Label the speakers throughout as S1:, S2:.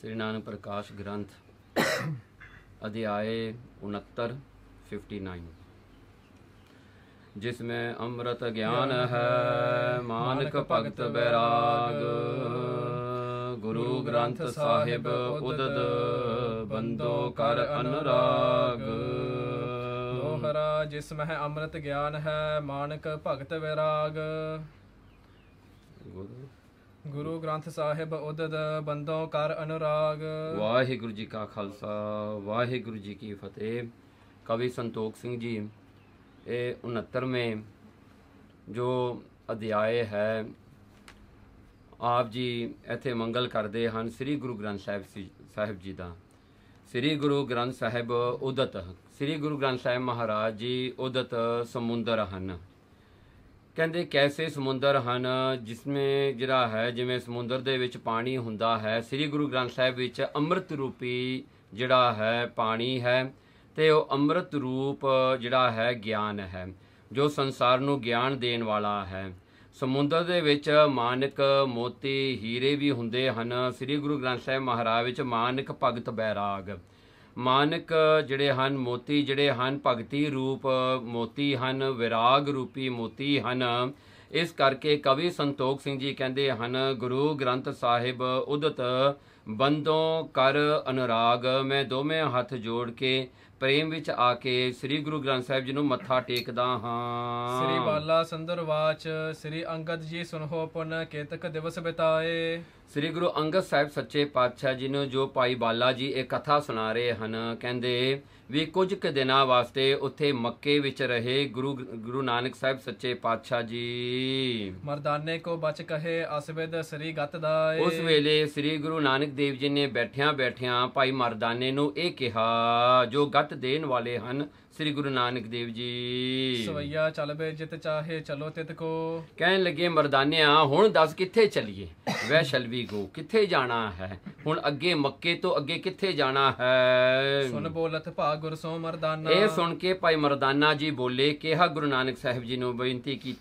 S1: श्री नानक प्रकाश ग्रंथ अध्याय 69 59 जिसमें अमृत ज्ञान है मानक भगत बैराग गुरु ग्रंथ साहिब उदद बंदो कर अनुराग।
S2: दोहरा जिसमें अमृत ज्ञान है मानक भगत बैराग गुरु ग्रंथ साहिब उदद बंदों कर अनुराग।
S1: वाहिगुरु जी का खालसा वाहिगुरु जी की फतेह। कवि संतोख सिंह जी ये 69वें जो अध्याय है आप जी इत्थे मंगल करते हैं श्री गुरु ग्रंथ साहिब जी का। श्री गुरु ग्रंथ साहिब उदत श्री गुरु ग्रंथ साहिब महाराज जी उदत समुंदर हैं। कहते कैसे समुंदर हैं जिसमें जिहड़ा है जिवें समुंदर दे विच पानी हुंदा है श्री गुरु ग्रंथ साहिब विच अमृत रूपी जिहड़ा है पानी है ते वो अमृत रूप जिहड़ा है ज्ञान है जो संसार नूं ज्ञान देण वाला है। समुंदर दे विच मानक मोती हीरे भी हुंदे हन। श्री गुरु ग्रंथ साहिब महाराज विच मानक भगत बैराग मानक जिहड़े हन मोती जिहड़े हन भगती रूप मोती हन विराग रूपी मोती हन। इस करके कवि संतोख सिंह जी कहते हैं गुरु ग्रंथ साहिब उदत बंदों कर अनुराग। मैं दोवें हथ जोड़ के प्रेम विच आके श्री गुरु ग्रंथ साहिब जी नूं मत्था टेकदा हां।
S2: श्री बाला सुंदर वाच श्री अंगद जी सुनहो पुन केतक दिवस बिताए।
S1: श्री गुरु अंगद साहिब सच्चे पातशाह जी ने जो भाई बाला जी एक कथा सुना रहे हैं कहते भी कुछ क दिनों वास्ते उत्थे मक्के विच रहे गुरु नानक साहिब सच्चे पातशाह जी।
S2: मरदाने को बच कहे असविद श्री गत दाए।
S1: उस वेले श्री गुरु नानक देव जी ने बैठिया बैठिया भाई मरदाने नूं ये कहा जो गत देन वाले हैं श्री गुरु नानक देव जी।
S2: सवैया चल बे जित चाहे चलो तित को। कहने
S1: लगे मरदानिया हुण दस किथे चलीए वह शलवी गो किथे जाना है हुण अगे मक्के तो अगे किथे जाना है।
S2: सुन बोलत भा गुर सो मरदाना।
S1: ये सुन के भाई मरदाना जी बोले कहा गुरु नानक साहिब जी ने बेनती की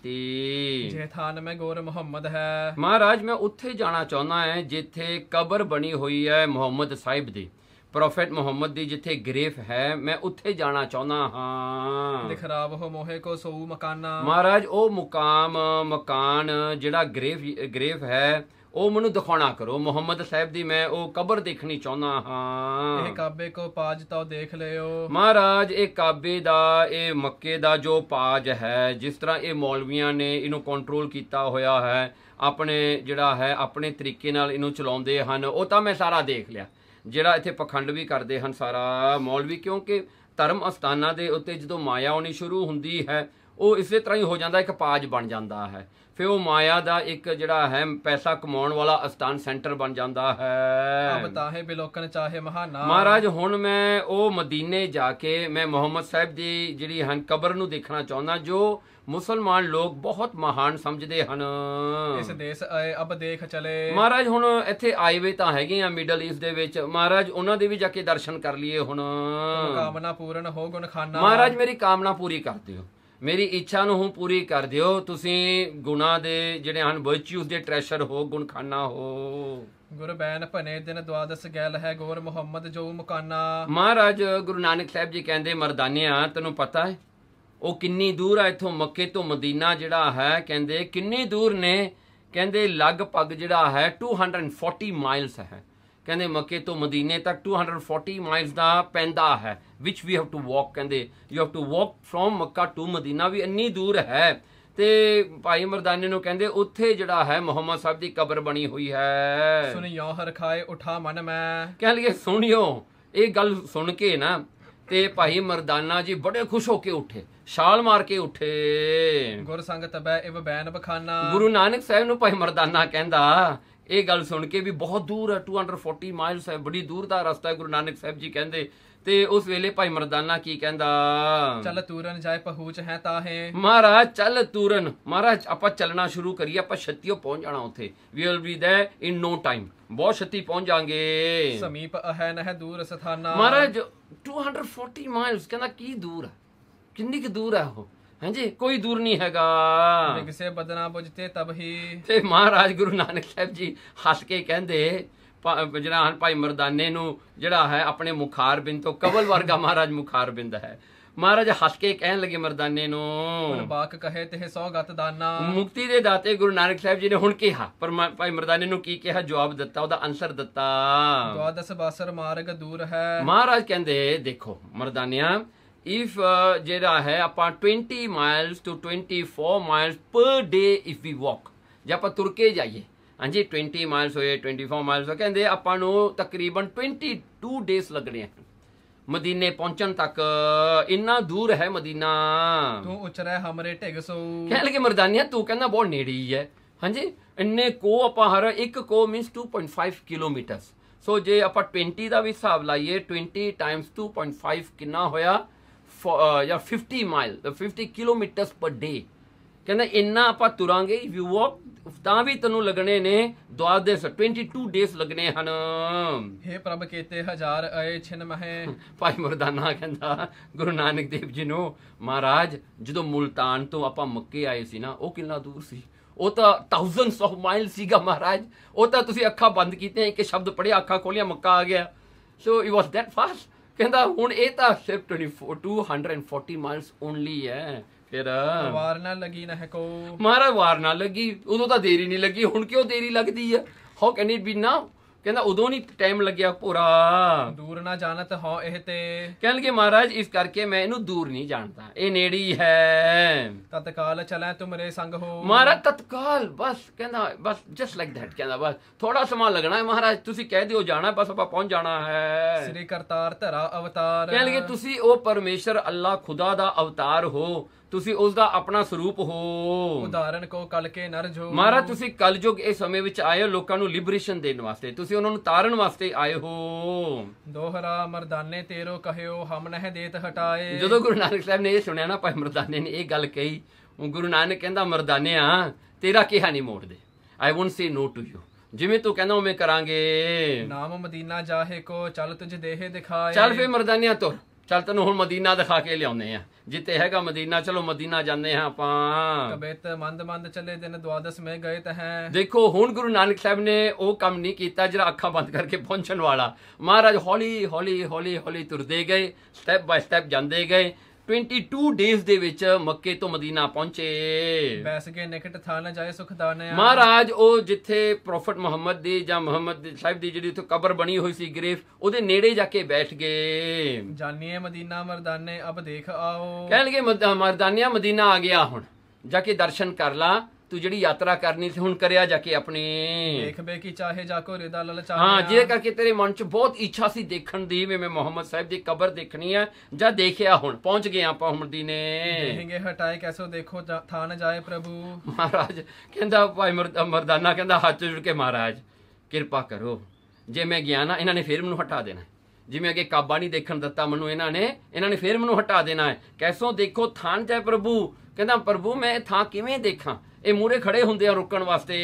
S2: जे थान में गोर मुहम्मद है।
S1: महाराज मैं उत्थे जाना चाहना है जिथे कबर बनी हुई है मुहम्मद साहिब दी प्रोफेट मुहम्मद दी जिथे ग्रेफ है मैं उत्थे जाना चाहना हाँ।
S2: दिखराव हो मोहे को सो मकाना।
S1: महाराज ओ मकान जिहड़ा ग्रेफ है ਉਹ ਮੈਨੂੰ ਦਿਖਾਉਣਾ करो मुहम्मद साहिब दी मैं ਉਹ कबर देखनी चाहना हाँ।
S2: ਇਹ ਕਾਬੇ को पाज तो देख लियो।
S1: महाराज ਇਹ ਕਾਬੇ ਦਾ ਇਹ ਮੱਕੇ ਦਾ ਜੋ ਪਾਜ ਹੈ जिस तरह ਇਹ ਮੌਲਵੀਆਂ ਨੇ ਇਹਨੂੰ ਕੰਟਰੋਲ ਕੀਤਾ ਹੋਇਆ ਹੈ ਆਪਣੇ ਜਿਹੜਾ ਹੈ ਆਪਣੇ ਤਰੀਕੇ ਨਾਲ ਇਹਨੂੰ ਚਲਾਉਂਦੇ ਹਨ ਉਹ ਤਾਂ ਮੈਂ ਸਾਰਾ ਦੇਖ ਲਿਆ। ਜਿਹੜਾ ਇੱਥੇ ਪਖੰਡ ਵੀ ਕਰਦੇ ਹਨ ਸਾਰਾ ਮੌਲਵੀ ਕਿਉਂਕਿ ਧਰਮ ਅਸਥਾਨਾਂ ਦੇ ਉੱਤੇ ਜਦੋਂ ਮਾਇਆ ਆਉਣੀ ਸ਼ੁਰੂ ਹੁੰਦੀ ਹੈ ਉਹ ਇਸੇ ਤਰ੍ਹਾਂ ਹੀ ਹੋ ਜਾਂਦਾ ਇੱਕ ਪਾਜ ਬਣ ਜਾਂਦਾ ਹੈ फिर वो माया दा एक जिहड़ा है पैसा कमाउण वाला अस्थान सेंटर बन जाता है।
S2: अब ताहे बिलोकन चाहे महाना।
S1: महाराज हुण मैं ओ मदीने जाके मैं मुहम्मद साहिब दी जिहड़ी हन कबर नूं देखना चाहुंदा जो मुसलमान लोग बहुत महान समझते हैं।
S2: इस देश आए अब देख चले।
S1: महाराज हुण इत्थे आए वे तां हैगे आ मिडल ईस्ट दे विच महाराज उन्हां दे भी जाके दर्शन कर लीए हुण।
S2: कामना पूर्ण हो गुण खाना।
S1: महाराज मेरी कामना पूरी कर दिओ मेरी इच्छा ਨੂੰ पूरी कर दिओ ਤੁਸੀਂ ਗੁਨਾਹ ਦੇ ਜਿਹੜੇ ਹਨ ਵਰਚੂਸ ਦੇ ਟ੍ਰੈਸ਼ਰ ਹੋ ਗੁਣ ਖਾਨਾ ਹੋ।
S2: ਗੁਰ ਬੈਨ ਭਨੇ ਦਿਨ ਦਵਾਦਸ ਗੈਲ ਹੈ ਗੋਰ ਮੁਹੰਮਦ ਜੋ ਮੁਕਾਨਾ।
S1: ਮਹਾਰਾਜ ਗੁਰੂ ਨਾਨਕ ਸਾਹਿਬ ਜੀ ਕਹਿੰਦੇ ਮਰਦਾਨਿਆਂ ਤੈਨੂੰ ਪਤਾ ਹੈ ਉਹ ਕਿੰਨੀ ਦੂਰ ਆ ਇੱਥੋਂ ਮੱਕੇ ਤੋਂ ਮਦੀਨਾ ਜਿਹੜਾ ਹੈ ਕਹਿੰਦੇ ਕਿੰਨੀ ਦੂਰ ਨੇ ਕਹਿੰਦੇ ਲਗਭਗ ਜਿਹੜਾ ਹੈ 240 ਮਾਈਲਸ ਹੈ ਕਹਿੰਦੇ ਮੱਕੇ ਤੋਂ ਮਦੀਨੇ ਤੱਕ 240 ਮਾਈਲਸ ਦਾ ਪੈਂਦਾ ਹੈ which we have to walk ਕਹਿੰਦੇ you have to walk from Mecca to Madina ਵੀ ਇੰਨੀ ਦੂਰ ਹੈ। ਤੇ ਭਾਈ ਮਰਦਾਨੇ ਨੂੰ ਕਹਿੰਦੇ ਉੱਥੇ ਜਿਹੜਾ ਹੈ ਮੁਹੰਮਦ ਸਾਹਿਬ ਦੀ ਕਬਰ ਬਣੀ ਹੋਈ ਹੈ।
S2: ਸੁਣਿਓ ਹਰ ਖਾਏ ਉਠਾ ਮਨ ਮੈਂ
S1: ਕਹਿ ਲਈਏ ਸੁਣਿਓ ਇਹ ਗੱਲ ਸੁਣ ਕੇ ਨਾ ਤੇ ਭਾਈ ਮਰਦਾਨਾ ਜੀ ਬੜੇ ਖੁਸ਼ ਹੋ ਕੇ ਉੱਠੇ ਛਾਲ ਮਾਰ ਕੇ ਉੱਠੇ।
S2: ਗੁਰ ਸੰਗ ਤਬੈ ਇਵ ਬੈਨ ਬਖਾਨਾ।
S1: ਗੁਰੂ ਨਾਨਕ ਸਾਹਿਬ ਨੂੰ ਭਾਈ ਮਰਦਾਨਾ ਕਹਿੰਦਾ ਇਹ ਗੱਲ ਸੁਣ ਕੇ ਵੀ ਬਹੁਤ ਦੂਰ ਹੈ 240 ਮਾਈਲਸ ਹੈ ਬੜੀ ਦੂਰ ਦਾ ਰਸਤਾ ਹੈ ਗੁਰੂ ਨਾਨਕ ਸਾਹਿਬ ਜੀ ਕਹਿੰਦੇ ਤੇ ਉਸ ਵੇਲੇ ਭਾਈ ਮਰਦਾਨਾ ਕੀ ਕਹਿੰਦਾ
S2: ਚੱਲ ਤੂਰਨ ਜਾਏ ਪਹੁੰਚ ਹੈ ਤਾਹੇ।
S1: ਮਹਾਰਾਜ ਚੱਲ ਤੂਰਨ ਮਹਾਰਾਜ ਆਪਾਂ ਚੱਲਣਾ ਸ਼ੁਰੂ ਕਰੀਏ ਆਪਾਂ ਛੱਤੀਓ ਪਹੁੰਚ ਜਾਣਾ ਉੱਥੇ we will be there in no time ਬਹੁਤ ਛੱਤੀ ਪਹੁੰਚ ਜਾਾਂਗੇ।
S2: ਸਮੀਪ ਹੈ ਨਹ ਦੂਰ ਸਥਾਨਾ।
S1: ਮਹਾਰਾਜ 240 ਮਾਈਲਸ ਕਹਿੰਦਾ ਕੀ ਦੂਰ ਹੈ ਕਿੰਨੀ ਕੁ ਦੂਰ ਹੈ ਉਹ हाँ जी कोई दूर नहीं हैगा।
S2: से बदना बुझते तब ही
S1: ते महाराज गुरु नानक साहब जी हस के कहंदे ਜਿਹੜਾ ਹਨ ਭਾਈ ਮਰਦਾਨੇ ਨੂੰ ਜਿਹੜਾ ਹੈ ਆਪਣੇ ਮੁਖਾਰਬਿੰਦ ਤੋਂ ਕਵਲ ਵਰਗਾ ਮਹਾਰਾਜ ਮੁਖਾਰਬਿੰਦ ਹੈ। ਮਹਾਰਾਜ ਹੱਸ ਕੇ ਕਹਿਣ ਲੱਗੇ ਮਰਦਾਨੇ ਨੂੰ,
S2: ਬਾਕ ਕਹੇ ਤੇ ਸੌ ਗਤ ਦਾਨਾ।
S1: ਮੁਕਤੀ ਦੇ ਦਾਤੇ ਗੁਰੂ ਨਾਨਕ ਸਾਹਿਬ ਜੀ ਨੇ ਹੁਣ ਕਿਹਾ, ਪਰ ਭਾਈ ਮਰਦਾਨੇ ਨੂੰ ਕੀ ਕਿਹਾ, ਜਵਾਬ ਦਿੱਤਾ, ਉਹਦਾ ਆਨਸਰ ਦਿੱਤਾ।
S2: ਦੁਆਦਸ ਬਾਸਰ ਮਾਰਗ ਦੂਰ ਹੈ।
S1: ਮਹਾਰਾਜ ਕਹਿੰਦੇ ਦੇਖੋ ਮਰਦਾਨਿਆਂ, ਇਫ ਜਿਹੜਾ ਹੈ ਆਪਾਂ 20 ਮਾਈਲਸ to 24 ਮਾਈਲਸ ਪਰ ਡੇ ਇਫ ਵੀ ਵਾਕ, ਜੇ ਆਪਾਂ ਤੁਰ ਕੇ ਜਾਈਏ, ਹਾਂਜੀ 20 ਮਾਈਲਸ ਹੋਏ 24 ਮਾਈਲਸ ਹੋਏ, ਕਹਿੰਦੇ ਆਪਾਂ ਨੂੰ ਤਕਰੀਬਨ 22 ਡੇਜ਼ ਲੱਗਣੇ ਆ ਮਦੀਨੇ ਪਹੁੰਚਣ ਤੱਕ। ਇੰਨਾ ਦੂਰ ਹੈ ਮਦੀਨਾ।
S2: ਤੂੰ ਉਚਰੈ ਹਮਰੇ ਢਿਗ ਸੋ।
S1: ਕਹਿਣ ਲੱਗੇ ਮਰਦਾਨੀਆ ਤੂੰ ਕਹਿੰਦਾ ਬਹੁਤ ਨੇੜੇ ਹੀ ਹੈ, ਹਾਂਜੀ ਇੰਨੇ ਕੋ ਆਪਾਂ ਹਰ ਇੱਕ ਕੋ ਮੀਨਸ 2.5 ਕਿਲੋਮੀਟਰਸ। ਸੋ ਜੇ ਆਪਾਂ 20 ਦਾ ਵੀ ਹਿਸਾਬ ਲਾਈਏ, 20 ਟਾਈਮਸ 2.5 ਕਿੰਨਾ ਹੋਇਆ, ਜਾਂ 50 ਮਾਈਲ 50 ਕਿਲੋਮੀਟਰਸ ਪਰ ਡੇ। ਕਹਿੰਦਾ ਇੰਨਾ ਆਪਾਂ ਤੁਰਾਂਗੇ ਯੂ ਵਾਕ ਤਾਂ ਵੀ ਤੈਨੂੰ ਲੱਗਣੇ ਨੇ 22 ਡੇਜ਼ ਲੱਗਣੇ ਹਨ।
S2: ਹੇ ਪ੍ਰਭ ਕੀਤੇ ਹਜ਼ਾਰ ਆਏ ਛਿਨ ਮਹੇ।
S1: ਭਾਈ ਮਰਦਾਨਾ ਕਹਿੰਦਾ ਗੁਰੂ ਨਾਨਕ ਦੇਵ ਜੀ ਨੂੰ, ਮਹਾਰਾਜ ਜਦੋਂ ਮੁਲਤਾਨ ਤੋਂ ਆਪਾਂ ਮੱਕੇ ਆਏ ਸੀ ਨਾ, ਉਹ ਕਿੰਨਾ ਦੂਰ ਸੀ, ਉਹ ਤਾਂ thousands of miles ਸੀਗਾ ਮਹਾਰਾਜ। ਉਹ ਤਾਂ ਤੁਸੀਂ ਅੱਖਾਂ ਬੰਦ ਕੀਤੀਆਂ, ਇੱਕ ਸ਼ਬਦ ਪੜਿਆ, ਅੱਖਾਂ ਖੋਲੀਆਂ, ਮੱਕਾ ਆ ਗਿਆ। So it was that fast. ਕਹਿੰਦਾ ਹੁਣ ਇਹ ਤਾਂ ਸਿਰਫ 240 ਮਾਈਲਸ ਓਨਲੀ ਹੈ। ਫਿਰ
S2: ਵਾਰ ਨਾ ਲੱਗੀ ਨਾ ਕੋ।
S1: ਮਹਾਰਾਜ ਵਾਰ ਨਾ ਲੱਗੀ, ਉਦੋਂ ਤਾਂ ਦੇਰੀ ਨਹੀਂ ਲੱਗੀ, ਹੁਣ ਕਿਉਂ ਦੇਰੀ ਲੱਗਦੀ ਹੈ? ਹਾਊ ਕੈਨ ਇਟ ਬੀ ਨਾਓ? ਕਹਿੰਦਾ ਉਦੋਂ ਨਹੀਂ ਟਾਈਮ ਲੱਗਿਆ ਪੂਰਾ।
S2: ਦੂਰ ਨਾ ਜਾਣਤ ਹੋ ਇਹ ਤੇ।
S1: ਕਹਿਣ ਲੱਗੇ ਮਹਾਰਾਜ ਇਸ ਕਰਕੇ ਮੈਂ ਇਹਨੂੰ ਦੂਰ ਨਹੀਂ ਜਾਣਦਾ, ਇਹ ਨੇੜੇ ਹੀ ਹੈ।
S2: ਤਤਕਾਲ ਚਲੇ ਤੁਮਰੇ ਸੰਗ ਹੋ।
S1: ਮਹਾਰਾਜ ਤਤਕਾਲ, ਬਸ ਕਹਿੰਦਾ ਬਸ ਜਸਟ ਲਾਈਕ ਦੈਟ, ਕਹਿੰਦਾ ਬਸ ਥੋੜਾ ਸਮਾਂ ਲੱਗਣਾ ਹੈ ਮਹਾਰਾਜ, ਤੁਸੀਂ ਕਹਿ ਦਿਓ ਜਾਣਾ, ਬਸ ਆਪਾਂ ਪਹੁੰਚ ਜਾਣਾ ਹੈ।
S2: ਸ੍ਰੀ ਕਰਤਾਰ ਧਰਾ ਅਵਤਾਰ।
S1: ਕਹਿਣ ਲੱਗੇ ਤੁਸੀਂ ਉਹ ਪਰਮੇਸ਼ਰ ਅੱਲਾਹ ਖੁਦਾ ਦਾ ਅਵਤਾਰ ਹੋ, ਤੁਸੀਂ ਉਸ ਦਾ ਆਪਣਾ ਸਰੂਪ ਹੋ।
S2: ਉਦਾਹਰਨ ਕੋ ਕਲ ਕੇ ਨਰ ਜੋ।
S1: ਮਹਾਰਾਜ ਤੁਸੀਂ ਕਲਯੁਗ ਇਸ ਸਮੇਂ ਵਿੱਚ ਆਏ ਹੋ, ਲੋਕਾਂ ਨੂੰ ਲਿਬਰੇਸ਼ਨ ਦੇਣ ਵਾਸਤੇ, ਤੁਸੀਂ ਉਹਨਾਂ ਨੂੰ ਤਾਰਨ ਵਾਸਤੇ ਆਏ ਹੋ।
S2: ਦੋਹਰਾ ਮਰਦਾਨੇ ਤੇਰੋ ਕਹਿਓ ਹਮ ਨਹਿ ਦੇਤ ਹਟਾਏ।
S1: ਜਦੋਂ ਗੁਰੂ ਨਾਨਕ ਸਾਹਿਬ ਨੇ ਇਹ ਸੁਣਿਆ ਨਾ, ਭਾਈ ਮਰਦਾਨੇ ਨੇ ਇਹ ਗੱਲ ਕਹੀ, ਗੁਰੂ ਨਾਨਕ ਕਹਿੰਦਾ ਮਰਦਾਨਿਆ ਤੇਰਾ ਕਿਹਾ ਨਹੀਂ ਮੋੜਦੇ, I won't say no to you, ਜਿਵੇਂ ਤੂੰ ਕਹਿੰਦਾ ਉਵੇਂ ਕਰਾਂਗੇ।
S2: ਨਾਮ ਮਦੀਨਾ ਜਾਹੇ ਕੋ ਚਲ ਤੁਝ ਦੇਹ ਦਿਖਾਏ।
S1: ਚੱਲ ਫੇ ਮਰਦਾਨਿਆ ਤੁਰ, ਚੱਲ ਤੈਨੂੰ ਹੁਣ ਮਦੀਨਾ ਦਿਖਾ ਕੇ ਲਿਆਉਂਦੇ ਆ, ਜਿੱਤੇ ਹੈਗਾ ਮਦੀਨਾ, ਚਲੋ ਮਦੀਨਾ ਜਾਂਦੇ ਹਾਂ ਆਪਾਂ।
S2: ਕਬੇਤ ਮੰਦ ਮੰਦ ਚੱਲੇ ਦਿਨ ਦੁਆਦਸ ਮੇ ਗਏ ਤਾਂ ਹੈ।
S1: ਦੇਖੋ ਹੁਣ ਗੁਰੂ ਨਾਨਕ ਸਾਹਿਬ ਨੇ ਉਹ ਕੰਮ ਨਹੀਂ ਕੀਤਾ ਜਿਹੜਾ ਅੱਖਾਂ ਬੰਦ ਕਰਕੇ ਪਹੁੰਚਣ ਵਾਲਾ। ਮਹਾਰਾਜ ਹੌਲੀ ਹੌਲੀ ਹੌਲੀ ਹੌਲੀ ਤੁਰਦੇ ਗਏ, ਸਟੈਪ ਬਾਏ ਸਟੈਪ ਜਾਂਦੇ ਗਏ। 22 ਡੇਜ਼ ਦੇ ਵਿੱਚ ਮੱਕੇ ਤੋਂ ਮਦੀਨਾ ਪਹੁੰਚੇ।
S2: ਬੈਸ ਕੇ ਨਿਕਟ ਥਾ ਨਾ ਜਾਏ ਸੁਖ ਦਾਨਿਆ।
S1: ਮਹਾਰਾਜ ਉਹ ਜਿੱਥੇ ਪ੍ਰੋਫਟ ਮੁਹੰਮਦ ਦੀ ਜਾਂ ਮੁਹੰਮਦ ਸਾਹਿਬ ਦੀ ਜਿਹੜੀ ਉੱਥੇ ਕਬਰ ਬਣੀ ਹੋਈ ਸੀ ਗ੍ਰੇਵ, ਉਹਦੇ ਨੇੜੇ ਜਾ ਕੇ ਬੈਠ ਗਏ।
S2: ਜਾਨੀਏ ਮਦੀਨਾ ਮਰਦਾਨੇ ਅਬ ਦੇਖ ਆਓ।
S1: ਕਹਿਣ ਲੱਗੇ ਮਰਦਾਨਿਆ ਮਦੀਨਾ ਆ ਗਿਆ, ਹੁਣ ਜਾ ਕੇ ਦਰਸ਼ਨ ਕਰ ਲਾ, ਤੂੰ ਜਿਹੜੀ ਯਾਤਰਾ ਕਰਨੀ ਸੀ ਹੁਣ ਕਰਿਆ ਜਾ ਕੇ ਆਪਣੀ।
S2: ਦੇਖ ਬੇ ਕੀ ਚਾਹੇ ਜਾ ਕੋ ਰਿਦਾ ਲਲਚਾ।
S1: ਹਾਂ, ਜਿਹਦੇ ਕਰਕੇ ਤੇਰੇ ਮਨ 'ਚ ਬਹੁਤ ਇੱਛਾ ਸੀ ਦੇਖਣ ਦੀ, ਵੀ ਮੈਂ ਮੁਹੰਮਦ ਸਾਹਿਬ ਦੀ ਕਬਰ ਦੇਖਣੀ ਹੈ, ਜਾਂ ਦੇਖਿਆ, ਹੁਣ ਪਹੁੰਚ ਗਏ ਆਪਾਂ ਮਦੀਨੇ।
S2: ਦੇਹੇਂਗੇ ਹਟਾਏ ਕੈਸੋ ਦੇਖੋ ਥਾ ਨ ਜਾਏ ਪ੍ਰਭੂ।
S1: ਮਹਾਰਾਜ ਕਹਿੰਦਾ ਭਾਈ ਮਰਦਾਨਾ ਕਹਿੰਦਾ ਹੱਥ ਜੁੜ ਕੇ, ਮਹਾਰਾਜ ਕਿਰਪਾ ਕਰੋ, ਜੇ ਮੈਂ ਗਿਆ ਨਾ ਇਹਨਾਂ ਨੇ ਫੇਰ ਮੈਨੂੰ ਹਟਾ ਦੇਣਾ, ਜਿਵੇਂ ਅੱਗੇ ਕਾਬਾ ਨਹੀਂ ਦੇਖਣ ਦਿੱਤਾ ਮੈਨੂੰ ਇਹਨਾਂ ਨੇ ਫੇਰ ਮੈਨੂੰ ਹਟਾ ਦੇਣਾ ਹੈ। ਕੈਸੋ ਦੇਖੋ ਥਾਂ ਜਾਏ ਪ੍ਰਭੂ। ਕਹਿੰਦਾ ਪ੍ਰਭੂ ਮੈਂ ਥਾਂ ਕਿਵੇਂ ਦੇਖਾਂ, ਇਹ ਮੂਹਰੇ ਖੜੇ ਹੁੰਦੇ ਆ ਰੁਕਣ ਵਾਸਤੇ।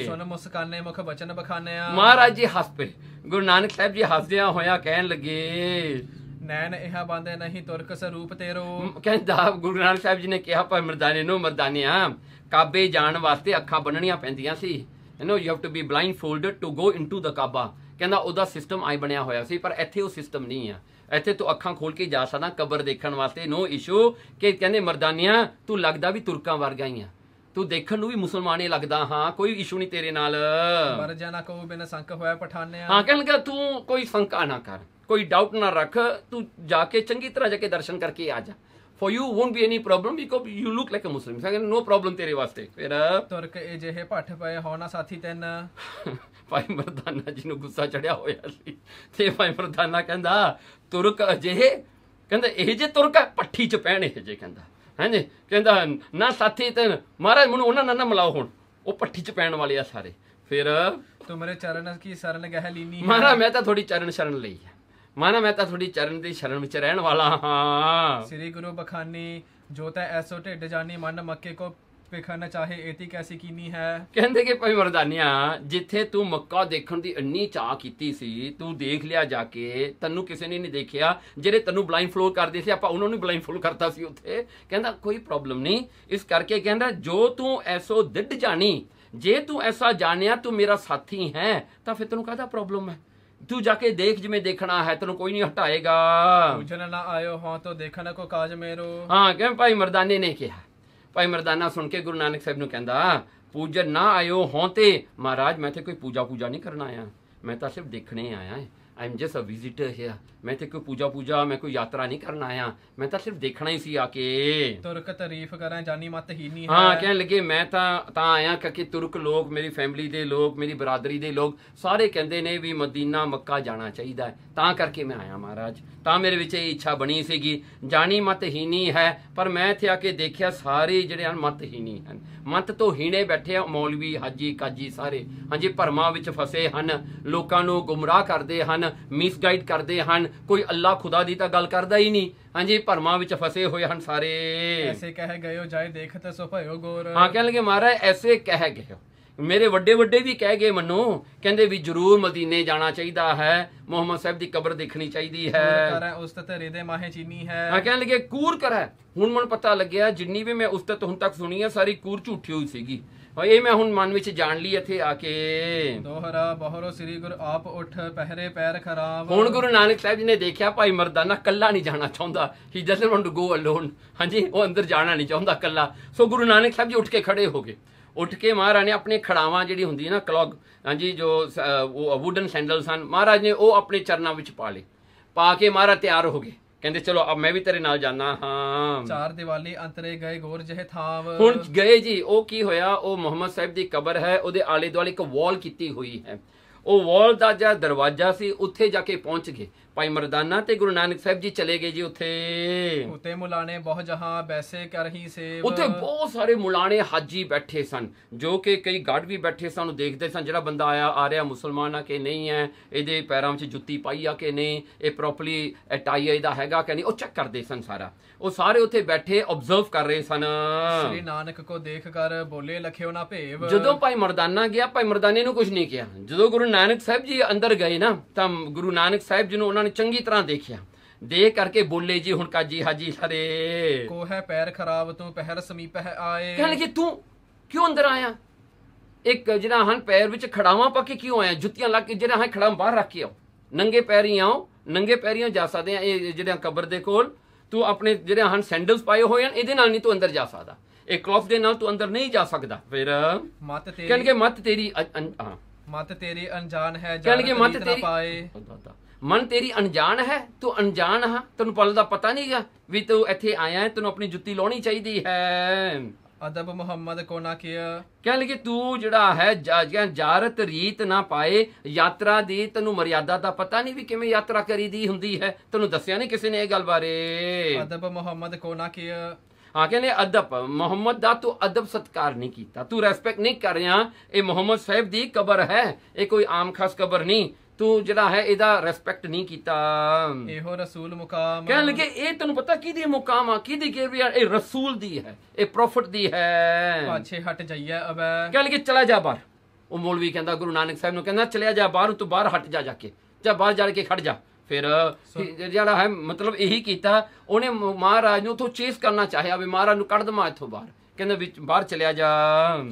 S2: ਸੁਣ ਮੁਸਕਾਨੇ ਮੁਖ ਬਚਨ ਬਖਾਨਿਆ।
S1: ਮਹਾਰਾਜ ਜੀ ਹੱਸ ਪਏ। ਗੁਰੂ ਨਾਨਕ ਸਾਹਿਬ ਜੀ ਹੱਸਦਿਆਂ ਹੋਇਆ ਕਹਿਣ ਲੱਗੇ,
S2: ਨੈਣ ਇਹ ਬੰਦੇ ਨਹੀਂ ਤੁਰਕ ਸਰੂਪ ਤੇਰੋ।
S1: ਕਹਿੰਦਾ ਗੁਰੂ ਨਾਨਕ ਸਾਹਿਬ ਜੀ ਨੇ ਕਿਹਾ ਭਾਈ ਮਰਦਾਨੇ ਨੂੰ, ਮਰਦਾਨਿਆ ਕਾਬੇ ਜਾਣ ਵਾਸਤੇ ਅੱਖਾਂ ਬੰਨਣੀਆਂ ਪੈਂਦੀਆਂ ਸੀ, you have to be blindfolded to go into the Kaaba. ਕਹਿੰਦਾ ਉਹਦਾ ਸਿਸਟਮ ਆਈ ਬਣਿਆ ਹੋਇਆ ਸੀ, ਪਰ ਇੱਥੇ ਉਹ ਸਿਸਟਮ ਨਹੀਂ ਆ। ਇੱਥੇ ਤੂੰ ਅੱਖਾਂ ਖੋਲ ਕੇ ਜਾ ਸਕਦਾ ਕਬਰ ਦੇਖਣ ਵਾਸਤੇ, ਨੋ ਇਸ਼ੂ। ਕਿ ਕਹਿੰਦੇ ਮਰਦਾਨਿਆ ਤੂੰ ਲੱਗਦਾ ਵੀ ਤੁਰਕਾਂ ਵਰਗਾ ਹੀ ਆ, ਤੂੰ ਦੇਖਣ ਨੂੰ ਵੀ ਮੁਸਲਮਾਨ ਹੀ ਲੱਗਦਾ, ਹਾਂ ਕੋਈ ਇਸ਼ੂ ਨਹੀਂ ਤੇਰੇ ਨਾਲ।
S2: ਮਰ ਜਾਣਾ ਕੋ ਬਿਨ ਸੰਕ ਹੋਇਆ ਪਠਾਨਿਆ।
S1: ਹਾਂ ਕਹਿਣ ਲੱਗਾ ਤੂੰ ਕੋਈ ਸ਼ੰਕਾ ਨਾ ਕਰ, ਕੋਈ ਡਾਊਟ ਨਾ ਰੱਖ, ਤੂੰ ਜਾ ਕੇ ਚੰਗੀ ਤਰ੍ਹਾਂ ਜਾ ਕੇ ਦਰਸ਼ਨ ਕਰਕੇ ਆ ਜਾ। For you won't be any problem because you look like a Muslim. ਕਹਿੰਦੇ no problem ਤੇਰੇ ਵਾਸਤੇ। ਫਿਰ
S2: ਤੁਰਕ ਇਹ ਜਿਹੇ ਭੱਠ ਪਏ ਹੋਣਾ ਸਾਥੀ ਤਿੰਨ।
S1: ਭਾਈ ਮਰਦਾਨਾ ਜੀ ਨੂੰ ਗੁੱਸਾ ਚੜਿਆ ਹੋਇਆ ਸੀ, ਤੇ ਭਾਈ ਮਰਦਾਨਾ ਕਹਿੰਦਾ ਤੁਰਕ ਅਜਿਹੇ, ਕਹਿੰਦਾ ਇਹ ਜੇ ਤੁਰਕ ਪੱਠੀ ਚ ਪੈਣ ਇਹ ਜੇ, ਕਹਿੰਦਾ ਹਾਂਜੀ, ਕਹਿੰਦਾ ਨਾ ਸਾਥੀ ਤੇ ਮਹਾਰਾਜ ਮੈਨੂੰ ਉਹਨਾਂ ਨਾਲ ਨਾ ਮਿਲਾਓ, ਹੁਣ ਉਹ ਪੱਠੀ ਚ ਪੈਣ ਵਾਲੇ ਆ ਸਾਰੇ। ਫਿਰ
S2: ਤੁਮਰੇ ਚਰਨ ਕੀ ਸ਼ਰਨ ਗਹਿ ਲੀਨੀ।
S1: ਮਹਾਰਾਜ ਮੈਂ ਤਾਂ ਥੋੜੀ ਚਰਨ ਸ਼ਰਨ ਲਈ ਹੈ, ਮਾਨਾ ਮੈਂ ਤਾਂ ਥੋੜੀ ਚਰਨ ਦੀ ਸ਼ਰਨ ਵਿੱਚ ਰਹਿਣ ਵਾਲਾ ਹਾਂ।
S2: ਸ੍ਰੀ ਗੁਰੂ ਬਖਾਨੀ ਜੋ ਤੈ ਐਸੋ ਢਿੱਡ ਜਾਨੀ ਮਨ ਮੱਕੇ ਕੋ ਵੇਖਣਾ ਚਾਹੇ ਏਤੀ ਕੈਸੀ ਕੀਨੀ ਹੈ। ਕਹਿੰਦੇ
S1: ਕਿ ਭਾਈ ਮਰਦਾਨਿਆ ਜਿੱਥੇ ਤੂੰ ਮੱਕਾ ਦੇਖਣ ਦੀ ਇੰਨੀ ਚਾਹ ਕੀਤੀ ਸੀ, ਤੂੰ ਦੇਖ ਲਿਆ ਜਾ ਕੇ, ਤੈਨੂੰ ਕਿਸੇ ਨੇ ਨਹੀਂ ਦੇਖਿਆ। ਜਿਹੜੇ ਤੈਨੂੰ ਬਲਾਈਂਡ ਫਲੋਰ ਕਰਦੇ ਸੀ ਆਪਾਂ ਉਹਨਾਂ ਨੂੰ ਬਲਾਈਂਡ ਫਲੋਰ ਕਰਤਾ ਸੀ ਉੱਥੇ। ਕਹਿੰਦਾ ਕੋਈ ਪ੍ਰੋਬਲਮ ਨਹੀਂ, ਇਸ ਕਰਕੇ ਕਹਿੰਦਾ ਜੋ ਤੂੰ ਐਸੋ ਦਿੱਡ ਜਾਣੀ, ਜੇ ਤੂੰ ਐਸਾ ਜਾਣਿਆ ਤੂੰ ਮੇਰਾ ਸਾਥੀ ਹੈ ਤਾਂ ਫਿਰ ਤੈਨੂੰ ਕਾਹਦਾ ਪ੍ਰੋਬਲਮ ਹੈ? ਤੂੰ ਜਾ ਕੇ ਦੇਖ ਜਿਵੇਂ ਦੇਖਣਾ ਹੈ, ਤੈਨੂੰ ਕੋਈ ਨਹੀਂ ਹਟਾਏਗਾ।
S2: पूजन ना आयो हो तो देखन को काज मेरो।
S1: ਹਾਂ ਕਿਵੇਂ ਭਾਈ ਮਰਦਾਨੇ ਨੇ ਕਿਹਾ। ਭਾਈ ਮਰਦਾਨਾ ਸੁਣ ਕੇ ਗੁਰੂ ਨਾਨਕ ਸਾਹਿਬ ਨੂੰ ਕਹਿੰਦਾ ਪੂਜਨ ਨਾ ਆਇਓ ਹੋਂ ਤੇ ਮਹਾਰਾਜ ਮੈਂ ਤੇ ਕੋਈ ਪੂਜਾ ਨਹੀਂ ਕਰਨਾ ਆਇਆ, ਮੈਂ ਤਾਂ ਸਿਰਫ ਦੇਖਣੇ ਆਇਆ ਹੈ। I am just a visitor here. मैं तो कोई पूजा मैं कोई यात्रा नहीं करना आया, मैं तो सिर्फ देखना ही सी आके।
S2: तुर्क तारीफ करें जानी मत ही नहीं है।
S1: हाँ कहने लगे मैं तो आया क्योंकि तुर्क लोग, मेरी फैमिली दे लोग, मेरी बरादरी दे लोग सारे कहते ने भी मदीना मक्का जाना चाहिए, तां करके मैं आया महाराज। ਤਾਂ ਮੇਰੇ ਵਿੱਚ ਇਹ ਇੱਛਾ ਬਣੀ ਸੀਗੀ। ਜਾਣੀ ਮਤਹੀਨੀ ਹੈ, ਪਰ ਮੈਂ ਇੱਥੇ ਆ ਕੇ ਦੇਖਿਆ ਸਾਰੇ ਜਿਹੜੇ ਹਨ ਮਤਹੀਨੀ ਹਨ, ਮਤ ਤੋਂ ਹੀਣੇ ਬੈਠੇ ਆ ਮੌਲਵੀ, ਹਾਜੀ, ਕਾਜੀ ਸਾਰੇ ਹਾਂਜੀ ਭਰਮਾਂ ਵਿੱਚ ਫਸੇ ਹਨ, ਲੋਕਾਂ ਨੂੰ ਗੁੰਮਰਾਹ ਕਰਦੇ ਹਨ, ਮਿਸਗਾਈਡ ਕਰਦੇ ਹਨ। ਕੋਈ ਅੱਲਾ ਖੁਦਾ ਦੀ ਤਾਂ ਗੱਲ ਕਰਦਾ ਹੀ ਨਹੀਂ, ਹਾਂਜੀ ਭਰਮਾਂ ਵਿੱਚ ਫਸੇ ਹੋਏ ਹਨ ਸਾਰੇ।
S2: ਐਸੇ ਕਹਿ ਗਏ ਹੋ ਜਾਏ ਦੇਖਤ ਸੋ ਭਇਓ ਗੌਰ।
S1: ਹਾਂ ਕਹਿਣ ਲੱਗੇ ਮਹਾਰਾਜ ਐਸੇ ਕਹਿ ਗਏ ਹੋ, ਮੇਰੇ ਵੱਡੇ ਵੱਡੇ ਵੀ ਕਹਿ ਗਏ ਮੈਨੂੰ, ਕਹਿੰਦੇ ਵੀ ਜ਼ਰੂਰ ਮਦੀਨੇ ਜਾਣਾ ਚਾਹੀਦਾ ਹੈ, ਮੁਹੰਮਦ ਸਾਹਿਬ ਦੀ ਕਬਰ ਦੇਖਣੀ ਚਾਹੀਦੀ ਹੈ।
S2: ਉਸਤਤ ਰਿਦੇ ਮਾਹੇ ਚੀਨੀ ਹੈ।
S1: ਹਾਂ ਕਹਿਣ ਲੱਗੇ ਕੂਰ ਕਰ ਹੈ। ਹੁਣ ਮੈਨੂੰ ਪਤਾ ਲੱਗਿਆ ਜਿੰਨੀ ਵੀ ਮੈਂ ਉਸਤਤ ਹੁਣ ਤੱਕ ਸੁਣੀ ਹੈ ਸਾਰੀ ਕੂਰ ਝੂਠੀ ਹੋਈ ਸੀਗੀ, ਇਹ ਮੈਂ ਹੁਣ ਮਨ ਵਿੱਚ ਜਾਣ ਲਈ ਇੱਥੇ ਆ ਕੇ।
S2: ਦੋਹਰਾ ਬਹਰੋ ਸ੍ਰੀ ਗੁਰੂ ਆਪ ਉੱਠ ਪਹਿਰੇ ਪੈਰ ਖਰਾਬ।
S1: ਹੁਣ ਗੁਰੂ ਨਾਨਕ ਸਾਹਿਬ ਜੀ ਨੇ ਦੇਖਿਆ ਭਾਈ ਮਰਦਾਨਾ ਕੱਲਾ ਨਹੀਂ ਜਾਣਾ ਚਾਹੁੰਦਾ, he doesn't want to go alone. ਹਾਂਜੀ ਉਹ ਅੰਦਰ ਜਾਣਾ ਨਹੀਂ ਚਾਹੁੰਦਾ ਕੱਲਾ। ਸੋ ਗੁਰੂ ਨਾਨਕ ਸਾਹਿਬ ਜੀ ਉੱਠ ਕੇ ਖੜੇ ਹੋ ਗਏ। ਉੱਠ ਕੇ ਮਹਾਰਾਜ ਨੇ ਆਪਣੇ ਖੜਾਵਾਂ ਜਿਹੜੀ ਹੁੰਦੀ ਹੈ ਨਾ ਕਲੌਗ, ਹਾਂਜੀ ਜੋ ਉਹ ਵੁਡਨ ਸੈਂਡਲਸ ਹਨ, ਮਹਾਰਾਜ ਨੇ ਉਹ ਆਪਣੇ ਚਰਨਾਂ ਵਿੱਚ ਪਾ ਲਏ। ਪਾ ਕੇ ਮਹਾਰਾਜ ਤਿਆਰ ਹੋ ਗਏ, ਕਹਿੰਦੇ ਚਲੋ ਅਬ ਮੈਂ ਵੀ ਤੇਰੇ ਨਾਲ ਜਾਣਾ। ਹਾਂ
S2: ਚਾਰ ਦੀਵਾਲੀ ਅੰਤਰੇ ਗਏ ਗੌਰ ਜਿਹੇ ਥਾਵ।
S1: ਹੁਣ ਗਏ ਜੀ। ਉਹ ਕੀ ਹੋਇਆ, ਉਹ ਮੁਹੰਮਦ ਸਾਹਿਬ ਦੀ ਕਬਰ ਹੈ, ਉਹਦੇ ਆਲੇ ਦੁਆਲੇ ਇੱਕ ਵਾਲ ਕੀਤੀ ਹੋਈ ਹੈ। ਉਹ ਵਾਲ ਦਾ ਜਿਹੜਾ ਦਰਵਾਜ਼ਾ ਸੀ ਉੱਥੇ ਜਾ ਕੇ ਪਹੁੰਚ ਗਏ। ਭਾਈ ਮਰਦਾਨਾ ਤੇ ਗੁਰੂ ਨਾਨਕ ਸਾਹਿਬ ਜੀ ਚਲੇ ਗਏ ਜੀ ਉੱਥੇ।
S2: ਉਤੇ ਮੁਲਾਣੇ ਬਹੁਤ ਜਹਾਂ ਬੈਸੇ ਕਰ ਹੀ ਸੇਵ।
S1: ਉੱਥੇ ਬਹੁਤ ਸਾਰੇ ਮੁਲਾਣੇ ਹਾਜੀ ਬੈਠੇ ਸਨ, ਜੋ ਕਿ ਕਈ ਗਾਰਡ ਵੀ ਬੈਠੇ ਸਨ, ਉਹ ਦੇਖਦੇ ਸਨ ਜਿਹੜਾ ਬੰਦਾ ਆ ਰਿਹਾ ਮੁਸਲਮਾਨ ਆ ਕਿ ਨਹੀਂ ਹੈ, ਇਹਦੇ ਪੈਰਾਂ ਵਿੱਚ ਜੁੱਤੀ ਪਾਈ ਆ ਕਿ ਨਹੀਂ, ਇਹ ਪ੍ਰੋਪਰਲੀ ਟਾਈ ਇਹਦਾ ਹੈਗਾ ਕਿ ਨਹੀਂ, ਉਹ ਚੈੱਕ ਕਰਦੇ ਸਨ ਸਾਰਾ। ਉਹ ਸਾਰੇ ਉੱਥੇ ਬੈਠੇ ਆਬਜ਼ਰਵ ਕਰ ਰਹੇ ਸਨ।
S2: ਸ੍ਰੀ ਨਾਨਕ ਕੋ ਦੇਖ ਕਰ ਬੋਲੇ ਲਖਿਓ ਨਾ ਭੇਵ।
S1: ਜਦੋਂ ਭਾਈ ਮਰਦਾਨਾ ਗਿਆ, ਭਾਈ ਮਰਦਾਨੇ ਨੂੰ ਕੁਝ ਨਹੀਂ ਕਿਹਾ। ਜਦੋਂ ਗੁਰੂ ਨਾਨਕ ਸਾਹਿਬ ਜੀ ਅੰਦਰ ਗਏ ਨਾ ਤਾਂ ਗੁਰੂ ਨਾਨਕ ਸਾਹਿਬ ਜੀ ਨੂੰ ਉਹਨਾਂ ਨੇ ਚੰਗੀ ਤਰ੍ਹਾਂ ਦੇਖਿਆ, ਦੇਖ ਕਰਕੇ ਬੋਲੇ ਜੀ ਹੁਣ ਕਾਜੀ ਹਾਜੀ ਸਾਰੇ
S2: ਕੋ ਹੈ ਪੈਰ ਖਰਾਬ ਤੂੰ ਪਹਿਰ ਸਮੀਪ ਹੈ ਆਏ।
S1: ਕਹਿਣ ਲੱਗੇ ਤੂੰ ਕਿਉਂ ਅੰਦਰ ਆਇਆ? ਇੱਕ ਜਿਹੜਾ ਹਨ ਪੈਰ ਵਿੱਚ ਖੜਾਵਾਂ ਪਾ ਕੇ ਕਿਉਂ ਆਇਆ? ਜੁੱਤੀਆਂ ਲਾ ਕੇ ਜਿਹੜਾ ਹੈ ਖੜਾਵਾਂ ਬਾਹਰ ਰੱਖ ਕੇ ਆਓ, ਨੰਗੇ ਪੈਰੀ ਆਓ। ਨੰਗੇ ਪੈਰੀਆਂ ਜਾ ਸਕਦੇ ਆ ਇਹ ਜਿਹੜਾ ਕਬਰ ਦੇ ਕੋਲ, ਤੂੰ ਆਪਣੇ ਜਿਹੜੇ ਹਨ ਸੈਂਡਲਸ ਪਾਏ ਹੋਏ ਹਨ, ਇਹਦੇ ਨਾਲ ਨਹੀਂ ਤੂੰ ਅੰਦਰ ਜਾ ਸਕਦਾ, ਇਹ ਕਲੌਥ ਦੇ ਨਾਲ ਤੂੰ ਅੰਦਰ ਨਹੀਂ ਜਾ ਸਕਦਾ। ਫਿਰ ਕਹਿਣਗੇ ਮਤ ਤੇਰੀ
S2: ਮਤ ਤੇਰੀ ਅਣਜਾਣ ਹੈ,
S1: ਕਹਿਣਗੇ ਮਤ ਤੇਰੀ
S2: ਪਾਏ
S1: ਮਨ ਤੇਰੀ ਅਣਜਾਣ ਹੈ, ਤੂੰ ਅਣਜਾਣ ਹਾਂ, ਤੈਨੂੰ ਪਲ ਦਾ ਪਤਾ ਨਹੀਂ ਗਾ ਵੀ ਤੂੰ ਇੱਥੇ ਆਇਆ ਹੈ, ਤੈਨੂੰ ਆਪਣੀ ਜੁੱਤੀ ਲਾਉਣੀ ਚਾਹੀਦੀ ਹੈ।
S2: ਅਦਬ ਮੁਹੰਮਦ ਕੋ ਨਾ ਕੀਆ।
S1: ਕਹਿਣ ਲੱਗੇ ਤੂੰ ਜਿਹੜਾ ਹੈ ਜਾਰਤ ਰੀਤ ਨਾ ਪਾਏ, ਯਾਤਰਾ ਦੀ ਤੈਨੂੰ ਮਰਿਆਦਾ ਦਾ ਪਤਾ ਨਹੀਂ ਵੀ ਕਿਵੇਂ ਯਾਤਰਾ ਕਰੀਦੀ ਹੁੰਦੀ ਹੈ, ਤੈਨੂੰ ਦੱਸਿਆ ਨਹੀਂ ਕਿਸੇ ਨੇ ਇਹ ਗੱਲ ਬਾਰੇ।
S2: ਅਦਬ ਮੁਹੰਮਦ ਕੋ ਨਾ ਕੀਆ।
S1: ਹਾਂ ਕਹਿੰਦੇ ਅਦਬ ਮੁਹੰਮਦ ਦਾ ਤੂੰ ਅਦਬ ਸਤਕਾਰ ਨਹੀਂ ਕੀਤਾ, ਤੂੰ ਰੈਸਪੈਕਟ ਨਹੀਂ ਕਰ ਰਿਹਾ। ਇਹ ਮੁਹੰਮਦ ਸਾਹਿਬ ਦੀ ਕਬਰ ਹੈ, ਇਹ ਕੋਈ ਆਮ ਖਾਸ ਕਬਰ ਨਹੀਂ, ਤੂੰ ਜਿਹੜਾ ਹੈ ਇਹਦਾ ਰੈਸਪੈਕਟ ਨਹੀਂ ਕੀਤਾ।
S2: ਇਹੋ ਰਸੂਲ ਮੁਕਾਮ।
S1: ਕਹਿਣ ਲੱਗੇ ਇਹ ਤੈਨੂੰ ਪਤਾ ਕਿਹਦੀ ਮੁਕਾਮ ਆ, ਕਿਹਦੀ ਕਿ ਇਹ ਰਸੂਲ ਦੀ ਹੈ, ਇਹ ਪ੍ਰੋਫਟ ਦੀ ਹੈ।
S2: ਪਾਛੇ ਹਟ ਜਾਈਏ ਅਬੈ।
S1: ਕਹਿਣ ਲੱਗੇ ਚਲਾ ਜਾ ਬਾਹਰ। ਉਹ ਮੌਲਵੀ ਕਹਿੰਦਾ ਗੁਰੂ ਨਾਨਕ ਸਾਹਿਬ ਨੂੰ ਕਹਿੰਦਾ ਚਲਿਆ ਜਾ ਬਾਹਰ, ਤੂੰ ਬਾਹਰ ਹਟ ਜਾ, ਜਾ ਕੇ ਜਾ ਬਾਹਰ ਜਾ ਕੇ ਖੜ ਜਾ। ਫਿਰ ਜਿਹੜਾ ਹੈ ਮਤਲਬ ਇਹੀ ਕੀਤਾ, ਉਹਨੇ ਮਹਾਰਾਜ ਨੂੰ ਉੱਥੋਂ ਚੇਸ ਕਰਨਾ ਚਾਹਿਆ ਵੀ ਮਹਾਰਾਜ ਨੂੰ ਕੱਢ ਦਮਾ ਇੱਥੋਂ ਬਾਹਰ, ਕਹਿੰਦਾ ਵਿੱਚ ਬਾਹਰ ਚਲਿਆ ਜਾ।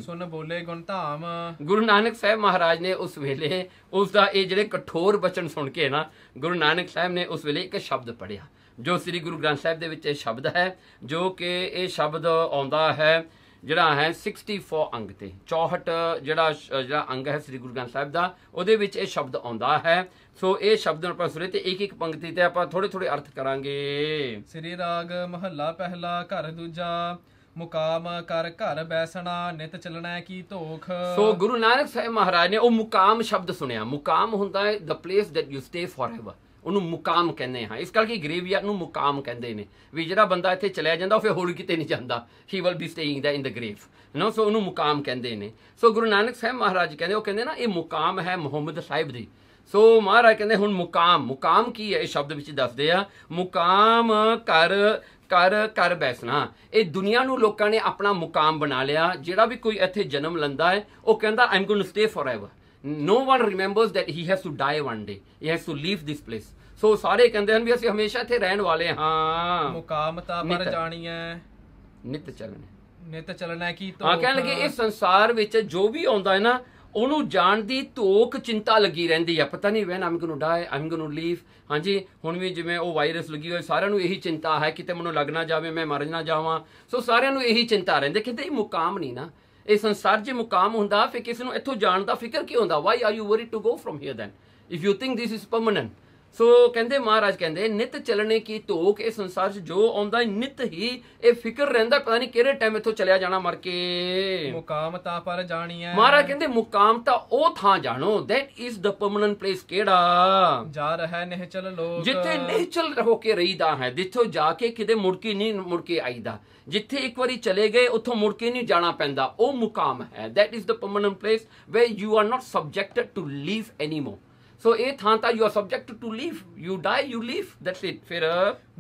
S2: ਸੁਣ ਬੋਲੇ ਗੁਣ ਧਾਮ।
S1: ਗੁਰੂ ਨਾਨਕ ਸਾਹਿਬ ਮਹਾਰਾਜ ਨੇ ਉਸ ਵੇਲੇ ਉਸ ਦਾ ਇਹ ਜਿਹੜੇ ਕਠੋਰ ਬਚਨ ਸੁਣ ਕੇ ਨਾ, ਗੁਰੂ ਨਾਨਕ ਸਾਹਿਬ ਨੇ ਉਸ ਵੇਲੇ ਇੱਕ ਸ਼ਬਦ ਪੜਿਆ ਜੋ ਸ੍ਰੀ ਗੁਰੂ ਗ੍ਰੰਥ ਸਾਹਿਬ ਦੇ ਵਿੱਚ ਇਹ ਸ਼ਬਦ ਹੈ, ਜੋ ਕਿ ਇਹ ਸ਼ਬਦ ਆਉਂਦਾ ਹੈ ਜਿਹੜਾ ਹੈ 64 ਅੰਗ ਤੇ 64 ਜਿਹੜਾ ਅੰਗ ਹੈ ਸ੍ਰੀ ਗੁਰੂ ਗ੍ਰੰਥ ਸਾਹਿਬ ਦਾ, ਉਹਦੇ ਵਿੱਚ ਇਹ ਸ਼ਬਦ ਆਉਂਦਾ ਹੈ। ਸੋ ਇਹ ਸ਼ਬਦ ਨੂੰ ਆਪਾਂ ਸੁਣੇ ਤੇ ਇੱਕ ਇੱਕ ਪੰਕਤੀ ਤੇ ਆਪਾਂ ਥੋੜੇ ਥੋੜੇ ਅਰਥ ਕਰਾਂਗੇ।
S2: ਸ੍ਰੀ ਰਾਗ ਮਹੱਲਾ ਪਹਿਲਾ ਘਰ ਦੂਜਾ ਮੁਕਾਮ ਕਰ ਘਰ ਬੈਸਣਾ ਨਿਤ ਚੱਲਣਾ ਕੀ ਧੋਖ।
S1: ਸੋ ਗੁਰੂ ਨਾਨਕ ਸਾਹਿਬ ਮਹਾਰਾਜ ਨੇ ਉਹ ਮੁਕਾਮ ਸ਼ਬਦ ਸੁਣਿਆ। ਮੁਕਾਮ ਹੁੰਦਾ ਹੈ ਦ place that you stay forever, ਉਹਨੂੰ ਮੁਕਾਮ ਕਹਿੰਦੇ ਹਾਂ। ਇਸ ਕਰਕੇ ਗ੍ਰੇਵਯਾਰਡ ਨੂੰ ਮੁਕਾਮ ਕਹਿੰਦੇ ਨੇ ਵੀ ਜਿਹੜਾ ਬੰਦਾ ਇੱਥੇ ਚਲਿਆ ਜਾਂਦਾ ਉਹ ਫਿਰ ਹੋਰ ਕਿਤੇ ਨਹੀਂ ਜਾਂਦਾ, he will be staying in the grave no. So ਉਹਨੂੰ ਮੁਕਾਮ ਕਹਿੰਦੇ ਨੇ। ਸੋ ਗੁਰੂ ਨਾਨਕ ਸਾਹਿਬ ਮਹਾਰਾਜ ਕਹਿੰਦੇ, ਉਹ ਕਹਿੰਦੇ ਨਾ ਇਹ ਮੁਕਾਮ ਹੈ ਮੁਹੰਮਦ ਸਾਹਿਬ ਦੀ। ਸੋ ਮਹਾਰਾਜ ਕਹਿੰਦੇ ਹੁਣ ਮੁਕਾਮ ਕੀ ਹੈ, ਇਹ ਸ਼ਬਦ ਵਿੱਚ ਦੱਸਦੇ ਆ। ਮੁਕਾਮ ਕਰ ਬੈਸਣਾ। ਇਹ ਦੁਨੀਆ ਨੂੰ ਲੋਕਾਂ ਨੇ ਆਪਣਾ ਮੁਕਾਮ ਬਣਾ ਲਿਆ। ਜਿਹੜਾ ਵੀ ਕੋਈ ਇੱਥੇ ਜਨਮ ਲੈਂਦਾ ਹੈ ਉਹ ਕਹਿੰਦਾ I am going to stay forever. No one remembers that he has to die one day. He has to leave this place. So ਸਾਰੇ ਕਹਿੰਦੇ ਹਨ ਵੀ ਅਸੀਂ ਹਮੇਸ਼ਾ ਇੱਥੇ ਰਹਿਣ ਵਾਲੇ ਹਾਂ।
S2: ਮੁਕਾਮ ਤਾਂ ਪਰ ਜਾਣੀਐ
S1: ਨਿਤ ਚੱਲਣੇ।
S2: ਨਿਤ ਚੱਲਣਾ ਕੀ
S1: ਹਾਂ, ਕਹਿਣ ਲੱਗੇ ਇਸ ਸੰਸਾਰ ਵਿੱਚ ਜੋ ਵੀ ਆਉਂਦਾ ਹੈ ਨਾ, ਉਹਨੂੰ ਜਾਣ ਦੀ ਧੋਕ ਚਿੰਤਾ ਲੱਗੀ ਰਹਿੰਦੀ ਆ। ਪਤਾ ਨਹੀਂ when I'm going to die, I'm going to leave. ਹਾਂਜੀ, ਹੁਣ ਵੀ ਜਿਵੇਂ ਉਹ ਵਾਇਰਸ ਲੱਗੀ ਹੋਈ, ਸਾਰਿਆਂ ਨੂੰ ਇਹੀ ਚਿੰਤਾ ਹੈ ਕਿਤੇ ਮੈਨੂੰ ਲੱਗ ਨਾ ਜਾਵੇ, ਮੈਂ ਮਰ ਨਾ ਜਾਵਾਂ। ਸੋ ਸਾਰਿਆਂ ਨੂੰ ਇਹੀ ਚਿੰਤਾ ਰਹਿੰਦੀ। ਕਹਿੰਦੇ ਇਹ ਮੁਕਾਮ ਨਹੀਂ ਨਾ, ਇਹ ਸੰਸਾਰ ਜੇ ਮੁਕਾਮ ਹੁੰਦਾ ਫਿਰ ਕਿਸੇ ਨੂੰ ਇੱਥੋਂ ਜਾਣ ਦਾ ਫਿਕਰ ਕੀ ਹੁੰਦਾ? Why are you worried to go from here then if you think this is permanent. So ਕਹਿੰਦੇ ਮਹਾਰਾਜ ਕਹਿੰਦੇ ਨਿਤ ਚੱਲਣੇ ਕੀ ਧੋਕ, ਇਹ ਸੰਸਾਰ 'ਚ ਜੋ ਆਉਂਦਾ ਨਿਤ ਹੀ ਇਹ ਫਿਕਰ ਰਹਿੰਦਾ, ਪਤਾ ਨਹੀਂ ਕਿਹੜੇ ਟਾਈਮ ਇੱਥੋਂ ਚਲਿਆ ਜਾਣਾ ਮਰ ਕੇ।
S2: ਮੁਕਾਮ ਤਾਂ ਪਰ ਜਾਣੀਐ,
S1: ਮਹਾਰਾਜ ਕਹਿੰਦੇ ਮੁਕਾਮ ਤਾਂ ਉਹ ਥਾਂ ਜਾਣੋ, that is the permanent place. ਕਿਹੜਾ?
S2: ਜਾ ਰਹਿ ਨਿਹਚਲ ਲੋਕ,
S1: ਜਿੱਥੇ ਨਿਹਚਲ ਹੋ ਕੇ ਰਹੀਦਾ ਹੈ, ਜਿੱਥੋਂ ਜਾ ਕੇ ਕਿਤੇ ਮੁੜ ਕੇ ਆਈਦਾ। ਜਿੱਥੇ ਇੱਕ ਵਾਰੀ ਚਲੇ ਗਏ ਉੱਥੋਂ ਮੁੜ ਕੇ ਨਹੀਂ ਜਾਣਾ ਪੈਂਦਾ, ਉਹ ਮੁਕਾਮ ਹੈ। That is the permanent place where you are not subjected to leave anymore. So ਇਹ ਥਾਂ ਤਾਂ you are subject to leave, you die you leave, that's it. ਫਿਰ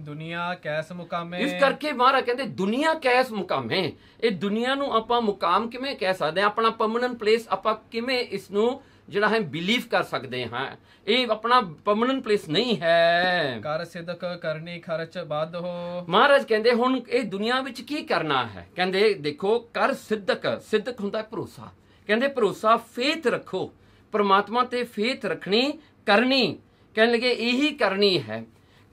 S2: ਦੁਨੀਆ ਕੈਸ ਮੁਕਾਮੇ,
S1: ਇਸ ਕਰਕੇ ਮਹਾਰਾਜ ਕਹਿੰਦੇ ਦੁਨੀਆ ਕੈਸ ਮੁਕਾਮੇ। ਇਹ ਦੁਨੀਆ ਨੂੰ ਆਪਾਂ ਮੁਕਾਮ ਕਿਵੇਂ ਕਹਿ ਸਕਦੇ ਹਾਂ? ਆਪਣਾ ਪਰਮਾਨੈਂਟ ਪਲੇਸ ਆਪਾਂ ਕਿਵੇਂ ਇਸ ਨੂੰ ਜਿਹੜਾ ਹੈ ਬਿਲੀਵ ਕਰ ਸਕਦੇ ਹਾਂ? ਇਹ ਆਪਣਾ ਪਰਮਾਨੈਂਟ ਪਲੇਸ ਨਹੀਂ ਹੈ।
S2: ਕਰ ਸਿਦਕ ਕਰਨੀ ਖਰਚ ਬਾਧ ਹੋ।
S1: ਮਹਾਰਾਜ ਕਹਿੰਦੇ ਹੁਣ ਇਹ ਦੁਨੀਆ ਵਿੱਚ ਕੀ ਕਰਨਾ ਹੈ? ਕਹਿੰਦੇ ਦੇਖੋ, ਕਰ ਸਿਦਕ, ਸਿਦਕ ਹੁੰਦਾ ਭਰੋਸਾ। ਕਹਿੰਦੇ ਭਰੋਸਾ, ਫੇਥ ਰੱਖੋ, ਪਰਮਾਤਮਾ ਤੇ ਫੇਥ ਰੱਖਣੀ, ਕਰਨੀ। ਕਹਿਣ ਲੱਗੇ ਇਹੀ ਕਰਨੀ ਹੈ।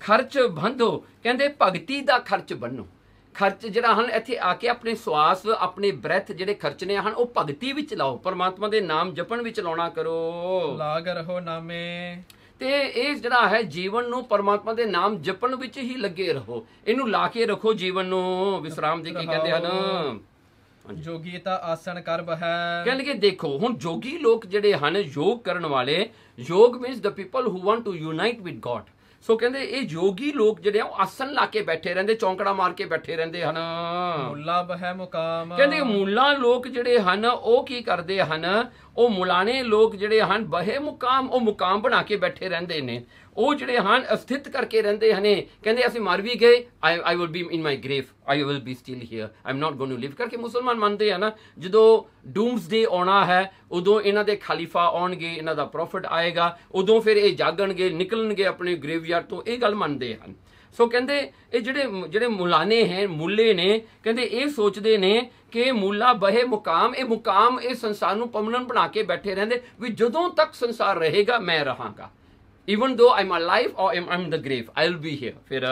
S1: ਖਰਚ ਬੰਧੋ, ਕਹਿੰਦੇ ਭਗਤੀ ਦਾ ਖਰਚ ਬੰਨੋ। ਖਰਚ ਜਿਹੜਾ ਹਨ ਇੱਥੇ ਆ ਕੇ ਆਪਣੇ ਸਵਾਸ, ਆਪਣੇ ਬ੍ਰੈਥ ਜਿਹੜੇ ਖਰਚਨੇ ਹਨ ਉਹ ਭਗਤੀ ਵਿੱਚ ਲਾਓ, ਪਰਮਾਤਮਾ ਦੇ ਨਾਮ ਜਪਣ ਵਿੱਚ ਲਾਉਣਾ ਕਰੋ।
S2: ਲਾਗ ਰਹੋ ਨਾਮੇ,
S1: ਤੇ ਇਹ ਜਿਹੜਾ ਹੈ ਜੀਵਨ ਨੂੰ ਪਰਮਾਤਮਾ ਦੇ ਨਾਮ ਜਪਣ ਵਿੱਚ ਹੀ ਲੱਗੇ ਰਹੋ, ਇਹਨੂੰ ਲਾ ਕੇ ਰੱਖੋ ਜੀਵਨ ਨੂੰ। ਵਿਸਰਾਮ ਦੀ ਕੀ ਕਹਿੰਦੇ ਹਨ?
S2: ਜੋਗੀ ਤਾਂ ਆਸਣ ਕਰਬ ਹੈ।
S1: ਕਹਿਣ ਲੱਗੇ ਦੇਖੋ ਹੁਣ ਜੋਗੀ ਲੋਕ ਜਿਹੜੇ ਹਨ, ਯੋਗ ਕਰਨ ਵਾਲੇ, ਯੋਗ means the people who want to unite with God. So ਕਹਿੰਦੇ ਇਹ ਯੋਗੀ ਲੋਕ ਜਿਹੜੇ ਆ ਉਹ ਆਸਣ ਲਾ ਕੇ ਬੈਠੇ ਰਹਿੰਦੇ, ਚੌਂਕੜਾ ਮਾਰ ਕੇ ਬੈਠੇ ਰਹਿੰਦੇ ਹਨ।
S2: ਮੁੱਲਾ ਬਹਿ ਮੁਕਾਮ,
S1: ਕਹਿੰਦੇ ਮੁੱਲਾ ਲੋਕ ਜਿਹੜੇ ਹਨ ਉਹ ਕੀ ਕਰਦੇ ਹਨ? ਉਹ ਮੁਲਾਣੇ ਲੋਕ ਜਿਹੜੇ ਹਨ ਬਹੇ ਮੁਕਾਮ, ਉਹ ਮੁਕਾਮ ਬਣਾ ਕੇ ਬੈਠੇ ਰਹਿੰਦੇ ਨੇ। ਉਹ ਜਿਹੜੇ ਹਨ ਅਸਥਿਤ ਕਰਕੇ ਰਹਿੰਦੇ ਹਨ। ਕਹਿੰਦੇ ਅਸੀਂ ਮਰ ਵੀ ਗਏ, I will be in my grave, I will be still here, I am not going to live. ਕਰਕੇ ਮੁਸਲਮਾਨ ਮੰਨਦੇ ਹਨ ਜਦੋਂ ਡੂਮਸ ਡੇ ਆਉਣਾ ਹੈ ਉਦੋਂ ਇਹਨਾਂ ਦੇ ਖਾਲੀਫਾ ਆਉਣਗੇ, ਇਹਨਾਂ ਦਾ ਪ੍ਰੋਫਿਟ ਆਏਗਾ, ਉਦੋਂ ਫਿਰ ਇਹ ਜਾਗਣਗੇ, ਨਿਕਲਣਗੇ ਆਪਣੇ ਗ੍ਰੇਵਯਾਰਡ ਤੋਂ, ਇਹ ਗੱਲ ਮੰਨਦੇ ਹਨ। ਸੋ ਕਹਿੰਦੇ ਇਹ ਜਿਹੜੇ ਮੁਲਾਨੇ ਹੈ, ਮੁੱਲੇ ਨੇ, ਕਹਿੰਦੇ ਇਹ ਸੋਚਦੇ ਨੇ ਕਿ ਮੁੱਲਾ ਬਹੇ ਮੁਕਾਮ, ਇਹ ਮੁਕਾਮ ਇਹ ਸੰਸਾਰ ਨੂੰ ਪਰਮਨੈਂਟ ਬਣਾ ਕੇ ਬੈਠੇ ਰਹਿੰਦੇ ਵੀ ਜਦੋਂ ਤੱਕ ਸੰਸਾਰ ਰਹੇਗਾ ਮੈਂ ਰਹਾਂਗਾ। even though I'm alive or I'm in the grave, I'll be here. ਫਿਰ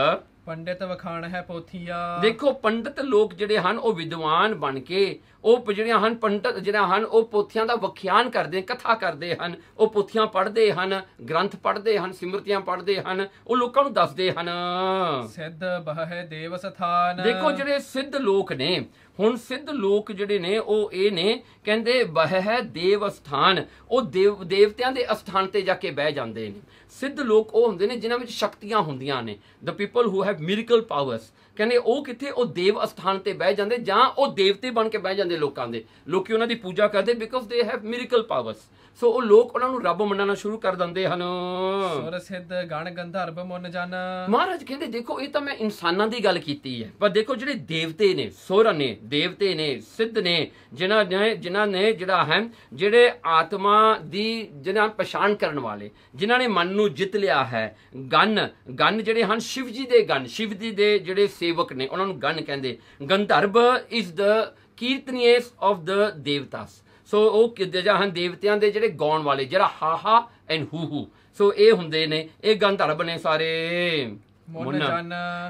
S2: ਪੰਡਿਤ ਵਖਾਣ ਹੈ ਪੋਥੀਆ,
S1: ਦੇਖੋ ਪੰਡਿਤ ਲੋਕ ਜਿਹੜੇ ਹਨ ਉਹ ਵਿਦਵਾਨ ਬਣ ਕੇ, ਉਹ ਜਿਹੜੀਆਂ ਹਨ ਪੰਡਿਤ ਜਿਹੜਾ ਹਨ ਉਹ ਪੋਥੀਆਂ ਦਾ ਵਖਿਆਨ ਕਰਦੇ, ਕਥਾ ਕਰਦੇ ਹਨ, ਉਹ ਪੋਥੀਆਂ ਪੜ੍ਹਦੇ ਹਨ, ਗ੍ਰੰਥ ਪੜ੍ਹਦੇ ਹਨ, ਸਿਮਰਤੀਆਂ ਪੜ੍ਹਦੇ ਹਨ, ਉਹ ਲੋਕਾਂ ਨੂੰ ਦੱਸਦੇ ਹਨ।
S2: ਸਿੱਧ ਬਹਿ ਦੇਵ ਸਥਾਨ,
S1: ਦੇਖੋ ਜਿਹੜੇ ਸਿੱਧ ਲੋਕ ਨੇ, ਹੁਣ ਸਿੱਧ ਲੋਕ ਜਿਹੜੇ ਨੇ ਉਹ ਇਹ ਨੇ, ਕਹਿੰਦੇ ਬਹਿ ਦੇਵ ਅਸਥਾਨ, ਉਹ ਦੇਵਤਿਆਂ ਦੇ ਅਸਥਾਨ ਤੇ ਜਾ ਕੇ ਬਹਿ ਜਾਂਦੇ ਨੇ। ਸਿੱਧ ਲੋਕ ਉਹ ਹੁੰਦੇ ਨੇ ਜਿਨ੍ਹਾਂ ਵਿੱਚ ਸ਼ਕਤੀਆਂ ਹੁੰਦੀਆਂ ਨੇ, ਦ people who have miracle powers. ਕਹਿੰਦੇ ਉਹ ਕਿੱਥੇ? ਉਹ ਦੇਵ ਅਸਥਾਨ ਤੇ ਬਹਿ ਜਾਂਦੇ, ਜਾਂ ਉਹ ਦੇਵਤੇ ਬਣ ਕੇ ਬਹਿ ਜਾਂਦੇ ਲੋਕਾਂ ਦੇ। ਲੋਕੀ ਉਹਨਾਂ ਦੀ ਪੂਜਾ ਕਰਦੇ because they have miracle powers. ਸੋ ਉਹ ਲੋਕ ਉਹਨਾਂ ਨੂੰ ਰੱਬ ਮੰਨਣਾ ਸ਼ੁਰੂ ਕਰ ਦਿੰਦੇ ਹਨ।
S2: ਸੁਰ ਸਿੱਧ ਗਣ ਗੰਧਰਵ ਮੁਨ ਜਨ,
S1: ਮਹਾਰਾਜ ਕਹਿੰਦੇ ਦੇਖੋ ਇਹ ਤਾਂ ਮੈਂ ਇਨਸਾਨਾਂ ਦੀ ਗੱਲ ਕੀਤੀ ਹੈ, ਪਰ ਦੇਖੋ ਜਿਹੜੇ ਦੇਵਤੇ ਨੇ, ਸੁਰ ਨੇ, ਦੇਵਤੇ ਨੇ, ਸਿੱਧ ਨੇ, ਜਿਨ੍ਹਾਂ ਨੇ ਜਿਹੜਾ ਹੈ ਜਿਹੜੇ ਆਤਮਾ ਦੀ ਜਿਹਨਾਂ ਪਛਾਣ ਕਰਨ ਵਾਲੇ, ਜਿਨ੍ਹਾਂ ਨੇ ਮਨ ਨੂੰ ਜਿੱਤ ਲਿਆ ਹੈ। ਗਣ ਜਿਹੜੇ ਹਨ ਸ਼ਿਵ ਜੀ ਦੇ ਗਣ, ਸ਼ਿਵ ਜੀ ਦੇ ਜਿਹੜੇ ਸੇਵਕ ਨੇ ਉਹਨਾਂ ਨੂੰ ਗਣ ਕਹਿੰਦੇ। Gandharva is the ਕੀਰਤਨੀਏਸ of the ਦੇਵਤਾਸ। ਸੋ ਉਹ ਜਿਹੜਾ ਹਨ ਦੇਵਤਿਆਂ ਦੇ ਜਿਹੜੇ ਗਾਉਣ ਵਾਲੇ, ਜਿਹੜਾ ਹਾ ਹਾ ਐਂਡ ਹੂ ਹੂ, ਸੋ ਇਹ ਹੁੰਦੇ ਨੇ, ਇਹ ਗੰਧਰਵ ਨੇ ਸਾਰੇ।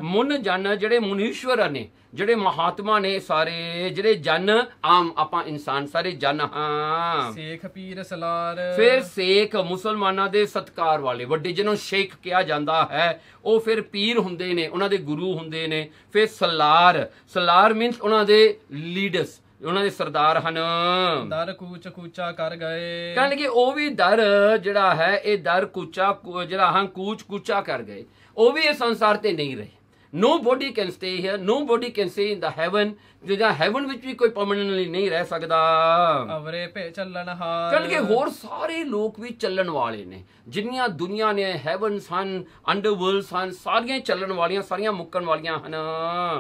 S1: ਮੁਨ ਜਨ ਜਿਹੜੇ ਮੁਨੀਸ਼ਵਰ ਨੇ, ਜਿਹੜੇ ਮਹਾਤਮਾ ਨੇ ਸਾਰੇ, ਜਿਹੜੇ ਜਨ ਆਮ ਆਪਾਂ ਇਨਸਾਨ ਸਾਰੇ ਜਨ ਹਾਂ।
S2: ਸੇਖ ਪੀਰ ਸਲਾਰ,
S1: ਫਿਰ ਸੇਖ ਮੁਸਲਮਾਨਾਂ ਦੇ ਸਤਕਾਰ ਵਾਲੇ ਵੱਡੇ ਜਿਹਨੂੰ ਸ਼ੇਖ ਕਿਹਾ ਜਾਂਦਾ ਹੈ, ਉਹ ਫਿਰ ਪੀਰ ਹੁੰਦੇ ਨੇ, ਉਹਨਾਂ ਦੇ ਗੁਰੂ ਹੁੰਦੇ ਨੇ। ਫਿਰ ਸਲਾਰ ਮੀਨਸ ਉਹਨਾਂ ਦੇ ਲੀਡਰਸ, ਉਹਨਾਂ ਦੇ ਸਰਦਾਰ ਹਨ।
S2: ਦਰ ਕੂਚ ਕੂਚਾ ਕਰ ਗਏ,
S1: ਕਹਿਣ ਲੱਗੇ ਉਹ ਵੀ ਦਰ ਜਿਹੜਾ ਹੈ ਇਹ ਦਰ ਕੂਚਾ ਜਿਹੜਾ ਹਾਂ ਕੂਚ ਕੂਚਾ ਕਰ ਗਏ, ਉਹ ਵੀ ਇਹ ਸੰਸਾਰ ਤੇ ਨਹੀਂ ਰਹੇ। Nobody can stay here, nobody can stay in the heaven, ਜਿਹੜਾ ਹੈਵਨ ਵਿੱਚ ਵੀ ਕੋਈ ਪਰਮਨੈਂਟਲੀ ਨਹੀਂ ਰਹਿ ਸਕਦਾ।
S2: ਅਵਰੇ ਭੇ ਚੱਲਣ ਹਾਰ,
S1: ਕਹਿੰਦੇ ਹੋਰ ਸਾਰੇ ਲੋਕ ਵੀ ਚੱਲਣ ਵਾਲੇ ਨੇ, ਜਿੰਨੀਆਂ ਦੁਨੀਆ ਨੇ, ਹੈਵਨਸ ਹਨ, ਅੰਡਰਵਰਲਡਸ ਹਨ, ਸਾਰੀਆਂ ਚੱਲਣ ਵਾਲੀਆਂ, ਸਾਰੀਆਂ ਮੁੱਕਣ ਵਾਲੀਆਂ ਹਨ।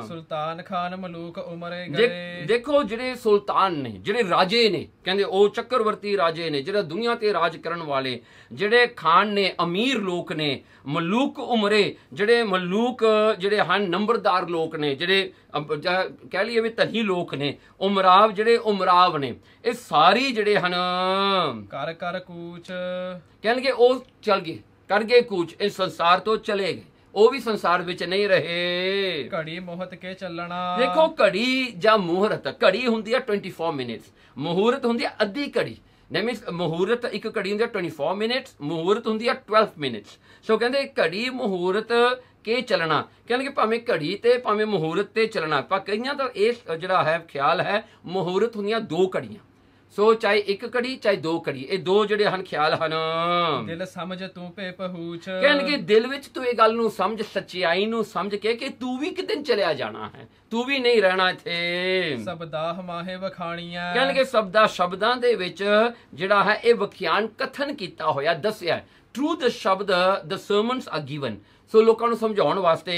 S2: ਸੁਲਤਾਨ ਖਾਨ ਮਲੂਕ ਉਮਰੇ ਗਏ,
S1: ਦੇਖੋ ਜਿਹੜੇ ਸੁਲਤਾਨ ਨੇ, ਜਿਹੜੇ ਰਾਜੇ ਨੇ, ਕਹਿੰਦੇ ਉਹ ਚੱਕਰਵਰਤੀ ਰਾਜੇ ਨੇ, ਜਿਹੜੇ ਦੁਨੀਆ ਤੇ ਰਾਜ ਕਰਨ ਵਾਲੇ, ਜਿਹੜੇ ਖਾਨ ਨੇ, ਅਮੀਰ ਲੋਕ ਨੇ, ਮਲੂਕ ਉਮਰੇ, ਜਿਹੜੇ ਮਲੂਕ ਜਿਹੜੇ ਹਨ ਨੰਬਰਦਾਰ ਲੋਕ ਨੇ, ਜਿਹੜੇ ਕਹਿ ਲਈਏ ਵੀ ਧਨੀ ਲੋਕ ਨੇ, ਉਮਰਾਵ ਜਿਹੜੇ ਉਮਰਾਵ ਨੇ, ਇਹ ਸਾਰੀ ਜਿਹੜੇ ਹਨ
S2: ਕਰ ਕਰ ਕੂਚ,
S1: ਕਹਿਣਗੇ ਉਹ ਚਲ ਗਏ, ਕਰ ਗਏ ਕੂਚ, ਇਸ ਸੰਸਾਰ ਤੋਂ ਚਲੇ ਗਏ, ਉਹ ਵੀ ਸੰਸਾਰ ਵਿੱਚ ਨਹੀਂ ਰਹੇ।
S2: ਘੜੀ ਮੋਹਤ ਕੇ ਚੱਲਣਾ,
S1: ਦੇਖੋ ਘੜੀ ਜਾਂ ਮੂਹਰਤ, ਘੜੀ ਹੁੰਦੀ ਆ 24 ਮਿੰਟਸ, ਮਹੂਰਤ ਹੁੰਦੀ ਆ ਅੱਧੀ ਘੜੀ। that means ਮਹੂਰਤ ਇੱਕ ਘੜੀ ਹੁੰਦੀ ਆ 24 ਮਿੰਟਸ, ਮਹੂਰਤ ਹੁੰਦੀ ਆ 12 ਮਿੰਟਸ। ਸੋ ਕਹਿੰਦੇ ਘੜੀ ਮਹੂਰਤ ਕੇ ਚੱਲਣਾ, ਕਹਿੰਦੇ ਭਾਵੇਂ ਘੜੀ ਤੇ ਭਾਵੇਂ ਮਹੂਰਤ ਤੇ ਚੱਲਣਾ। ਪਰ ਕਈਆਂ ਦਾ ਇਹ ਜਿਹੜਾ ਹੈ ਖਿਆਲ ਹੈ ਮਹੂਰਤ ਹੁੰਦੀਆਂ 2 ਘੜੀਆਂ। ਸੋ ਚਾਹੇ 1 ਘੜੀ ਚਾਹੇ 2 ਘੜੀ, ਇਹ 2 ਜਿਹੜੇ ਹਨ ਖਿਆਲ ਹਨ।
S2: ਦਿਲ ਸਮਝ ਤੂੰ ਭੇ ਪਹੂਚ,
S1: ਕਹਿਣਗੇ ਦਿਲ ਵਿੱਚ ਤੂੰ ਇਹ ਗੱਲ ਨੂੰ ਸਮਝ, ਸੱਚਾਈ ਨੂੰ ਸਮਝ ਕੇ ਕਿ ਤੂੰ ਵੀ ਕਿਤੇ ਚਲਿਆ ਜਾਣਾ ਹੈ, ਤੂੰ ਵੀ ਨਹੀਂ ਰਹਿਣਾ ਇੱਥੇ।
S2: ਸ਼ਬਦਾਹ ਮਾਹੇ ਵਖਾਣੀਆਂ,
S1: ਕਹਿਣਗੇ ਸ਼ਬਦਾਂ ਦੇ ਵਿੱਚ ਜਿਹੜਾ ਹੈ ਇਹ ਵਿਖਿਆਨ ਕਥਨ ਕੀਤਾ ਹੋਇਆ ਦੱਸਿਆ। ਥਰੂ ਦ ਸ਼ਬਦ ਦ ਸਰਮਨਸ ਆਰ ਗਿਵਨ। ਸੋ ਲੋਕਾਂ ਨੂੰ ਸਮਝਾਉਣ ਵਾਸਤੇ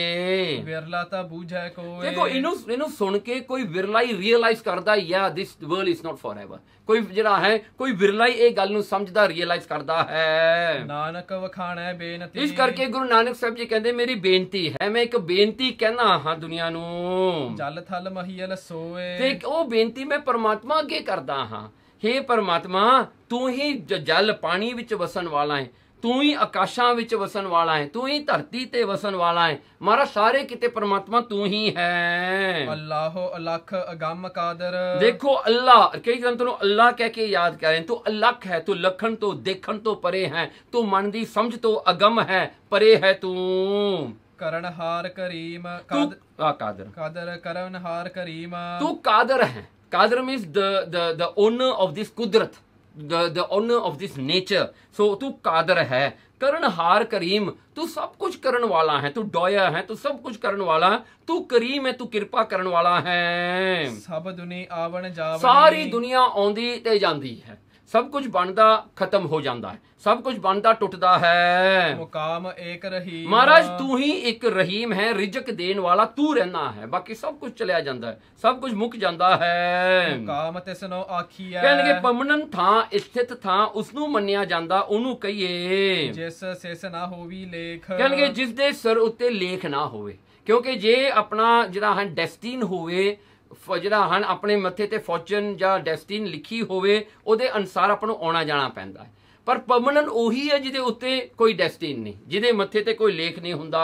S2: ਵਿਰਲਾ ਤਾਂ ਬੂਝੈ ਕੋਏ।
S1: ਦੇਖੋ ਇਹਨੂੰ ਸੁਣ ਕੇ ਕੋਈ ਵਿਰਲਾ ਹੀ ਰੀਅਲਾਈਜ਼ ਕਰਦਾ, ਯਾ this world is not forever. ਕੋਈ ਜਿਹੜਾ ਹੈ ਕੋਈ ਵਿਰਲਾ ਹੀ ਇਹ ਗੱਲ ਨੂੰ ਸਮਝਦਾ, ਰੀਅਲਾਈਜ਼ ਕਰਦਾ ਹੈ।
S2: ਨਾਨਕ ਵਖਾਣੈ ਬੇਨਤੀ,
S1: ਇਸ ਕਰਕੇ ਗੁਰੂ ਨਾਨਕ ਸਾਹਿਬ ਜੀ ਕਹਿੰਦੇ ਮੇਰੀ ਬੇਨਤੀ ਹੈ, ਮੈਂ ਇੱਕ ਬੇਨਤੀ ਕਹਿਣਾ ਹਾਂ ਦੁਨੀਆ ਨੂੰ।
S2: ਜਲ ਥਲ ਮਹੀਲ ਸੋਏ,
S1: ਤੇ ਉਹ ਬੇਨਤੀ ਮੈਂ ਪਰਮਾਤਮਾ ਅੱਗੇ ਕਰਦਾ ਹਾਂ। ਹੇ ਪਰਮਾਤਮਾ, ਤੂੰ ਹੀ ਜਲ ਪਾਣੀ ਵਿੱਚ ਵਸਣ ਵਾਲਾ ਹੈ, ਤੂੰ ਹੀ ਆਕਾਸ਼ਾਂ ਵਿੱਚ ਵਸਣ ਵਾਲਾ ਹੈ, ਤੂੰ ਹੀ ਧਰਤੀ ਤੇ ਵਸਣ ਵਾਲਾ ਹੈ। ਮਹਾਰਾਜ ਸਾਰੇ ਕਿਤੇ ਪਰਮਾਤਮਾ ਤੂੰ ਹੀ ਹੈ।
S2: ਅੱਲਾਹੋ ਅਲਖ ਅਗੰਮ ਕਾਦਰ,
S1: ਦੇਖੋ ਅੱਲਾਹ, ਕਈ ਗ੍ਰੰਥ ਨੂੰ ਅੱਲਾਹ ਕਹਿ ਕੇ ਯਾਦ ਕरें। ਤੂੰ ਅਲਖ ਹੈ, ਤੂੰ ਲਖਣ ਤੋਂ ਦੇਖਣ ਤੋਂ ਪਰੇ ਹੈ, ਤੂੰ ਮਨ ਦੀ ਸਮਝ ਤੋਂ ਅਗੰਮ ਹੈ, ਪਰੇ ਹੈ ਤੂੰ।
S2: ਕਰਨਹਾਰ ਕਰੀਮ, ਕਾਦਰ ਕਰਨਹਾਰ ਕਰੀਮ, ਤੂੰ
S1: ਕਾਦਰ ਹੈ। ਕਾਦਰ means the owner of this ਕੁਦਰਤ, the owner of this nature। so तू कादर है, करनहार करीम, तू सब कुछ करने वाला है, तू डोया है, तू सब कुछ करने वाला, तू करीम है, तू कृपा करने वाला है।
S2: सब दुनिया आवन जावनी,
S1: सारी दुनिया आउंदी ते जांदी है, सब कुछ बनदा खत्म हो जाता है, सब कुछ बनदा टुटदा है।
S2: मुकाम एक रहीम,
S1: महाराज तू ही एक रहीम है, रिजक देने वाला तू रहना है, बाकी सब कुछ चलिया जाता है, सब कुछ मुक जाता है।
S2: मुकाम तिसनो आखिया,
S1: कहणगे परमानेंट थां स्थित थां उसनू मन्निया जांदा, ओनू कहिए।
S2: जिस सिस ना होवी लेख,
S1: कहणगे जिस दे सिर उत्ते लेख ना होवे, क्योंकि जे अपना जिहड़ा है डेस्टिन होवे, ਜਿਹੜਾ ਹਨ ਆਪਣੇ ਮੱਥੇ ਤੇ ਫੋਰਚੂਨ ਜਾਂ ਡੈਸਟਿਨ ਲਿਖੀ ਹੋਵੇ, ਉਹਦੇ ਅਨੁਸਾਰ ਆਪਾਂ ਨੂੰ ਆਉਣਾ ਜਾਣਾ ਪੈਂਦਾ ਹੈ। ਪਰ ਪਰਮਨੈਂਟ ਉਹੀ ਹੈ ਜਿਹਦੇ ਉੱਤੇ ਕੋਈ ਡੈਸਟਿਨ ਨਹੀਂ, ਜਿਹਦੇ ਮੱਥੇ ਤੇ ਕੋਈ ਲੇਖ ਨਹੀਂ ਹੁੰਦਾ।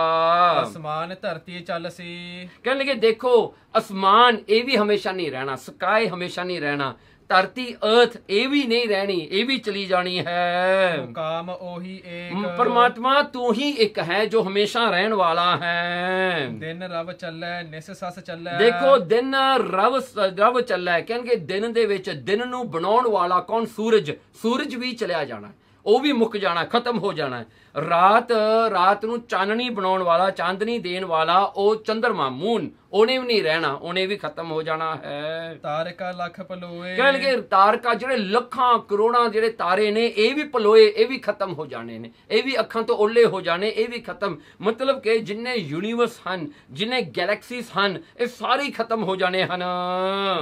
S2: ਅਸਮਾਨ ਧਰਤੀ ਚੱਲ ਸੀ,
S1: ਕਹਿਣ ਲੱਗੇ ਦੇਖੋ ਅਸਮਾਨ ਇਹ ਵੀ ਹਮੇਸ਼ਾ ਨਹੀਂ ਰਹਿਣਾ, ਸਕਾਈ ਹਮੇਸ਼ਾ ਨਹੀਂ ਰਹਿਣਾ, ਧਰਤੀ ਅਰਥ ਇਹ ਵੀ ਨਹੀਂ ਰਹਿਣੀ, ਇਹ ਵੀ ਚਲੀ ਜਾਣੀ ਹੈ।
S2: ਮੁਕਾਮ ਉਹੀ ਏਕ,
S1: ਪਰਮਾਤਮਾ ਤੂੰ ਹੀ ਇੱਕ ਹੈ ਜੋ ਹਮੇਸ਼ਾ ਰਹਿਣ ਵਾਲਾ ਹੈ।
S2: ਦਿਨ ਰਵ ਚੱਲੈ ਨਿਸ ਸਸ ਚੱਲੈ,
S1: ਦੇਖੋ ਦਿਨ ਰਵ ਚੱਲੈ, ਕਹਿਣਗੇ ਦਿਨ ਦੇ ਵਿੱਚ ਦਿਨ ਨੂੰ ਬਣਾਉਣ ਵਾਲਾ ਕੌਣ? ਸੂਰਜ। ਸੂਰਜ ਵੀ ਚਲਿਆ ਜਾਣਾ, ਉਹ ਵੀ ਮੁੱਕ ਜਾਣਾ, ਖਤਮ ਹੋ ਜਾਣਾ। ਰਾਤ ਨੂੰ ਚਾਨਣੀ ਬਣਾਉਣ ਵਾਲਾ, ਚਾਂਦਨੀ ਦੇਣ ਵਾਲਾ ਉਹ ਚੰਦਰਮਾ, ਮੂਨ, ਉਹਨੇ ਵੀ ਨਹੀਂ ਰਹਿਣਾ, ਉਹਨੇ ਵੀ ਖਤਮ ਹੋ ਜਾਣਾ ਹੈ।
S2: ਤਾਰਕਾ ਲੱਖ ਪਲੋਏ,
S1: ਕਹਿਣਗੇ ਤਾਰਕਾ ਜਿਹੜੇ ਲੱਖਾਂ ਕਰੋੜਾਂ ਜਿਹੜੇ ਤਾਰੇ ਨੇ ਇਹ ਵੀ ਪਲੋਏ, ਇਹ ਵੀ ਖਤਮ ਹੋ ਜਾਣੇ ਨੇ, ਇਹ ਵੀ ਅੱਖਾਂ ਤੋਂ ਓਲੇ ਹੋ ਜਾਣੇ, ਇਹ ਵੀ ਖਤਮ। ਮਤਲਬ ਕਿ ਜਿੰਨੇ ਯੂਨੀਵਰਸ ਹਨ, ਜਿੰਨੇ ਗੈਲੈਕਸੀਜ਼ ਹਨ, ਇਹ ਸਾਰੇ ਖਤਮ ਹੋ ਜਾਣੇ ਹਨ।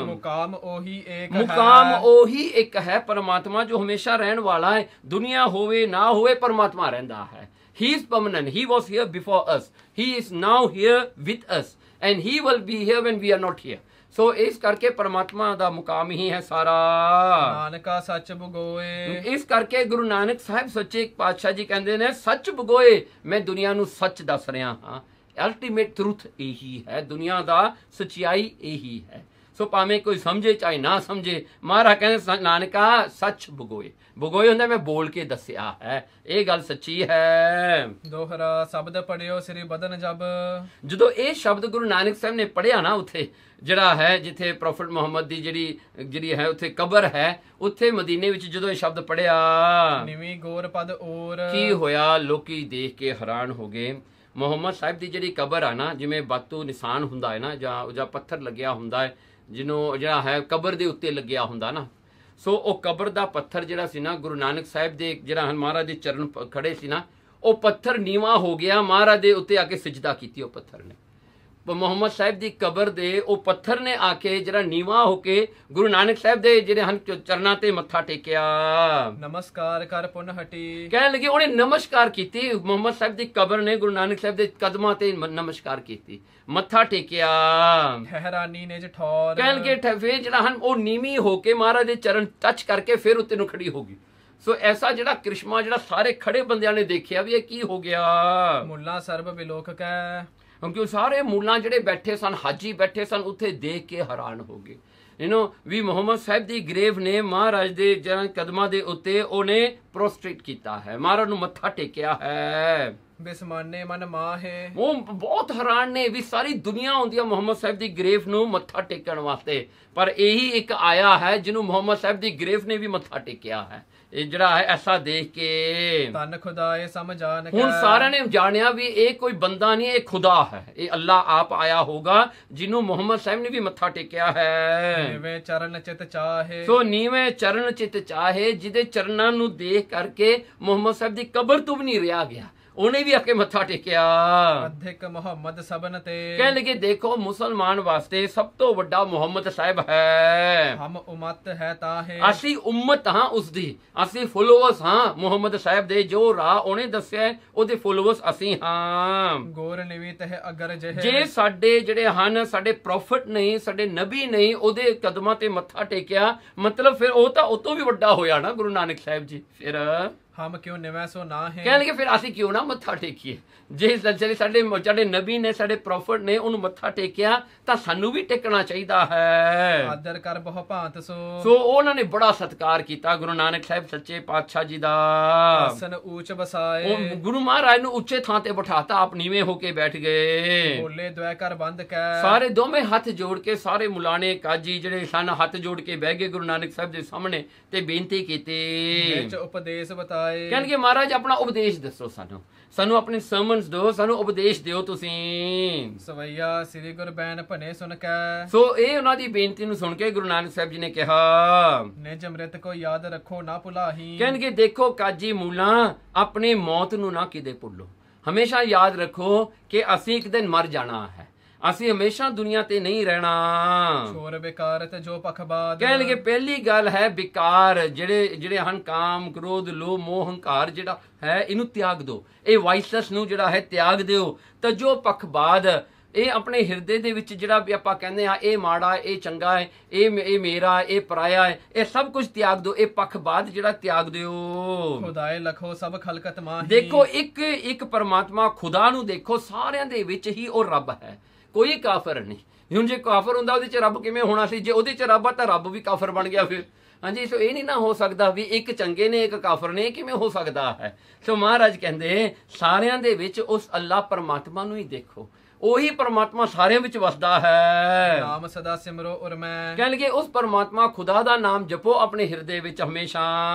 S2: ਮੁਕਾਮ ਉਹੀ ਏਕ,
S1: ਮੁਕਾਮ ਉਹੀ ਇੱਕ ਹੈ, ਪਰਮਾਤਮਾ ਜੋ ਹਮੇਸ਼ਾ ਰਹਿਣ ਵਾਲਾ ਹੈ। ਦੁਨੀਆ ਹੋਵੇ ਨਾ ਹੋਵੇ, ਪਰਮਾਤਮਾ ਰਹਿੰਦਾ ਹੈ। He is permanent. He was here before us. He is now here with us. And he will be here when we are not here. So ਇਸ ਕਰਕੇ ਪਰਮਾਤਮਾ ਦਾ ਮੁਕਾਮ ਹੀ ਹੈ ਸਾਰਾ।
S2: ਨਾਨਕਾ ਸੱਚ ਬਗੋਏ,
S1: ਇਸ ਕਰਕੇ ਗੁਰੂ ਨਾਨਕ ਸਾਹਿਬ ਸੱਚੇ ਪਾਤਸ਼ਾਹ ਜੀ ਕਹਿੰਦੇ ਨੇ ਸੱਚ ਬਗੋਏ, ਮੈਂ ਦੁਨੀਆ ਨੂੰ ਸੱਚ ਦੱਸ ਰਿਹਾ ਹਾਂ। ਅਲਟੀਮੇਟ ਟਰੂਥ ਇਹੀ ਹੈ, ਦੁਨੀਆ ਦਾ ਸੱਚਾਈ ਇਹੀ ਹੈ। ਸੋ ਭਾਵੇਂ ਕੋਈ ਸਮਝੇ ਚਾਹੇ ਨਾ ਸਮਝੇ, ਮਹਾਰਾਜ ਕਹਿੰਦੇ ਨਾਨਕਾ ਸੱਚ ਬਗੋਏ। ਬਗੋਏ ਹੁੰਦਾ ਮੈਂ ਬੋਲ ਕੇ ਦੱਸਿਆ ਹੈ, ਇਹ ਗੱਲ ਸੱਚੀ ਹੈ।
S2: ਦੋਹਰਾ ਸ਼ਬਦ ਪੜਿਓ ਸ੍ਰੀ ਬਦਨ ਜਬ,
S1: ਜਦੋਂ ਇਹ ਸ਼ਬਦ ਗੁਰੂ ਨਾਨਕ ਸਾਹਿਬ ਨੇ ਪੜਿਆ ਨਾ, ਉੱਥੇ ਜਿਹੜਾ ਹੈ ਜਿੱਥੇ ਪ੍ਰੋਫਟ ਮੁਹੰਮਦ ਦੀ ਜਿਹੜੀ ਹੈ ਉੱਥੇ ਕਬਰ ਹੈ, ਉੱਥੇ ਮਦੀਨੇ ਵਿੱਚ ਜਦੋਂ ਇਹ ਸ਼ਬਦ ਪੜਿਆ,
S2: ਨਿਵੀਂ ਗੋਰ ਪਦ ਔਰ, ਕੀ
S1: ਹੋਇਆ? ਲੋਕੀ ਦੇਖ ਕੇ ਹੈਰਾਨ ਹੋ ਗਏ। ਮੁਹੰਮਦ ਸਾਹਿਬ ਦੀ ਜਿਹੜੀ ਕਬਰ ਆ ਨਾ, ਜਿਵੇਂ ਬਾਤੂ ਨਿਸ਼ਾਨ ਹੁੰਦਾ ਹੈ ਨਾ, ਜਾਂ ਪੱਥਰ ਲੱਗਿਆ ਹੁੰਦਾ ਹੈ, ਜਿਹਨੂੰ ਜਿਹੜਾ ਹੈ ਕਬਰ ਦੇ ਉੱਤੇ ਲੱਗਿਆ ਹੁੰਦਾ ਨਾ, ਸੋ ਉਹ ਕਬਰ ਦਾ ਪੱਥਰ ਜਿਹੜਾ ਸੀ ਨਾ, ਗੁਰੂ ਨਾਨਕ ਸਾਹਿਬ ਦੇ ਜਿਹੜਾ ਮਹਾਰਾਜ ਦੇ ਚਰਨ ਖੜੇ ਸੀ ਨਾ, ਉਹ ਪੱਥਰ ਨੀਵਾਂ ਹੋ ਗਿਆ, ਮਹਾਰਾਜ ਦੇ ਉੱਤੇ ਆ ਕੇ ਸਜਦਾ ਕੀਤੀ ਉਹ ਪੱਥਰ ਨੇ। ਮੁਹੰਮਦ ਸਾਹਿਬ ਦੀ ਕਬਰ ਦੇ ਉਹ ਪੱਥਰ ਨੇ ਆ ਕੇ ਜਿਹੜਾ ਨੀਵਾ ਹੋ ਕੇ ਗੁਰੂ ਨਾਨਕ ਸਾਹਿਬ ਦੇ ਜਿਹੜੇ ਹਨ ਚਰਨਾਂ ਤੇ ਮੱਥਾ ਟੇਕਿਆ।
S2: ਨਮਸਕਾਰ ਕਰ ਪੁਨ ਹਟੀ।
S1: ਕਹਿਣ ਲੱਗੇ ਉਹਨੇ ਨਮਸਕਾਰ ਕੀਤੀ, ਮੁਹੰਮਦ ਸਾਹਿਬ ਦੀ ਕਬਰ ਨੇ ਗੁਰੂ ਨਾਨਕ ਸਾਹਿਬ ਦੇ ਕਦਮਾਂ ਤੇ ਨਮਸਕਾਰ ਕੀਤੀ, ਮੱਥਾ ਟੇਕਿਆ।
S2: ਹੈਰਾਨੀ ਨੇ ਜਠੌਰ।
S1: ਕਹਿਣ ਲੱਗੇ ਫਿਰ ਜਿਹੜਾ ਹਨ ਉਹ ਨੀਵੀਂ ਹੋ ਕੇ ਮਹਾਰਾਜ ਦੇ ਚਰਨ ਟੱਚ ਕਰਕੇ ਫਿਰ ਉੱਤੇ ਨੂੰ ਖੜੀ ਹੋ ਗਈ। ਸੋ ਐਸਾ ਜਿਹੜਾ ਕ੍ਰਿਸ਼ਮਾ ਜਿਹੜਾ ਸਾਰੇ ਖੜੇ ਬੰਦਿਆਂ ਨੇ ਦੇਖਿਆ ਵੀ ਇਹ ਕੀ ਹੋ ਗਿਆ।
S2: ਮੁੱਲਾ ਸਰਬ ਵਿਲੋਕਕ ਹੈ,
S1: ਕਿਉਂਕਿ ਉਹ ਸਾਰੇ ਮੁੱਲਾਂ ਜਿਹੜੇ ਬੈਠੇ ਸਨ, ਹਾਜੀ ਬੈਠੇ ਸਨ, ਉੱਥੇ ਦੇਖ ਕੇ ਹੈਰਾਨ ਹੋ ਗਏ। ਵੀ ਮੁਹੰਮਦ ਸਾਹਿਬ ਦੀ ਗ੍ਰੇਵ ਨੇ ਮਹਾਰਾਜ ਦੇ ਜਿਹੜਾ ਕਦਮਾਂ ਦੇ ਉੱਤੇ ਉਹਨੇ ਪ੍ਰੋਸਟ੍ਰੇਟ ਕੀਤਾ ਹੈ, ਮਹਾਰਾਜ ਨੂੰ ਮੱਥਾ ਟੇਕਿਆ ਹੈ।
S2: ਬਿਸਮਾਨੇ ਮਨ ਮਾਹੇ, ਉਹ
S1: ਬਹੁਤ ਹੈਰਾਨ ਨੇ ਵੀ ਸਾਰੀ ਦੁਨੀਆ ਆਉਂਦੀ ਆ ਮੁਹੰਮਦ ਸਾਹਿਬ ਦੀ ਗ੍ਰੇਵ ਨੂੰ ਮੱਥਾ ਟੇਕਣ ਵਾਸਤੇ, ਪਰ ਇਹੀ ਇੱਕ ਆਇਆ ਹੈ ਜਿਹਨੂੰ ਮੁਹੰਮਦ ਸਾਹਿਬ ਦੀ ਗ੍ਰੇਵ ਨੇ ਵੀ ਮੱਥਾ ਟੇਕਿਆ ਹੈ। ਇਹ ਜਿਹੜਾ ਹੈ ਐਸਾ ਦੇਖ ਕੇ
S2: ਤਨ ਖੁਦਾਏ ਸਮਝਾਨ
S1: ਹੁਣ ਸਾਰਿਆਂ ਨੇ ਜਾਣਿਆ ਵੀ ਇਹ ਕੋਈ ਬੰਦਾ ਨਹੀਂ, ਇਹ ਖੁਦਾ ਹੈ, ਇਹ ਅੱਲਾ ਆਪ ਆਇਆ ਹੋਗਾ ਜਿਹਨੂੰ ਮੁਹੰਮਦ ਸਾਹਿਬ ਨੇ ਵੀ ਮੱਥਾ ਟੇਕਿਆ ਹੈ।
S2: ਨੀਵੇਂ ਚਰਨ ਚਿਤ ਚਾਹੇ,
S1: ਸੋ ਨੀਵੇਂ ਚਰਨ ਚਿਤ ਚਾਹੇ, ਜਿਹਦੇ ਚਰਨਾਂ ਨੂੰ ਦੇਖ ਕਰਕੇ ਮੁਹੰਮਦ ਸਾਹਿਬ ਦੀ ਕਬਰ ਤੋਂ ਵੀ ਨਹੀਂ ਰਿਹਾ ਗਿਆ, ਉਹਨੇ ਵੀ ਆ ਕੇ ਮੱਥਾ ਟੇਕਿਆ।
S2: ਅਧਿਕ ਮੁਹੰਮਦ ਸਬਨ ਤੇ,
S1: ਕਹਿਣ ਲੱਗੇ ਦੇਖੋ ਮੁਸਲਮਾਨ ਵਾਸਤੇ ਸਭ ਤੋਂ ਵੱਡਾ ਮੁਹੰਮਦ ਸਾਹਿਬ ਹੈ।
S2: ਹਮ ਉਮਤ ਹੈ ਤਾਹੇ,
S1: ਅਸੀਂ ਉਮਤ ਹਾਂ ਉਸਦੀ, ਅਸੀਂ ਫੋਲੋਵਰਸ ਹਾਂ ਮੁਹੰਮਦ ਸਾਹਿਬ ਦੇ। ਜੋ ਰਾਹ ਉਹਨੇ ਦੱਸਿਆ ਉਹਦੇ ਫੋਲੋਵਰਸ ਅਸੀਂ ਹਾਂ।
S2: ਗੋਰ ਨਿਵਿਤ ਹੈ ਅਗਰ
S1: ਜੇ ਸਾਡੇ ਜਿਹੜੇ ਹਨ ਸਾਡੇ ਪ੍ਰੋਫਿਟ ਨਹੀਂ, ਸਾਡੇ ਨਬੀ ਨਹੀਂ, ਉਹਦੇ ਕਦਮਾਂ ਤੇ ਮੱਥਾ ਟੇਕਿਆ, ਮਤਲਬ ਫਿਰ ਉਹ ਤਾਂ ਉਹ ਤੋਂ ਵੀ ਵੱਡਾ ਹੋਇਆ ਨਾ ਗੁਰੂ ਨਾਨਕ ਸਾਹਿਬ ਜੀ। ਫਿਰ
S2: ਹਮ ਕਿਉਂ ਨਿਵੇਂ ਸੋ ਨਾ ਹੈ,
S1: ਕਹਿਣਗੇ ਫਿਰ ਅਸੀਂ ਕਿਉਂ ਨਾ ਮੱਥਾ ਟੇਕੀਏ। ਜੇ ਸਾਡੇ ਨਬੀ ਨੇ, ਸਾਡੇ ਪ੍ਰੋਫਿਟ ਨੇ ਉਹਨੂੰ ਮੱਥਾ ਟੇਕਿਆ ਤਾਂ ਸਾਨੂੰ ਵੀ ਟੇਕਣਾ ਚਾਹੀਦਾ ਹੈ।
S2: ਆਦਰ ਕਰ ਬਹੁ ਭਾਂਤ
S1: ਸੋ ਉਹਨਾਂ ਨੇ ਬੜਾ ਸਤਿਕਾਰ ਕੀਤਾ ਗੁਰੂ ਨਾਨਕ ਸਾਹਿਬ ਸੱਚੇ ਪਾਤਸ਼ਾਹ ਜੀ ਦਾ।
S2: ਆਸਨ ਉੱਚ ਬਸਾਏ,
S1: ਗੁਰੂ ਮਹਾਰਾਜ ਨੂੰ ਉੱਚੇ ਥਾਂ ਤੇ ਬਿਠਾਤਾ, ਆਪ ਨੀਵੇਂ ਹੋ ਕੇ ਬੈਠ ਗਏ।
S2: ਬੋਲੇ ਦੁਆ ਕਰ ਬੰਦ ਕੈ,
S1: ਸਾਰੇ ਦੋਵੇਂ ਹੱਥ ਜੋੜ ਕੇ, ਸਾਰੇ ਮੁਲਾਣੇ ਕਾਜੀ ਜਿਹੜੇ ਸਨ ਹੱਥ ਜੋੜ ਕੇ ਬਹਿ ਗਏ ਗੁਰੂ ਨਾਨਕ ਸਾਹਿਬ ਦੇ ਸਾਹਮਣੇ ਤੇ ਬੇਨਤੀ ਕੀਤੀ।
S2: ਵਿੱਚ ਉਪਦੇਸ਼ ਬਤਾਏ,
S1: ਕਹਿਣਗੇ ਮਹਾਰਾਜ ਆਪਣਾ ਉਪਦੇਸ਼ ਦੱਸੋ, ਸਾਨੂੰ ਆਪਣੇ ਸਰਮਨਸ ਦਿਓ, ਸਾਨੂੰ ਉਪਦੇਸ਼ ਦਿਓ ਤੁਸੀਂ।
S2: ਸਵਈਆ ਸ੍ਰੀ ਗੁਰ ਬੈਨ ਭਨੇ ਸੁਣ ਕੈ,
S1: ਸੋ ਇਹ ਉਹਨਾਂ ਦੀ ਬੇਨਤੀ ਨੂੰ ਸੁਣ ਕੇ ਗੁਰੂ ਨਾਨਕ ਸਾਹਿਬ ਜੀ ਨੇ ਕਿਹਾ
S2: ਨਿਜ ਅੰਮ੍ਰਿਤ ਕੋ ਯਾਦ ਰੱਖੋ ਨਾ ਭੁਲਾਹੀ।
S1: ਕਹਿਣਗੇ ਦੇਖੋ ਕਾਜੀ ਮੂਲਾ, ਆਪਣੀ ਮੌਤ ਨੂੰ ਨਾ ਕਿਤੇ ਭੁੱਲੋ, ਹਮੇਸ਼ਾ ਯਾਦ ਰੱਖੋ ਕਿ ਅਸੀਂ ਇੱਕ ਦਿਨ ਮਰ ਜਾਣਾ ਹੈ, ਅਸੀਂ ਹਮੇਸ਼ਾ ਦੁਨੀਆ ਤੇ ਨਹੀਂ ਰਹਿਣਾ।
S2: ਛੋਰ ਬੇਕਾਰ ਤੇ ਜੋ ਪਖਬਾਦ,
S1: ਕਹਿ ਲਗੇ ਪਹਿਲੀ ਗੱਲ ਹੈ ਵਿਕਾਰ, ਜਿਹੜੇ ਹਨ ਕਾਮ ਕ੍ਰੋਧ ਲੋਭ ਮੋਹ ਹੰਕਾਰ ਜਿਹੜਾ ਹੈ ਇਹਨੂੰ ਤਿਆਗ ਦਿਓ, ਇਹ ਵਾਈਸਸ ਨੂੰ ਜਿਹੜਾ ਹੈ ਤਿਆਗ ਦਿਓ। ਤਾਂ ਜੋ ਪਖਬਾਦ ਇਹ ਆਪਣੇ ਹਿਰਦੇ ਦੇ ਵਿੱਚ ਜਿਹੜਾ ਵੀ ਆਪਾਂ ਕਹਿੰਦੇ ਆ ਇਹ ਮਾੜਾ ਇਹ ਚੰਗਾ ਹੈ, ਇਹ ਮੇਰਾ ਇਹ ਪਰਾਇਆ ਹੈ, ਇਹ ਸਭ ਕੁਝ ਤਿਆਗ ਦਿਓ, ਇਹ ਪਖਬਾਦ ਜਿਹੜਾ ਤਿਆਗ ਦਿਓ।
S2: ਖੁਦਾਏ ਲਖੋ ਸਭ ਖਲਕਤ ਮਾਹੀ,
S1: ਦੇਖੋ ਇੱਕ ਪਰਮਾਤਮਾ ਖੁਦਾ ਨੂੰ ਦੇਖੋ, ਸਾਰਿਆਂ ਦੇ ਵਿੱਚ ਹੀ ਉਹ ਰੱਬ ਹੈ, ਕੋਈ ਕਾਫਰ ਨਹੀਂ। ਹੁਣ ਜੇ ਕਾਫਰ ਹੁੰਦਾ ਉਹਦੇ ਚ ਰੱਬ ਕਿਵੇਂ ਹੋਣਾ ਸੀ? ਜੇ ਉਹਦੇ ਚ ਰੱਬ ਆ ਤਾਂ ਰੱਬ ਵੀ ਕਾਫਰ ਬਣ ਗਿਆ ਫਿਰ। ਹਾਂਜੀ, ਸੋ ਇਹ ਨਹੀਂ ਨਾ ਹੋ ਸਕਦਾ ਵੀ ਇੱਕ ਚੰਗੇ ਨੇ ਇੱਕ ਕਾਫਰ ਨੇ, ਕਿਵੇਂ ਹੋ ਸਕਦਾ ਹੈ? ਸੋ ਮਹਾਰਾਜ ਕਹਿੰਦੇ ਸਾਰਿਆਂ ਦੇ ਵਿੱਚ ਉਸ ਅੱਲਾ ਪਰਮਾਤਮਾ ਨੂੰ ਹੀ ਦੇਖੋ, ਉਹੀ ਪਰਮਾਤਮਾ ਸਾਰਿਆਂ ਵਿੱਚ ਵਸਦਾ ਹੈ।
S2: ਨਾਮ ਸਦਾ ਸਿਮਰੋ ਔਰ ਮੈਂ,
S1: ਕਹਿਣਗੇ ਉਸ ਪਰਮਾਤਮਾ ਖੁਦਾ ਦਾ ਨਾਮ ਜਪੋ ਆਪਣੇ ਹਿਰਦੇ ਵਿੱਚ ਹਮੇਸ਼ਾ।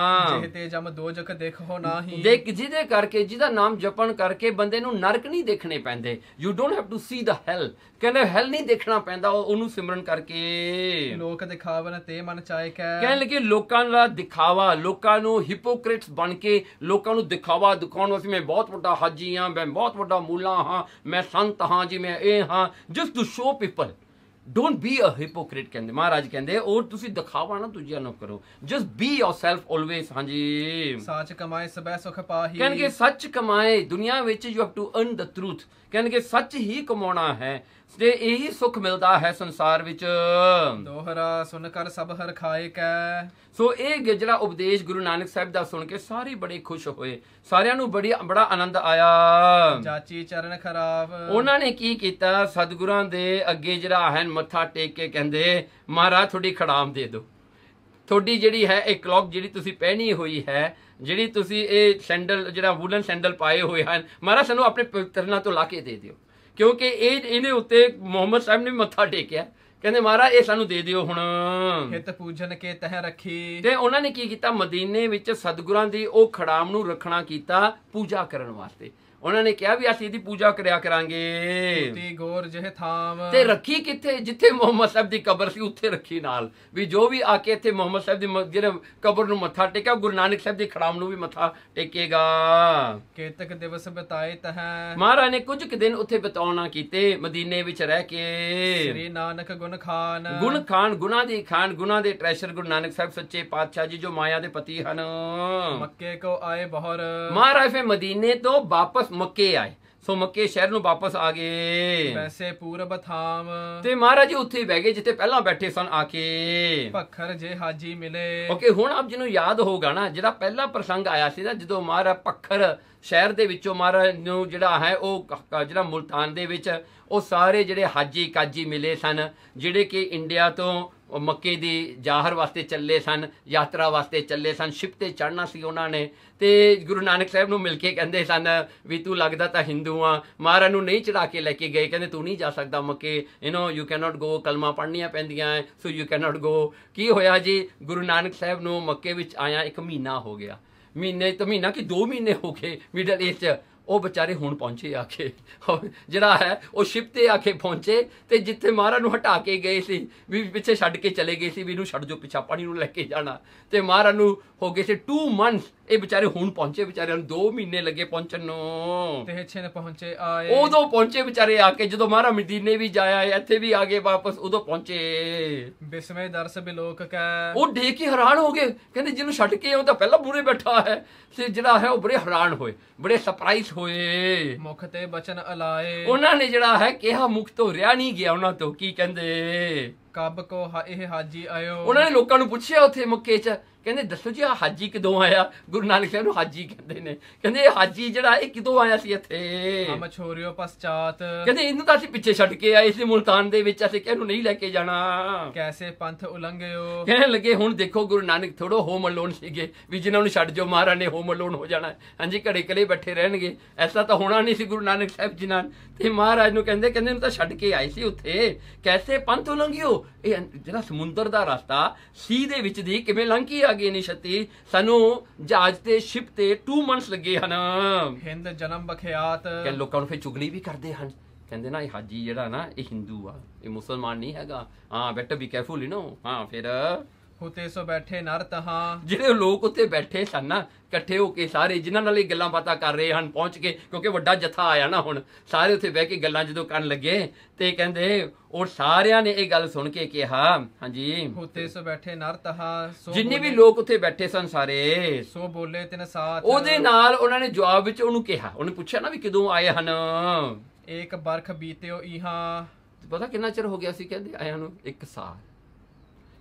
S2: ਜਿਹਤੇ ਜਮ ਦੋਜਖ ਦੇਖੋ ਨਾਹੀ,
S1: ਦੇਖ ਜਿਹਦੇ ਕਰਕੇ, ਜਿਹਦਾ ਨਾਮ ਜਪਣ ਕਰਕੇ ਬੰਦੇ ਨੂੰ ਨਰਕ ਨਹੀਂ ਦੇਖਣੇ ਪੈਂਦੇ। You don't have to see the hell, ਕਹਿੰਦੇ ਹੈਲ ਨਹੀਂ ਦੇਖਣਾ ਪੈਂਦਾ ਉਹਨੂੰ ਸਿਮਰਨ ਕਰਕੇ।
S2: ਲੋਕ ਦਿਖਾਵਨ ਤੇ ਮਨ ਚਾਹੇ ਕੈ,
S1: ਕਹਿਣ ਲੱਗੇ ਲੋਕਾਂ ਦਾ ਦਿਖਾਵਾ, ਲੋਕਾਂ ਨੂੰ ਹਿਪੋਕ੍ਰਿਟਸ ਬਣ ਕੇ ਲੋਕਾਂ ਨੂੰ ਦਿਖਾਵਾ ਦਿਖਾਉਣ ਵਾਸਤੇ ਮੈਂ ਬਹੁਤ ਵੱਡਾ ਹਾਜੀ ਹਾਂ, ਮੈਂ ਬਹੁਤ ਵੱਡਾ ਮੂਲਾ ਹਾਂ, ਮੈਂ ਸੰਤ ਹਾਂ ਜੀ, ਮੈਂ ਇਹ ਹਾਂ, just to show people. Don't be a hypocrite, ਕਹਿੰਦੇ ਮਹਾਰਾਜ ਕਹਿੰਦੇ, ਔਰ ਤੁਸੀਂ ਦਿਖਾਵਾ ਨਾ ਦੂਜਿਆਂ ਨੂੰ ਕਰੋ, ਜਸਟ ਬੀ ਯੋਰਸੈਲਫ ਆਲਵੇਸ। ਹਾਂਜੀ,
S2: ਸੱਚ ਕਮਾਏ ਸਬੈ ਸੁਖ ਪਾਹੀ,
S1: ਕਹਿਣਗੇ ਸੱਚ ਕਮਾਏ ਦੁਨੀਆ ਵਿੱਚ, you have to earn the truth, ਕਹਿਣਗੇ ਸੱਚ ਹੀ ਕਮਾਉਣਾ ਹੈ ਤੇ ਇਹੀ ਸੁੱਖ ਮਿਲਦਾ ਹੈ ਸੰਸਾਰ ਵਿੱਚ।
S2: ਦੋਹਰਾ ਸੁਣ ਕਰ ਸਭ ਹਰ ਖਾਏ ਕੈ,
S1: ਸੋ ਇਹ ਜਿਹੜਾ ਉਪਦੇਸ਼ ਗੁਰੂ ਨਾਨਕ ਸਾਹਿਬ ਦਾ ਸੁਣ ਕੇ ਸਾਰੇ ਬੜੇ ਖੁਸ਼ ਹੋਏ, ਸਾਰਿਆਂ ਨੂੰ ਬੜਾ ਆਨੰਦ ਆਇਆ।
S2: ਜਾਚੀ ਚਰਨ ਖਰਾਬ,
S1: ਉਹਨਾਂ ਨੇ ਕੀ ਕੀਤਾ, ਸਤਿਗੁਰਾਂ ਦੇ ਅੱਗੇ ਜਿਹੜਾ ਹੈ ਮੱਥਾ ਟੇਕ ਕੇ ਕਹਿੰਦੇ ਮਹਾਰਾਜ ਤੁਹਾਡੀ ਖੜਾਮ ਦੇ ਦਿਓ, ਤੁਹਾਡੀ ਜਿਹੜੀ ਹੈ ਇਹ ਕਲੌਕ ਜਿਹੜੀ ਤੁਸੀਂ ਪਹਿਨੀ ਹੋਈ ਹੈ, ਜਿਹੜੀ ਤੁਸੀਂ ਇਹ ਸੈਂਡਲ ਜਿਹੜਾ ਵੂਲਨ ਸੈਂਡਲ ਪਾਏ ਹੋਏ ਹਨ, ਮਹਾਰਾਜ ਸਾਨੂੰ ਆਪਣੇ ਪਵਿੱਤਰਨਾ ਤੋਂ ਲਾ ਕੇ ਦੇ ਦਿਓ। ਕਿਉਂਕਿ ਇਹਦੇ ਉੱਤੇ ਮੁਹੰਮਦ ਸਾਹਿਬ ਨੇ ਵੀ ਮੱਥਾ ਟੇਕਿਆ, ਕਹਿੰਦੇ ਮਹਾਰਾਜ ਇਹ ਸਾਨੂੰ ਦੇ ਦਿਓ ਹੁਣ।
S2: ਹਿਤ ਪੂਜਨ ਕੇ ਤਹ ਰੱਖੀ।
S1: ਤੇ ਉਹਨਾਂ ਨੇ ਕੀ ਕੀਤਾ, ਮਦੀਨੇ ਵਿੱਚ ਸਤਿਗੁਰਾਂ ਦੀ ਉਹ ਖੜਾਮ ਨੂੰ ਰੱਖਣਾ ਕੀਤਾ ਪੂਜਾ ਕਰਨ ਵਾਸਤੇ। ਉਹਨਾਂ ਨੇ ਕਿਹਾ ਵੀ ਅਸੀਂ ਇਹਦੀ ਪੂਜਾ ਕਰਿਆ ਕਰਾਂਗੇ।
S2: ਤੀ ਗੋਰ ਜਿਹੇ ਥਾਮ।
S1: ਤੇ ਰੱਖੀ ਕਿੱਥੇ, ਜਿੱਥੇ ਮੁਹੰਮਦ ਸਾਹਿਬ ਦੀ ਕਬਰ ਸੀ ਉੱਥੇ ਰੱਖੀ ਨਾਲ, ਵੀ ਜੋ ਵੀ ਆ ਕੇ ਇੱਥੇ ਮੁਹੰਮਦ ਸਾਹਿਬ ਦੀ ਜਿਹੜੇ ਕਬਰ ਨੂੰ ਮੱਥਾ ਟੇਕਿਆ, ਗੁਰੂ ਨਾਨਕ ਸਾਹਿਬ ਦੀ ਖੜਾਮ ਨੂੰ ਵੀ ਮੱਥਾ ਟੇਕੇਗਾ।
S2: ਕੇਤਕ ਦਿਵਸ ਬਿਤਾਏ ਤਹ।
S1: ਮਹਾਰਾਜ ਨੇ ਕੁਝ ਕੁ ਦਿਨ ਉੱਥੇ ਬਿਤਾਉਣਾ ਕੀਤੇ ਮਦੀਨੇ ਵਿੱਚ ਰਹਿ ਕੇ।
S2: ਸ੍ਰੀ ਨਾਨਕ ਗੁਣ ਖਾਨ।
S1: ਗੁਣ ਖਾਨ, ਗੁਣਾ ਦੀ ਖਾਨ, ਗੁਣਾ ਦੇ ਟ੍ਰੈਸ਼ਰ ਗੁਰੂ ਨਾਨਕ ਸਾਹਿਬ ਸੱਚੇ ਪਾਤਸ਼ਾਹ ਜੀ ਜੋ ਮਾਇਆ ਦੇ ਪਤੀ ਹਨ।
S2: ਮੱਕੇ ਕੋ ਆਏ ਬਹਰ।
S1: ਮਹਾਰਾਜ ਫਿਰ ਮਦੀਨੇ ਤੋਂ ਵਾਪਸ ਮੱਕੇ ਆਏ, ਸੋ ਮੱਕੇ ਸ਼ਹਿਰ ਨੂੰ ਵਾਪਸ ਆ ਗਏ।
S2: ਵੈਸੇ ਪੂਰਬ ਥਾਮ।
S1: ਤੇ ਮਹਾਰਾਜ ਜੀ ਉੱਥੇ ਬਹਿ ਗਏ ਜਿੱਥੇ ਪਹਿਲਾਂ ਬੈਠੇ ਸਨ ਆ ਕੇ।
S2: ਭਖਰ ਜੇ ਹਾਜੀ ਮਿਲੇ।
S1: ਓਕੇ, ਹੁਣ ਆਪ ਜੀ ਨੂੰ ਯਾਦ ਹੋਗਾ ਨਾ ਜਿਹੜਾ ਪਹਿਲਾ ਪ੍ਰਸੰਗ ਆਇਆ ਸੀ ਨਾ, ਜਦੋਂ ਮਹਾਰਾਜ ਭਖਰ ਸ਼ਹਿਰ ਦੇ ਵਿੱਚੋਂ ਮਹਾਰਾਜ ਨੂੰ ਜਿਹੜਾ ਹੈ ਉਹ ਜਿਹੜਾ ਮੁਲਤਾਨ ਦੇ ਵਿੱਚ ਉਹ ਸਾਰੇ ਜਿਹੜੇ ਹਾਜੀ ਕਾਜੀ ਮਿਲੇ ਸਨ, ਜਿਹੜੇ ਕਿ ਇੰਡੀਆ ਤੋਂ ਮੱਕੇ ਦੀ ਜ਼ਾਹਰ ਵਾਸਤੇ ਚੱਲੇ ਸਨ, ਯਾਤਰਾ ਵਾਸਤੇ ਚੱਲੇ ਸਨ, ਸ਼ਿਪ ਤੇ ਚੜ੍ਹਨਾ ਸੀ ਉਹਨਾਂ ਨੇ। ਤੇ ਗੁਰੂ ਨਾਨਕ ਸਾਹਿਬ ਨੂੰ ਮਿਲ ਕੇ ਕਹਿੰਦੇ ਸਨ ਵੀ ਤੂੰ ਲੱਗਦਾ ਤਾਂ ਹਿੰਦੂ ਆ। ਮਹਾਰਾਜ ਨੂੰ ਨਹੀਂ ਚੜਾ ਕੇ ਲੈ ਕੇ ਗਏ, ਕਹਿੰਦੇ ਤੂੰ ਨਹੀਂ ਜਾ ਸਕਦਾ ਮੱਕੇ, ਯੂ ਕੈਨ ਨਾਟ ਗੋ, ਕਲਮਾ ਪੜ੍ਹਨੀਆਂ ਪੈਂਦੀਆਂ, ਸੋ ਯੂ ਕੈਨ ਨਾਟ ਗੋ। ਕੀ ਹੋਇਆ ਜੀ, ਗੁਰੂ ਨਾਨਕ ਸਾਹਿਬ ਨੂੰ ਮੱਕੇ ਵਿੱਚ ਆਇਆ 1 ਮਹੀਨਾ ਹੋ ਗਿਆ, ਮਹੀਨਾ ਕਿ 2 ਮਹੀਨੇ ਹੋ ਗਏ ਮਿਡਲ ਈਸਟ 'ਚ। ਉਹ ਵਿਚਾਰੇ ਹੁਣ ਪਹੁੰਚੇ ਆ ਕੇ, ਜਿਹੜਾ ਹੈ ਉਹ ਸ਼ਿਪ ਤੇ ਆ ਕੇ ਪਹੁੰਚੇ। ਤੇ ਜਿੱਥੇ ਮਹਾਰਾਜ ਨੂੰ ਹਟਾ ਕੇ ਗਏ ਸੀ, ਵੀ ਪਿੱਛੇ ਛੱਡ ਕੇ ਚਲੇ ਗਏ ਸੀ ਵੀ ਇਹਨੂੰ ਛੱਡ ਜੋ ਪਿੱਛਾ ਪਾਣੀ ਨੂੰ ਲੈ ਕੇ ਜਾਣਾ, ਤੇ ਮਹਾਰਾਜ ਨੂੰ ਹੋ ਗਏ ਸੀ 2 ਮੰਥਸ। ਇਹ ਵਿਚਾਰੇ ਹੁਣ ਪਹੁੰਚੇ, ਵਿਚਾਰਿਆਂ ਨੂੰ 2 ਮਹੀਨੇ ਲੱਗੇ ਪਹੁੰਚਣ ਨੂੰ।
S2: ਤੇ ਛੇ ਪਹੁੰਚੇ ਆਏ,
S1: ਉਦੋਂ ਪਹੁੰਚੇ ਵਿਚਾਰੇ ਆ ਕੇ, ਜਦੋਂ ਮਹਾਰਾਜ ਮਦੀਨੇ ਵੀ ਜਾਇਆ, ਇੱਥੇ ਵੀ ਆ ਗਏ ਵਾਪਸ, ਉਦੋਂ ਪਹੁੰਚੇ।
S2: ਬਿਸਮੇ ਦਰਸ ਬਿਲੋਕ ਕੈ।
S1: ਉਹ ਦੇਖ ਕੇ ਹੈਰਾਨ ਹੋ ਗਏ, ਕਹਿੰਦੇ ਜਿਹਨੂੰ ਛੱਡ ਕੇ ਉਹ ਤਾਂ ਪਹਿਲਾਂ ਮੂਹਰੇ ਬੈਠਾ ਹੈ। ਤੇ ਜਿਹੜਾ ਹੈ ਉਹ ਬੜੇ ਹੈਰਾਨ ਹੋਏ, ਬੜੇ ਸਰਪ੍ਰਾਈਜ਼ ਹੋਏ।
S2: ਮੁਖ ਤੇ ਬਚਨ ਅਲਾਏ।
S1: ਉਹਨਾਂ ਨੇ ਜਿਹੜਾ ਹੈ ਕਿਹਾ, ਮੁਖ ਤੋਂ ਰਿਹਾ ਨਹੀਂ ਗਿਆ ਉਹਨਾਂ ਤੋਂ। ਕੀ ਕਹਿੰਦੇ,
S2: ਕਬ ਕੋ ਇਹ ਹਾਜੀ ਆਇਓ।
S1: ਉਹਨਾਂ ਨੇ ਲੋਕਾਂ ਨੂੰ ਪੁੱਛਿਆ ਉੱਥੇ ਮੱਕੇ 'ਚ, ਕਹਿੰਦੇ ਦੱਸੋ ਜੀ ਆ ਹਾਜੀ ਕਦੋਂ ਆਇਆ। ਗੁਰੂ ਨਾਨਕ ਸਾਹਿਬ ਨੂੰ ਹਾਜੀ ਕਹਿੰਦੇ ਨੇ। ਕਹਿੰਦੇ ਇਹ ਹਾਜੀ ਜਿਹੜਾ ਇਹ ਕਿਦੋਂ ਆਇਆ ਸੀ ਇੱਥੇ।
S2: ਹਮ ਛੋਰਿਓ ਪਛਾਤ।
S1: ਕਹਿੰਦੇ ਇਹਨੂੰ ਤਾਂ ਅਸੀਂ ਪਿੱਛੇ ਛੱਡ ਕੇ ਆਏ ਸੀ ਮੁਲਤਾਨ ਦੇ ਵਿੱਚ, ਅਸੀਂ ਇਹਨੂੰ ਨਹੀਂ ਲੈ ਕੇ ਜਾਣਾ।
S2: ਕੈਸੇ ਪੰਥ ਉਲੰਘਿਓ।
S1: ਕਹਿਣ ਲੱਗੇ ਹੁਣ ਦੇਖੋ ਗੁਰੂ ਨਾਨਕ ਥੋੜੋ ਹੋਮ ਅਲੋਨ ਸੀਗੇ, ਵੀ ਜਿਹਨਾਂ ਨੂੰ ਛੱਡ ਜਾਓ ਮਹਾਰਾਜ ਨੇ ਹੋਮ ਅਲੋਨ ਹੋ ਜਾਣਾ। ਹਾਂਜੀ, ਘੜੇ ਕਲੇ ਬੈਠੇ ਰਹਿਣਗੇ, ਐਸਾ ਤਾਂ ਹੋਣਾ ਨਹੀਂ ਸੀ ਗੁਰੂ ਨਾਨਕ ਸਾਹਿਬ ਜੀ ਨਾਲ। ਤੇ ਮਹਾਰਾਜ ਨੂੰ ਕਹਿੰਦੇ ਇਹਨੂੰ ਤਾਂ ਛੱਡ ਕੇ ਆਏ ਸੀ ਉੱਥੇ। ਕੈਸੇ ਪੰਥ ਉਲੰਘਿਓ, ਇਹ ਜਿਹੜਾ ਸਮੁੰਦਰ ਦਾ ਰਸਤਾ ਸੀ ਦੇ ਵਿੱਚ ਦੀ ਕਿਵੇਂ ਲੰਘ ਕੇ ਆ ਗਏ ਨੀ ਛੱਤੀ। ਸਾਨੂੰ ਜਹਾਜ਼ ਤੇ ਸ਼ਿਪ ਤੇ 2 ਮੰਥਸ ਲੱਗੇ ਹਨ।
S2: ਹਿੰਦ ਜਨਮ ਬਖਿਆਤ।
S1: ਕਹਿੰਦੇ ਲੋਕਾਂ ਨੂੰ ਫਿਰ ਚੁਗਲੀ ਵੀ ਕਰਦੇ ਹਨ, ਕਹਿੰਦੇ ਨਾ ਇਹ ਹਾਜੀ ਜਿਹੜਾ ਨਾ ਇਹ ਹਿੰਦੂ ਆ, ਇਹ ਮੁਸਲਮਾਨ ਨਹੀਂ ਹੈਗਾ। ਹਾਂ better B careful you know. ਹਾਂ ਫਿਰ
S2: ਹੁਤੇ ਸੋ ਬੈਠੇ ਨਰ ਤਹਾਂ।
S1: ਜਿਹੜੇ ਲੋਕ ਉੱਥੇ ਬੈਠੇ ਸਨ ਨਾ ਇਕੱਠੇ ਹੋ ਕੇ ਸਾਰੇ, ਜਿਨ੍ਹਾਂ ਨਾਲ ਇਹ ਗੱਲਾਂ ਬਾਤਾਂ ਕਰ ਰਹੇ ਹਨ ਪਹੁੰਚ ਕੇ, ਕਿਉਂਕਿ ਵੱਡਾ ਜਥਾ ਆਇਆ ਨਾ ਹੁਣ, ਸਾਰੇ ਉੱਥੇ ਬਹਿ ਕੇ ਗੱਲਾਂ ਜਦੋਂ ਕਰਨ ਲੱਗੇ ਤੇ ਕਹਿੰਦੇ ਉਹ ਸਾਰਿਆਂ ਨੇ ਇਹ ਗੱਲ ਸੁਣ ਕੇ ਕਿਹਾ, ਹਾਂਜੀ
S2: ਹੁਤੇ ਸੋ ਬੈਠੇ ਨਰ ਤਹਾਂ।
S1: ਜਿੰਨੇ ਵੀ ਲੋਕ ਉੱਥੇ ਬੈਠੇ ਸਨ ਸਾਰੇ,
S2: ਸੋ ਬੋਲੇ ਤਿਨ ਸਾਥ।
S1: ਉਹਦੇ ਨਾਲ ਉਹਨਾਂ ਨੇ ਜਵਾਬ ਵਿੱਚ ਉਹਨੂੰ ਕਿਹਾ, ਉਹਨੇ ਪੁੱਛਿਆ ਨਾ ਵੀ ਕਦੋਂ ਆਏ ਹਨ।
S2: ਇੱਕ ਬਰਖ ਬੀਤਿਓ ਇਹਾਂ।
S1: ਪਤਾ ਕਿੰਨਾ ਚਿਰ ਹੋ ਗਿਆ ਸੀ, ਕਹਿੰਦੇ ਆਇਆ ਨੂੰ 1 ਸਾਲ।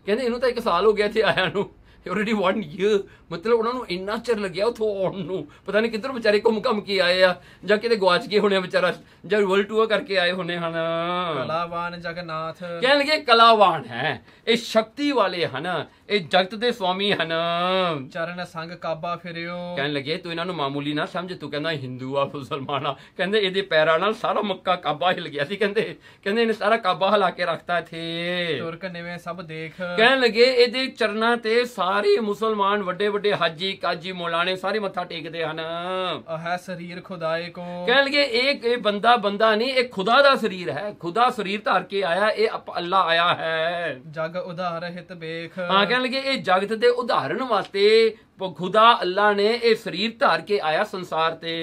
S1: ਕਹਿੰਦੇ ਇਹਨੂੰ ਤਾਂ 1 ਸਾਲ ਹੋ ਗਿਆ ਇੱਥੇ ਆਇਆ ਨੂੰ, ਆਲਰੇਡੀ 1 year। ਮਤਲਬ ਉਹਨਾਂ ਨੂੰ ਇੰਨਾ ਚਿਰ ਲੱਗਿਆ ਉੱਥੋਂ ਆਉਣ ਨੂੰ, ਪਤਾ ਨਹੀਂ ਕਿੱਧਰ ਵਿਚਾਰੇ ਘੁੰਮ ਕੇ ਆਏ ਆ, ਜਾਂ ਕਿਤੇ ਗਵਾਚ ਗਏ ਹੋਣੇ ਵਿਚਾਰਾ, ਜਾਂ ਵਰਲਡ ਟੂਰ ਕਰਕੇ ਆਏ ਹੋਣੇ ਹਨ।
S2: ਕਲਾਵਾਨ ਜਗਨਨਾਥ।
S1: ਕਹਿਣ ਲੱਗੇ ਕਲਾਵਾਨ ਹੈ, ਇਹ ਸ਼ਕਤੀ ਵਾਲੇ ਹਨ, ਇਹ ਜਗਤ ਦੇ ਸਵਾਮੀ ਹਨ।
S2: ਚਰਨ ਸੰਗ ਕਾਬਾ ਫਿਰਿਓ।
S1: ਕਹਿਣ ਲੱਗੇ ਤੂੰ ਇਹਨਾਂ ਨੂੰ ਮਾਮੂਲੀ ਨਾ ਸਮਝ, ਤੂੰ ਕਹਿੰਦਾ ਹਿੰਦੂ ਆ ਮੁਸਲਮਾਨ ਆ। ਕਹਿੰਦੇ ਇਹਦੇ ਪੈਰਾਂ ਨਾਲ ਸਾਰਾ ਮੱਕਾ ਕਾਬਾ ਹਿਲ ਗਿਆ ਸੀ। ਕਹਿੰਦੇ ਇਹਨੇ ਸਾਰਾ ਕਾਬਾ ਹਿਲਾ ਕੇ ਰੱਖਤਾ ਇੱਥੇ।
S2: ਤੁਰਕ ਨਿਵੇਂ ਸਭ ਦੇਖ।
S1: ਕਹਿਣ ਲੱਗੇ ਇਹਦੇ ਚਰਨਾਂ ਤੇ ਸਾਰੇ ਮੁਸਲਮਾਨ ਵੱਡੇ ਵੱਡੇ ਹਾਜੀ ਕਾਜੀ ਮੌਲਾਣੇ ਸਾਰੇ ਮੱਥਾ ਟੇਕਦੇ ਹਨ।
S2: ਹੈ ਸਰੀਰ ਖੁਦਾਏ ਕੋ।
S1: ਕਹਿਣ ਲੱਗੇ ਇਹ ਬੰਦਾ ਨਹੀਂ, ਇਹ ਖੁਦਾ ਦਾ ਸਰੀਰ ਹੈ, ਖੁਦਾ ਸਰੀਰ ਧਾਰ ਕੇ ਆਇਆ, ਇਹ ਅੱਲਾ ਆਇਆ ਹੈ।
S2: ਜਗ ਉਧਾਰ ਹਿਤ ਵੇਖ।
S1: ਹਾਂ, ਕਹਿਣ ਲੱਗੇ ਇਹ ਜਗਤ ਦੇ ਉਦਾਹਰਣ ਵਾਸਤੇ ਖੁਦਾ ਅੱਲਾ ਨੇ ਇਹ ਸਰੀਰ ਧਾਰ ਕੇ ਆਇਆ ਸੰਸਾਰ ਤੇ।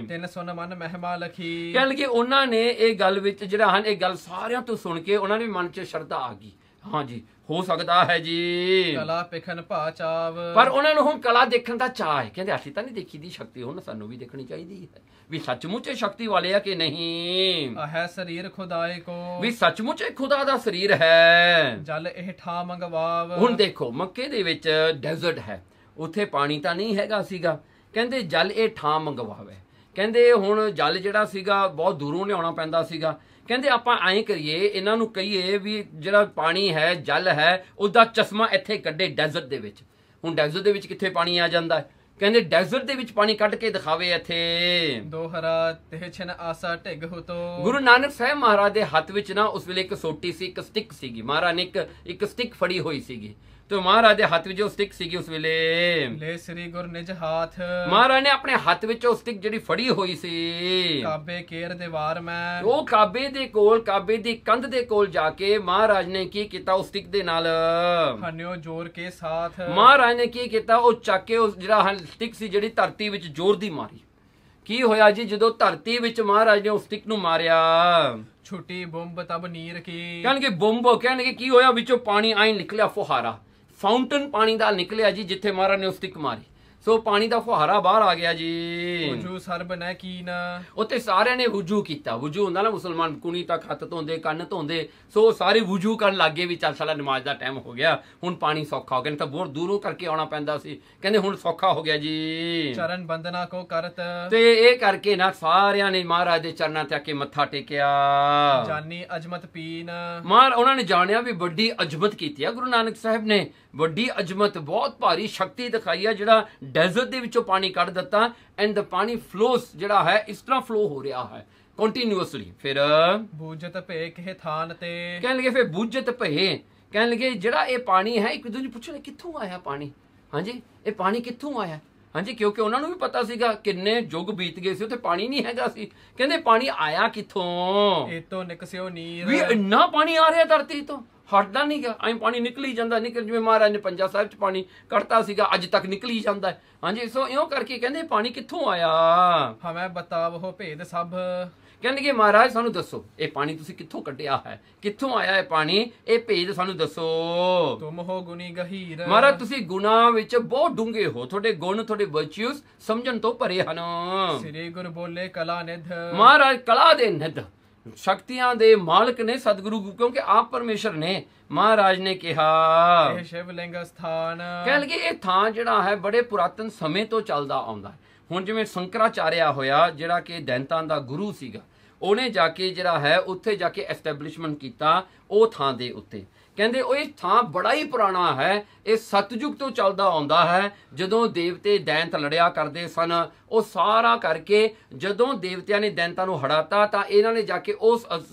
S2: ਤਿੰਨ ਸੁਨ ਮਨ ਮਹਿਮਾ ਲਖੀ।
S1: ਕਹਿਣ ਲੱਗੇ ਉਹਨਾਂ ਨੇ ਇਹ ਗੱਲ ਵਿੱਚ ਜਿਹੜਾ ਹਨ, ਇਹ ਗੱਲ ਸਾਰਿਆਂ ਤੋਂ ਸੁਣ ਕੇ ਉਹਨਾਂ ਦੇ ਮਨ 'ਚ ਸ਼ਰਧਾ ਆ ਗਈ, ਹਾਂਜੀ ਹੋ ਸਕਦਾ ਹੈ ਜੀ।
S2: ਕਲਾ ਪਿਖਨ ਭਾ ਚਾਵ।
S1: ਪਰ ਉਹਨਾਂ ਨੂੰ ਹੁਣ ਕਲਾ ਦੇਖਣ ਦਾ ਚਾਅ ਹੈ। ਕਹਿੰਦੇ ਅਸੀਂ ਤਾਂ ਨਹੀਂ ਦੇਖੀ ਦੀ ਸ਼ਕਤੀ, ਹੁਣ ਸਾਨੂੰ ਵੀ ਦੇਖਣੀ ਚਾਹੀਦੀ ਹੈ ਵੀ ਸੱਚਮੁੱਚ ਇਹ ਸ਼ਕਤੀ ਵਾਲੇ ਆ ਕਿ ਨਹੀਂ।
S2: ਹੈ ਸਰੀਰ ਖੁਦਾਏ ਕੋ। ਵੀ
S1: ਸੱਚਮੁੱਚ ਇਹ ਖੁਦਾ ਦਾ ਸਰੀਰ ਹੈ।
S2: ਜਲ ਇਹ ਠਾ ਮੰਗਵਾਵ।
S1: ਹੁਣ ਦੇਖੋ ਮੱਕੇ ਦੇ ਵਿੱਚ ਡੈਜ਼ਰਟ ਹੈ, ਉੱਥੇ ਪਾਣੀ ਤਾਂ ਨਹੀਂ ਹੈਗਾ ਸੀਗਾ। ਕਹਿੰਦੇ ਜਲ ਇਹ ਠਾਂ ਮੰਗਵਾਵੇ। ਕਹਿੰਦੇ ਹੁਣ ਜਲ ਜਿਹੜਾ ਸੀਗਾ ਬਹੁਤ ਦੂਰੋਂ ਲਿਆਉਣਾ ਪੈਂਦਾ ਸੀਗਾ। ਕਹਿੰਦੇ ਆਪਾਂ ਐਂ ਕਰੀਏ, ਇਹਨਾਂ ਨੂੰ ਕਹੀਏ ਵੀ ਜਿਹੜਾ ਪਾਣੀ ਹੈ, ਜਲ ਹੈ, ਉਹਦਾ ਚਸ਼ਮਾ ਇੱਥੇ ਕੱਢੇ ਡੈਜ਼ਰਟ ਦੇ ਵਿੱਚ। ਹੁਣ ਡੈਜ਼ਰਟ ਦੇ ਵਿੱਚ ਕਿੱਥੇ ਪਾਣੀ ਆ ਜਾਂਦਾ ਹੈ, ਕਹਿੰਦੇ ਡੈਜ਼ਰਟ ਦੇ ਵਿੱਚ ਪਾਣੀ ਕੱਢ ਕੇ ਦਿਖਾਵੇ ਇੱਥੇ।
S2: ਦੋਹਰਾ ਤਿਹ ਛਿਨ ਆਸਾ ਢਿੱਗ ਹੁਤੋ।
S1: ਗੁਰੂ ਨਾਨਕ ਸਾਹਿਬ ਮਹਾਰਾਜ ਦੇ ਹੱਥ ਵਿੱਚ ਨਾ ਉਸ ਵੇਲੇ ਇੱਕ ਸੋਟੀ ਸੀ, ਇੱਕ ਸਟਿਕ ਸੀਗੀ। ਮਹਾਰਾਜ ਨੇ ਇੱਕ ਸਟਿਕ ਫੜੀ ਹੋਈ ਸੀਗੀ ਤੇ ਮਹਾਰਾਜ ਦੇ ਹੱਥ ਵਿੱਚ ਉਹ ਸਟਿਕ ਸੀਗੀ ਉਸ ਵੇਲੇ।
S2: ਲੈ ਸ੍ਰੀ ਗੁਰ ਨਿਜ ਹਾਥ।
S1: ਮਹਾਰਾਜ ਨੇ ਆਪਣੇ ਹੱਥ ਵਿੱਚ ਉਹ ਸਟਿਕ ਜਿਹੜੀ ਫੜੀ ਹੋਈ ਸੀ,
S2: ਕਾਬੇ ਕੇਰ ਦੇ ਵਾਰ ਮੈਂ,
S1: ਉਹ ਕਾਬੇ ਦੇ ਕੋਲ, ਕਾਬੇ ਦੀ ਕੰਧ ਦੇ ਕੋਲ ਜਾ ਕੇ ਮਹਾਰਾਜ ਨੇ ਕੀ ਕੀਤਾ, ਉਸ ਸਟਿਕ ਦੇ ਨਾਲ
S2: ਹਨਿਓ ਜੋਰ ਕੇ ਸਾਥ।
S1: ਮਹਾਰਾਜ ਨੇ ਕੀ ਕੀਤਾ, ਉਹ ਚੱਕ ਕੇ ਉਹ ਜਿਹੜਾ ਸਟਿਕ ਸੀ ਜਿਹੜੀ ਧਰਤੀ ਵਿੱਚ ਜ਼ੋਰ ਦੀ ਮਾਰੀ। ਕੀ ਹੋਇਆ ਜੀ, ਜਦੋਂ ਧਰਤੀ ਵਿੱਚ ਮਹਾਰਾਜ ਨੇ ਉਸ ਸਟਿਕ ਨੂੰ ਮਾਰਿਆ,
S2: ਛੁੱਟੀ ਬੰਬ ਤਬ ਨੀਰ ਕੀ।
S1: ਕਹਿਣਗੇ ਬੰਬ, ਕਹਿਣਗੇ ਕੀ ਹੋਇਆ, ਵਿੱਚੋਂ ਪਾਣੀ ਆਈ ਨਿਕਲਿਆ, ਫੁਹਾਰਾ, ਫਾਊਂਟਨ ਪਾਣੀ ਦਾ ਨਿਕਲਿਆ ਜੀ ਜਿੱਥੇ ਮਹਾਰਾਜ ਨੇ ਉਹ ਸਟਿਕ ਮਾਰੀ। ਸੋ ਪਾਣੀ ਦਾ ਫੁਹਾਰਾ ਬਾਹਰ ਆ ਗਿਆ ਜੀ।
S2: ਵੁਜੂ ਸਰਬ ਨੈ ਕੀਨ।
S1: ਉੱਥੇ ਸਾਰਿਆਂ ਨੇ ਵੁਜੂ ਕੀਤਾ। ਵੁਜੂ ਹੁੰਦਾ ਨਾ ਮੁਸਲਮਾਨ, ਕੁਣੀ ਤੱਕ ਹੱਥ ਧੋਂਦੇ, ਕੰਨ ਧੋਂਦੇ। ਸੋ ਸਾਰੇ ਵੁਜੂ ਕਰਨ ਲੱਗੇ ਵੀ ਚੱਲ ਸਾਲਾ ਨਮਾਜ਼ ਦਾ ਟਾਈਮ ਹੋ ਗਿਆ, ਹੁਣ ਪਾਣੀ ਸੌਖਾ ਹੋ ਗਿਆ, ਨਹੀਂ ਤਾਂ ਬਹੁਤ ਦੂਰੋਂ ਕਰਕੇ ਆਉਣਾ ਪੈਂਦਾ ਸੀ। ਕਹਿੰਦੇ ਹੁਣ ਸੌਖਾ ਹੋ ਗਿਆ ਜੀ।
S2: ਚਰਨ ਬੰਦਨਾ ਕੋ ਕਰਤ।
S1: ਤੇ ਇਹ ਕਰਕੇ ਨਾ ਸਾਰਿਆਂ ਨੇ ਮਹਾਰਾਜ ਦੇ ਚਰਨਾਂ ਤੇ ਆ ਕੇ ਮੱਥਾ ਟੇਕਿਆ।
S2: ਜਾਨੀ ਅਜਮਤ ਪੀਨ।
S1: ਉਹਨਾਂ ਨੇ ਜਾਣਿਆ ਵੀ ਵੱਡੀ ਅਜਮਤ ਕੀਤੀ ਆ ਗੁਰੂ ਨਾਨਕ ਸਾਹਿਬ ਨੇ, ਵੱਡੀ ਅਜਮਤ, ਬਹੁਤ ਭਾਰੀ ਸ਼ਕਤੀ ਦਿਖਾਈ ਆ, ਜਿਹੜਾ ਡੈਜ਼ਰਟ ਦੇ ਵਿੱਚੋਂ ਪਾਣੀ ਕੱਢ ਦਿੱਤਾ। ਐਂਡ ਦ ਪਾਣੀ ਫਲੋਸ ਜਿਹੜਾ ਹੈ ਇਸ ਤਰ੍ਹਾਂ ਫਲੋ ਹੋ ਰਿਹਾ ਹੈ ਕੰਟੀਨਿਊਅਸਲੀ। ਫਿਰ
S2: ਬੂਝਤ ਭੇ ਕਿਹ ਥਾਨ ਤੇ।
S1: ਕਹਿਣ ਲੱਗੇ ਫਿਰ ਬੂਝਤ ਭੇ, ਕਹਿਣ ਲੱਗੇ ਜਿਹੜਾ ਇਹ ਪਾਣੀ ਹੈ, ਇੱਕ ਦੂਜੇ ਨੂੰ ਪੁੱਛਣ ਕਿੱਥੋਂ ਆਇਆ ਪਾਣੀ। ਹਾਂਜੀ, ਇਹ ਪਾਣੀ ਕਿੱਥੋਂ ਆਇਆ। ਹਾਂਜੀ, ਕਿਉਂਕਿ ਉਹਨਾਂ ਨੂੰ ਵੀ ਪਤਾ ਸੀਗਾ ਕਿੰਨੇ ਯੁੱਗ ਬੀਤ ਗਏ ਸੀ, ਉੱਥੇ ਪਾਣੀ ਨਹੀਂ ਹੈਗਾ ਸੀ। ਕਹਿੰਦੇ ਪਾਣੀ ਆਇਆ ਕਿੱਥੋਂ,
S2: ਇਹ ਤੋਂ ਨਿਕਸਿਓ ਨੀਰ।
S1: ਵੀ ਇੰਨਾ ਪਾਣੀ ਆ ਰਿਹਾ ਧਰਤੀ ਤੋਂ, ਹਟਦਾ ਨਹੀਂ ਗਾ, ਐਂ ਪਾਣੀ ਨਿਕਲੀ ਜਾਂਦਾ, ਨਿਕਲ ਜਿਵੇਂ ਮਹਾਰਾਜ ਨੇ ਪੰਜਾ ਸਾਹਿਬ ਚ ਪਾਣੀ ਕੱਢਤਾ ਸੀਗਾ, ਅੱਜ ਤੱਕ ਨਿਕਲੀ ਜਾਂਦਾ। ਹਾਂਜੀ, ਸੋ ਇਉਂ ਕਰਕੇ ਕਹਿੰਦੇ ਪਾਣੀ ਕਿੱਥੋਂ ਆਇਆ।
S2: ਹਮੈ ਬਤਾਵੋ ਭੇਦ ਸਭ।
S1: ਕਹਿੰਦੇ ਮਹਾਰਾਜ ਸਾਨੂੰ ਦੱਸੋ ਇਹ ਪਾਣੀ ਤੁਸੀਂ ਕਿੱਥੋਂ ਕੱਢਿਆ ਹੈ, ਕਿੱਥੋਂ ਆਇਆ ਇਹ ਪਾਣੀ, ਇਹ ਭੇਦ ਸਾਨੂੰ ਦੱਸੋ।
S2: ਤੁਮ ਹੋ ਗੁਣੀ ਗਹੀਰ।
S1: ਮਹਾਰਾਜ ਤੁਸੀਂ ਗੁਨਾਹ ਵਿੱਚ ਬਹੁਤ ਡੂੰਘੇ ਹੋ, ਤੁਹਾਡੇ ਗੁਣ, ਤੁਹਾਡੇ ਵਰਚੂਸ ਸਮਝਣ ਤੋਂ ਭਰੇ ਹਨ।
S2: ਸ੍ਰੀ ਗੁਰ ਬੋਲੇ ਕਲਾ ਨਿਧ।
S1: ਮਹਾਰਾਜ ਕਲਾ ਦੇ ਨਿਧ, ਸ਼ਕਤੀਆਂ ਦੇ ਮਾਲਕ ਨੇ ਸਤਿਗੁਰੂ, ਕਿਉਂਕਿ ਆਪ ਪਰਮੇਸ਼ਰ ਨੇ। ਮਹਾਰਾਜ ਨੇ ਕਿਹਾ
S2: ਇਹ ਸ਼ਿਵਲਿੰਗ ਸਥਾਨ।
S1: ਕਹਿਣ ਲੱਗੇ ਇਹ ਥਾਂ ਜਿਹੜਾ ਹੈ ਬੜੇ ਪੁਰਾਤਨ ਸਮੇਂ ਤੋਂ ਚੱਲਦਾ ਆਉਂਦਾ ਹੈ। ਹੁਣ ਜਿਵੇਂ ਸ਼ੰਕਰਾਚਾਰਿਆ ਹੋਇਆ, ਜਿਹੜਾ ਕਿ ਦੈਂਤਾਂ ਦਾ ਗੁਰੂ ਸੀਗਾ, ਉਹਨੇ ਜਾ ਕੇ ਜਿਹੜਾ ਹੈ ਉੱਥੇ ਜਾ ਕੇ ਐਸਟੈਬਲਿਸ਼ਮੈਂਟ ਕੀਤਾ ਉਹ ਥਾਂ ਦੇ ਉੱਤੇ। ਕਹਿੰਦੇ ਉਹ ਇਹ ਥਾਂ ਬੜਾ ਹੀ ਪੁਰਾਣਾ ਹੈ, ਇਹ ਸਤਜੁਗ ਤੋਂ ਚੱਲਦਾ ਆਉਂਦਾ ਹੈ। ਜਦੋਂ ਦੇਵਤੇ ਦੈਂਤ ਲੜਿਆ ਕਰਦੇ ਸਨ, ਉਹ ਸਾਰਾ ਕਰਕੇ ਜਦੋਂ ਦੇਵਤਿਆਂ ਨੇ ਦੈਂਤਾਂ ਨੂੰ ਹੜਾਤਾ ਤਾਂ ਇਹਨਾਂ ਨੇ ਜਾ ਕੇ ਉਸ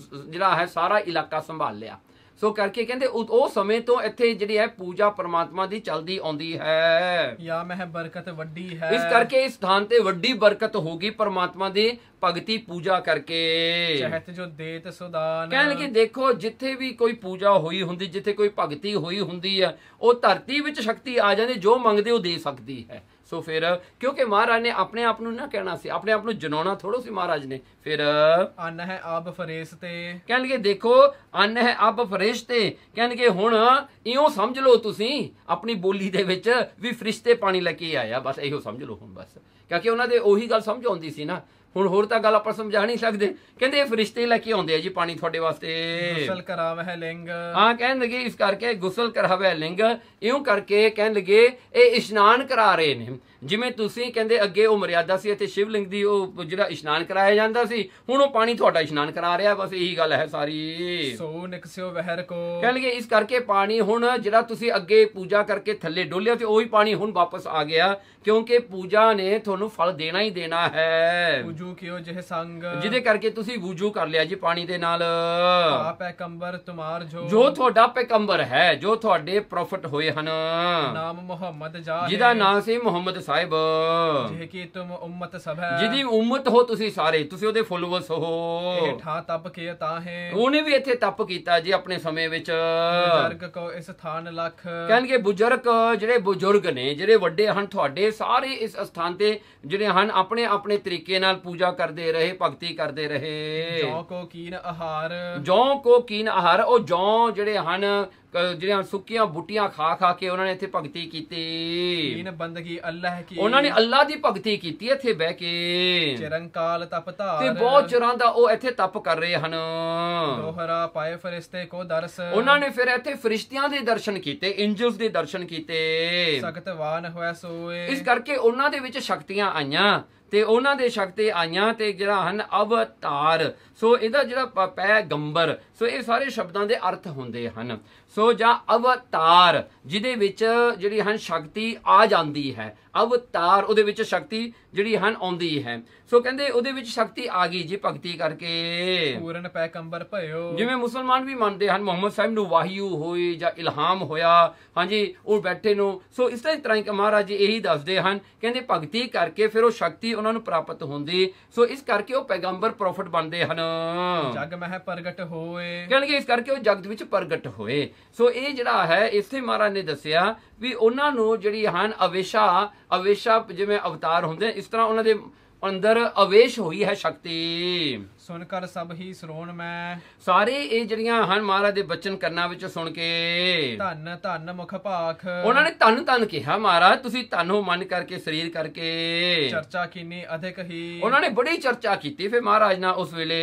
S1: ਜਿਹੜਾ ਹੈ ਸਾਰਾ ਇਲਾਕਾ ਸੰਭਾਲ ਲਿਆ। ਸੋ ਕਰਕੇ ਕਹਿੰਦੇ ਉਹ ਸਮੇਂ ਤੋਂ ਇੱਥੇ ਜਿਹੜੀ ਹੈ ਪੂਜਾ ਪਰਮਾਤਮਾ ਦੀ ਚੱਲਦੀ ਆਉਂਦੀ ਹੈ।
S2: ਯਾ ਮਹਿ ਬਰਕਤ ਵੱਡੀ ਹੈ।
S1: ਇਸ ਕਰਕੇ ਇਸ ਸਥਾਨ ਤੇ ਵੱਡੀ ਬਰਕਤ ਹੋਗੀ ਪਰਮਾਤਮਾ ਦੀ ਭਗਤੀ ਪੂਜਾ ਕਰਕੇ।
S2: ਚਹਿਤ ਜੋ ਦੇਤ ਸੁਦਾਨ।
S1: ਕਹਿਣ ਲੱਗੇ ਦੇਖੋ ਜਿੱਥੇ ਵੀ ਕੋਈ ਪੂਜਾ ਹੋਈ ਹੁੰਦੀ, ਜਿੱਥੇ ਕੋਈ ਭਗਤੀ ਹੋਈ ਹੁੰਦੀ ਹੈ, ਉਹ ਧਰਤੀ ਵਿੱਚ ਸ਼ਕਤੀ ਆ ਜਾਂਦੀ, ਜੋ ਮੰਗਦੇ ਉਹ ਦੇ ਸਕਦੀ ਹੈ। ਸੋ ਫਿਰ ਕਿਉਂਕਿ ਮਹਾਰਾਜ ਨੇ ਆਪਣੇ ਆਪ ਨੂੰ ਨਾ ਕਹਿਣਾ ਸੀ, ਆਪਣੇ ਆਪ ਨੂੰ ਜਨਾਉਣਾ ਥੋੜੋ ਸੀ ਮਹਾਰਾਜ ਨੇ। ਫਿਰ
S2: ਅੰਨ ਹੈ ਅਬ ਫਰੇਸ਼ਤੇ।
S1: ਕਹਿਣਗੇ ਦੇਖੋ ਅੰਨ ਹੈ ਅਬ ਫਰਿਸ਼ਤੇ। ਕਹਿਣਗੇ ਹੁਣ ਇਉਂ ਸਮਝ ਲਓ ਤੁਸੀਂ ਆਪਣੀ ਬੋਲੀ ਦੇ ਵਿੱਚ ਵੀ ਫਰਿਸ਼ਤੇ ਪਾਣੀ ਲੈ ਕੇ ਆਇਆ, ਬਸ ਇਹੋ ਸਮਝ ਲਓ ਹੁਣ ਬਸ, ਕਿਉਂਕਿ ਉਹਨਾਂ ਦੇ ਉਹੀ ਗੱਲ ਸਮਝ ਆਉਂਦੀ ਸੀ ਨਾ। ਹੁਣ ਹੋਰ ਤਾਂ ਗੱਲ ਆਪਾਂ ਸਮਝਾ ਨਹੀਂ ਸਕਦੇ। ਕਹਿੰਦੇ ਇਹ ਫਰਿਸ਼ਤੇ ਲੈ ਕੇ ਆਉਂਦੇ ਆ ਜੀ ਪਾਣੀ ਤੁਹਾਡੇ ਵਾਸਤੇ।
S2: ਗੁਸਲ ਕਰਾਵਹਿ ਲਿੰਗ।
S1: ਹਾਂ, ਕਹਿਣ ਲੱਗੇ ਇਸ ਕਰਕੇ ਗੁਸਲ ਕਰਾਵਹਿ ਲਿੰਗ, ਇਉਂ ਕਰਕੇ ਕਹਿਣ ਲੱਗੇ ਇਹ ਇਸ਼ਨਾਨ ਕਰਾ ਰਹੇ ਨੇ। ਜਿਵੇਂ ਤੁਸੀਂ ਕਹਿੰਦੇ ਅੱਗੇ ਉਹ ਮਰਿਆਦਾ ਸੀ ਇੱਥੇ ਸ਼ਿਵਲਿੰਗ ਦੀ, ਉਹ ਜਿਹੜਾ ਇਸ਼ਨਾਨ ਕਰਾਇਆ ਜਾਂਦਾ ਸੀ, ਹੁਣ ਉਹ ਪਾਣੀ ਤੁਹਾਡਾ ਇਸ਼ਨਾਨ ਕਰਾ ਰਿਹਾ। ਬਸ ਇਹੀ ਗੱਲ ਹੈ ਸਾਰੀ।
S2: ਸੋ ਨਿਕਸਿਓ ਵਹਿਰ ਕੋ।
S1: ਕਹਿਣ ਲੱਗੇ ਇਸ ਕਰਕੇ ਪਾਣੀ ਹੁਣ ਜਿਹੜਾ ਤੁਸੀਂ ਅੱਗੇ ਪੂਜਾ ਕਰਕੇ ਥੱਲੇ ਡੋਲਿਆ ਤੇ ਉਹੀ ਪਾਣੀ ਹੁਣ ਵਾਪਸ ਆ ਗਿਆ, ਕਿਉਂਕਿ ਪੂਜਾ ਨੇ ਤੁਹਾਨੂੰ ਫਲ ਦੇਣਾ ਹੀ ਦੇਣਾ ਹੈ।
S2: ਵੁਜੂ ਕਿਓ ਜਿਹ ਸੰਗ।
S1: ਜਿਹਦੇ ਕਰਕੇ ਤੁਸੀਂ ਵੁਜੂ ਕਰ ਲਿਆ ਜੀ ਪਾਣੀ ਦੇ ਨਾਲ।
S2: ਆਪ ਹੈ ਕੰਬਰ ਤੁਮਾਰ
S1: ਜੋ ਤੁਹਾਡਾ ਪੈਗੰਬਰ ਹੈ, ਜੋ ਤੁਹਾਡੇ ਪ੍ਰੋਫਟ ਹੋਏ ਹਨ,
S2: ਨਾਮ ਮੁਹੰਮਦ ਜਾ,
S1: ਜਿਹਦਾ ਨਾਮ ਸੀ ਮੁਹੰਮਦ ਸਾਹਿਬ,
S2: ਜਿਹ ਕੀ ਤੁਮ ਉਮਤ ਸਭ ਹੈ,
S1: ਜਿਹਦੀ ਉਮਤ ਹੋ ਤੁਸੀਂ ਸਾਰੇ, ਤੁਸੀਂ ਉਹਦੇ ਫੋਲੋਵਰਸ ਹੋ।
S2: ਇਹ ਠਾ ਤਪ ਕੇ ਤਾਹੇ।
S1: ਉਹਨੇ ਵੀ ਇੱਥੇ ਤਪ ਕੀਤਾ ਜੀ ਆਪਣੇ ਸਮੇਂ ਵਿੱਚ।
S2: ਬਜ਼ੁਰਗ ਕੋ ਇਸ ਥਾਨ ਲਖ।
S1: ਕਹਿਣਗੇ ਬਜ਼ੁਰਗ, ਜਿਹੜੇ ਬਜ਼ੁਰਗ ਨੇ, ਜਿਹੜੇ ਵੱਡੇ ਹਨ ਤੁਹਾਡੇ, ਸਾਰੇ ਇਸ ਸਥਾਨ ਤੇ ਜਿਹੜੇ ਹਨ ਆਪਣੇ ਆਪਣੇ ਤਰੀਕੇ ਨਾਲ ਪੂਜਾ ਕਰਦੇ ਰਹੇ, ਭਗਤੀ ਕਰਦੇ ਰਹੇ।
S2: ਜੌ ਕੋ ਕੀਨ ਆਹਾਰ।
S1: ਜੌ ਕੋ ਕੀਨ ਆਹਾਰ, ਉਹ ਜੌ ਜਿਹੜੇ ਹਨ ਜਿਹੜੀਆਂ ਸੁੱਕੀਆਂ ਬੁੱਟੀਆਂ ਖਾ ਖਾ ਕੇ ਉਹਨਾਂ ਨੇ ਇੱਥੇ ਭਗਤੀ ਕੀਤੀ।
S2: ਕੀਨ ਬੰਦਗੀ ਅੱਲਾਹ ਕੀ।
S1: ਉਹਨਾਂ ਨੇ ਅੱਲਾਹ ਦੀ ਭਗਤੀ ਕੀਤੀ ਇੱਥੇ ਬਹਿ ਕੇ।
S2: ਚਿਰੰਕਾਲ ਤਪ ਧਾਰ।
S1: ਤੇ ਬਹੁਤ ਚਿਰਾਂ ਦਾ ਉਹ ਇੱਥੇ ਤਪ ਕਰ ਰਹੇ ਹਨ।
S2: ਦੋਹਰਾ ਪਾਏ ਫਰਿਸ਼ਤੇ ਕੋ ਦਰਸ।
S1: ਉਹਨਾਂ ਨੇ ਫਿਰ ਇੱਥੇ ਫਰਿਸ਼ਤਿਆਂ ਦੇ ਦਰਸ਼ਨ ਕੀਤੇ, ਐਂਜਲਸ ਦੇ ਦਰਸ਼ਨ ਕੀਤੇ।
S2: ਸਖਤਵਾਨ ਹੋਇਆ ਸੋਏ।
S1: ਇਸ ਕਰਕੇ ਉਹਨਾਂ ਦੇ ਵਿੱਚ ਸ਼ਕਤੀਆਂ ਆਈਆਂ ਤੇ ਉਹਨਾਂ ਦੇ ਸ਼ਕਤੀ ਆਈਆਂ ਤੇ ਜਿਹੜਾ ਹਨ ਅਵਤਾਰ। ਸੋ ਇਹਦਾ ਜਿਹੜਾ ਪੈਗੰਬਰ, ਸੋ ਇਹ ਸਾਰੇ ਸ਼ਬਦਾਂ ਦੇ ਅਰਥ ਹੁੰਦੇ ਹਨ। ਸੋ ਜਾਂ ਅਵਤਾਰ ਜਿਹਦੇ ਵਿੱਚ ਜਿਹੜੀ ਹਨ ਸ਼ਕਤੀ ਆ ਜਾਂਦੀ ਹੈ, ਅਵਤਾਰ ਉਹਦੇ ਵਿੱਚ ਸ਼ਕਤੀ ਜਿਹੜੀ ਹਨ ਆਉਂਦੀ ਹੈ। ਸੋ ਕਹਿੰਦੇ ਉਹਦੇ ਵਿੱਚ ਸ਼ਕਤੀ ਆ ਗਈ ਜੀ ਭਗਤੀ ਕਰਕੇ।
S2: ਪੂਰਨ ਪੈਗੰਬਰ ਭਇਓ।
S1: ਜਿਵੇਂ ਮੁਸਲਮਾਨ ਵੀ ਮੰਨਦੇ ਹਨ ਮੁਹੰਮਦ ਸਾਹਿਬ ਨੂੰ ਵਾਹਿਯੂ ਹੋਈ ਜਾਂ ਇਲਹਾਮ ਹੋਇਆ, ਹਾਂਜੀ ਉਹ ਬੈਠੇ ਨੂੰ। ਸੋ ਇਸ ਤਰ੍ਹਾਂ ਹੀ ਮਹਾਰਾਜ ਜੀ ਇਹੀ ਦੱਸਦੇ ਹਨ, ਕਹਿੰਦੇ ਭਗਤੀ ਕਰਕੇ ਫਿਰ ਉਹ ਸ਼ਕਤੀ ਉਹਨਾਂ ਨੂੰ ਪ੍ਰਾਪਤ ਹੁੰਦੀ। ਸੋ ਇਸ ਕਰਕੇ ਉਹ ਪੈਗੰਬਰ ਪ੍ਰੋਫਿਟ ਬਣਦੇ ਹਨ।
S2: ਜਗ ਮਹਿ ਪ੍ਰਗਟ ਹੋਏ,
S1: ਕਹਿਣਗੇ ਇਸ ਕਰਕੇ ਉਹ ਜਗਤ ਵਿੱਚ ਪ੍ਰਗਟ ਹੋਏ। ਸੋ ਇਹ ਜਿਹੜਾ ਹੈ ਇਸੇ ਮਹਾਰਾਜ ਨੇ ਦੱਸਿਆ ਵੀ ਉਹਨਾਂ ਨੂੰ ਜਿਹੜੀ ਹਨ ਅਵੇਸ਼ਾ ਜਿਵੇਂ ਅਵਤਾਰ ਹੁੰਦੇ ਇਸ ਤਰ੍ਹਾਂ ਉਹਨਾਂ ਦੇ ਅੰਦਰ ਅਵੇਸ਼ ਹੋਈ ਹੈ ਸ਼ਕਤੀ।
S2: ਸੁਣ ਕਰ ਸਭ ਹੀ ਸਰੋਣ ਮੈਂ,
S1: ਸਾਰੇ ਇਹ ਜਿਹੜੀਆਂ ਹਨ ਮਹਾਰਾਜ ਦੇ ਬਚਨ ਕਰਨਾਂ ਵਿੱਚ ਸੁਣ ਕੇ
S2: ਧੰਨ ਧੰਨ ਮੁਖ ਭਾਖ। ਉਹਨਾਂ
S1: ਨੇ ਧੰਨ ਧੰਨ ਕਿਹਾ, ਮਹਾਰਾਜ ਤੁਸੀਂ ਧੰਨ ਹੋ ਮਨ ਕਰਕੇ ਸਰੀਰ ਕਰਕੇ।
S2: ਚਰਚਾ ਕੀਨੀ ਅਧਿਕ ਹੀ,
S1: ਉਹਨਾਂ ਨੇ ਬੜੀ ਚਰਚਾ ਕੀਤੀ ਫਿਰ ਮਹਾਰਾਜ ਨਾਲ ਉਸ ਵੇਲੇ।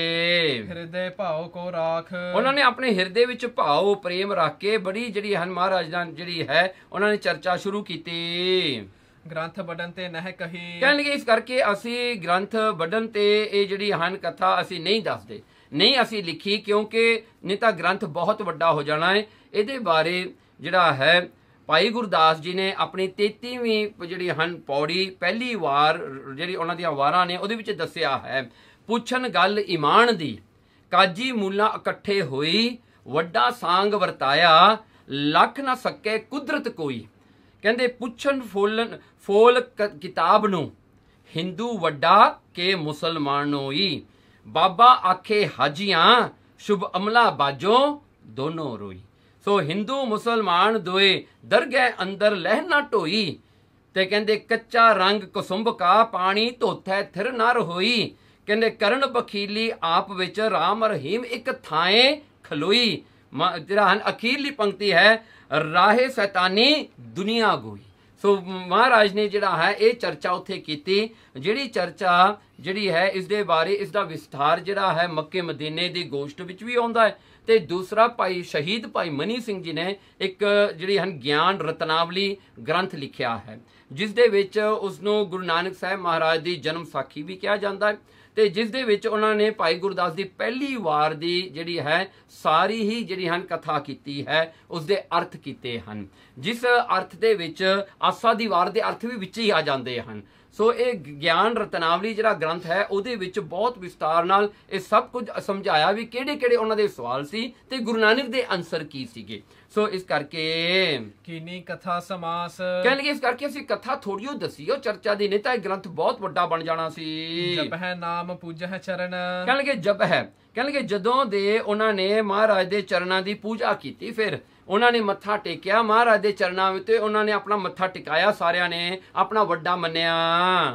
S2: ਹਿਰਦੇ ਭਾਉ ਕੋ ਰਾਖ, ਉਹਨਾਂ
S1: ਨੇ ਆਪਣੇ ਹਿਰਦੇ ਵਿੱਚ ਭਾਵ ਪ੍ਰੇਮ ਰੱਖ ਕੇ ਬੜੀ ਜਿਹੜੀ ਹਨ ਮਹਾਰਾਜ ਨਾਲ ਜਿਹੜੀ ਹੈ ਉਹਨਾਂ ਨੇ ਚਰਚਾ ਸ਼ੁਰੂ ਕੀਤੀ।
S2: ਗ੍ਰੰਥ ਵੱਢਣ ਤੇ ਨਹਿ ਕਹੀ,
S1: ਕਹਿਣ ਲੱਗੇ ਇਸ ਕਰਕੇ ਅਸੀਂ ਗ੍ਰੰਥ ਵੱਢਣ ਤੇ ਇਹ ਜਿਹੜੀ ਹਨ ਕਥਾ ਅਸੀਂ ਨਹੀਂ ਦੱਸਦੇ, ਨਹੀਂ ਅਸੀਂ ਲਿਖੀ, ਕਿਉਂਕਿ ਨਹੀਂ ਤਾਂ ਗ੍ਰੰਥ ਬਹੁਤ ਵੱਡਾ ਹੋ ਜਾਣਾ ਹੈ। ਇਹਦੇ ਬਾਰੇ ਜਿਹੜਾ ਹੈ ਭਾਈ ਗੁਰਦਾਸ ਜੀ ਨੇ ਆਪਣੀ 33ਵੀਂ ਜਿਹੜੀ ਹਨ ਪੌੜੀ ਪਹਿਲੀ ਵਾਰ ਜਿਹੜੀ ਉਹਨਾਂ ਦੀਆਂ ਵਾਰਾਂ ਨੇ ਉਹਦੇ ਵਿੱਚ ਦੱਸਿਆ ਹੈ। ਪੁੱਛਣ ਗੱਲ ਈਮਾਨ ਦੀ, ਕਾਜੀ ਮੂਲਾ ਇਕੱਠੇ ਹੋਈ, ਵੱਡਾ ਸਾਂਗ ਵਰਤਾਇਆ, ਲੱਖ ਨਾ ਸਕੇ ਕੁਦਰਤ ਕੋਈ। ਕਹਿੰਦੇ ਪੁੱਛਣ ਫੋਲ ਕਿਤਾਬ ਨੂੰ, ਹਿੰਦੂ ਵੱਡਾ ਕੇ ਮੁਸਲਮਾਨ ਹੋਈ। ਬਾਬਾ ਆਖੇ ਹਾਜੀਆਂ, ਸ਼ੁਭ ਅਮਲਾ ਬਾਜੋ ਦੋਨੋਂ ਰੋਈ। ਸੋ ਹਿੰਦੂ ਮੁਸਲਮਾਨ ਦੋਏ ਦਰਗਹਿ ਅੰਦਰ ਲਹਿਣਾ ਢੋਈ। ਤੇ ਕਹਿੰਦੇ ਕੱਚਾ ਰੰਗ ਕੁਸੁੰਭ ਕਾ, ਪਾਣੀ ਧੋਥੈ ਥਿਰ ਨਰ ਹੋਈ। ਕਹਿੰਦੇ ਕਰਨ ਬਖੀਲੀ ਆਪ ਵਿੱਚ, ਰਾਮ ਰਹੀਮ ਇੱਕ ਥਾਏ ਖਲੋਈ। ਜਿਹੜਾ ਹਨ ਅਖੀਰਲੀ ਪੰਕਤੀ ਹੈ, ਰਾਹੇ ਸੈਤਾਨੀ ਦੁਨੀਆ ਗੋਈ। ਸੋ ਮਹਾਰਾਜ ਨੇ ਜਿਹੜਾ ਹੈ ਇਹ ਚਰਚਾ ਉੱਥੇ ਕੀਤੀ। ਜਿਹੜੀ ਚਰਚਾ ਜਿਹੜੀ ਹੈ ਇਸ ਦੇ ਬਾਰੇ ਇਸ ਦਾ ਵਿਸਥਾਰ ਜਿਹੜਾ ਹੈ ਮੱਕੇ ਮਦੀਨੇ ਦੀ ਗੋਸ਼ਟ ਵਿੱਚ ਵੀ ਆਉਂਦਾ ਹੈ। ਤੇ ਦੂਸਰਾ ਭਾਈ ਸ਼ਹੀਦ ਭਾਈ ਮਨੀ ਸਿੰਘ ਜੀ ਨੇ ਇੱਕ ਜਿਹੜੀ ਹਨ ਗਿਆਨ ਰਤਨਾਵਲੀ ਗ੍ਰੰਥ ਲਿਖਿਆ ਹੈ, ਜਿਸ ਦੇ ਵਿੱਚ ਉਸ ਨੂੰ ਗੁਰੂ ਨਾਨਕ ਸਾਹਿਬ ਮਹਾਰਾਜ ਦੀ ਜਨਮ ਸਾਖੀ ਵੀ ਕਿਹਾ ਜਾਂਦਾ ਹੈ। ਤੇ ਜਿਸ ਦੇ ਵਿੱਚ ਉਹਨਾਂ ਨੇ ਭਾਈ ਗੁਰਦਾਸ ਦੀ ਪਹਿਲੀ ਵਾਰ ਦੀ ਜਿਹੜੀ ਹੈ ਸਾਰੀ ਹੀ ਜਿਹੜੀ ਹਨ ਕਥਾ ਕੀਤੀ ਹੈ, ਉਸਦੇ ਅਰਥ ਕੀਤੇ ਹਨ, ਜਿਸ ਅਰਥ ਦੇ ਵਿੱਚ ਆਸਾ ਦੀ ਵਾਰ ਦੇ ਅਰਥ ਵੀ ਵਿੱਚ ਹੀ ਆ ਜਾਂਦੇ ਹਨ। ਸੋ ਇਹ ਗਿਆਨ ਰਤਨਾਵਲੀ ਜਿਹੜਾ ਗ੍ਰੰਥ ਹੈ ਉਹਦੇ ਵਿੱਚ ਬਹੁਤ ਵਿਸਤਾਰ ਨਾਲ ਇਹ ਸਭ ਕੁਝ ਸਮਝਾਇਆ ਵੀ ਕਿਹੜੇ ਕਿਹੜੇ ਉਹਨਾਂ ਦੇ ਸਵਾਲ ਸੀ ਤੇ ਗੁਰੂ ਨਾਨਕ ਦੇ ਆਨਸਰ ਕੀ ਸੀਗੇ। ਸੋ ਇਸ ਕਰਕੇ
S2: ਕੀਨੀ ਕਥਾ ਸਮਾਸ,
S1: ਕਹਿਣ ਲੱਗੇ ਇਸ ਕਰਕੇ ਅਸੀਂ ਕਥਾ ਥੋੜੀਓ ਦੱਸੀ ਉਹ ਚਰਚਾ ਦੀ, ਨਹੀਂ ਤਾਂ ਇਹ ਗ੍ਰੰਥ ਬਹੁਤ ਵੱਡਾ ਬਣ ਜਾਣਾ ਸੀ।
S2: ਜਪ ਹੈ ਨਾਮ ਪੂਜਾ ਚਰਨ,
S1: ਕਹਿਣ ਲੱਗੇ ਜਪ ਹੈ, ਕਹਿਣ ਲੱਗੇ ਜਦੋਂ ਦੇ ਉਹਨਾਂ ਨੇ ਮਹਾਰਾਜ ਦੇ ਚਰਨਾਂ ਦੀ ਪੂਜਾ ਕੀਤੀ, ਫਿਰ ਉਹਨਾਂ ਨੇ ਮੱਥਾ ਟੇਕਿਆ ਮਹਾਰਾਜ ਦੇ ਚਰਨਾਂ ਵਿੱਚ, ਉਹਨਾਂ ਨੇ ਆਪਣਾ ਮੱਥਾ ਟਿਕਾਇਆ, ਸਾਰਿਆਂ ਨੇ ਆਪਣਾ ਵੱਡਾ ਮੰਨਿਆ।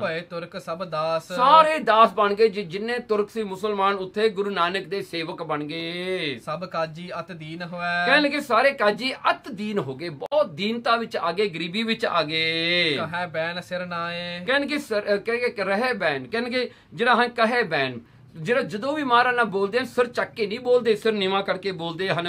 S2: ਭਏ ਤੁਰਕ ਸਭ ਦਾਸ, ਸਾਰੇ
S1: ਦਾਸ ਬਣ ਗਏ। ਜਿੰਨੇ ਤੁਰਕ ਸੀ ਮੁਸਲਮਾਨ ਉੱਥੇ ਗੁਰੂ ਨਾਨਕ ਦੇ ਸੇਵਕ ਬਣ ਗਏ।
S2: ਸਭ ਕਾਜੀ ਅਤ ਦੀਨ ਹੋਇਆ,
S1: ਕਹਿਣ ਲੱਗੇ ਸਾਰੇ ਕਾਜੀ ਅਤ ਦੀਨ ਹੋ ਗਏ, ਬਹੁਤ ਦੀਨਤਾ ਵਿੱਚ ਆ ਗਏ, ਗਰੀਬੀ ਵਿੱਚ ਆ ਗਏ।
S2: ਕਹੈ ਬੈਨ ਸਿਰ ਨਾਏ,
S1: ਕਹਿਣਗੇ ਰਹੇ ਬੈਨ, ਕਹਿਣਗੇ ਜਿਹੜਾ ਹਾਂ ਕਹੇ ਬੈਨ, ਜਿਹੜਾ ਜਦੋਂ ਵੀ ਮਹਾਰਾਜ ਨਾਲ ਬੋਲਦੇ ਹਨ ਸਿਰ ਚੱਕ ਕੇ ਨਹੀਂ ਬੋਲਦੇ, ਸਿਰ ਨੀਵਾਂ ਕਰਕੇ ਬੋਲਦੇ ਹਨ।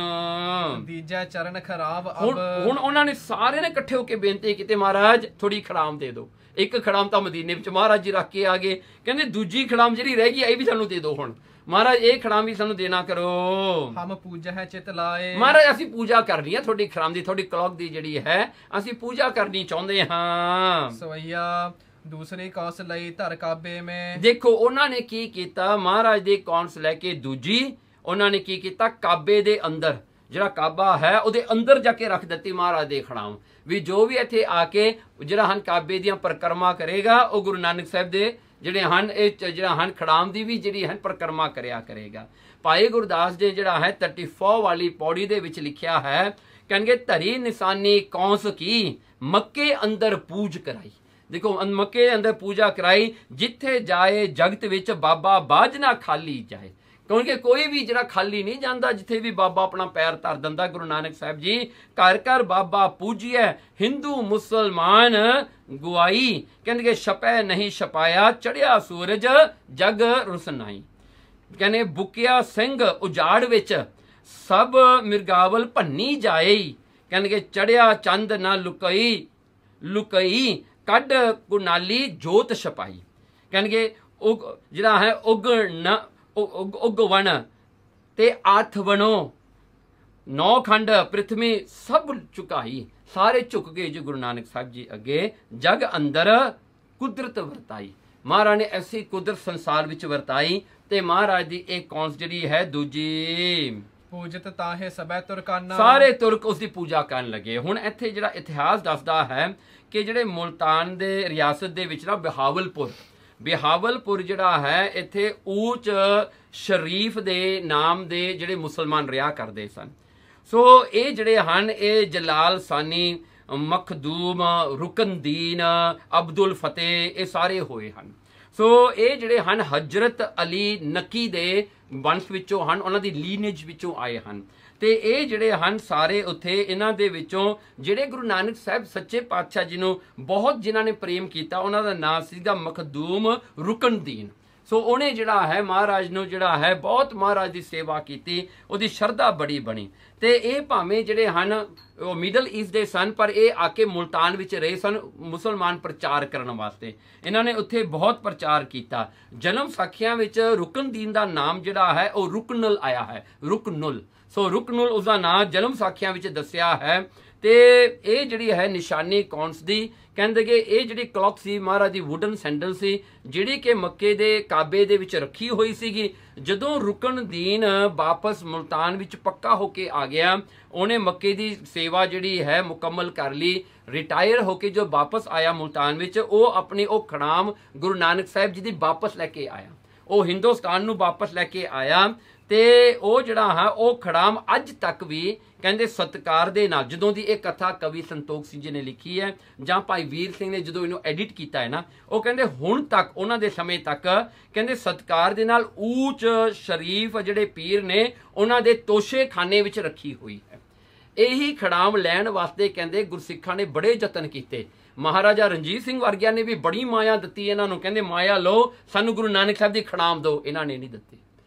S2: ਦੀਜਾ ਚਰਨ ਖਰਾਬ
S1: ਹੁਣ ਉਹਨਾਂ ਨੇ ਸਾਰੇ ਨੇ ਇਕੱਠੇ ਹੋ ਕੇ ਬੇਨਤੀ ਕੀਤੀ, ਮਹਾਰਾਜ ਥੋੜੀ ਖੜਾਮ ਦੇ ਦਿਓ। ਇੱਕ ਖੜਾਮ ਤਾਂ ਮਦੀਨੇ ਵਿੱਚ ਮਹਾਰਾਜ ਜੀ ਰੱਖ ਕੇ ਆ ਗਏ, ਕਹਿੰਦੇ ਦੂਜੀ ਖੜਾਮ ਜਿਹੜੀ ਰਹਿ ਗਈ ਇਹ ਵੀ ਸਾਨੂੰ ਦੇ ਦਿਓ। ਹੁਣ ਮਹਾਰਾਜ ਇਹ ਖੜਾਮ ਵੀ ਸਾਨੂੰ ਦੇਣਾ ਕਰੋ।
S2: ਹਮ ਪੂਜਾ ਹੈ ਚਿਤ ਲਾਏ,
S1: ਮਹਾਰਾਜ ਅਸੀਂ ਪੂਜਾ ਕਰਨੀ ਹੈ ਤੁਹਾਡੀ ਖੜਾਮ ਦੀ, ਤੁਹਾਡੀ ਕਲੌਕ ਦੀ ਜਿਹੜੀ ਹੈ ਅਸੀਂ ਪੂਜਾ ਕਰਨੀ ਚਾਹੁੰਦੇ ਹਾਂ।
S2: ਸਵਈਆ ਦੂਸਰੀ ਕੌਂਸ ਲਈ ਧਰ ਕਾਬੇ ਮੇ,
S1: ਦੇਖੋ ਉਹਨਾਂ ਨੇ ਕੀ ਕੀਤਾ, ਮਹਾਰਾਜ ਦੇ ਕੌਂਸ ਲੈ ਕੇ ਦੂਜੀ ਉਹਨਾਂ ਨੇ ਕੀ ਕੀਤਾ, ਕਾਬੇ ਦੇ ਅੰਦਰ ਜਿਹੜਾ ਕਾਬਾ ਹੈ ਉਹਦੇ ਅੰਦਰ ਜਾ ਕੇ ਰੱਖ ਦਿੱਤੀ ਮਹਾਰਾਜ ਦੇ ਖੜਾਮ। ਵੀ ਜੋ ਵੀ ਇੱਥੇ ਆ ਕੇ ਜਿਹੜਾ ਹਨ ਕਾਬੇ ਦੀਆਂ ਪਰਿਕਰਮਾ ਕਰੇਗਾ ਉਹ ਗੁਰੂ ਨਾਨਕ ਸਾਹਿਬ ਦੇ ਜਿਹੜੇ ਹਨ ਇਹ ਜਿਹੜਾ ਹਨ ਖੜਾਮ ਦੀ ਵੀ ਜਿਹੜੀ ਹਨ ਪਰਿਕਰਮਾ ਕਰਿਆ ਕਰੇਗਾ। ਭਾਈ ਗੁਰਦਾਸ ਜੀ ਜਿਹੜਾ ਹੈ 34 ਵਾਲੀ ਪੌੜੀ ਦੇ ਵਿੱਚ ਲਿਖਿਆ ਹੈ, ਕਹਿੰਗੇ ਧਰੀ ਨਿਸ਼ਾਨੀ ਕੌਂਸ ਕੀ, ਮੱਕੇ ਅੰਦਰ ਪੂਜ ਕਰਾਈ। ਦੇਖੋ ਮੱਕੇ ਅੰਦਰ ਪੂਜਾ ਕਰਾਈ, ਜਿੱਥੇ ਜਾਏ ਜਗਤ ਵਿੱਚ ਬਾਬਾ ਬਾਝ ਨਾ ਖਾਲੀ ਜਾਏ, ਕਿਉਂਕਿ ਕੋਈ ਵੀ ਜਿਹੜਾ ਖਾਲੀ ਨਹੀਂ ਜਾਂਦਾ, ਜਿੱਥੇ ਵੀ ਬਾਬਾ ਆਪਣਾ ਪੈਰ ਧਰ ਦਿੰਦਾ। ਗੁਰੂ ਨਾਨਕ ਸਾਹਿਬ ਜੀ ਘਰ ਘਰ ਬਾਬਾ ਪੂਜੀਐ, ਹਿੰਦੂ ਮੁਸਲਮਾਨ ਗੁਆਈ। ਕਹਿੰਦੇ ਛਪੈ ਨਹੀਂ ਛਪਾਇਆ, ਚੜਿਆ ਸੂਰਜ ਜਗ ਰੁਸਨਾਈ। ਕਹਿੰਦੇ ਬੁਕਿਆ ਸਿੰਘ ਉਜਾੜ ਵਿੱਚ, ਸਭ ਮਿਰਗਾਵਲ ਭੰਨੀ ਜਾਏ। ਕਹਿੰਦੇ ਚੜਿਆ ਚੰਦ ਨਾ ਲੁਕਈ ਲੁਕਈ, ਕੱਢ ਕੁਨਾਲੀ ਜੋਤ ਛਪਾਈ। ਕਹਿਣਗੇ ਜਿਹੜਾ ਹੈ ਉਗਵਣ ਤੇ ਆਥ ਬਣੋ, 9 ਖੰਡ ਪ੍ਰਿਥਵੀ ਸਭ ਝੁਕਾਈ, ਸਾਰੇ ਝੁਕ ਗਏ ਜੀ ਗੁਰੂ ਨਾਨਕ ਸਾਹਿਬ ਜੀ ਅੱਗੇ। ਜਗ ਅੰਦਰ ਕੁਦਰਤ ਵਰਤਾਈ, ਮਹਾਰਾਜ ਨੇ ਐਸੀ ਕੁਦਰਤ ਸੰਸਾਰ ਵਿੱਚ ਵਰਤਾਈ। ਤੇ ਮਹਾਰਾਜ ਦੀ ਇਹ ਕੌਂਸ ਜਿਹੜੀ ਹੈ ਦੂਜੀ,
S2: ਪੂਜਤ ਤਾਹੇ ਸਭੈ ਤੁਰਕਾਨਾ,
S1: ਸਾਰੇ ਤੁਰਕ ਉਸ ਦੀ ਪੂਜਾ ਕਰਨ ਲੱਗੇ। ਹੁਣ ਇੱਥੇ ਜਿਹੜਾ ਇਤਿਹਾਸ ਦੱਸਦਾ ਹੈ ਕਿ ਜਿਹੜੇ ਮੁਲਤਾਨ ਦੇ ਰਿਆਸਤ ਦੇ ਵਿੱਚ ਨਾ ਬਿਹਾਵਲਪੁਰ ਜਿਹੜਾ ਹੈ, ਇੱਥੇ ਊਚ ਸ਼ਰੀਫ ਦੇ ਨਾਮ ਦੇ ਜਿਹੜੇ ਮੁਸਲਮਾਨ ਰਿਹਾ ਕਰਦੇ ਸਨ। ਸੋ ਇਹ ਜਿਹੜੇ ਹਨ ਇਹ ਜਲਾਲ ਸਾਨੀ, ਮਖਦੂਮ, ਰੁਕਨਦੀਨ, ਅਬਦੁਲ ਫਤਿਹ, ਇਹ ਸਾਰੇ ਹੋਏ ਹਨ। ਸੋ ਇਹ ਜਿਹੜੇ ਹਨ ਹਜ਼ਰਤ ਅਲੀ ਨਕੀ ਦੇ ਵੰਸ਼ ਵਿੱਚੋਂ ਹਨ, ਉਹਨਾਂ ਦੀ ਲੀਨੇਜ ਵਿੱਚੋਂ ਆਏ ਹਨ। ਤੇ ਇਹ ਜਿਹੜੇ ਹਨ ਸਾਰੇ ਉੱਥੇ ਇਹਨਾਂ ਦੇ ਵਿੱਚੋਂ ਜਿਹੜੇ ਗੁਰੂ ਨਾਨਕ ਸਾਹਿਬ ਸੱਚੇ ਪਾਤਸ਼ਾਹ ਜੀ ਨੂੰ ਬਹੁਤ ਜਿਨ੍ਹਾਂ ਨੇ ਪ੍ਰੇਮ ਕੀਤਾ, ਉਹਨਾਂ ਦਾ ਨਾਮ ਸੀਗਾ ਮਖਦੂਮ ਰੁਕਨਦੀਨ। ਸੋ ਉਹਨੇ ਜਿਹੜਾ ਹੈ ਮਹਾਰਾਜ ਨੂੰ ਜਿਹੜਾ ਹੈ ਬਹੁਤ ਮਹਾਰਾਜ ਦੀ ਸੇਵਾ ਕੀਤੀ, ਉਹਦੀ ਸ਼ਰਧਾ ਬੜੀ ਬਣੀ। ਤੇ ਇਹ ਭਾਵੇਂ ਜਿਹੜੇ ਹਨ ਉਹ ਮਿਡਲ ਈਸਟ ਦੇ ਸਨ, ਪਰ ਇਹ ਆ ਕੇ ਮੁਲਤਾਨ ਵਿੱਚ ਰਹੇ ਸਨ ਮੁਸਲਮਾਨ ਪ੍ਰਚਾਰ ਕਰਨ ਵਾਸਤੇ। ਇਹਨਾਂ ਨੇ ਉੱਥੇ ਬਹੁਤ ਪ੍ਰਚਾਰ ਕੀਤਾ। ਜਨਮ ਸਾਖੀਆਂ ਵਿੱਚ ਰੁਕਨਦੀਨ ਦਾ ਨਾਮ ਜਿਹੜਾ ਹੈ ਉਹ ਰੁਕਨੁਲ ਆਇਆ ਹੈ, ਰੁਕਨੁਲ। ਸੋ ਰੁਕਨੁਲ ਉਸਦਾ ਨਾਮ ਜਨਮ ਸਾਖੀਆਂ ਵਿੱਚ ਦੱਸਿਆ ਹੈ। ਤੇ ਇਹ ਜਿਹੜੀ ਹੈ ਨਿਸ਼ਾਨੀ ਕੌਂਸ ਦੀ, ਕਹਿੰਦੇ ਕਿ ਇਹ ਜਿਹੜੀ ਕਲੌਕ ਸੀ ਮਹਾਰਾਜ ਦੀ ਵੁਡਨ ਸੈਂਡਲ ਸੀ, ਜਿਹੜੀ ਕਿ ਮੱਕੇ ਦੇ ਕਾਬੇ ਦੇ ਵਿੱਚ ਰੱਖੀ ਹੋਈ ਸੀਗੀ। ਜਦੋਂ ਰੁਕਨਦੀਨ ਵਾਪਸ ਮੁਲਤਾਨ ਵਿੱਚ ਪੱਕਾ ਹੋ ਕੇ ਆ ਗਿਆ, ਉਹਨੇ ਮੱਕੇ ਦੀ ਸੇਵਾ ਜਿਹੜੀ ਹੈ ਮੁਕੰਮਲ ਕਰ ਲਈ। ਰਿਟਾਇਰ ਹੋ ਕੇ ਜੋ ਵਾਪਸ ਆਇਆ ਮੁਲਤਾਨ ਵਿੱਚ, ਉਹ ਆਪਣੀ ਉਹ ਖੜਾਮ ਗੁਰੂ ਨਾਨਕ ਸਾਹਿਬ ਜੀ ਦੀ ਵਾਪਸ ਲੈ ਕੇ ਆਇਆ, ਉਹ ਹਿੰਦੁਸਤਾਨ ਨੂੰ ਵਾਪਸ ਲੈ ਕੇ ਆਇਆ। ਤੇ ਉਹ ਜਿਹੜਾ ਹੈ ਉਹ ਖੜਾਮ ਅੱਜ ਤੱਕ ਵੀ ਕਹਿੰਦੇ ਸਤਿਕਾਰ ਦੇ ਨਾਲ, ਜਦੋਂ ਦੀ ਇਹ ਕਥਾ ਕਵੀ ਸੰਤੋਖ ਸਿੰਘ ਜੀ ਨੇ ਲਿਖੀ ਹੈ ਜਾਂ ਭਾਈ ਵੀਰ ਸਿੰਘ ਨੇ ਜਦੋਂ ਇਹਨੂੰ ਐਡਿਟ ਕੀਤਾ ਹੈ ਨਾ, ਉਹ ਕਹਿੰਦੇ ਹੁਣ ਤੱਕ ਉਹਨਾਂ ਦੇ ਸਮੇਂ ਤੱਕ ਕਹਿੰਦੇ ਸਤਿਕਾਰ ਦੇ ਨਾਲ ਊਚ ਸ਼ਰੀਫ ਜਿਹੜੇ ਪੀਰ ਨੇ ਉਹਨਾਂ ਦੇ ਤੋਸ਼ੇਖਾਨੇ ਵਿੱਚ ਰੱਖੀ ਹੋਈ ਹੈ। ਇਹੀ ਖੜਾਮ ਲੈਣ ਵਾਸਤੇ ਕਹਿੰਦੇ ਗੁਰਸਿੱਖਾਂ ਨੇ ਬੜੇ ਯਤਨ ਕੀਤੇ। ਮਹਾਰਾਜਾ ਰਣਜੀਤ ਸਿੰਘ ਵਰਗਿਆਂ ਨੇ ਵੀ ਬੜੀ ਮਾਇਆ ਦਿੱਤੀ ਇਹਨਾਂ ਨੂੰ, ਕਹਿੰਦੇ ਮਾਇਆ ਲਓ, ਸਾਨੂੰ ਗੁਰੂ ਨਾਨਕ ਸਾਹਿਬ ਦੀ ਖੜਾਮ ਦਿਓ। ਇਹਨਾਂ ਨੇ ਨਹੀਂ ਦਿੱਤੀ,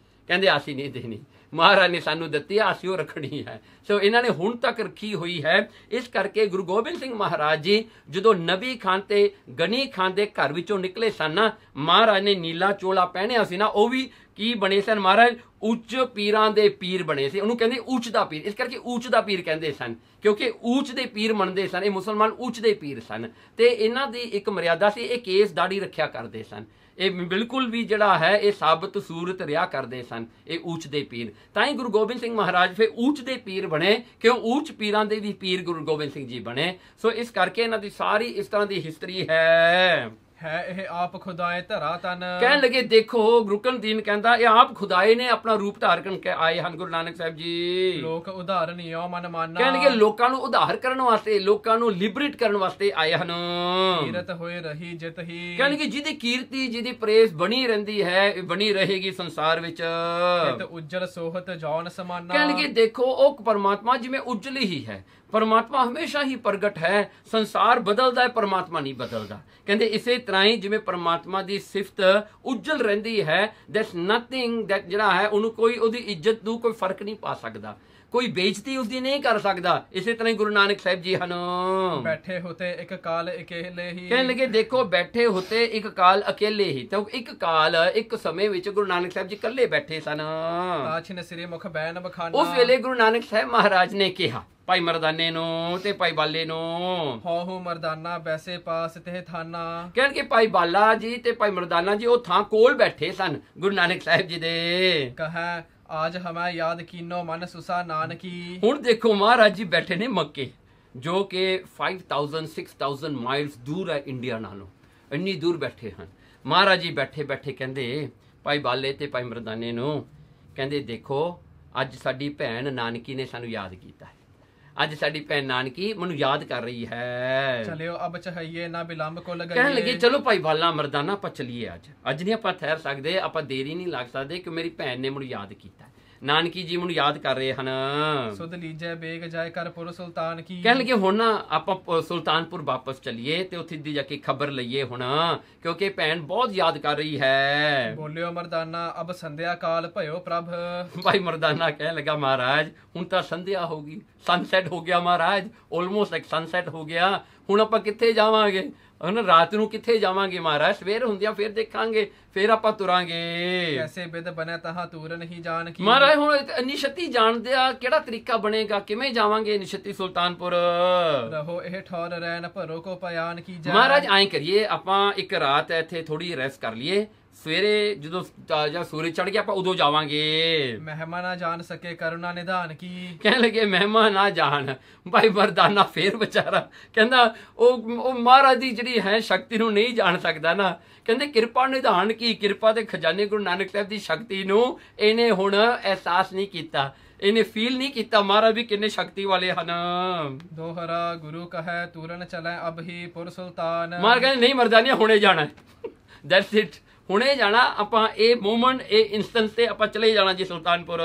S1: ਕਹਿੰਦੇ ਅਸੀਂ ਨਹੀਂ ਦੇਣੀ, ਮਹਾਰਾਜ ਨੇ ਸਾਨੂੰ ਦਿੱਤੀ, ਅਸੀਂ ਉਹ ਰੱਖਣੀ ਹੈ। ਸੋ ਇਹਨਾਂ ਨੇ ਹੁਣ ਤੱਕ ਰੱਖੀ ਹੋਈ ਹੈ। ਇਸ ਕਰਕੇ ਗੁਰੂ ਗੋਬਿੰਦ ਸਿੰਘ ਮਹਾਰਾਜ ਜੀ ਜਦੋਂ ਨਬੀ ਖਾਨ ਤੇ ਗਨੀ ਖਾਨ ਦੇ ਘਰ ਵਿੱਚੋਂ ਨਿਕਲੇ ਸਨ ਨਾ, ਮਹਾਰਾਜ ਨੇ ਨੀਲਾ ਚੋਲਾ ਪਹਿਨਿਆ ਸੀ ਨਾ, ਉਹ ਵੀ ਕੀ ਬਣੇ ਸਨ ਮਹਾਰਾਜ? ਉੱਚ ਪੀਰਾਂ ਦੇ ਪੀਰ ਬਣੇ ਸੀ। ਉਹਨੂੰ ਕਹਿੰਦੇ ਉੱਚ ਦਾ ਪੀਰ, ਇਸ ਕਰਕੇ ਉੱਚ ਦਾ ਪੀਰ ਕਹਿੰਦੇ ਸਨ, ਕਿਉਂਕਿ ਉੱਚ ਦੇ ਪੀਰ ਮੰਨਦੇ ਸਨ। ਇਹ ਮੁਸਲਮਾਨ ਉੱਚ ਦੇ ਪੀਰ ਸਨ। ਤੇ ਇਹਨਾਂ ਦੀ ਇੱਕ ਮਰਿਆਦਾ ਸੀ, ਇਹ ਕੇਸ ਦਾੜੀ ਰੱਖਿਆ ਕਰਦੇ ਸਨ। ਇਹ ਬਿਲਕੁਲ ਵੀ ਜਿਹੜਾ ਹੈ ਇਹ ਸਾਬਤ ਸੂਰਤ ਰਿਹਾ ਕਰਦੇ ਸਨ, ਇਹ ਊਚ ਦੇ ਪੀਰ। ਤਾਂ ਹੀ ਗੁਰੂ ਗੋਬਿੰਦ ਸਿੰਘ ਮਹਾਰਾਜ ਫਿਰ ਊਚ ਦੇ ਪੀਰ ਬਣੇ, ਕਿਉਂ ਊਚ ਪੀਰਾਂ ਦੇ ਵੀ ਪੀਰ ਗੁਰੂ ਗੋਬਿੰਦ ਸਿੰਘ ਜੀ ਬਣੇ। ਸੋ ਇਸ ਕਰਕੇ ਇਹਨਾਂ ਦੀ ਸਾਰੀ ਇਸ ਤਰ੍ਹਾਂ ਦੀ ਹਿਸਟਰੀ ਹੈ
S2: ਇਹ ਆਪ ਖੁਦਾਏ ਧਰਾ ਤਨ।
S1: ਕਹਿਣ ਲੱਗੇ ਦੇਖੋ ਰੁਕਨਦੀਨ ਕਹਿੰਦਾ ਇਹ ਆਪ ਖੁਦਾਏ ਨੇ ਆਪਣਾ ਰੂਪ ਧਾਰਨ ਕੇ ਆਏ ਹਨ ਗੁਰੂ ਨਾਨਕ ਸਾਹਿਬ ਜੀ।
S2: ਲੋਕ ਉਦਾਹਰਨ ਯੋ ਮਨ ਮਾਨਾ,
S1: ਕਹਿਣ ਲੱਗੇ ਲੋਕਾਂ ਨੂੰ ਉਧਾਰ ਕਰਨ ਵਾਸਤੇ, ਲੋਕਾਂ ਨੂੰ ਲਿਬਰੇਟ ਕਰਨ ਵਾਸਤੇ ਆਏ ਹਨ।
S2: ਕੀਰਤ ਹੋਏ ਰਹੀ ਜਿਤ ਹੀ,
S1: ਕਹਿਣ ਲੱਗੇ ਜਿਹਦੀ ਕੀਰਤੀ ਜਿਹਦੀ ਪ੍ਰੇਸ ਬਣੀ ਰਹਿੰਦੀ ਹੈ, ਬਣੀ ਰਹੇਗੀ ਸੰਸਾਰ ਵਿੱਚ।
S2: ਉਜਲ ਸੋਹਤ ਜੌਨ ਸਮਾਨਾ,
S1: ਕਹਿਣ ਲੱਗੇ ਦੇਖੋ ਉਹ ਪਰਮਾਤਮਾ ਜਿਵੇਂ ਉਜਲ ਹੀ ਹੈ, ਪਰਮਾਤਮਾ ਹਮੇਸ਼ਾ ਹੀ ਪ੍ਰਗਟ ਹੈ। ਸੰਸਾਰ ਬਦਲਦਾ ਹੈ, ਪਰਮਾਤਮਾ ਨਹੀਂ ਬਦਲਦਾ। ਕਹਿੰਦੇ ਇਸੇ ਤਰ੍ਹਾਂ ਹੀ ਜਿਵੇਂ ਪਰਮਾਤਮਾ ਦੀ ਸਿਫਤ ਉਜਲ ਰਹਿੰਦੀ ਹੈ, ਦੈਟਸ ਨਥਿੰਗ ਦੈਟ ਜਿਹੜਾ ਹੈ ਉਹਨੂੰ ਕੋਈ ਉਹਦੀ ਇੱਜ਼ਤ ਨੂੰ ਕੋਈ ਫਰਕ ਨਹੀਂ ਪਾ ਸਕਦਾ, ਕੋਈ ਬੇਇੱਜ਼ਤੀ ਉਸਦੀ ਨਹੀਂ ਕਰ ਸਕਦਾ। ਇਸੇ ਤਰ੍ਹਾਂ ਹੀ ਗੁਰੂ ਨਾਨਕ ਸਾਹਿਬ ਜੀ ਹਨ।
S2: ਬੈਠੇ ਹੋਤੇ ਇੱਕ ਕਾਲ ਇਕੇਲੇ ਹੀ,
S1: ਕਹਿਣ ਲੱਗੇ ਦੇਖੋ ਬੈਠੇ ਹੋਤੇ ਇੱਕ ਕਾਲ ਅਕੇਲੇ ਹੀ। ਤਾਂ ਇੱਕ ਕਾਲ ਇੱਕ ਸਮੇਂ ਵਿੱਚ ਗੁਰੂ ਨਾਨਕ ਸਾਹਿਬ ਜੀ ਇਕੱਲੇ ਬੈਠੇ ਸਨ।
S2: ਤਾਛਿਨ ਸਿਰੇ ਮੁਖ ਬੈਨ ਬਖਾਨਾ,
S1: ਉਸ ਵੇਲੇ ਗੁਰੂ ਨਾਨਕ ਸਾਹਿਬ ਮਹਾਰਾਜ ਨੇ ਕਿਹਾ ਭਾਈ ਮਰਦਾਨੇ ਨੂੰ ਤੇ ਭਾਈ ਬਾਲੇ ਨੂੰ,
S2: ਹੋ ਮਰਦਾਨਾ ਬੈਸੇ ਪਾਸ ਤੇ ਥਾਨਾ।
S1: ਕਹਿਣ ਕਿ ਭਾਈ ਬਾਲਾ ਜੀ ਤੇ ਭਾਈ ਮਰਦਾਨਾ ਜੀ ਉਹ ਥਾਂ ਕੋਲ ਬੈਠੇ ਸਨ ਗੁਰੂ ਨਾਨਕ ਸਾਹਿਬ ਜੀ ਦੇ।
S2: ਕਹੈ ਆਜ ਹਮੈ ਯਾਦ ਕੀਨੋ ਮਨ ਸੁਸਾ ਨਾਨਕੀ।
S1: ਹੁਣ ਦੇਖੋ ਮਹਾਰਾਜ ਜੀ ਬੈਠੇ ਨੇ ਮੱਕੇ, ਜੋ ਕਿ 5000-6000 ਮਾਈਲਸ ਦੂਰ ਹੈ ਇੰਡੀਆ ਨਾਲੋਂ, ਇੰਨੀ ਦੂਰ ਬੈਠੇ ਹਨ। ਮਹਾਰਾਜ ਜੀ ਬੈਠੇ ਬੈਠੇ ਕਹਿੰਦੇ ਭਾਈ ਬਾਲੇ ਤੇ ਭਾਈ ਮਰਦਾਨੇ ਨੂੰ, ਕਹਿੰਦੇ ਦੇਖੋ ਅੱਜ ਸਾਡੀ ਭੈਣ ਨਾਨਕੀ ਨੇ ਸਾਨੂੰ ਯਾਦ ਕੀਤਾ ਹੈ, ਅੱਜ ਸਾਡੀ ਭੈਣ ਨਾਨਕੀ ਮੈਨੂੰ ਯਾਦ ਕਰ ਰਹੀ ਹੈ।
S2: ਚਲਿਓ ਅਬ ਚਹਈਏ ਨਾ ਬਿਲੰਬ ਕੋ ਲਗਾਈਏ।
S1: ਕਹਿਣ ਲੱਗੇ ਚਲੋ ਭਾਈ ਬਾਲਾ ਮਰਦਾਨਾ ਆਪਾਂ ਚੱਲੀਏ, ਅੱਜ ਨਹੀਂ ਆਪਾਂ ਠਹਿਰ ਸਕਦੇ, ਆਪਾਂ ਦੇਰੀ ਨਹੀਂ ਲੱਗ ਸਕਦੇ ਕਿ ਮੇਰੀ ਭੈਣ ਨੇ ਮੈਨੂੰ ਯਾਦ ਕੀਤਾ, ਨਾਨਕੀ ਜੀ ਮੈਨੂੰ ਯਾਦ ਕਰ ਰਹੇ ਹਨ।
S2: ਸੁਧ ਲੀਜੈ ਬੇਗ ਜਾਏ ਕਰ ਪੁਰ ਸੁਲਤਾਨ ਕੀ।
S1: ਕਹਿਣ ਲੱਗੇ ਹੁਣ ਆਪਾਂ ਸੁਲਤਾਨਪੁਰ ਵਾਪਸ ਚੱਲੀਏ ਤੇ ਉੱਥੇ ਦੀ ਜਾ ਕੇ ਖਬਰ ਲਈਏ ਹੁਣ, ਕਿਉਂਕਿ ਭੈਣ ਬਹੁਤ ਯਾਦ ਕਰ ਰਹੀ ਹੈ।
S2: ਬੋਲਿਓ ਮਰਦਾਨਾ ਅਬ ਸੰਧਿਆ ਕਾਲ ਭਇਓ ਪ੍ਰਭ।
S1: ਭਾਈ ਮਰਦਾਨਾ ਕਹਿਣ ਲੱਗਾ ਮਹਾਰਾਜ ਹੁਣ ਤਾਂ ਸੰਧਿਆ ਹੋ ਗਈ, ਸਨਸੈਟ ਹੋ ਗਿਆ ਮਹਾਰਾਜ, ਆਲਮੋਸਟ ਲਾਈਕ ਸਨਸੈਟ ਹੋ ਗਿਆ, ਹੁਣ ਆਪਾਂ ਕਿੱਥੇ ਜਾਵਾਂਗੇ? ਹੁਣ ਰਾਤ ਨੂੰ ਕਿੱਥੇ ਜਾਵਾਂਗੇ ਮਹਾਰਾਜ, ਸਵੇਰ ਹੁੰਦਿਆਂ ਫਿਰ ਦੇਖਾਂਗੇ, ਫਿਰ ਆਪਾਂ ਤੁਰਾਂਗੇ।
S2: ਕੈਸੇ ਬਿਦ ਬਨੇ ਤਹਾਂ ਤੂਰ ਨਹੀਂ ਜਾਣ ਕੀ।
S1: ਮਹਾਰਾਜ ਹੁਣ ਨਿਸ਼ਤੀ ਜਾਣਦੇ ਆ ਕਿਹੜਾ ਤਰੀਕਾ ਬਣੇਗਾ, ਕਿਵੇਂ ਜਾਵਾਂਗੇ ਨਿਸ਼ਤੀ ਸੁਲਤਾਨਪੁਰ।
S2: ਰਹੋ ਇਹ ਠੌਰ ਰਹਿਣ ਭਰੋ ਕੋ ਪਿਆਨ ਕੀ ਜਾ।
S1: ਮਹਾਰਾਜ ਐਂ ਕਰੀਏ, ਆਪਾਂ ਇੱਕ ਰਾਤ ਇੱਥੇ ਥੋੜੀ ਰੈਸਟ ਕਰ ਲਈਏ, ਸਵੇਰੇ ਜਦੋਂ ਜਾਂ ਸੂਰਜ ਚੜ ਗਿਆ ਆਪਾਂ ਉਦੋਂ ਜਾਵਾਂਗੇ।
S2: ਮਹਿਮਾ ਨਾ ਜਾਣ ਸਕੇ ਕਰੁਣਾ ਨਿਧਾਨ ਕੀ।
S1: ਕਹਿਣ ਲੱਗੇ ਮਹਿਮਾ ਨਾ ਜਾਣ। ਭਾਈ ਮਰਦਾਨਾ ਫੇਰ ਵਿਚਾਰਾ ਕਹਿੰਦਾ ਉਹ ਮਹਾਰਾਜ ਦੀ ਜਿਹੜੀ ਹੈ ਸ਼ਕਤੀ ਨੂੰ ਨਹੀਂ ਜਾਣ ਸਕਦਾ ਨਾ। ਕਹਿੰਦੇ ਕਿਰਪਾ ਨਿਧਾਨ ਕੀ, ਕਿਰਪਾ ਦੇ ਖਜ਼ਾਨੇ ਗੁਰੂ ਨਾਨਕ ਸਾਹਿਬ ਦੀ ਸ਼ਕਤੀ ਨੂੰ ਇਹਨੇ ਹੁਣ ਅਹਿਸਾਸ ਨਹੀਂ ਕੀਤਾ, ਇਹਨੇ ਫੀਲ ਨਹੀਂ ਕੀਤਾ ਮਹਾਰਾਜ ਵੀ ਕਿੰਨੇ ਸ਼ਕਤੀ ਵਾਲੇ ਹਨ।
S2: ਦੋਹਰਾ ਗੁਰੂ ਕਹੈ ਤੂਰਨ ਚਲੈ ਅਬ ਹੀ ਪੁਰ ਸੁਲਤਾਨ।
S1: ਮਹਾਰਾਜ ਕਹਿੰਦੇ ਨਹੀਂ ਮਰਦਾਨੀਆ ਹੁਣੇ ਜਾਣਾ, ਦੈਟਸ ਇਟ, ਹੁਣੇ ਜਾਣਾ ਆਪਾਂ, ਇਹ ਮੂਮੈਂਟ ਇਹ ਇੰਸਟੈਂਟ ਤੇ ਆਪਾਂ ਚਲੇ ਜਾਣਾ ਜੀ ਸੁਲਤਾਨਪੁਰ।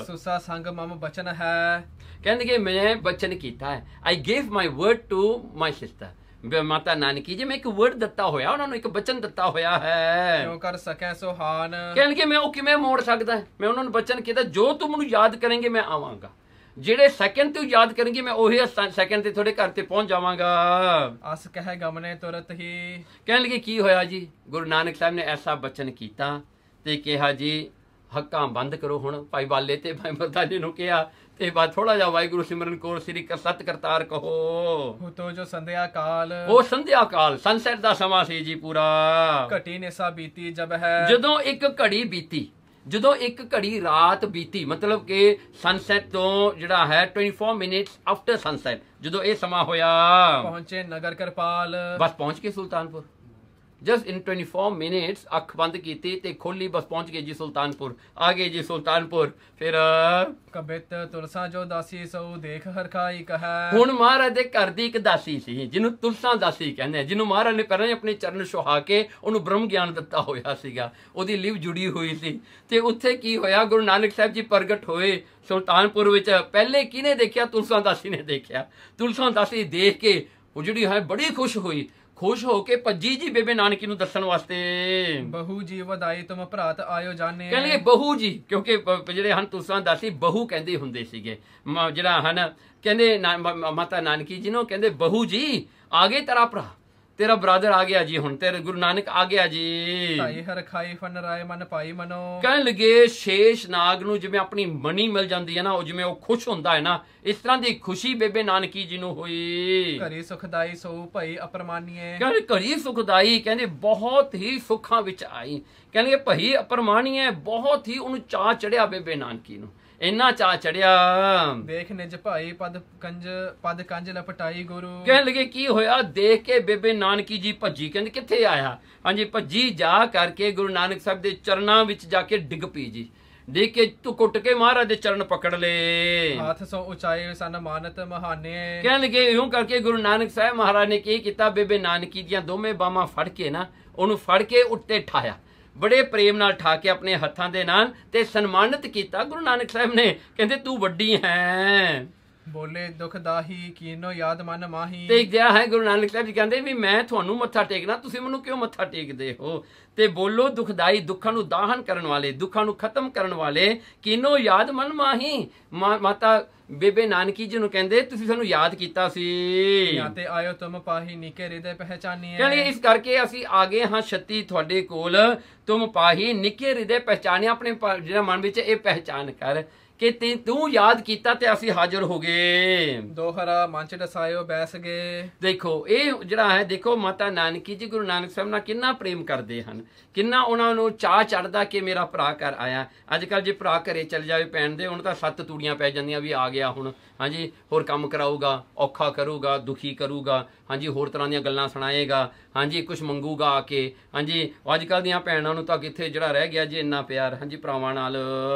S2: ਸੁਸਾ ਸੰਗ ਮਮ ਬਚਨ ਹੈ।
S1: ਕਹਿੰਦੇ ਕਿ ਮੈਂ ਬਚਨ ਕੀਤਾ ਹੈ, I gave my word to my sister Mata Nanaki ਜੀ, ਮੈਂ ਇੱਕ ਵਰਡ ਦਿੱਤਾ ਹੋਇਆ ਉਹਨਾਂ ਨੂੰ, ਇੱਕ ਬਚਨ ਦਿੱਤਾ ਹੋਇਆ ਹੈ।
S2: ਕਿਉਂ ਕਰ ਸਕੈ ਸੁਹਾਨ।
S1: ਕਹਿਣਗੇ ਮੈਂ ਉਹ ਕਿਵੇਂ ਮੋੜ ਸਕਦਾ, ਮੈਂ ਉਹਨਾਂ ਨੂੰ ਬਚਨ ਕੀਤਾ ਜੋ ਤੂੰ ਮੈਨੂੰ ਯਾਦ ਕਰੇਂਗੇ ਮੈਂ ਆਵਾਂਗਾ, ਜਿਹੜੇ ਸੈਕਿੰਡ ਤੂੰ ਯਾਦ ਕਰਨਗੇ ਮੈਂ ਉਹੀ ਸੈਕਿੰਡ ਤੇ ਤੁਹਾਡੇ ਘਰ ਤੇ ਪਹੁੰਚ ਜਾਵਾਂਗਾ।
S2: ਅਸ ਕਹਿ ਗਮਨੇ ਤੁਰਤ ਹੀ।
S1: ਕਹਿਣ ਲੱਗੇ ਕੀ ਹੋਇਆ ਜੀ, ਗੁਰੂ ਨਾਨਕ ਸਾਹਿਬ ਨੇ ਐਸਾ ਬਚਨ ਕੀਤਾ ਤੇ ਕਿਹਾ ਜੀ ਹੱਕਾਂ ਬੰਦ ਕਰੋ। ਹੁਣ ਭਾਈ ਬਾਲੇ ਤੇ ਭਾਈ ਮਰਦਾਨੇ ਨੂੰ ਕਿਹਾ ਤੇ ਬਾਅਦ ਥੋੜਾ ਜਿਹਾ ਵਾਹਿਗੁਰੂ ਸਿਮਰਨ ਕੋਰ ਸ੍ਰੀ ਸਤ ਕਰਤਾਰ ਕਹੋ।
S2: ਹੁਤੋ ਜੋ ਸੰਧਿਆ ਕਾਲ।
S1: ਉਹ ਸੰਧਿਆ ਕਾਲ ਸਨਸੈਟ ਦਾ ਸਮਾਂ ਸੀ ਜੀ ਪੂਰਾ।
S2: ਘਟੀ ਨਿਸਾ ਬੀਤੀ ਜਬ ਹੈ।
S1: ਜਦੋਂ ਇੱਕ ਘੜੀ ਬੀਤੀ, ਜਦੋਂ ਇੱਕ ਘੜੀ ਰਾਤ ਬੀਤੀ, ਮਤਲਬ ਕਿ ਸਨਸੈਟ ਤੋਂ ਜਿਹੜਾ ਹੈ 24 ਮਿੰਟਸ ਆਫਟਰ ਸਨਸੈਟ, ਜਦੋਂ ਇਹ ਸਮਾਂ ਹੋਇਆ
S2: ਪਹੁੰਚੇ ਨਗਰ ਕਿਰਪਾਲ।
S1: ਬਸ ਪਹੁੰਚ ਕੇ ਸੁਲਤਾਨਪੁਰ। ਜਸਟ ਇਨ 24 ਮਿੰਟਸ ਅੱਖ ਬੰਦ ਕੀਤੀ ਤੇ ਖੋਲੀ, ਬਸ ਪਹੁੰਚ ਗਏ ਜੀ ਸੁਲਤਾਨਪੁਰ, ਆ ਗਏ ਜੀ ਸੁਲਤਾਨਪੁਰ। ਫਿਰ
S2: ਕਬਿਤ ਤੁਲਸਾ ਜੋ ਦਾਸੀ ਸੋ ਦੇਖ ਹਰਖਾਈ ਕਹੈ।
S1: ਹੁਣ ਮਹਾਰਾਜ ਦੇ ਘਰ ਦੀ ਇੱਕ ਦਾਸੀ ਸੀ ਜਿਹਨੂੰ ਤੁਲਸਾ ਦਾਸੀ ਕਹਿੰਦੇ, ਜਿਹਨੂੰ ਮਹਾਰਾਜ ਨੇ ਪਹਿਲਾਂ ਹੀ ਆਪਣੇ ਚਰਨ ਛੁਹਾ ਕੇ ਉਹਨੂੰ ਬ੍ਰਹਮ ਗਿਆਨ ਦਿੱਤਾ ਹੋਇਆ ਸੀਗਾ, ਉਹਦੀ ਲਿਵ ਜੁੜੀ ਹੋਈ ਸੀ। ਤੇ ਉੱਥੇ ਕੀ ਹੋਇਆ, ਗੁਰੂ ਨਾਨਕ ਸਾਹਿਬ ਜੀ ਪ੍ਰਗਟ ਹੋਏ ਸੁਲਤਾਨਪੁਰ ਵਿੱਚ। ਪਹਿਲੇ ਕਿਹਨੇ ਦੇਖਿਆ, ਤੁਲਸਾ ਦਾਸੀ ਨੇ ਦੇਖਿਆ। ਤੁਲਸਾ ਦਾਸੀ ਦੇਖ ਕੇ ਉਹ ਜਿਹੜੀ ਹੈ ਬੜੀ ਖੁਸ਼ ਹੋਈ, ਖੁਸ਼ ਹੋ ਕੇ ਭੱਜੀ ਜੀ ਬੇਬੇ ਨਾਨਕੀ ਨੂੰ ਦੱਸਣ ਵਾਸਤੇ।
S2: ਬਹੂ ਜੀ ਵਧਾਈ ਤੁਮ ਭਰਾਤ ਆਇਓ ਜਾਣੇ।
S1: ਕਹਿੰਦੇ ਬਹੂ ਜੀ, ਕਿਉਂਕਿ ਜਿਹੜੇ ਹਨ ਤੁਲਸਾ ਦਾਸੀ ਬਹੂ ਕਹਿੰਦੇ ਹੁੰਦੇ ਸੀਗੇ, ਜਿਹੜਾ ਹਨ ਕਹਿੰਦੇ ਮਾਤਾ ਨਾਨਕੀ ਜੀ ਨੂੰ ਕਹਿੰਦੇ ਬਹੂ ਜੀ ਆ ਗਏ ਤੇਰਾ ਭਰਾ, ਤੇਰਾ ਬ੍ਰਦਰ ਆ ਗਿਆ ਜੀ, ਹੁਣ ਤੇਰੇ ਗੁਰੂ ਨਾਨਕ ਆ ਗਿਆ ਜੀ।
S2: ਢਾਈ ਹਰਖਾਈ ਫਨ ਰਾਏ ਮਨ ਪਾਈ ਮਨੋ।
S1: ਕਹਿਣ ਲੱਗੇ ਸ਼ੇਸ਼ ਨਾਗ ਨੂੰ ਜਿਵੇਂ ਆਪਣੀ ਮਣੀ ਮਿਲ ਜਾਂਦੀ ਹੈ ਨਾ, ਉਹ ਜਿਵੇਂ ਉਹ ਖੁਸ਼ ਹੁੰਦਾ ਹੈ ਨਾ, ਇਸ ਤਰ੍ਹਾਂ ਦੀ ਖੁਸ਼ੀ ਬੇਬੇ ਨਾਨਕੀ ਜੀ ਨੂੰ ਹੋਈ।
S2: ਘਰੀ ਸੁਖਦਾਈ ਸੋ ਭਈ ਅਪਰਮਾਨੀਏ।
S1: ਕਹਿੰਦੇ ਘਰੀ ਸੁਖਦਾਈ, ਕਹਿੰਦੇ ਬਹੁਤ ਹੀ ਸੁੱਖਾਂ ਵਿੱਚ ਆਈ। ਕਹਿੰਦੇ ਭਈ ਅਪਰਮਾਨੀਏ, ਬਹੁਤ ਹੀ ਉਹਨੂੰ ਚਾਅ ਚੜਿਆ ਬੇਬੇ ਨਾਨਕੀ ਨੂੰ, ਇੰਨਾ ਚਾਅ ਚੜਿਆ।
S2: ਦੇਖ ਨਿਜ ਭਾਈ ਪਦ ਕੰਜ ਲਪਟਾਈ ਗੁਰੂ।
S1: ਕਹਿਣ ਲੱਗੇ ਕੀ ਹੋਇਆ, ਦੇਖ ਕੇ ਬੇਬੇ ਨਾਨਕੀ ਜੀ ਭੱਜੀ। ਕਹਿੰਦੇ ਕਿੱਥੇ ਆਇਆ, ਹਾਂਜੀ ਭੱਜੀ ਜਾ ਕਰਕੇ ਗੁਰੂ ਨਾਨਕ ਸਾਹਿਬ ਦੇ ਚਰਨਾਂ ਵਿੱਚ ਜਾ ਕੇ ਡਿੱਗ ਪਈ ਜੀ। ਡਿੱਗ ਕੇ ਤੂੰ ਕੁੱਟ ਕੇ ਮਹਾਰਾਜ ਦੇ ਚਰਨ ਪਕੜ ਲਏ।
S2: ਹੱਥ ਸੋ ਉਚਾਏ ਸਨ ਮਾਨਤ ਮਹਾਨੇ।
S1: ਕਹਿਣ ਲੱਗੇ ਇਉਂ ਕਰਕੇ ਗੁਰੂ ਨਾਨਕ ਸਾਹਿਬ ਮਹਾਰਾਜ ਨੇ ਕੀ ਕੀਤਾ, ਬੇਬੇ ਨਾਨਕੀ ਦੀਆਂ ਦੋਵੇਂ ਬਾਹਾਂ ਫੜ ਕੇ ਨਾ ਉਹਨੂੰ ਫੜ ਕੇ ਉੱਤੇ ਠਾਇਆ, ਬੜੇ ਪ੍ਰੇਮ ਨਾਲ ਠਾ ਕੇ ਆਪਣੇ ਹੱਥਾਂ ਦੇ ਨਾਲ ਤੇ ਸਨਮਾਨਿਤ ਕੀਤਾ ਗੁਰੂ ਨਾਨਕ ਸਾਹਿਬ ਨੇ। ਕਹਿੰਦੇ ਤੂੰ ਵੱਡੀ ਹੈ।
S2: ਬੋਲੇ ਦੁਖ ਦਾਹੀ ਕੀਨੋ ਯਾਦ ਮਨ ਮਾਹੀ।
S1: ਤੇ ਗਿਆ ਹੈ ਗੁਰੂ ਨਾਨਕ ਸਾਹਿਬ ਜੀ ਕਹਿੰਦੇ ਵੀ ਮੈਂ ਤੁਹਾਨੂੰ ਮੱਥਾ ਟੇਕਣਾ, ਤੁਸੀਂ ਮੈਨੂੰ ਕਿਉਂ ਮੱਥਾ ਟੇਕਦੇ ਹੋ। ਤੇ ਬੋਲੋ ਦੁਖਦਾਈ, ਦੁੱਖਾਂ ਨੂੰ ਦਾਹਨ ਕਰਨ ਵਾਲੇ, ਦੁੱਖਾਂ ਨੂੰ ਖਤਮ ਕਰਨ ਵਾਲੇ, ਕੀਨੋ ਯਾਦ ਮਨ ਮਾਹੀ। ਮਾਤਾ ਬੇਬੇ ਨਾਨਕੀ ਜੀ ਨੂੰ ਕਹਿੰਦੇ ਤੁਸੀਂ ਸਾਨੂੰ ਯਾਦ ਕੀਤਾ ਸੀ।
S2: ਜਾਂ ਤੇ ਆਇਓ ਤੁਮ ਪਾਹੀ ਨੀਕੇ ਹਿਰਦੇ ਪਹਿਚਾਨੀਏ।
S1: ਕਹਿੰਦੇ ਇਸ ਕਰਕੇ ਅਸੀਂ ਆ ਗਏ ਹਾਂ ਛੱਤੀ ਤੁਹਾਡੇ ਕੋਲ, ਤੁਮ ਪਾਹੀ ਨਿੱਕੇ ਹਿਰਦੇ ਪਹਿਚਾਨਿਆ, ਆਪਣੇ ਜਿਹੜਾ ਮਨ ਵਿੱਚ ਇਹ ਪਹਿਚਾਨ ਕਰ ਕਿ ਤੂੰ ਯਾਦ ਕੀਤਾ ਤੇ ਅਸੀਂ ਹਾਜ਼ਰ ਹੋ ਗਏ।
S2: ਦੋਹਰਾ ਮੰਚ ਡਸਾਇਓ ਬੈਸ ਗਏ।
S1: ਦੇਖੋ ਇਹ ਜਿਹੜਾ ਹੈ, ਦੇਖੋ ਮਾਤਾ ਨਾਨਕੀ ਜੀ ਗੁਰੂ ਨਾਨਕ ਸਾਹਿਬ ਨਾਲ ਕਿੰਨਾ ਪ੍ਰੇਮ ਕਰਦੇ ਹਨ, ਕਿੰਨਾ ਉਹਨਾਂ ਨੂੰ ਚਾਅ ਚੜਦਾ ਕਿ ਮੇਰਾ ਭਰਾ ਘਰ ਆਇਆ। ਅੱਜ ਕੱਲ ਜੇ ਭਰਾ ਘਰੇ ਚਲ ਜਾਵੇ ਪੈਣ ਦੇ, ਹੁਣ ਤਾਂ 7 ਤੂੜੀਆਂ ਪੈ ਜਾਂਦੀਆਂ ਵੀ ਆ ਗਿਆ ਹੁਣ, ਹਾਂਜੀ ਹੋਰ ਕੰਮ ਕਰਾਊਗਾ, ਔਖਾ ਕਰੂਗਾ, ਦੁਖੀ ਕਰੂਗਾ, ਹਾਂਜੀ ਹੋਰ ਤਰ੍ਹਾਂ ਦੀਆਂ ਗੱਲਾਂ ਸੁਣਾਏਗਾ, ਹਾਂਜੀ ਕੁਝ ਮੰਗੂਗਾ ਆ ਕੇ, ਹਾਂਜੀ ਅੱਜ ਕੱਲ ਦੀਆਂ ਭੈਣਾਂ ਨੂੰ ਤਾਂ ਕਿੱਥੇ ਜਿਹੜਾ ਰਹਿ ਗਿਆ ਜੀ ਇੰਨਾ ਪਿਆਰ, ਹਾਂਜੀ ਭਰਾਵਾਂ ਨਾਲ।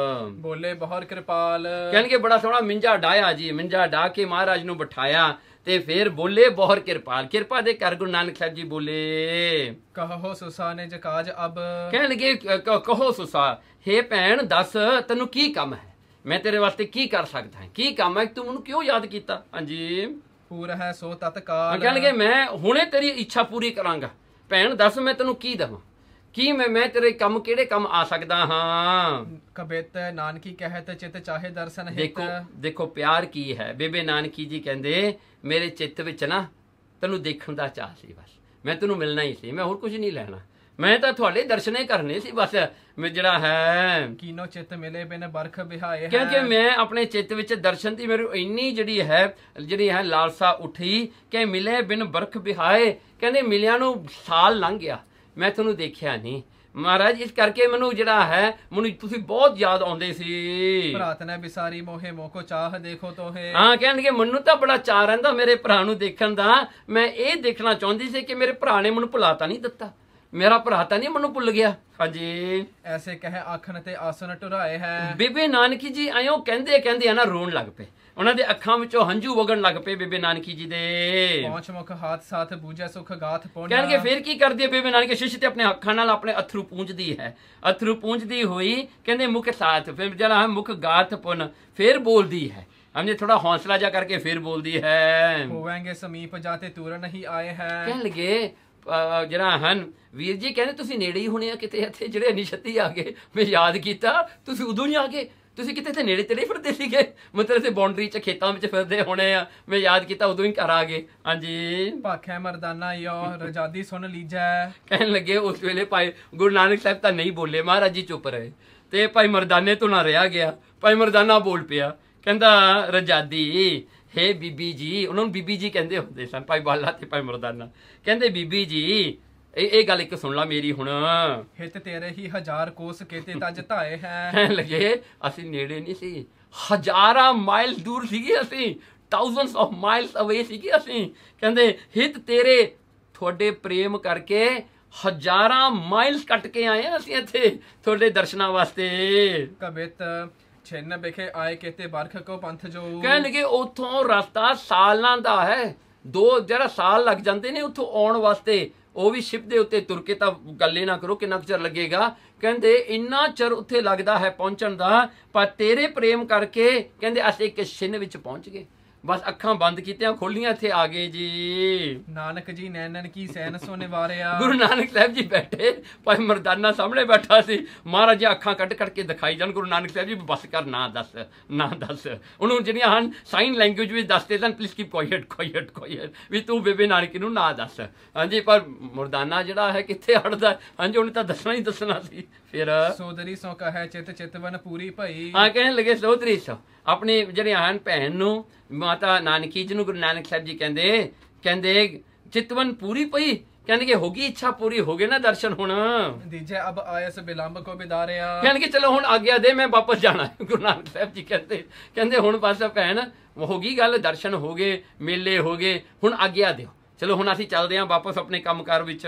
S2: ਬੋਲੇ ਬਹੁਤ ਕਿਰਪਾਲ।
S1: ਕਹਿਣਗੇ ਬੜਾ ਸੋਹਣਾ ਮਿੰਜਾ ਡਾਇਆ ਜੀ, ਮਿੰਜਾ ਡਾ ਕੇ ਮਹਾਰਾਜ ਨੂੰ ਬਿਠਾਇਆ ਤੇ ਫਿਰ ਬੋਲੇ ਬਹੁਤ ਕਿਰਪਾਲ। ਕਿਰਪਾ ਦੇ ਕਰ ਗੁਰੂ ਨਾਨਕ ਸਾਹਿਬ ਜੀ ਬੋਲੇ
S2: ਕਹੋ ਸੁਸਾ ਨੇ ਜਕਾਜ ਅਬ।
S1: ਕਹਿਣਗੇ ਕਹੋ ਸੁਸਾ, ਹੇ ਭੈਣ ਦੱਸ ਤੈਨੂੰ ਕੀ ਕੰਮ ਹੈ, ਮੈਂ ਤੇਰੇ ਵਾਸਤੇ ਕੀ ਕਰ ਸਕਦਾ, ਕੀ ਕੰਮ ਹੈ, ਤੂੰ ਮੈਨੂੰ ਕਿਉਂ ਯਾਦ ਕੀਤਾ। ਹਾਂਜੀ
S2: ਪੂਰ ਹੈ ਸੋ ਤਤਕਾਲ।
S1: ਕਹਿਣਗੇ ਮੈਂ ਹੁਣੇ ਤੇਰੀ ਇੱਛਾ ਪੂਰੀ ਕਰਾਂਗਾ। ਭੈਣ ਦੱਸ ਮੈਂ ਤੈਨੂੰ ਕੀ ਦੇਵਾਂ, ਕੀ ਮੈਂ ਤੇਰੇ ਕੰਮ ਕਿਹੜੇ ਕੰਮ ਆ ਸਕਦਾ ਹਾਂ।
S2: ਕਬਿਤ ਨਾਨਕੀ ਕਹਿਤ ਚਿਤ ਚਾਹੇ ਦਰਸ਼ਨ ਹਿਤ।
S1: ਦੇਖੋ ਪਿਆਰ ਕੀ ਹੈ। ਬੇਬੇ ਨਾਨਕੀ ਜੀ ਕਹਿੰਦੇ ਮੇਰੇ ਚਿੱਤ ਵਿੱਚ ਨਾ ਤੈਨੂੰ ਦੇਖਣ ਦਾ ਚਾਅ ਸੀ, ਬਸ ਮੈਂ ਤੈਨੂੰ ਮਿਲਣਾ ਹੀ ਸੀ, ਮੈਂ ਹੋਰ ਕੁਝ ਨਹੀਂ ਲੈਣਾ, ਮੈਂ ਤਾਂ ਤੁਹਾਡੇ ਦਰਸ਼ਨੇ ਕਰਨੇ ਸੀ ਬਸ। ਮੈਂ ਜਿਹੜਾ ਹੈ
S2: ਕੀਨੋ ਚਿੱਤ ਮਿਲੇ ਬਿਨ ਬਰਖ ਬਿਹਾਏ ਹੈ।
S1: ਕਿਉਂਕਿ ਮੈਂ ਆਪਣੇ ਚਿੱਤ ਵਿੱਚ ਦਰਸ਼ਨ ਦੀ ਮੈਨੂੰ ਇੰਨੀ ਜਿਹੜੀ ਹੈ ਲਾਲਸਾ ਉੱਠੀ ਕਿ ਮਿਲੇ ਬਿਨ ਬਰਖ ਬਿਹਾਏ। ਕਹਿੰਦੇ ਮਿਲਿਆਂ ਨੂੰ ਸਾਲ ਲੰਘ ਗਿਆ, ਮੈਂ ਤੁਹਾਨੂੰ ਦੇਖਿਆ ਨਹੀਂ ਮਹਾਰਾਜ, ਇਸ ਕਰਕੇ ਮੈਨੂੰ ਜਿਹੜਾ ਹੈ ਮੈਨੂੰ ਤੁਸੀਂ ਬਹੁਤ ਯਾਦ ਆਉਂਦੇ ਸੀ।
S2: ਭਰਾਤ ਨੇ ਵਿਸਾਰੀ ਮੋਹੇ ਮੋਕੋ ਚਾਹ ਦੇਖੋ ਤੋਹੇ।
S1: ਹਾਂ, ਕਹਿਣਗੇ ਮੈਨੂੰ ਤਾਂ ਬੜਾ ਚਾਅ ਰਹਿੰਦਾ ਮੇਰੇ ਭਰਾ ਨੂੰ ਦੇਖਣ ਦਾ, ਮੈਂ ਇਹ ਦੇਖਣਾ ਚਾਹੁੰਦੀ ਸੀ ਕਿ ਮੇਰੇ ਭਰਾ ਨੇ ਮੈਨੂੰ ਭੁਲਾ ਤਾਂ ਨਹੀਂ ਦਿੱਤਾ, ਮੇਰਾ ਭਰਾ ਤਾਂ ਨਹੀਂ ਮੈਨੂੰ ਭੁੱਲ ਗਿਆ। ਹਾਂਜੀ,
S2: ਐਸੇ ਕਹੇ ਆਖਣ ਤੇ ਆਸਨ ਟੁਰਾਏ ਹੈ।
S1: ਬੀਬੀ ਨਾਨਕੀ ਜੀ ਆਇਓ ਕਹਿੰਦੇ ਆ ਨਾ ਰੋਣ ਲੱਗ ਪਏ, ਉਹਨਾਂ ਦੇ ਅੱਖਾਂ ਵਿੱਚੋਂ ਹੰਝੂ ਵਗਣ ਲੱਗ ਪਏ ਬੀਬੀ ਨਾਨਕੀ ਜੀ ਦੇ।
S2: ਪਹੁੰਚ ਮੁਖ ਹਾਥ ਸਾਥ ਬੂਝੇ ਸੁਖ ਗਾਥ ਪਹੁੰਚਾ।
S1: ਕਹਿਣਗੇ ਫਿਰ ਕੀ ਕਰਦੀ ਹੈ ਬੀਬੀ ਨਾਨਕੀ? ਸ਼ਿਸ਼ ਤੇ ਆਪਣੇ ਅੱਖਾਂ ਨਾਲ ਆਪਣੇ ਅਥਰੂ ਪੂੰਝਦੀ ਹੈ, ਅਥਰੂ ਪੂੰਝਦੀ ਹੋਈ ਕਹਿੰਦੇ ਮੁਖ ਸਾਥ, ਫਿਰ ਜਿਹੜਾ ਹੈ ਮੁਖ ਗਾਥ ਪੁਨ, ਫਿਰ ਬੋਲਦੀ ਹੈ, ਹਮਨੇ ਥੋੜਾ ਹੌਸਲਾ ਜਾ ਕਰਕੇ ਫਿਰ ਬੋਲਦੀ ਹੈ।
S2: ਹੋਵਾਂਗੇ ਸਮੀਪ ਜਾਤੇ ਤੂਰ ਨਹੀਂ ਆਏ ਹੈ।
S1: ਕਹਿਣ ਲੱਗੇ ਜਿਹੜਾ ਹਨ ਵੀਰ ਜੀ, ਕਹਿੰਦੇ ਤੁਸੀਂ ਨੇੜੇ ਹੀ ਹੋਣੇ ਆ ਕਿਤੇ ਇੱਥੇ, ਜਿਹੜੇ ਨਿਸ਼ਤੀ ਆ ਗਏ, ਮੈਂ ਯਾਦ ਕੀਤਾ ਤੁਸੀਂ ਉਦੋਂ ਹੀ ਆ ਗਏ, ਤੁਸੀਂ ਕਿਤੇ ਇੱਥੇ ਨੇੜੇ ਤੇੜੇ ਫਿਰਦੇ ਸੀਗੇ, ਮਤਲਬ ਤੇ ਬਾਉਂਡਰੀ 'ਚ ਖੇਤਾਂ ਵਿੱਚ ਫਿਰਦੇ ਹੋਣੇ ਆ, ਮੈਂ ਯਾਦ ਕੀਤਾ ਉਦੋਂ ਹੀ ਘਰ ਆ ਗਏ। ਹਾਂਜੀ,
S2: ਭਾਖੈ ਮਰਦਾਨਾ ਯੋ ਰਜਾਦੀ ਸੁਣ ਲੀਜੈ।
S1: ਕਹਿਣ ਲੱਗੇ ਉਸ ਵੇਲੇ ਭਾਈ ਗੁਰੂ ਨਾਨਕ ਸਾਹਿਬ ਤਾਂ ਨਹੀਂ ਬੋਲੇ, ਮਹਾਰਾਜ ਜੀ ਚੁੱਪ ਰਹੇ, ਤੇ ਭਾਈ ਮਰਦਾਨੇ ਤੋਂ ਨਾ ਰਿਹਾ ਗਿਆ, ਭਾਈ ਮਰਦਾਨਾ ਬੋਲ ਪਿਆ, ਕਹਿੰਦਾ ਰਜਾਦੀ ਹੇ ਬੀਬੀ ਜੀ, ਉਹਨਾਂ ਨੂੰ ਬੀਬੀ ਜੀ ਕਹਿੰਦੇ ਹੁੰਦੇ ਸਨ ਭਾਈ ਬਾਲਾ ਤੇ ਭਾਈ ਮਰਦਾਨਾ। ਕਹਿੰਦੇ ਬੀਬੀ ਜੀ ਇਹ ਗੱਲ ਇੱਕ ਸੁਣ ਲਾ ਮੇਰੀ ਹੁਣ,
S2: ਹਿਤ ਤੇਰੇ ਹੀ ਹਜ਼ਾਰ ਕੋਸ ਕੇਤੇ ਤਜ ਧਾਏ ਹੈ।
S1: ਕਹਿਣ ਲੱਗੇ ਅਸੀਂ ਨੇੜੇ ਨਹੀਂ ਸੀ, ਹਜ਼ਾਰਾਂ ਮਾਈਲ ਦੂਰ ਸੀਗੇ ਅਸੀਂ, thousands of miles away ਸੀਗੇ ਅਸੀਂ। ਕਹਿੰਦੇ ਹਿਤ ਤੇਰੇ, ਤੁਹਾਡੇ ਪ੍ਰੇਮ ਕਰਕੇ ਹਜ਼ਾਰਾਂ ਮਾਈਲਸ ਕੱਟ ਕੇ ਆਏ ਆ ਅਸੀਂ ਇੱਥੇ ਤੁਹਾਡੇ ਦਰਸ਼ਨਾਂ ਵਾਸਤੇ।
S2: ਕਬਿਤ ਛਿੰਨ ਵਿਖੇ ਆਏ ਕੇਤੇ ਬਰਖ ਕੋ ਪੰਥ ਜੋ।
S1: ਕਹਿਣ ਲੱਗੇ ਉੱਥੋਂ ਰਸਤਾ ਸਾਲਾਂ ਦਾ ਹੈ, ਜਿਹੜਾ ਸਾਲ ਲੱਗ ਜਾਂਦੇ ਨੇ ਉੱਥੋਂ ਆਉਣ ਵਾਸਤੇ, ਉਹ ਵੀ ਸ਼ਿਪ ਦੇ ਉੱਤੇ ਤੁਰ ਕੇ, ਤਾਂ ਗੱਲੇ ਨਾ ਕਰੋ ਕਿੰਨਾ ਕੁ ਚਿਰ ਲੱਗੇਗਾ। ਕਹਿੰਦੇ ਇੰਨਾ ਚਿਰ ਉੱਥੇ ਲੱਗਦਾ ਹੈ ਪਹੁੰਚਣ ਦਾ, ਪਰ ਤੇਰੇ ਪ੍ਰੇਮ ਕਰਕੇ ਕਹਿੰਦੇ ਅਸੀਂ ਇੱਕ ਛਿੰਨ ਵਿੱਚ ਪਹੁੰਚ ਗਏ, ਬਸ ਅੱਖਾਂ ਬੰਦ ਕੀਤੀਆਂ ਖੋਲੀਆਂ ਇੱਥੇ ਆ ਗਏ ਜੀ।
S2: ਨਾਨਕ ਜੀ ਨੈਣਨ ਕੀ ਸੈਨ ਸੋ ਨਿਵਾਰਿਆ।
S1: ਗੁਰੂ ਨਾਨਕ ਸਾਹਿਬ ਜੀ ਬੈਠੇ, ਭਾਈ ਮਰਦਾਨਾ ਸਾਹਮਣੇ ਬੈਠਾ ਸੀ, ਮਹਾਰਾਜ ਜੀ ਅੱਖਾਂ ਕੱਢ ਕੇ ਦਿਖਾਈ ਜਾਣ। ਗੁਰੂ ਨਾਨਕ ਸਾਹਿਬ ਜੀ ਬਸ ਕਰ, ਨਾ ਦੱਸ ਨਾ ਦੱਸ। ਉਹਨੂੰ ਜਿਹੜੀਆਂ ਹਨ ਸਾਈਨ ਲੈਂਗੁਏਜ ਵਿੱਚ ਦੱਸਦੇ ਸਨ, please keep quiet quiet quiet, ਵੀ ਤੂੰ ਬੇਬੇ ਨਾਨਕੀ ਨੂੰ ਨਾ ਦੱਸ। ਹਾਂਜੀ, ਪਰ ਮਰਦਾਨਾ ਜਿਹੜਾ ਹੈ ਕਿੱਥੇ ਹਟਦਾ, ਹਾਂਜੀ ਉਹਨੇ ਤਾਂ ਦੱਸਣਾ ਹੀ ਦੱਸਣਾ ਸੀ। ਫਿਰ
S2: ਸੋਦਰੀ ਸੋ ਕਹੈ ਚਿਤ ਚਿਤਵਨ ਪੂਰੀ ਭਈ।
S1: ਹਾਂ, ਕਹਿਣ ਲੱਗੇ ਸੋਦਰੀ ਸੋ, ਆਪਣੀ ਜਿਹੜੀਆਂ ਹਨ ਭੈਣ ਨੂੰ, ਮਾਤਾ ਨਾਨਕੀ ਜੀ ਨੂੰ ਗੁਰੂ ਨਾਨਕ ਸਾਹਿਬ ਜੀ ਕਹਿੰਦੇ ਚਿਤਵਨ ਪੂਰੀ ਪਈ, ਕਹਿੰਦੇ ਹੋ ਗਈ ਇੱਛਾ ਪੂਰੀ, ਹੋ ਗਏ ਨਾ ਦਰਸ਼ਨ ਹੁਣ।
S2: ਦੀਜੇ ਅਬ ਆਇਸ ਬਿਲੰਬ ਕੋ ਬਿਦਾਰਿਆ।
S1: ਕਹਿਣਗੇ ਚਲੋ ਹੁਣ ਆਗਿਆ ਦੇ, ਮੈਂ ਵਾਪਸ ਜਾਣਾ ਹੈ। ਗੁਰੂ ਨਾਨਕ ਸਾਹਿਬ ਜੀ ਕਹਿੰਦੇ ਹੁਣ ਬਸ ਭੈਣ ਹੋ ਗਈ ਗੱਲ, ਦਰਸ਼ਨ ਹੋ ਗਏ, ਮੇਲੇ ਹੋ ਗਏ, ਹੁਣ ਆਗਿਆ ਦਿਓ, ਚਲੋ ਹੁਣ ਅਸੀਂ ਚੱਲਦੇ ਹਾਂ ਵਾਪਸ ਆਪਣੇ ਕੰਮਕਾਰ ਵਿੱਚ।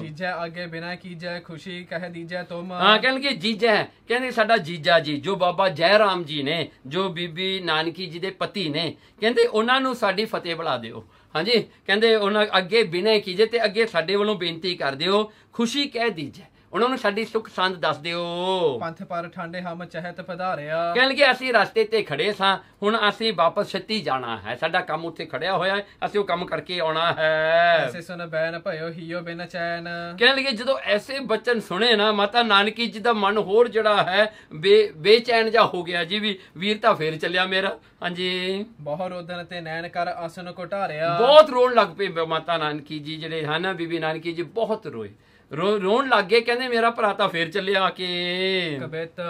S2: ਜੀਜੈ ਅੱਗੇ ਬਿਨਾ ਕੀਜੈ ਖੁਸ਼ੀ ਕਹਿ ਦੀਜੈ ਤੁਮ।
S1: ਹਾਂ, ਕਹਿਣਗੇ ਜੀਜਾ, ਕਹਿੰਦੇ ਸਾਡਾ ਜੀਜਾ ਜੀ ਜੋ ਬਾਬਾ ਜੈ ਰਾਮ ਜੀ ਨੇ, ਜੋ ਬੀਬੀ ਨਾਨਕੀ ਜੀ ਦੇ ਪਤੀ ਨੇ, ਕਹਿੰਦੇ ਉਹਨਾਂ ਨੂੰ ਸਾਡੀ ਫਤਿਹ ਬੁਲਾ ਦਿਓ। ਹਾਂਜੀ, ਕਹਿੰਦੇ ਉਹਨਾਂ ਅੱਗੇ ਬਿਨੈ ਕੀਜੇ, ਤੇ ਅੱਗੇ ਸਾਡੇ ਵੱਲੋਂ ਬੇਨਤੀ ਕਰ ਦਿਓ, ਖੁਸ਼ੀ ਕਹਿ ਦੀਜੈ, ਉਹਨਾਂ ਨੂੰ ਸਾਡੀ ਸੁੱਖ ਸੰਦ ਦੱਸ ਦਿਓ।
S2: ਪੰਥ ਪਰ ਠਾਂਡੇ ਹਮ ਚਹਿਤ ਪਧਾਰਿਆ।
S1: ਕਹਿਣਗੇ ਅਸੀਂ ਰਸਤੇ ਤੇ ਖੜੇ ਸਾਂ, ਹੁਣ ਅਸੀਂ ਵਾਪਸ ਛੇਤੀ ਜਾਣਾ ਹੈ, ਸਾਡਾ ਕੰਮ ਉੱਥੇ ਖੜਿਆ ਹੋਇਆ ਹੈ, ਅਸੀਂ ਉਹ ਕੰਮ ਕਰਕੇ ਆਉਣਾ ਹੈ।
S2: ਐਸੇ ਸੁਨ ਬੈਨ ਭਇਓ ਹੀਓ ਬਿਨ ਚੈਨ।
S1: ਕਹਿਣ ਲੱਗੇ ਜਦੋਂ ਐਸੇ ਬਚਨ ਸੁਣੇ ਨਾ, ਮਾਤਾ ਨਾਨਕੀ ਜੀ ਦਾ ਮਨ ਹੋਰ ਜਿਹੜਾ ਹੈ ਬੇਚੈਨ ਜਾ ਹੋ ਗਿਆ ਜੀ, ਵੀ ਵੀਰ ਤਾਂ ਫੇਰ ਚੱਲਿਆ ਮੇਰਾ। ਹਾਂਜੀ,
S2: ਬਹੁ ਰੋਦਨ ਤੇ ਨੈਣ ਕਰ ਆਸਨ ਕੋ ਢਾਰਿਆ।
S1: ਬਹੁਤ ਰੋਣ ਲੱਗ ਪਏ ਮਾਤਾ ਨਾਨਕੀ ਜੀ, ਜਿਹੜੇ ਹਨ ਬੀਬੀ ਨਾਨਕੀ ਜੀ ਬਹੁਤ ਰੋਏ, ਰੋਣ ਲੱਗ ਗਏ, ਕਹਿੰਦੇ ਮੇਰਾ ਭਰਾ ਤਾਂ ਫੇਰ ਚੱਲਿਆ ਆ ਕੇ।
S2: ਕਬਿਤ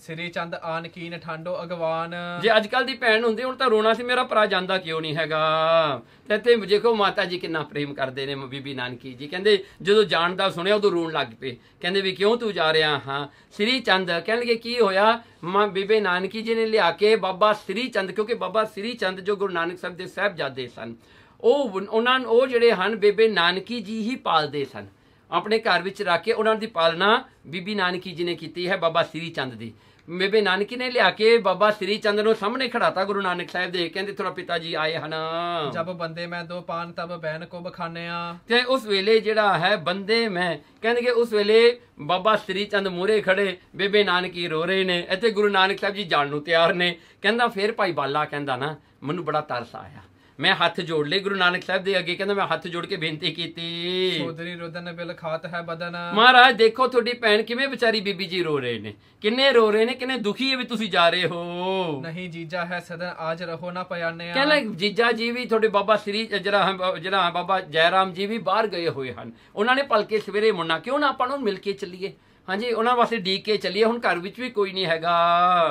S2: ਸ੍ਰੀ ਚੰਦ ਆਨ ਕੀਨ ਠਾਂਡੋ ਅਗਵਾਨ।
S1: ਜੇ ਅੱਜ ਕੱਲ ਦੀ ਭੈਣ ਹੁੰਦੀ ਹੁਣ ਤਾਂ ਰੋਣਾ ਸੀ, ਮੇਰਾ ਭਰਾ ਜਾਂਦਾ ਕਿਉਂ ਨਹੀਂ ਹੈਗਾ। ਤੇ ਇੱਥੇ ਦੇਖੋ ਮਾਤਾ ਜੀ ਕਿੰਨਾ ਪ੍ਰੇਮ ਕਰਦੇ ਨੇ ਬੀਬੀ ਨਾਨਕੀ ਜੀ। ਕਹਿੰਦੇ ਜਦੋਂ ਜਾਣ ਦਾ ਸੁਣਿਆ ਉਦੋਂ ਰੋਣ ਲੱਗ ਪਏ, ਕਹਿੰਦੇ ਵੀ ਕਿਉਂ ਤੂੰ ਜਾ ਰਿਹਾ। ਹਾਂ, ਸ੍ਰੀ ਚੰਦ, ਕਹਿਣਗੇ ਕੀ ਹੋਇਆ। ਬੀਬੀ ਨਾਨਕੀ ਜੀ ਨੇ ਲਿਆ ਕੇ ਬਾਬਾ ਸ੍ਰੀ ਚੰਦ, ਕਿਉਂਕਿ ਬਾਬਾ ਸ੍ਰੀ ਚੰਦ ਜੋ ਗੁਰੂ ਨਾਨਕ ਸਾਹਿਬ ਦੇ ਸਾਹਿਬਜ਼ਾਦੇ ਸਨ, ਉਹ ਜਿਹੜੇ ਹਨ ਬੇਬੇ ਨਾਨਕੀ ਜੀ ਹੀ ਪਾਲਦੇ ਸਨ, ਆਪਣੇ ਘਰ ਵਿੱਚ ਰੱਖ ਕੇ ਉਹਨਾਂ ਦੀ ਪਾਲਣਾ ਬੀਬੀ ਨਾਨਕੀ ਜੀ ਨੇ ਕੀਤੀ ਹੈ, ਬਾਬਾ ਸ੍ਰੀ ਚੰਦ ਦੀ। ਬੇਬੇ ਨਾਨਕੀ ਨੇ ਲਿਆ ਕੇ ਬਾਬਾ ਸ੍ਰੀ ਚੰਦ ਨੂੰ ਸਾਹਮਣੇ ਖੜਾਤਾ ਗੁਰੂ ਨਾਨਕ ਸਾਹਿਬ ਦੇ, ਕਹਿੰਦੇ ਥੋੜਾ ਪਿਤਾ ਜੀ ਆਏ ਹਨ।
S2: ਜਬ ਬੰਦੇ ਮੈਂ ਦੋ ਪਾਨ ਤਬ ਬੈਨ ਕੋ ਬਖਾਨਿਆ। ਤੇ
S1: ਉਸ ਵੇਲੇ ਜਿਹੜਾ ਹੈ ਬੰਦੇ ਮੈਂ, ਕਹਿੰਦੇ ਉਸ ਵੇਲੇ ਬਾਬਾ ਸ੍ਰੀ ਚੰਦ ਮੂਹਰੇ ਖੜੇ, ਬੇਬੇ ਨਾਨਕੀ ਰੋ ਰਹੇ ਨੇ, ਇੱਥੇ ਗੁਰੂ ਨਾਨਕ ਸਾਹਿਬ ਜੀ ਜਾਣ ਨੂੰ ਤਿਆਰ ਨੇ। ਕਹਿੰਦਾ ਫਿਰ ਭਾਈ ਬਾਲਾ ਕਹਿੰਦਾ ਨਾ ਮੈਨੂੰ ਬੜਾ ਤਰਸ ਆਇਆ, मैं हथ जोड़ ले गुरु नानक साहब दे अगे, कहंदा मैं हथ जोड़ के बेनती कीती।
S2: ਸੋਦਰੀ ਰੁਦਨ ਬਿਲ ਖਾਤ ਹੈ ਬਦਨ।
S1: महाराज देखो थोड़ी भैन किवें बेचारी बीबी जी रो रहे ने, किन्ने रो रहे ने, किन्ने दुखी है भी तुसी जा रहे हो।
S2: ਨਹੀਂ ਜੀਜਾ ਹੈ ਸਦਨ ਆਜ ਰਹੋ ਨਾ ਪਿਆਨਿਆ।
S1: कहने जीजा जी भी थोड़े बाबा श्री जरा बाबा जयराम जी भी बाहर गए हुए हैं, उन्होंने भलके सवेरे मुड़ना, क्यों ना ਆਪਾਂ ਨੂੰ ਮਿਲ ਕੇ ਚੱਲੀਏ। ਹਾਂਜੀ ਉਹਨਾਂ ਵਾਸਤੇ ਡੀਕ ਕੇ ਚੱਲੀਏ, ਹੁਣ ਘਰ ਵਿੱਚ ਵੀ ਕੋਈ ਨਹੀਂ ਹੈਗਾ।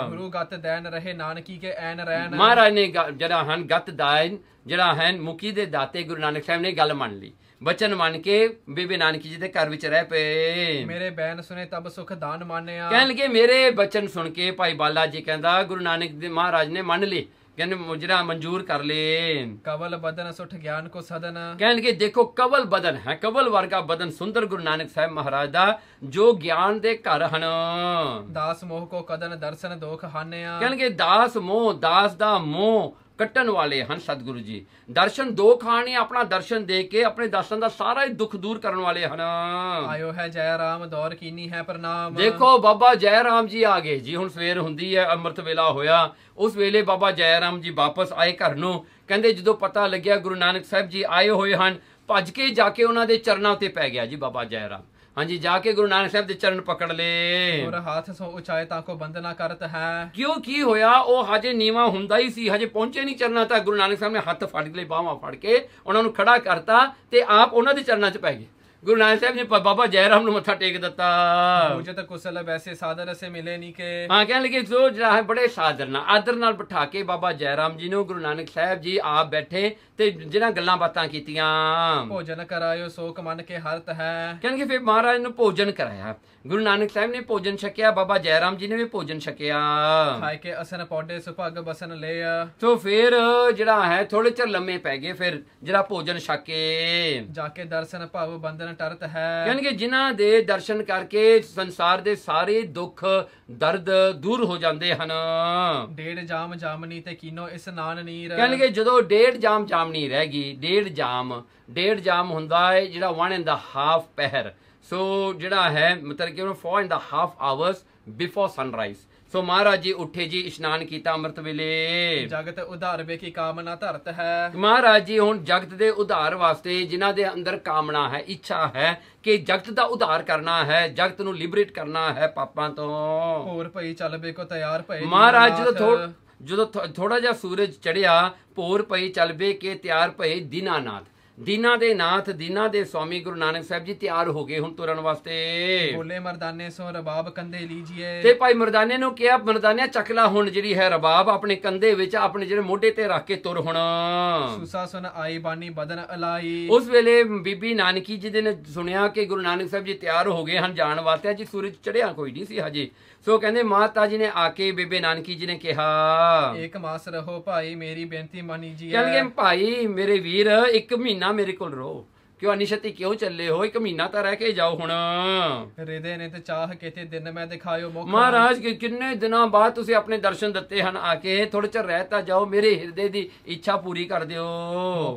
S2: ਗੁਰੂ ਗਤ ਦੈਨ ਰਹੇ ਨਾਨਕੀ ਕੇ ਐਨ ਰਹਿਣ।
S1: ਮਹਾਰਾਜ ਨੇ ਜਿਹੜਾ ਹਨ ਗਤ ਦਾਇਨ ਜਿਹੜਾ ਹੈ ਮੁਕੀ ਦੇ ਦਾਤੇ ਗੁਰੂ ਨਾਨਕ ਸਾਹਿਬ ਨੇ ਗੱਲ ਮੰਨ ਲਈ, ਬਚਨ ਮੰਨ ਕੇ ਬੀਬੀ ਨਾਨਕੀ ਜੀ ਦੇ ਘਰ ਵਿੱਚ ਰਹਿ ਪਏ।
S2: ਮੇਰੇ ਬੈਨ ਸੁਨੇ ਤਬ ਸੁਖ ਦਾਨ ਮਾਨਿਆ।
S1: ਕਹਿਣ ਲੱਗੇ ਮੇਰੇ ਬਚਨ ਸੁਣ ਕੇ ਭਾਈ ਬਾਲਾ ਜੀ ਕਹਿੰਦਾ ਗੁਰੂ ਨਾਨਕ ਦੇ ਮਹਾਰਾਜ ਨੇ ਮੰਨ ਲਈ, ਕਹਿੰਦੇ ਮੁਜਰਾ ਮੰਜੂਰ ਕਰ ਲੇ।
S2: ਕਵਲ ਬਦਨ ਸੁਠ ਗਿਆਨ ਕੋ ਸਦਨ।
S1: ਕਹਿਣ ਲੱਗੇ ਦੇਖੋ ਕਵਲ ਬਦਨ ਹੈ, ਕਵਲ ਵਰਗਾ ਬਦਨ ਸੁੰਦਰ ਗੁਰੂ ਨਾਨਕ ਸਾਹਿਬ ਮਹਾਰਾਜ ਦਾ, ਜੋ ਗਿਆਨ ਦੇ ਘਰ ਹਨ।
S2: ਦਾਸ ਮੋਹ ਕੋ ਕਦਨ ਦਰਸ਼ਨ ਦੋਖ ਹਾਨਿਆ।
S1: ਕਹਿਣ ਲੱਗੇ ਦਾਸ ਮੋਹ, ਦਾਸ ਦਾ ਮੋਹ ਕੱਟਣ ਵਾਲੇ ਹਨ ਸਤਿਗੁਰੂ ਜੀ। ਦਰਸ਼ਨ ਦੋ ਖਾਣੇ, ਆਪਣਾ ਦਰਸ਼ਨ ਦੇ ਕੇ ਆਪਣੇ ਦਰਸ਼ਨ ਦਾ ਸਾਰਾ ਹੀ ਦੁੱਖ ਦੂਰ ਕਰਨ ਵਾਲੇ ਹਨ।
S2: ਆਇਓ ਹੈ ਜੈ ਰਾਮ ਦੌਰ ਕੀਨੀ ਹੈ ਪ੍ਰਣਾਮ।
S1: ਦੇਖੋ ਬਾਬਾ ਜੈ ਰਾਮ ਜੀ ਆ ਗਏ ਜੀ, ਹੁਣ ਸਵੇਰ ਹੁੰਦੀ ਹੈ, ਅੰਮ੍ਰਿਤ ਵੇਲਾ ਹੋਇਆ। ਉਸ ਵੇਲੇ ਬਾਬਾ ਜੈ ਰਾਮ ਜੀ ਵਾਪਸ ਆਏ ਘਰ ਨੂੰ। ਕਹਿੰਦੇ ਜਦੋਂ ਪਤਾ ਲੱਗਿਆ ਗੁਰੂ ਨਾਨਕ ਸਾਹਿਬ ਜੀ ਆਏ ਹੋਏ ਹਨ, ਭੱਜ ਕੇ ਜਾ ਕੇ ਉਹਨਾਂ ਦੇ ਚਰਨਾਂ ਉੱਤੇ ਪੈ ਗਿਆ ਜੀ ਬਾਬਾ ਜੈ ਰਾਮ। ਹਾਂਜੀ ਜਾ ਕੇ ਗੁਰੂ ਨਾਨਕ ਸਾਹਿਬ ਦੇ ਚਰਨ ਪਕੜ ਲਏ।
S2: ਔਰ ਹੱਥ ਸੋ ਉਚਾਏ ਤਾਂ ਕੋ ਬੰਦਨਾ ਕਰਤ ਹੈ।
S1: ਕਿਉਂ ਕੀ ਹੋਇਆ, ਉਹ ਹਜੇ ਨੀਵਾ ਹੁੰਦਾ ਹੀ ਸੀ, ਹਜੇ ਪਹੁੰਚੇ ਨਹੀਂ ਚਰਨਾਂ ਤੱਕ। ਗੁਰੂ ਨਾਨਕ ਸਾਹਿਬ ਨੇ ਹੱਥ ਫੜ ਲਏ, ਬਾਹਾਂ ਫੜ ਕੇ ਉਹਨਾਂ ਨੂੰ ਖੜਾ ਕਰਤਾ ਤੇ ਆਪ ਉਹਨਾਂ ਦੇ ਚਰਨਾਂ 'ਚ ਪੈ ਗਏ। ਗੁਰੂ ਨਾਨਕ ਸਾਹਿਬ ਨੇ ਬਾਬਾ ਜੈ ਰਾਮ ਨੂੰ ਮੱਥਾ ਟੇਕ ਦਿੱਤਾ।
S2: ਪੂਜਤ ਕੁਸਲ ਵੈਸੇ ਸਾਦਰ ਸੇ ਮਿਲੇ ਨਹੀਂ ਕੇ।
S1: ਹਾਂ ਕਹਿਣ ਲੱਗੇ ਜੋ ਜਿਹੜਾ ਹੈ ਬੜੇ ਸਾਦਰ ਨਾਲ ਆਦਰ ਨਾਲ ਬਿਠਾ ਕੇ ਬਾਬਾ ਜੈ ਰਾਮ ਜੀ ਨੂੰ ਗੁਰੂ ਨਾਨਕ ਸਾਹਿਬ ਜੀ ਆਪ ਬੈਠੇ ਤੇ ਜਿਹੜਾ ਗੱਲਾਂ ਬਾਤਾਂ ਕੀਤੀਆਂ।
S2: ਭੋਜਨ ਕਰਾਇਓ ਸੋਕ ਮਨ ਕੇ ਹਰਤ ਹੈ।
S1: ਕਹਿਣਗੇ ਫਿਰ ਮਹਾਰਾਜ ਨੂੰ ਭੋਜਨ ਕਰਾਇਆ, ਗੁਰੂ ਨਾਨਕ ਸਾਹਿਬ ਨੇ ਭੋਜਨ ਛਕਿਆ, ਬਾਬਾ ਜੈ ਰਾਮ ਜੀ ਨੇ ਵੀ ਭੋਜਨ ਛਕਿਆ।
S2: ਖਾਇ ਕੇ ਅਸਨ ਪੌਡੇ ਸੁਭਗ ਬਸਨ ਲਿਆ।
S1: ਸੋ ਫਿਰ ਜਿਹੜਾ ਹੈ ਥੋੜੇ ਚਿਰ ਲੰਮੇ ਪੈ ਗਏ, ਫਿਰ ਜਿਹੜਾ ਭੋਜਨ ਛਕ ਕੇ
S2: ਜਾ ਕੇ ਦਰਸ਼ਨ ਭਵ ਬੰਧਨ ਟਰਤ ਹੈ।
S1: ਕਹਿਣਗੇ ਜਿਨ੍ਹਾਂ ਦੇ ਦਰਸ਼ਨ ਕਰਕੇ ਸੰਸਾਰ ਦੇ ਸਾਰੇ ਦੁੱਖ ਦਰਦ ਦੂਰ ਹੋ ਜਾਂਦੇ ਹਨ।
S2: ਡੇਢ ਜਾਮ ਜਾਮਨੀ ਤੇ ਕੀਨੋ ਇਸਨਾਨ ਨੀਰ।
S1: ਕਹਿਣਗੇ ਜਦੋਂ ਡੇਢ ਜਾਮ ਜਾਮਨੀ ਰਹਿ ਗਈ, ਡੇਢ ਜਾਮ ਹੁੰਦਾ ਹੈ ਜਿਹੜਾ 1.5 ਪਹਿਰ। ਸੋ ਜਿਹੜਾ ਹੈ ਮਤਲਬ ਕਿ 4.5 ਆਵਰਸ ਬਿਫੋਰ ਸਨਰਾਈਜ਼। ਸੋ ਮਹਾਰਾਜ ਜੀ ਉੱਠੇ ਜੀ, ਇਸ਼ਨਾਨ ਕੀਤਾ ਅੰਮ੍ਰਿਤ ਵੇਲੇ।
S2: ਜਗਤ ਉਧਾਰ ਵੇ ਕੀ ਕਾਮਨਾ ਧਰਤ ਹੈ।
S1: ਮਹਾਰਾਜ ਜੀ ਹੁਣ ਜਗਤ ਦੇ ਉਧਾਰ ਵਾਸਤੇ ਜਿਨ੍ਹਾਂ ਦੇ ਅੰਦਰ ਕਾਮਨਾ ਹੈ, ਇੱਛਾ ਹੈ ਕਿ ਜਗਤ ਦਾ ਉਧਾਰ ਕਰਨਾ ਹੈ, ਜਗਤ ਨੂੰ ਲਿਬਰੇਟ ਕਰਨਾ ਹੈ ਪਾਪਾਂ ਤੋਂ।
S2: ਹੋਰ ਭਈ ਚੱਲ ਬੇ ਕੋ ਤਿਆਰ ਭਏ।
S1: ਮਹਾਰਾਜ ਜਦੋਂ ਥੋੜਾ ਜਿਹਾ ਸੂਰਜ ਚੜਿਆ, ਭੋਰ ਪਈ ਚੱਲ ਬੇ ਕੇ ਤਿਆਰ ਭਏ ਦੀਨਾਨਾਥ। ਦੀਨਾ ਦੇ ਨਾਥ, ਦੀਨਾ ਦੇ ਸਵਾਮੀ ਗੁਰੂ ਨਾਨਕ ਸਾਹਿਬ ਜੀ ਤਿਆਰ ਹੋ ਗਏ ਹੁਣ ਤੁਰਨ ਵਾਸਤੇ।
S2: ਬੋਲੇ ਮਰਦਾਨੇ ਸੋ ਰਬਾਬ ਕੰਧੇ ਲੀਜੀਏ।
S1: ਤੇ ਭਾਈ ਮਰਦਾਨੇ ਨੂੰ ਕਿਹਾ, ਮਰਦਾਨਿਆ ਚੱਕ ਲਾ ਹੁਣ ਜਿਹੜੀ ਹੈ ਰਬਾਬ ਆਪਣੇ ਕੰਧੇ ਵਿੱਚ, ਆਪਣੇ ਜਿਹੜੇ ਮੋਢੇ ਤੇ ਰੱਖ ਕੇ ਤੁਰ ਹੁਣ।
S2: ਸੁਸਾ ਸੁਨ ਆਈ ਬਾਨੀ ਬਦਨ ਅਲਾਈ।
S1: ਉਸ ਵੇਲੇ ਬੀਬੀ ਨਾਨਕੀ ਜੀ ਨੇ ਸੁਣਿਆ ਕਿ ਗੁਰੂ ਨਾਨਕ ਸਾਹਿਬ ਜੀ ਤਿਆਰ ਹੋ ਗਏ ਹਨ ਜਾਣ ਵਾਸਤੇ। ਜੀ ਸੂਰਜ ਚੜਿਆ ਕੋਈ ਨਹੀਂ ਸੀ ਹਜੇ। ਸੋ ਕਹਿੰਦੇ ਮਾਤਾ ਜੀ ਨੇ ਆ ਕੇ ਬੀਬੀ ਨਾਨਕੀ ਜੀ ਨੇ ਕਿਹਾ,
S2: ਇੱਕ ਮਾਸ ਰਹੋ ਭਾਈ ਮੇਰੀ ਬੇਨਤੀ ਮਾਨੀ ਜੀ।
S1: ਕਹਿੰਦੇ ਭਾਈ ਮੇਰੇ ਵੀਰ 1 ਮਹੀਨਾ ਮੇਰੇ ਕੋਲ ਰਹੋ। ਕਿਉਂ ਅਨਿਸ਼ਤੀ ਕਿਉਂ ਚੱਲੇ ਹੋ, 1 ਮਹੀਨਾ ਤਾਂ ਰਹਿ ਕੇ ਜਾਓ ਹੁਣ।
S2: ਹਿਰਦੇ ਨੇ ਤੇ ਚਾਹ ਕਿਤੇ ਦਿਨ ਮੈਂ ਦਿਖਾਇਓ ਮੁਖ।
S1: ਮਹਾਰਾਜ ਕਿੰਨੇ ਦਿਨਾਂ ਬਾਅਦ ਤੁਸੀਂ ਆਪਣੇ ਦਰਸ਼ਨ ਦਿੱਤੇ ਹਨ, ਆ ਕੇ ਥੋੜੇ ਚਿਰ ਰਹਿ ਤਾਂ ਜਾਓ, ਮੇਰੇ ਹਿਰਦੇ ਦੀ ਇੱਛਾ ਪੂਰੀ ਕਰ ਦਿਓ।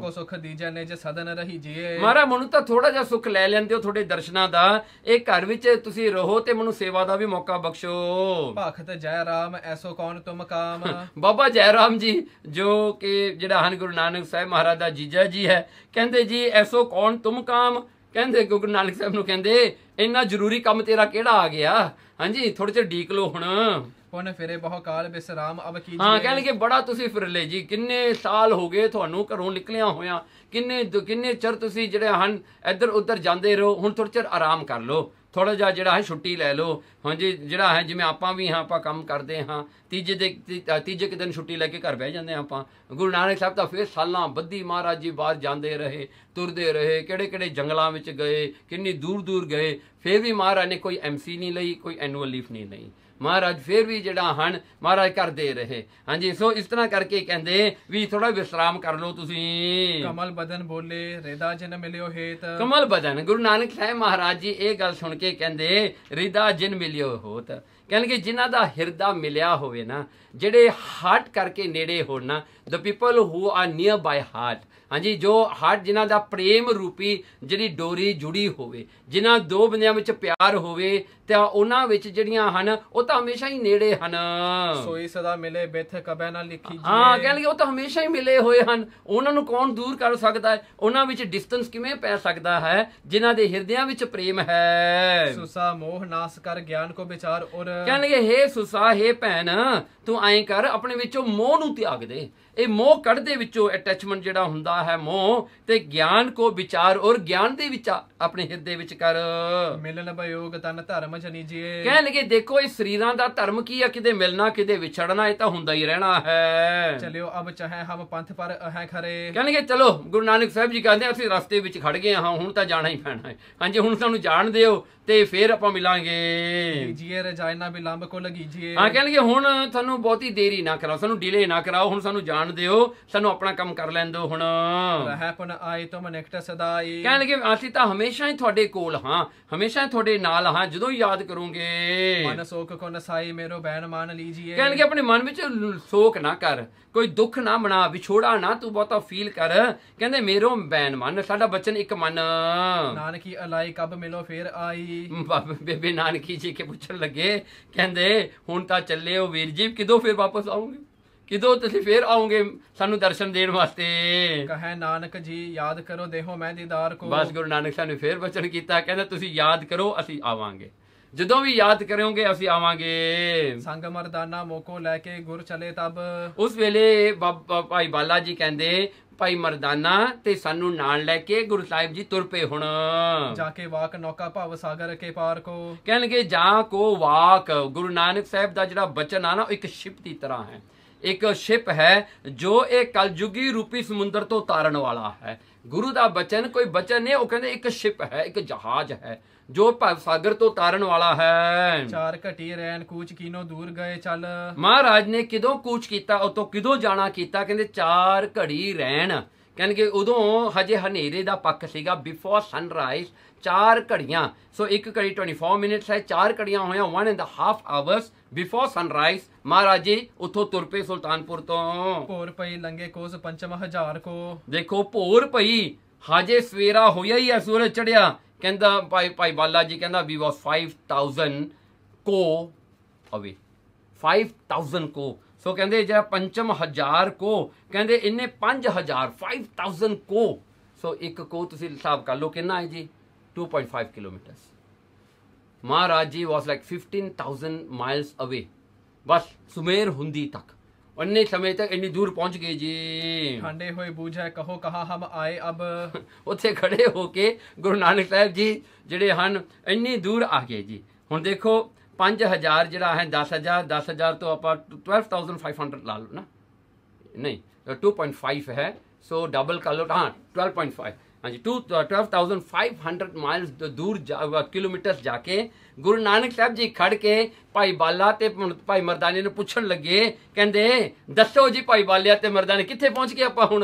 S2: ਕੋ ਸੁਖ ਦੀਜੈ ਨੇ ਜੇ ਸਦਨ ਰਹੀ ਜੀਏ।
S1: ਮਹਾਰਾਜ ਮੈਨੂੰ ਤਾਂ ਥੋੜਾ ਜਿਹਾ ਸੁੱਖ ਲੈ ਲੈਂਦੇ ਹੋ ਤੁਹਾਡੇ ਦਰਸ਼ਨਾਂ ਦਾ, ਇਹ ਘਰ ਵਿੱਚ ਤੁਸੀਂ ਰਹੋ ਤੇ ਮੈਨੂੰ ਸੇਵਾ ਦਾ ਵੀ ਮੌਕਾ ਬਖਸ਼ੋ।
S2: ਭਖਤ ਜੈ ਰਾਮ ਐਸੋ ਕੌਣ ਤੁਮ ਕਾਮ।
S1: ਬਾਬਾ ਜੈ ਰਾਮ ਜੀ ਜੋ ਕਿ ਜਿਹੜਾ ਹਨ ਗੁਰੂ ਨਾਨਕ ਸਾਹਿਬ ਮਹਾਰਾਜ ਦਾ ਜੀਜਾ ਜੀ ਹੈ, ਕਹਿੰਦੇ ਜੀ ਐਸੋ ਕੌਣ ਤੁਮ ਕਾਮ। ਕਹਿੰਦੇ ਗੁਰੂ ਨਾਨਕ ਸਾਹਿਬ ਨੂੰ ਕਹਿੰਦੇ ਇੰਨਾ ਜ਼ਰੂਰੀ ਕੰਮ ਤੇਰਾ ਕਿਹੜਾ ਆ ਗਿਆ। ਹਾਂਜੀ ਥੋੜੇ ਚਿਰ ਡੀਕ ਲੋ ਹੁਣ।
S2: ਪੁਨ ਫਿਰੇ ਬਹੁ ਕਾਲ ਬਿਸਰਾਮ ਅਬ ਕੀਜੀਏ।
S1: ਹਾਂ ਕਹਿਣਗੇ ਬੜਾ ਤੁਸੀਂ ਫਿਰ ਲੈ ਜੀ, ਕਿੰਨੇ ਸਾਲ ਹੋ ਗਏ ਤੁਹਾਨੂੰ ਘਰੋਂ ਨਿਕਲਿਆ ਹੋਇਆ, ਕਿੰਨੇ ਚਿਰ ਤੁਸੀਂ ਜਿਹੜੇ ਹਨ ਇੱਧਰ ਉੱਧਰ ਜਾਂਦੇ ਰਹੋ, ਹੁਣ ਥੋੜੇ ਚਿਰ ਆਰਾਮ ਕਰ ਲਓ, ਥੋੜਾ ਜਿਹਾ ਜਿਹੜਾ ਹੈ ਛੁੱਟੀ ਲੈ ਲਓ। ਹਾਂਜੀ ਜਿਹੜਾ ਹੈ ਜਿਵੇਂ ਆਪਾਂ ਵੀ ਹਾਂ, ਆਪਾਂ ਕੰਮ ਕਰਦੇ ਹਾਂ, ਤੀਜੇ ਕੁ ਦਿਨ ਛੁੱਟੀ ਲੈ ਕੇ ਘਰ ਬਹਿ ਜਾਂਦੇ ਹਾਂ ਆਪਾਂ। ਗੁਰੂ ਨਾਨਕ ਸਾਹਿਬ ਤਾਂ ਫਿਰ ਸਾਲਾਂ ਬੱਧੀ ਮਹਾਰਾਜ ਜੀ ਬਾਹਰ ਜਾਂਦੇ ਰਹੇ, ਤੁਰਦੇ ਰਹੇ, ਕਿਹੜੇ ਜੰਗਲਾਂ ਵਿੱਚ ਗਏ, ਕਿੰਨੀ ਦੂਰ ਗਏ, ਫਿਰ ਵੀ ਮਹਾਰਾਜ ਨੇ ਕੋਈ MC ਨਹੀਂ ਲਈ, ਕੋਈ ਐਨੂਅਲ ਲੀਫ ਨਹੀਂ ਲਈ। ਮਹਾਰਾਜ ਫਿਰ ਵੀ ਜਿਹੜਾ ਹਨ ਮਹਾਰਾਜ ਕਰਦੇ ਰਹੇ। ਹਾਂਜੀ ਸੋ ਇਸ ਤਰ੍ਹਾਂ ਕਰਕੇ ਕਹਿੰਦੇ ਵੀ ਥੋੜਾ ਵਿਸ਼ਰਾਮ ਕਰ ਲਓ ਤੁਸੀਂ।
S2: ਕਮਲ ਬਦਨ ਬੋਲੇ ਰਿਦਾ ਜਿਨ ਮਿਲਿਓ ਹੇਤ।
S1: ਕਮਲ ਬਦਨ ਗੁਰੂ ਨਾਨਕ ਸਾਹਿਬ ਮਹਾਰਾਜ ਜੀ ਇਹ ਗੱਲ ਸੁਣ ਕੇ ਕਹਿੰਦੇ ਰਿਦਾ ਜਿਨ ਮਿਲਿਓ ਹੋਤ। ਕਹਿਣਗੇ ਜਿਨ੍ਹਾਂ ਦਾ ਹਿਰਦਾ ਮਿਲਿਆ ਹੋਵੇ ਨਾ, ਜਿਹੜੇ ਹਾਰਟ ਕਰਕੇ ਨੇੜੇ ਹੋਣ ਨਾ, the people who are near by heart. ਹਾਂਜੀ ਜੋ ਹਾਰਟ ਜਿਨ੍ਹਾਂ ਦਾ ਪ੍ਰੇਮ ਰੂਪੀ ਜਿਹੜੀ ਡੋਰੀ ਜੁੜੀ ਹੋਵੇ, ਜਿਨ੍ਹਾਂ ਦੋ ਬੰਦਿਆਂ ਵਿੱਚ ਪਿਆਰ ਹੋਵੇ ਤਾਂ ਉਹਨਾਂ ਵਿੱਚ ਜਿਹੜੀਆਂ ਹਨ ਉਹ ਤਾਂ ਹਮੇਸ਼ਾ ਹੀ ਨੇੜੇ ਹਨ।
S2: ਸੋਈ ਸਦਾ ਮਿਲੇ ਬਿਥ ਕਬੈ ਨਾ ਲਿਖੀ
S1: ਹਾਂ, ਕਹਿਣਗੇ ਉਹ ਤਾਂ ਹਮੇਸ਼ਾ ਹੀ ਮਿਲੇ ਹੋਏ ਹਨ, ਉਹਨਾਂ ਨੂੰ ਕੌਣ ਦੂਰ ਕਰ ਸਕਦਾ ਹੈ? ਉਹਨਾਂ ਵਿੱਚ ਡਿਸਟੈਂਸ ਕਿਵੇਂ ਪੈ ਸਕਦਾ ਹੈ ਜਿਨ੍ਹਾਂ ਦੇ ਹਿਰਦਿਆਂ ਵਿੱਚ ਪ੍ਰੇਮ ਹੈ।
S2: ਸੁਸਾ ਮੋਹ ਨਾਸ ਕਰ ਗਿਆਨ ਕੋ ਵਿਚਾਰ ਔਰ
S1: ਕਹਿਣਗੇ ਹੇ ਸੁਸਾ, ਹੇ ਭੈਣ, ਤੂੰ ਐਂ ਕਰ, ਆਪਣੇ ਵਿੱਚੋਂ ਮੋਹ ਨੂੰ ਤਿਆਗ ਦੇ। ਇਹ ਮੋਹ ਕੱਢ ਦੇ ਵਿੱਚੋਂ, ਅਟੈਚਮੈਂਟ ਜਿਹੜਾ ਹੁੰਦਾ ਹੈ ਮੋਹ, ਤੇ ਗਿਆਨ ਕੋ ਵਿਚਾਰ ਔਰ ਗਿਆਨ ਦੇ ਵਿੱਚ ਆਪਣੇ ਹਿਰਦੇ ਵਿੱਚ ਕਰ।
S2: ਮਿਲਨ ਬਯੋਗ ਤਨ ਧਰਮ ਜਨੀਜੀਏ।
S1: ਕਹਿਣਗੇ ਦੇਖੋ ਇਹ ਸਰੀਰਾਂ ਦਾ ਧਰਮ ਕੀ ਆ, ਕਿਤੇ ਮਿਲਣਾ ਕਿਤੇ ਵਿਛੜਨਾ, ਇਹ ਤਾਂ ਹੁੰਦਾ ਹੀ ਰਹਿਣਾ ਹੈ।
S2: ਚਲਿਓ ਅਬ ਚਾਹੇ ਹਮ ਪੰਥ ਪਰ ਅਹੈ ਖਰੇ।
S1: ਕਹਿਣਗੇ ਚਲੋ, ਗੁਰੂ ਨਾਨਕ ਸਾਹਿਬ ਜੀ ਕਹਿੰਦੇ ਅਸੀਂ ਰਸਤੇ ਵਿੱਚ ਖੜ ਗਏ ਹਾਂ, ਹੁਣ ਤਾਂ ਜਾਣਾ ਹੀ ਪੈਣਾ ਹੈ। ਹਾਂਜੀ, ਹੁਣ ਸਾਨੂੰ ਜਾਣ ਦਿਓ ਤੇ ਫੇਰ ਆਪਾਂ ਮਿਲਾਂਗੇ।
S2: ਜੀਏ ਰਜਾਇਨਾ ਬਿਲੰਬ ਕੋ ਲਗੀਜੀਏ।
S1: ਹਾਂ, ਕਹਿਣਗੇ ਹੁਣ ਤੁਹਾਨੂੰ ਬਹੁਤੀ ਦੇਰੀ ਨਾ ਕਰਾਓ, ਸਾਨੂੰ ਡਿਲੇ ਨਾ ਕਰਾਓ, ਹੁਣ ਸਾਨੂੰ ਜਾਣ ਦਿਓ, ਸਾਨੂੰ ਆਪਣਾ ਕੰਮ ਕਰ ਲੈਣ ਦਿਓ ਹੁਣ।
S2: ਰਹਿ ਪੁਨ ਆਈ ਤੁਮ ਨਿਕਟ ਸਦਾਈ।
S1: ਕਹਿਣਗੇ ਅਸੀਂ ਤਾਂ ਹਮੇਸ਼ਾ ਹੀ ਤੁਹਾਡੇ ਕੋਲ ਹਾਂ, ਹਮੇਸ਼ਾ ਹੀ ਤੁਹਾਡੇ ਨਾਲ ਹਾਂ, ਜਦੋਂ ਯਾਦ ਕਰੋਗੇ।
S2: ਮਨ ਸੋਖ ਕੋ ਨਸਾਈ ਮੇਰੋ ਬੈਨ ਮਾਨ ਲੀਜੀਏ।
S1: ਕਹਿਣਗੇ ਆਪਣੇ ਮਨ ਵਿੱਚ ਸੋਕ ਨਾ ਕਰ, ਕੋਈ ਦੁੱਖ ਨਾ ਬਣਾ, ਵਿਛੋੜਾ ਨਾ ਤੂੰ ਬਹੁਤਾ ਫੀਲ ਕਰ। ਕਹਿੰਦੇ ਮੇਰੋ ਬੈਨ ਮਨ, ਸਾਡਾ ਬਚਨ ਇੱਕ ਮਨ।
S2: ਨਾਨਕੀ ਅਲਾਈ ਕਬ ਮਿਲੋ ਫੇਰ ਆਈ।
S1: ਬੇਬੇ ਨਾਨਕੀ ਜੀ ਕੇ ਪੁੱਛਣ ਲੱਗੇ, ਕਹਿੰਦੇ ਹੁਣ ਤਾਂ ਚੱਲੇ ਹੋ ਵੀਰ ਜੀ, ਕਿਦੋਂ ਫਿਰ ਵਾਪਸ ਆਉਂਗੇ? ਕਿਦੋਂ ਤੁਸੀਂ ਫੇਰ ਆਉਂਗੇ ਸਾਨੂੰ ਦਰਸ਼ਨ ਦੇਣ ਵਾਸਤੇ?
S2: ਕਹੇ ਨਾਨਕ ਜੀ ਯਾਦ ਕਰੋ ਦੇਹੋ ਮੈਂ ਦੀਦਾਰ ਕੋ।
S1: ਬਸ ਗੁਰੂ ਨਾਨਕ ਸਾਹਿਬ ਨੇ ਫੇਰ ਬਚਨ ਕੀਤਾ, ਕਹਿੰਦਾ ਤੁਸੀਂ ਯਾਦ ਕਰੋ, ਅਸੀਂ ਆਵਾਂਗੇ, ਜਦੋਂ ਵੀ ਯਾਦ ਕਰੋਗੇ ਅਸੀਂ ਆਵਾਂਗੇ।
S2: ਸੰਗ ਮਰਦਾਨਾ ਮੋਕੋ ਲੈ ਕੇ ਗੁਰ ਚਲੇ ਤਬ।
S1: ਉਸ ਵੇਲੇ ਭਾਈ ਬਾਲਾ ਜੀ ਕਹਿੰਦੇ ਭਾਈ ਮਰਦਾਨਾ ਤੇ ਸਾਨੂੰ ਨਾਲ ਲੈ ਕੇ ਗੁਰੂ ਸਾਹਿਬ ਜੀ ਤੁਰ ਪਏ ਹੁਣ।
S2: ਜਾ ਕੇ ਵਾਕ ਨੌਕਾ ਭਵ ਸਾਗਰ ਕੇ ਪਾਰ ਕੋ।
S1: ਕਹਿਣਗੇ ਜਾ ਕੋ ਵਾਕ, ਗੁਰੂ ਨਾਨਕ ਸਾਹਿਬ ਦਾ ਜਿਹੜਾ ਬਚਨ ਆ ਨਾ, ਉਹ ਇੱਕ ਸ਼ਿਪ ਦੀ ਤਰ੍ਹਾਂ ਹੈ, ਇੱਕ ਸ਼ਿਪ ਹੈ ਜੋ ਇਹ ਕਲਯੁਗੀ ਰੂਪੀ ਸਮੁੰਦਰ ਤੋਂ ਤਾਰਨ ਵਾਲਾ ਹੈ। ਗੁਰੂ ਦਾ ਬਚਨ ਕੋਈ ਬਚਨ ਨਹੀਂ, ਉਹ ਕਹਿੰਦੇ ਇੱਕ ਸ਼ਿਪ ਹੈ, ਇੱਕ ਜਹਾਜ਼ ਹੈ ਜੋ ਭਵ ਸਾਗਰ ਤੋਂ ਤਾਰਨ ਵਾਲਾ ਹੈ।
S2: ਚਾਰ ਘਟੀ ਰੈਨ ਕੂਚ ਕੀਨੋ ਦੂਰ ਗਏ ਚੱਲ।
S1: ਮਹਾਰਾਜ ਨੇ ਕਿਦੋਂ ਕੂਚ ਕੀਤਾ, ਉਤੋਂ ਕਿਦੋਂ ਜਾਣਾ ਕੀਤਾ? ਕਹਿੰਦੇ 4 ਘੜੀ ਰਹਿਣ। ਕਹਿਣਗੇ ਉਦੋਂ ਹਜੇ ਹਨੇਰੇ ਦਾ ਪੱਖ ਸੀਗਾ, ਬਿਫੋਰ ਸਨਰਾਈਜ਼, 4 ਘੜੀਆਂ। ਸੋ 1 ਘੜੀ 24 ਮਿੰਟਸ ਹੈ, 4 ਘੜੀਆਂ ਹੋਈਆਂ 1.5 hours before sunrise. Maharaj ji ਉੱਥੋਂ ਤੁਰ ਪਏ ਸੁਲਤਾਨਪੁਰ ਤੋਂ।
S2: ਭੋਰ ਪਈ ਲੰਗੇ ਕੋਸ ਪੰਚਮ ਹਜ਼ਾਰ ਕੋ। ਦੇਖੋ
S1: ਭੋਰ ਪਈ, ਹਜੇ ਸਵੇਰਾ ਹੋਇਆ ਹੀ ਹੈ, ਸੂਰਜ ਚੜਿਆ। ਕਹਿੰਦਾ ਭਾਈ ਬਾਲਾ ਜੀ ਕਹਿੰਦਾ ਵੀ ਵਾਸ 5000 ਕੋ ਅਵੇ, 5000 ਕੋ। ਸੋ ਕਹਿੰਦੇ ਜਿਹੜਾ ਪੰਚਮ ਹਜ਼ਾਰ ਕੋ, ਕਹਿੰਦੇ ਇਹਨੇ 5000, 5000 ਕੋ। ਸੋ ਇੱਕ ਕੋ ਤੁਸੀਂ ਹਿਸਾਬ ਕਰ ਲਓ ਕਿੰਨਾ ਹੈ ਜੀ, 2.5 kilometre. Maharaj ji was like 15,000 miles ਅਵੇ, ਬਸ ਸੁਮੇਰ ਹੁੰਦੀ ਤੱਕ, उन्ने समय तक इन्नी दूर पहुंच गए जी।
S2: ठंडे हुए बूझे कहो कहा हम आए अब।
S1: उत्थे खड़े होके गुरु नानक साहब जी जिहड़े हन इन्नी दूर आ गए जी। हुण देखो 5000 जिहड़ा है 10,000, 10,000 तो आप 12,500 ला लो ना, नहीं 2.5 है, सो डबल कर लो, हाँ 12.5, हाँ जी 12,500 माइल्स दूर किलोमीटर जाके गुरु नानक साहब जी खड़ के भाई बाला ते भाई मरदाने ने पूछण लगे, कहंदे दसो जी भाई बालिया ते मरदाने कित्थे पहुंच गए आपां हुण।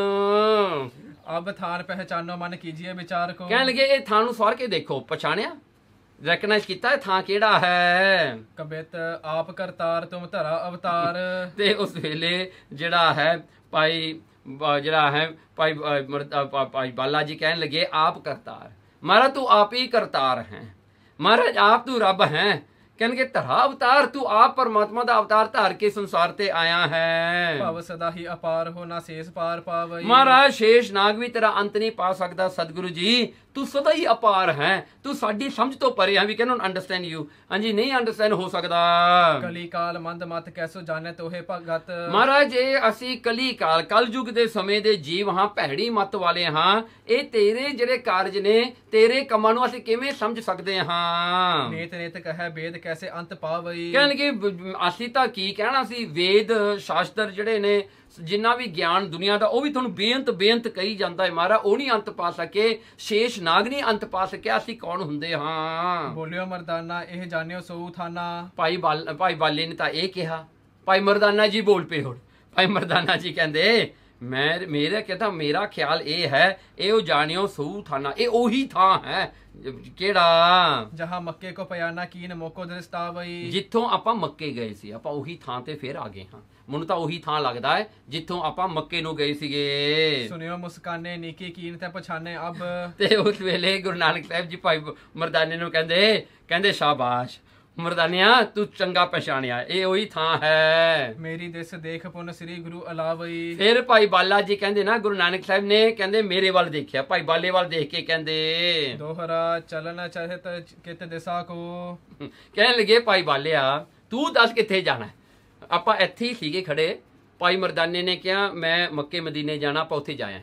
S2: अब थान पहचानो मन कीजिए विचार को।
S1: कहण लगे ये थान नूं सवार के देखो, पछाणिया रैकनाइज किया थां केड़ा है।
S2: कबित आप करतार तुम धरा अवतार।
S1: ते उस वेले जिहड़ा है भाई जिहड़ा है भाई बाला जी कहने लगे आप करतार, महाराज तू आप ही करतार हैं, महाराज आप तू रब हैं। कहने धरा अवतार, तू आप परमात्मा का अवतार धार के संसार ते आया है।
S2: भाव सदा ही अपार हो ना शेष पार पावई।
S1: महाराज शेष नाग भी तेरा अंत नहीं पा सकता सतगुरु जी, तू सदा ही अपार है, तू साडी समझ तो परे है। We cannot understand you. हाँ जी नहीं अंडरस्टैंड हो सकता।
S2: कली काल मंद मत कैसो जाने तोहे भगत।
S1: महाराज ये असी कली काल कल युग दे समय दे जीव हाँ, भैड़ी मत वाले हाँ, ये तेरे जिहड़े कारज ने तेरे कमां नूं असी किवें समझ सकते हाँ।
S2: नेत नेत कहे वेद कैसे अंत पावई।
S1: कहणगे असी तां की कहना सी, वेद शास्त्र जिहड़े ने जिन्ना भी ज्ञान दुनिया का वह भी तुहानूं बेअंत बेअंत कही जाता है, महाराज वो नहीं अंत पा सके, शेष नाग नहीं अंत पा सके, असी कौन हुंदे हाँ।
S2: बोलियो मरदाना यह जानियो सो थाना।
S1: भाई बाले ने तां यह कहा, भाई मरदाना जी बोल पे हुण। भाई मरदाना जी कहंदे मैं मेरा कहता मेरा ख्याल ये है, ये जानियो सऊ थाना, ये ओही थां है केड़ा
S2: जहां मक्के को पयाना कीन मोको दरिस्तावई।
S1: जिथों आपां मक्के गए सी, आपां ओही थां ते फिर आ गए हाँ। ਮੈਨੂੰ ਤਾਂ ਉਹੀ ਥਾਂ ਲੱਗਦਾ ਹੈ ਜਿੱਥੋਂ ਆਪਾਂ ਮੱਕੇ ਨੂੰ ਗਏ ਸੀਗੇ।
S2: ਸੁਣਿਓ ਮੁਸਕਾਨੇ ਨੀਕੀ ਕੀਨ ਤੇ ਪਛਾਨੇ ਅਬ।
S1: ਤੇ ਉਸ ਵੇਲੇ ਗੁਰੂ ਨਾਨਕ ਸਾਹਿਬ ਜੀ ਭਾਈ ਮਰਦਾਨੇ ਨੂੰ ਕਹਿੰਦੇ ਸ਼ਾਬਾਸ਼, ਮਰਦਾਨਿਆ ਤੂੰ ਚੰਗਾ ਪਛਾਣਿਆ, ਇਹ ਉਹੀ ਥਾਂ ਹੈ।
S2: ਮੇਰੀ ਦਿਸ ਦੇਖ ਪੁਨ ਸ੍ਰੀ ਗੁਰੂ ਅਲਾਵਈ।
S1: ਫਿਰ ਭਾਈ ਬਾਲਾ ਜੀ ਕਹਿੰਦੇ ਨਾ, ਗੁਰੂ ਨਾਨਕ ਸਾਹਿਬ ਨੇ ਕਹਿੰਦੇ ਮੇਰੇ ਵੱਲ ਦੇਖਿਆ, ਭਾਈ ਬਾਲੇ ਵੱਲ ਦੇਖ ਕੇ ਕਹਿੰਦੇ
S2: ਦੋਹਰਾ ਚਲਨ ਚਾਹਤ ਕਿਤ ਦਿਸਾ ਕੋ।
S1: ਕਹਿਣ ਲੱਗੇ ਭਾਈ ਬਾਲਿਆ ਤੂੰ ਦੱਸ ਕਿੱਥੇ ਜਾਣਾ। ਆਪਾਂ ਇੱਥੇ ਹੀ ਸੀਗੇ ਖੜੇ, ਭਾਈ ਮਰਦਾਨੇ ਨੇ ਕਿਹਾ ਮੈਂ ਮੱਕੇ ਮਦੀਨੇ ਜਾਣਾ, ਆਪਾਂ ਉੱਥੇ ਜਾਇਆ।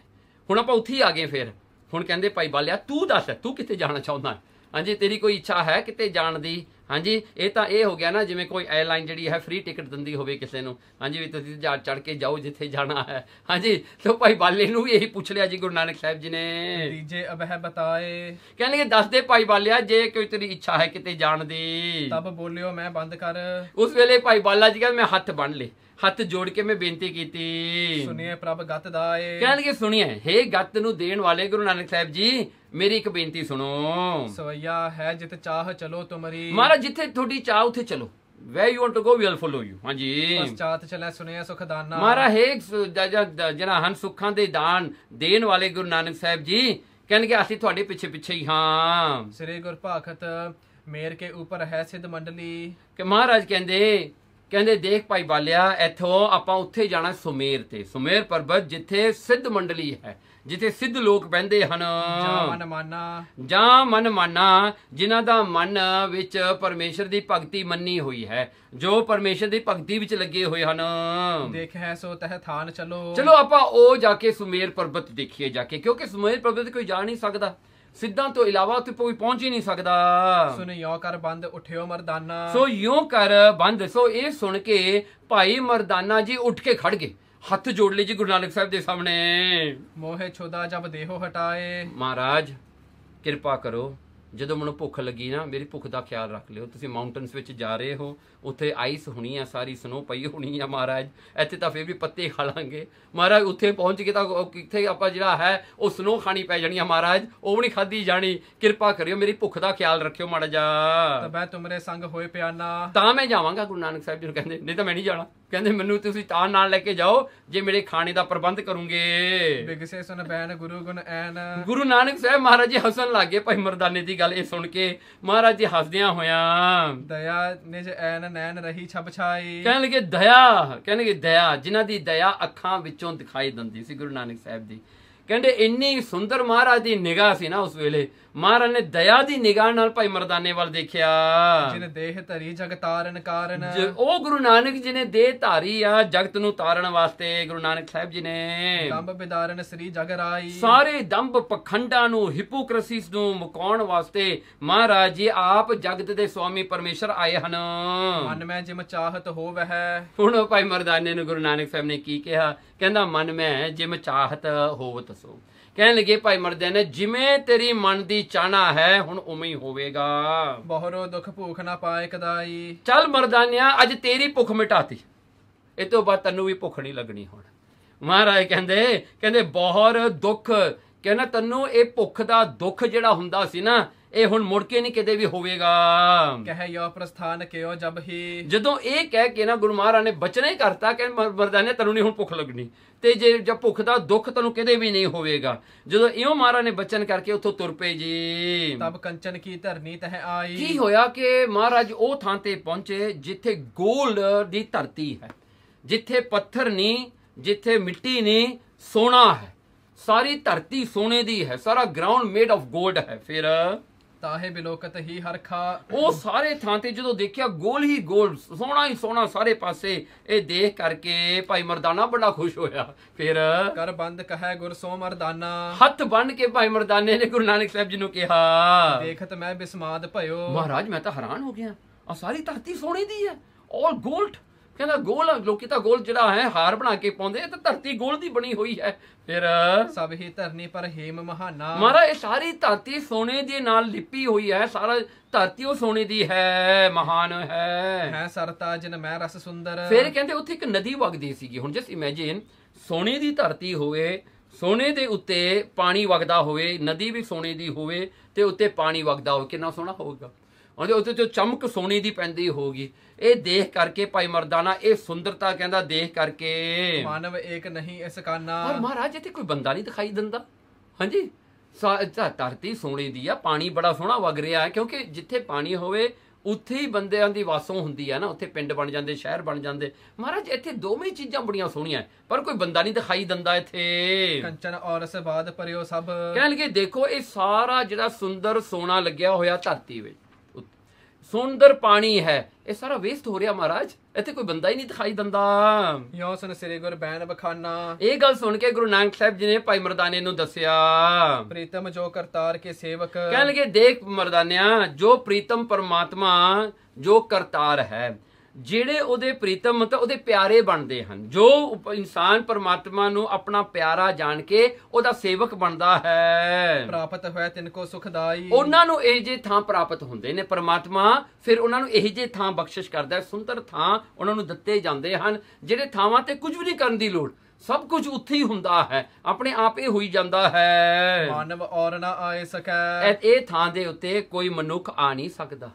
S1: ਹੁਣ ਆਪਾਂ ਉੱਥੇ ਹੀ ਆ ਗਏ। ਫਿਰ ਹੁਣ ਕਹਿੰਦੇ ਭਾਈ ਬਾਲਿਆ ਤੂੰ ਦੱਸ ਤੂੰ ਕਿੱਥੇ ਜਾਣਾ ਚਾਹੁੰਦਾ। ਹਾਂਜੀ ਤੇਰੀ ਕੋਈ ਇੱਛਾ ਹੈ ਕਿਤੇ ਜਾਣ ਦੀ। ਹਾਂਜੀ ਇਹ ਤਾਂ ਇਹ ਹੋ ਗਿਆ ਨਾ ਜਿਵੇਂ ਕੋਈ 에ਅਰਲਾਈਨ ਜਿਹੜੀ ਹੈ ਫ੍ਰੀ ਟਿਕਟ ਦਿੰਦੀ ਹੋਵੇ ਕਿਸੇ ਨੂੰ। ਹਾਂਜੀ ਵੀ ਤੁਸੀਂ ਜਹਾਜ਼ ਚੜ੍ਹ ਕੇ ਜਾਓ ਜਿੱਥੇ ਜਾਣਾ ਹੈ। ਹਾਂਜੀ ਤੇ ਭਾਈ ਬਾਲੇ ਨੂੰ ਵੀ ਇਹੀ ਪੁੱਛ ਲਿਆ ਜੀ ਗੁਰੂ ਨਾਨਕ ਸਾਹਿਬ ਜੀ ਨੇ।
S2: ਦੀਜੇ ਅਬਹਿ ਬਤਾਏ।
S1: ਕਹਿੰਦੇ ਦੱਸ ਦੇ ਭਾਈ ਬਾਲਿਆ ਜੇ ਕੋਈ ਤੇਰੀ ਇੱਛਾ ਹੈ ਕਿਤੇ ਜਾਣ ਦੀ।
S2: ਤਬ ਬੋਲਿਓ ਮੈਂ ਬੰਦ ਕਰ।
S1: ਉਸ ਵੇਲੇ ਭਾਈ ਬਾਲਾ ਜੀ ਕਹਿੰਦੇ ਮੈਂ ਹੱਥ ਬੰਨ ਲਏ, ਹੱਥ ਜੋੜ ਕੇ ਮੈਂ ਬੇਨਤੀ ਕੀਤੀ।
S2: ਸੁਣੀਏ ਪ੍ਰਭ ਗਤ ਦਾਏ।
S1: ਕਹਿਣਗੇ ਸੁਣੀਏ ਹੇ ਗੱਤ ਨੂੰ ਦੇਣ ਵਾਲੇ ਗੁਰੂ ਨਾਨਕ ਸਾਹਿਬ ਜੀ ਮੇਰੀ ਇੱਕ ਬੇਨਤੀ ਸੁਣੋ।
S2: ਸਵਈਆ ਹੈ ਜਿਤ ਚਾਹ ਚਲੋ ਤੁਮਰੀ।
S1: ਮਹਾਰਾਜ ਜਿੱਥੇ ਤੁਹਾਡੀ ਚਾਹ ਉੱਥੇ ਚਲੋ। where you want to go we will follow you। ਹਾਂਜੀ
S2: ਪਛਾਤ ਚਲੇ ਸੁਣਿਆ ਸੁਖ ਦਾਨਾ।
S1: ਮਹਾਰਾਜ ਹੇ ਜਿਹੜਾ ਹਨ ਸੁੱਖਾਂ ਦੇ ਦਾਨ ਦੇਣ ਵਾਲੇ ਗੁਰੂ ਨਾਨਕ ਸਾਹਿਬ ਜੀ ਕਹਿਣਗੇ ਅਸੀਂ ਤੁਹਾਡੇ ਪਿੱਛੇ ਪਿੱਛੇ ਹੀ ਹਾਂ।
S2: ਸ੍ਰੀ ਗੁਰ ਭਾਖਤ ਮੇਰ ਕੇ ਉੱਪਰ ਹੈ ਸਿੱਧ ਮੰਡਲੀ।
S1: ਕਿ ਮਹਾਰਾਜ ਕਹਿੰਦੇ ਦੇਖ ਭਾਈ ਬਾਲਿਆ ਇੱਥੋਂ ਆਪਾਂ ਉੱਥੇ ਜਾਣਾ ਸੁਮੇਰ ਤੇ, ਸੁਮੇਰ ਪਰਬਤ ਜਿੱਥੇ ਸਿੱਧ ਮੰਡਲੀ ਹੈ, ਜਿੱਥੇ ਸਿੱਧ ਲੋਕ ਬਹਿੰਦੇ ਹਨ। ਜਾਂ ਮਨ ਮਾਨਾ ਜਿਨ੍ਹਾਂ ਦਾ ਮਨ ਵਿੱਚ ਪਰਮੇਸ਼ਰ ਦੀ ਭਗਤੀ ਮੰਨੀ ਹੋਈ ਹੈ, ਜੋ ਪਰਮੇਸ਼ਰ ਦੀ ਭਗਤੀ ਵਿੱਚ ਲੱਗੇ ਹੋਏ ਹਨ।
S2: ਦੇਖ ਹੈ ਸੋ ਤਹ ਥਾਨ
S1: ਚਲੋ ਆਪਾਂ ਉਹ ਜਾ ਕੇ ਸੁਮੇਰ ਪਰਬਤ ਦੇਖੀਏ ਜਾ ਕੇ, ਕਿਉਂਕਿ ਸੁਮੇਰ ਪਰਬਤ ਕੋਈ ਜਾ ਨਹੀਂ ਸਕਦਾ, ਸਿੱਧਾਂ ਤੋਂ ਇਲਾਵਾ ਉੱਥੇ ਕੋਈ ਪਹੁੰਚ ਹੀ ਨਹੀਂ ਸਕਦਾ।
S2: ਸੁਣ ਯੋ ਕਰ ਬੰਦ ਉਠਿਓ ਮਰਦਾਨਾ।
S1: ਸੋ ਯੋ ਕਰ ਬੰਦ। ਸੋ ਇਹ ਸੁਣ ਕੇ ਭਾਈ ਮਰਦਾਨਾ ਜੀ ਉੱਠ ਕੇ ਖੜ ਗਏ, ਹੱਥ ਜੋੜ ਲਏ ਜੀ ਗੁਰੂ ਨਾਨਕ ਸਾਹਿਬ ਦੇ ਸਾਹਮਣੇ।
S2: ਮੋਹੇ ਛੋਦਾ ਜਬ ਦੇਹੋ ਹਟਾਏ।
S1: ਮਹਾਰਾਜ ਕਿਰਪਾ ਕਰੋ, ਜਦੋਂ ਮੈਨੂੰ ਭੁੱਖ ਲੱਗੀ ਨਾ ਮੇਰੀ ਭੁੱਖ ਦਾ ਖਿਆਲ ਰੱਖ ਲਿਓ। ਤੁਸੀਂ ਮਾਊਂਟਨਸ ਵਿੱਚ ਜਾ ਰਹੇ ਹੋ, ਉੱਥੇ ਆਈਸ ਹੋਣੀ ਆ, ਸਾਰੀ ਸਨੋ ਪਈ ਹੋਣੀ ਆ ਮਹਾਰਾਜ। ਇੱਥੇ ਤਾਂ ਫਿਰ ਵੀ ਪੱਤੇ ਖਾ ਲਾਂਗੇ ਮਹਾਰਾਜ, ਉੱਥੇ ਪਹੁੰਚ ਕੇ ਤਾਂ ਕਿੱਥੇ ਆਪਾਂ ਜਿਹੜਾ ਹੈ ਉਹ ਸਨੋ ਖਾਣੀ ਪੈ ਜਾਣੀ ਆ ਮਹਾਰਾਜ, ਉਹ ਨਹੀਂ ਖਾਧੀ ਜਾਣੀ। ਕਿਰਪਾ ਕਰਿਓ ਮੇਰੀ ਭੁੱਖ ਦਾ ਖਿਆਲ ਰੱਖਿਓ ਮਾੜਾ ਜਾ।
S2: ਤਬੈ ਤੁਮਰੇ ਸੰਗ ਹੋਏ ਪਿਆਨਾ।
S1: ਤਾਂ ਮੈਂ ਜਾਵਾਂਗਾ ਗੁਰੂ ਨਾਨਕ ਸਾਹਿਬ ਜੀ ਨੂੰ ਕਹਿੰਦੇ, ਨਹੀਂ ਤਾਂ ਮੈਂ ਨਹੀਂ ਜਾਣਾ। ਕਹਿੰਦੇ ਮੈਨੂੰ ਤੁਸੀਂ ਤਾਂ ਨਾਲ ਲੈ ਕੇ ਜਾਓ ਜੇ ਮੇਰੇ ਖਾਣੇ ਦਾ ਪ੍ਰਬੰਧ ਕਰੋਗੇ।
S2: ਬਿਗਸੇ ਸੁਨ ਬੈਨ ਗੁਰੂ ਗੁਣ ਐਨ।
S1: ਗੁਰੂ ਨਾਨਕ ਸਾਹਿਬ ਮਹਾਰਾਜ ਜੀ ਹੱਸਣ ਲੱਗੇ ਭਾਈ ਮਰਦਾਨੇ ਦੀ ਗੱਲ ਇਹ ਸੁਣ ਕੇ। ਮਹਾਰਾਜ ਜੀ ਹੱਸਦਿਆਂ ਹੋਇਆਂ
S2: ਦਇਆ ਨਿਜ ਐਨ ਨੈਣ ਰਹੀ ਛਬ ਛਾਈ।
S1: ਕਹਿਣ ਲੱਗੇ ਦਇਆ, ਕਹਿਣਗੇ ਦਇਆ, ਜਿਨ੍ਹਾਂ ਦੀ ਦਇਆ ਅੱਖਾਂ ਵਿੱਚੋਂ ਦਿਖਾਈ ਦਿੰਦੀ ਸੀ ਗੁਰੂ ਨਾਨਕ ਸਾਹਿਬ ਦੀ। ਕਹਿੰਦੇ ਇੰਨੀ ਸੁੰਦਰ ਮਹਾਰਾਜ ਦੀ ਨਿਗਾਹ ਸੀ ਨਾ ਉਸ ਵੇਲੇ। ਮਹਾਰਾਜ ਨੇ ਦਇਆ ਦੀ ਨਿਗਾਹ ਨਾਲ ਭਾਈ ਮਰਦਾਨੇ ਵੱਲ ਦੇਖਿਆ।
S2: ਜਿਨ ਦੇਹ ਧਰੀ ਜਗ ਤਾਰਨ ਕਾਰਨ।
S1: ਉਹ ਗੁਰੂ ਨਾਨਕ ਜੀ ਨੇ ਦੇਹ ਧਾਰੀ ਆ ਜਗਤ ਨੂੰ ਤਾਰਨ ਵਾਸਤੇ। ਗੁਰੂ ਨਾਨਕ ਸਾਹਿਬ ਜੀ ਨੇ
S2: ਦੰਭ ਬਿਦਾਰਨ ਸ੍ਰੀ ਜਗ ਰਾਈ।
S1: ਸਾਰੇ ਦੰਭ ਪਖੰਡਾਂ ਨੂੰ, ਹਿਪੋਕ੍ਰਸੀਸ ਨੂੰ ਮੁਕਾਉਣ ਵਾਸਤੇ ਮਹਾਰਾਜ ਜੀ ਆਪ ਜਗਤ ਦੇ ਸਵਾਮੀ ਪਰਮੇਸ਼ਰ ਆਏ ਹਨ।
S2: ਮਨ ਮੈਂ ਜਿਮ ਚਾਹਤ ਹੋਵਹਿ।
S1: ਹੁਣ ਭਾਈ ਮਰਦਾਨੇ ਨੂੰ ਗੁਰੂ ਨਾਨਕ ਸਾਹਿਬ ਨੇ ਕੀ ਕਿਹਾ? ਕਹਿੰਦਾ ਮਨ ਮੈਂ ਜਿਮ ਚਾਹਤ ਹੋਵਤ ਸੋ। ਕਹਿਣ ਲੱਗੇ ਭਾਈ ਮਰਦਾਨੇ ਜਿਵੇਂ ਤੇਰੀ ਮਨ ਦੀ ਚਾਹਨਾ ਹੈ ਹੁਣ ਉਵੇਂ ਹੀ ਹੋਵੇਗਾ।
S2: ਬਹੁਰੋ ਦੁੱਖ ਭੂਖ ਨਾ ਪਾਏ ਕਦਾਈ।
S1: ਚੱਲ ਮਰਦਾਨਿਆ ਅੱਜ ਤੇਰੀ ਭੁੱਖ ਮਿਟਾਤੀ, ਇਹ ਤੋਂ ਬਾਅਦ ਤੈਨੂੰ ਵੀ ਭੁੱਖ ਨਹੀਂ ਲੱਗਣੀ। ਹੁਣ ਮਹਾਰਾਜ ਕਹਿੰਦੇ ਬਹੁਤ ਦੁੱਖ, ਕਹਿੰਦਾ ਤੈਨੂੰ ਇਹ ਭੁੱਖ ਦਾ ਦੁੱਖ ਜਿਹੜਾ ਹੁੰਦਾ ਸੀ ਨਾ ਇਹ ਹੁਣ ਮੁੜ ਕੇ ਨਹੀਂ ਕਿਤੇ ਵੀ ਹੋਵੇਗਾ।
S2: ਕਹਿ ਯੋ ਪ੍ਰਸਥਾਨ ਕਿਓ ਜਬ ਹੀ। ਜਦੋਂ
S1: ਇਹ ਕਹਿ ਕੇ ਨਾ ਗੁਰੂ ਮਹਾਰਾਜ ਨੇ ਬਚਨਾ ਹੀ ਕਰਤਾ ਕਿ ਮਰਦਾਨੇ ਤੈਨੂੰ ਨਹੀਂ ਹੁਣ ਭੁੱਖ ਲੱਗਣੀ, ਤੇ ਜੇ ਜਦ ਭੁੱਖ ਦਾ ਦੁੱਖ ਤੈਨੂੰ ਕਿਤੇ ਵੀ ਨਹੀਂ ਹੋਵੇਗਾ। ਜਦੋਂ ਇਉਂ ਮਹਾਰਾਜ ਨੇ ਬਚਨ ਕਰਕੇ ਉੱਥੋਂ ਤੁਰ ਪਏ ਜੀ।
S2: ਤਬ ਕੰਚਨ ਕੀ ਧਰਨੀ ਤਹ ਆਈ।
S1: ਕੀ ਹੋਇਆ ਕਿ ਮਹਾਰਾਜ ਉਹ ਥਾਂ ਤੇ ਪਹੁੰਚੇ ਜਿੱਥੇ ਗੋਲਡ ਦੀ ਧਰਤੀ ਹੈ, ਜਿੱਥੇ ਪੱਥਰ ਨਹੀਂ, ਜਿੱਥੇ ਮਿੱਟੀ ਨਹੀਂ, ਸੋਨਾ ਹੈ। ਸਾਰੀ ਧਰਤੀ ਸੋਨੇ ਦੀ ਹੈ, ਸਾਰਾ ਗਰਾਊਂਡ ਮੇਡ ਆਫ ਗੋਲਡ ਹੈ। ਫਿਰ
S2: ਤਾਹੇ ਬਿਲੋਕਤ ਹੀ ਹਰਖਾ।
S1: ਉਹ ਸਾਰੇ ਥਾਂ ਤੇ ਜਦੋਂ ਦੇਖਿਆ ਗੋਲ ਹੀ ਗੋਲ, ਸੋਹਣਾ ਹੀ ਸੋਹਣਾ ਸਾਰੇ ਪਾਸੇ। ਇਹ ਦੇਖ ਕਰਕੇ ਭਾਈ ਮਰਦਾਨਾ ਬੜਾ ਖੁਸ਼ ਹੋਇਆ। ਫਿਰ
S2: ਕਰ ਬੰਦ ਕਹੈ ਗੁਰ ਸੋ ਮਰਦਾਨਾ।
S1: ਹੱਥ ਬੰਨ ਕੇ ਭਾਈ ਮਰਦਾਨੇ ਨੇ ਗੁਰੂ ਨਾਨਕ ਸਾਹਿਬ ਜੀ ਨੂੰ ਕਿਹਾ
S2: ਦੇਖਤ ਮੈਂ ਬਿਸਮਾਦ ਭਇਓ।
S1: ਮਹਾਰਾਜ ਮੈਂ ਤਾਂ ਹੈਰਾਨ ਹੋ ਗਿਆ, ਆ ਸਾਰੀ ਧਰਤੀ ਸੋਨੇ ਦੀ ਹੈ, ਆਲ ਗੋਲਡ। ਕਹਿੰਦਾ ਗੋਲ, ਲੋਕੀ ਤਾਂ ਗੋਲ ਜਿਹੜਾ ਹੈ ਹਾਰ ਬਣਾ ਕੇ ਪਾਉਂਦੇ, ਤੇ ਧਰਤੀ ਗੋਲ ਦੀ ਬਣੀ ਹੋਈ ਹੈ। ਫਿਰ
S2: ਸਭ ਹੀ ਧਰਨੀ ਪਰ ਹੇਮ ਮਹਾਨਾ।
S1: ਮਹਾਰਾਜ ਇਹ ਸਾਰੀ ਧਰਤੀ ਸੋਨੇ ਦੇ ਨਾਲ ਲਿਪੀ ਹੋਈ ਹੈ, ਸਾਰਾ ਧਰਤੀ ਉਹ ਸੋਨੇ ਦੀ ਹੈ, ਮਹਾਨ ਹੈ
S2: ਸਰਤਾ ਜਿਨ ਮੈਂ ਰਸ ਸੁੰਦਰ।
S1: ਫਿਰ ਕਹਿੰਦੇ ਉੱਥੇ ਇੱਕ ਨਦੀ ਵਗਦੀ ਸੀਗੀ। ਹੁਣ ਜਸਟ ਇਮੇਜਿਨ ਸੋਨੇ ਦੀ ਧਰਤੀ ਹੋਵੇ, ਸੋਨੇ ਦੇ ਉੱਤੇ ਪਾਣੀ ਵਗਦਾ ਹੋਵੇ, ਨਦੀ ਵੀ ਸੋਨੇ ਦੀ ਹੋਵੇ ਤੇ ਉੱਤੇ ਪਾਣੀ ਵਗਦਾ ਹੋਵੇ, ਕਿੰਨਾ ਸੋਹਣਾ ਹੋਊਗਾ। ਉਹਦੇ ਉੱਤੇ ਜੋ ਚਮਕ ਸੋਨੇ ਦੀ ਪੈਂਦੀ ਹੋਗੀ। ਇਹ ਦੇਖ ਕਰਕੇ ਭਾਈ ਮਰਦਾਨਾ ਇਹ ਸੁੰਦਰਤਾ ਕਹਿੰਦਾ ਦੇਖ ਕਰਕੇ
S2: ਮਾਨਵ ਏਕ ਨਹੀਂ ਇਸ ਕਾਨਾ।
S1: ਪਰ ਮਹਾਰਾਜ ਇੱਥੇ ਕੋਈ ਬੰਦਾ ਨਹੀਂ ਦਿਖਾਈ ਦਿੰਦਾ। ਹਾਂਜੀ ਧਰਤੀ ਸੋਨੇ ਦੀ ਆ, ਪਾਣੀ ਬੜਾ ਸੋਹਣਾ ਵਗ ਰਿਹਾ ਹੈ, ਕਿਉਂਕਿ ਜਿੱਥੇ ਪਾਣੀ ਹੋਵੇ ਉੱਥੇ ਹੀ ਬੰਦਿਆਂ ਦੀ ਵਾਸੋਂ ਹੁੰਦੀ ਹੈ ਨਾ, ਉੱਥੇ ਪਿੰਡ ਬਣ ਜਾਂਦੇ, ਸ਼ਹਿਰ ਬਣ ਜਾਂਦੇ। ਮਹਾਰਾਜ ਇੱਥੇ ਦੋਵੇਂ ਚੀਜ਼ਾਂ ਬੜੀਆਂ ਸੋਹਣੀਆਂ, ਪਰ ਕੋਈ ਬੰਦਾ ਨਹੀਂ ਦਿਖਾਈ ਦਿੰਦਾ ਇੱਥੇ।
S2: ਕੰਚਨ ਔਰਸ ਬਾਦ ਪਰਿਓ ਸਭ।
S1: ਕਹਿਣ ਲੱਗੇ ਦੇਖੋ ਇਹ ਸਾਰਾ ਜਿਹੜਾ ਸੁੰਦਰ ਸੋਨਾ ਲੱਗਿਆ ਹੋਇਆ ਧਰਤੀ ਵਿੱਚ, ਸੁੰਦਰ ਪਾਣੀ ਹੈ, ਇਹ ਸਾਰਾ ਵੇਸਟ ਹੋ ਰਿਹਾ ਮਹਾਰਾਜ, ਇੱਥੇ ਕੋਈ ਬੰਦਾ ਹੀ ਨਹੀਂ ਦਿਖਾਈ ਦਿੰਦਾ।
S2: ਯੋ ਸੁਨ ਸ੍ਰੀ ਗੁਰ ਬੈਨ ਬਖਾਨਾ।
S1: ਇਹ ਗੱਲ ਸੁਣ ਕੇ ਗੁਰੂ ਨਾਨਕ ਸਾਹਿਬ ਜੀ ਨੇ ਭਾਈ ਮਰਦਾਨੇ ਨੂੰ ਦੱਸਿਆ,
S2: ਪ੍ਰੀਤਮ ਜੋ ਕਰਤਾਰ ਕੇ ਸੇਵਕ।
S1: ਕਹਿਣ ਲੱਗੇ ਦੇਖ ਮਰਦਾਨਿਆ, ਜੋ ਪ੍ਰੀਤਮ ਪਰਮਾਤਮਾ ਜੋ ਕਰਤਾਰ ਹੈ, ਜਿਹੜੇ ਉਹਦੇ ਪ੍ਰੀਤਮ ਮਤਲਬ ਉਹਦੇ ਪਿਆਰੇ ਬਣਦੇ ਹਨ, ਜੋ ਇਨਸਾਨ ਪਰਮਾਤਮਾ ਨੂੰ ਆਪਣਾ ਪਿਆਰਾ ਜਾਣ ਕੇ ਉਹਦਾ ਸੇਵਕ ਬਣਦਾ ਹੈ,
S2: ਪ੍ਰਾਪਤ ਹੋਇਆ ਤਿਨ ਕੋ ਸੁਖਦਾਈ।
S1: ਉਹਨਾਂ ਨੂੰ ਇਹ ਜੇ ਥਾਂ ਪ੍ਰਾਪਤ ਹੁੰਦੇ ਨੇ ਪਰਮਾਤਮਾ, ਫਿਰ ਉਹਨਾਂ ਨੂੰ ਇਹ ਜੇ ਥਾਂ ਬਖਸ਼ਿਸ਼ ਕਰਦਾ ਹੈ, ਸੁੰਦਰ ਥਾਂ ਉਹਨਾਂ ਨੂੰ ਦਿੱਤੇ ਜਾਂਦੇ ਹਨ, ਜਿਹੜੇ ਥਾਵਾਂ ਤੇ ਕੁਝ ਵੀ ਨਹੀਂ ਕਰਨ ਦੀ ਲੋੜ, ਸਭ ਕੁਝ ਉੱਥੇ ਹੀ ਹੁੰਦਾ ਹੈ, ਆਪਣੇ ਆਪ ਹੀ ਹੋਈ ਜਾਂਦਾ ਹੈ।
S2: ਮਾਨਵ ਔਰ ਨਾ ਆਏ ਸਕੈ।
S1: ਇਹ ਥਾਂ ਦੇ ਉੱਤੇ ਕੋਈ ਮਨੁੱਖ ਆ ਨਹੀਂ ਸਕਦਾ,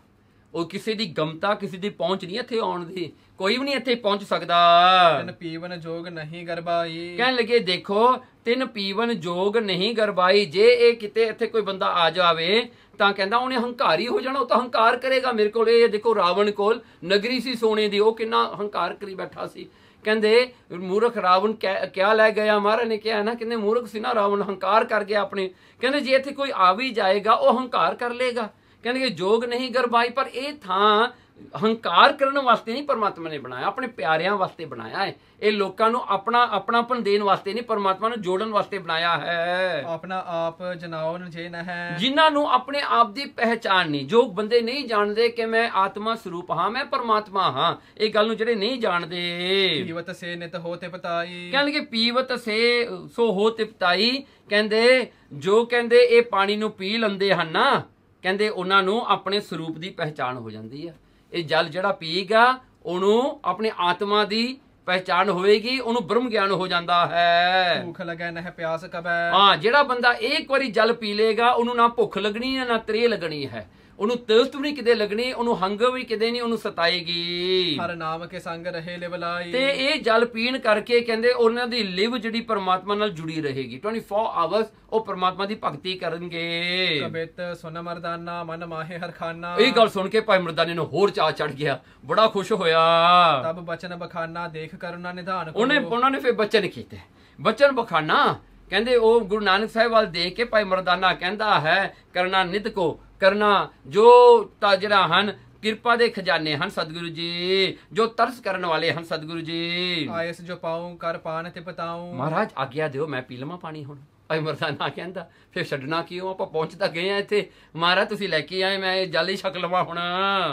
S1: ਉਹ ਕਿਸੇ ਦੀ ਗਮਤਾ, ਕਿਸੇ ਦੀ ਪਹੁੰਚ ਨਹੀਂ ਇੱਥੇ ਆਉਣ ਦੀ, ਕੋਈ ਵੀ ਨਹੀਂ ਇੱਥੇ ਪਹੁੰਚ ਸਕਦਾ।
S2: ਤਿਨ ਪੀਵਨ ਜੋਗ ਨਹੀਂ ਗਰਬਾਈ।
S1: ਕਹਿਣ ਲੱਗੇ ਦੇਖੋ ਤਿਨ ਪੀਵਨ ਜੋਗ ਨਹੀਂ ਗਰਬਾਈ, ਜੇ ਇਹ ਕਿਤੇ ਇੱਥੇ ਕੋਈ ਬੰਦਾ ਆ ਜਾਵੇ ਤਾਂ ਕਹਿੰਦਾ ਉਹਨੇ ਹੰਕਾਰੀ ਹੋ ਜਾਣਾ, ਉਹ ਤਾਂ ਹੰਕਾਰ ਕਰੇਗਾ ਮੇਰੇ ਕੋਲ। ਇਹ ਦੇਖੋ ਰਾਵਣ ਕੋਲ ਨਗਰੀ ਸੀ ਸੋਨੇ ਦੀ, ਉਹ ਕਿੰਨਾ ਹੰਕਾਰ ਕਰੀ ਬੈਠਾ ਸੀ। ਕਹਿੰਦੇ ਮੂਰਖ ਰਾਵਣ ਕਿਆ ਲੈ ਗਿਆ, ਮਹਾਰਾਜ ਨੇ ਕਿਹਾ ਨਾ, ਕਹਿੰਦੇ ਮੂਰਖ ਸੀ ਨਾ ਰਾਵਣ, ਹੰਕਾਰ ਕਰ ਗਿਆ ਆਪਣੇ। ਕਹਿੰਦੇ ਜੇ ਇੱਥੇ ਕੋਈ ਆ ਵੀ ਜਾਏਗਾ ਉਹ ਹੰਕਾਰ ਕਰ ਲੇਗਾ। ਕਹਿੰਦੇ ਜੋਗ ਨਹੀਂ ਗਰਬਾਈ, ਪਰ ਇਹ ਥਾਂ ਹੰਕਾਰ ਕਰਨ ਵਾਸਤੇ ਨਹੀਂ ਪਰਮਾਤਮਾ ਨੇ ਬਣਾਇਆ, ਆਪਣੇ ਪਿਆਰਿਆਂ ਵਾਸਤੇ ਬਣਾਇਆ ਹੈ। ਇਹ ਲੋਕਾਂ ਨੂੰ ਆਪਣਾਪਨ ਦੇਣ ਵਾਸਤੇ ਨਹੀਂ, ਪਰਮਾਤਮਾ ਨੂੰ ਜੋੜਨ ਵਾਸਤੇ ਬਣਾਇਆ ਹੈ।
S2: ਆਪਣਾ ਆਪ ਜਨਾਓ ਜੇ ਨ ਹੈ,
S1: ਜਿਨ੍ਹਾਂ ਨੂੰ ਆਪਣੇ ਆਪ ਦੀ ਪਹਿਚਾਣ ਨਹੀਂ, ਜੋ ਬੰਦੇ ਨਹੀਂ ਜਾਣਦੇ ਕਿ ਮੈਂ ਆਤਮਾ ਸਰੂਪ ਹਾਂ, ਮੈਂ ਪਰਮਾਤਮਾ ਹਾਂ, ਇਹ ਗੱਲ ਨੂੰ ਜਿਹੜੇ ਨਹੀਂ ਜਾਣਦੇ।
S2: ਪੀਵਤ ਸੇ ਨਿਤ ਹੋ ਤਿਪਤਾਈ।
S1: ਕਹਿਣਗੇ ਪੀਵਤ ਸੇ ਸੋ ਹੋ ਤਿਪਤਾਈ, ਕਹਿੰਦੇ ਜੋ ਕਹਿੰਦੇ ਇਹ ਪਾਣੀ ਨੂੰ ਪੀ ਲੈਂਦੇ ਹਨ ਨਾ, ਕਹਿੰਦੇ ਉਹਨਾਂ ਨੂੰ ਆਪਣੇ ਸਰੂਪ ਦੀ ਪਹਿਚਾਣ ਹੋ ਜਾਂਦੀ ਹੈ। ਇਹ ਜਲ ਜਿਹੜਾ ਪੀਗਾ ਉਹਨੂੰ ਆਪਣੇ ਆਤਮਾ ਦੀ ਪਹਿਚਾਣ ਹੋਏਗੀ, ਉਹਨੂੰ ਬ੍ਰਹਮ ਗਿਆਨ ਹੋ ਜਾਂਦਾ ਹੈ।
S2: ਭੁੱਖ ਲੱਗੈ ਨਹਿ ਪਿਆਸ ਕਬੈ।
S1: ਹਾਂ, ਜਿਹੜਾ ਬੰਦਾ ਇੱਕ ਵਾਰੀ ਜਲ ਪੀ ਲੇਗਾ ਉਹਨੂੰ ਨਾ ਭੁੱਖ ਲੱਗਣੀ ਹੈ ਨਾ ਤ੍ਰੇਹ ਲੱਗਣੀ ਹੈ, ਉਹਨੂੰ ਤਰਸ ਵੀ ਨਹੀਂ ਕਿਤੇ ਲੱਗਣੀ, ਉਹਨੂੰ ਹੰਗਰ ਵੀ ਕਿਤੇ ਨਹੀਂ ਉਹਨੂੰ ਸਤਾਏਗੀ।
S2: ਹਰ ਨਾਮ ਕੇ ਸੰਗ ਰਹੇ ਲਿਵ ਲਾਈ।
S1: ਤੇ ਇਹ ਜਲ ਪੀਣ ਕਰਕੇ ਕਹਿੰਦੇ ਉਹਨਾਂ ਦੀ ਲਿਵ ਜਿਹੜੀ ਪਰਮਾਤਮਾ ਨਾਲ ਜੁੜੀ ਰਹੇਗੀ, 24 ਆਵਰਸ ਉਹ ਪਰਮਾਤਮਾ ਦੀ ਭਗਤੀ ਕਰਨਗੇ।
S2: ਕਬਿਤ ਸੁਨ ਮਰਦਾਨਾ ਮਨ ਮਾਹੇ ਹਰ ਖਾਨਾ।
S1: ਇਹ ਗੱਲ ਸੁਣ ਕੇ ਭਾਈ ਮਰਦਾਨੇ ਨੂੰ ਹੋਰ ਚਾਅ ਚੜ ਗਿਆ, ਬੜਾ ਖੁਸ਼ ਹੋਇਆ।
S2: ਤਬ ਬਚਨ ਬਖਾਨਾ ਦੇਖ ਕਰੁਣਾ ਨਿਧਾਨ।
S1: ਉਹਨਾਂ ਨੇ ਫਿਰ ਬਚਨ ਕੀਤੇ, ਬਚਨ ਬਖਾਨਾ। ਕਹਿੰਦੇ ਉਹ ਗੁਰੂ ਨਾਨਕ ਸਾਹਿਬ ਵੱਲ ਦੇਖ ਕੇ ਭਾਈ ਮਰਦਾਨਾ ਕਹਿੰਦਾ ਹੈ, ਕਰਨਾ ਨਿਤ ਕੋ ਕਰਨਾ, ਜੋ ਤਾਜਰਾ ਹਨ ਕਿਰਪਾ ਦੇ ਖਜ਼ਾਨੇ ਹਨ ਸਤਿਗੁਰੂ ਜੀ, ਜੋ ਤਰਸ ਕਰਨ ਵਾਲੇ ਹਨ ਸਤਿਗੁਰੂ ਜੀ।
S2: ਆਇਸ ਜੋ ਪਾਉ ਕਰ ਪਾਨ ਤੇ ਪਤਾਉ।
S1: ਮਹਾਰਾਜ ਆਗਿਆ ਦਿਓ ਮੈਂ ਪੀ ਲਵਾਂ ਪਾਣੀ ਹੁਣ। ਭਾਈ ਮਰਦਾਨਾ ਕਹਿੰਦਾ ਫਿਰ ਛੱਡਣਾ ਕਿਉਂ, ਆਪਾਂ ਪਹੁੰਚ ਤਾਂ ਗਏ ਆ ਇੱਥੇ, ਮਹਾਰਾਜ ਤੁਸੀਂ ਲੈ ਕੇ ਆਏ, ਮੈਂ ਜਲ ਹੀ ਛਕ ਲਵਾਂ ਹੁਣ।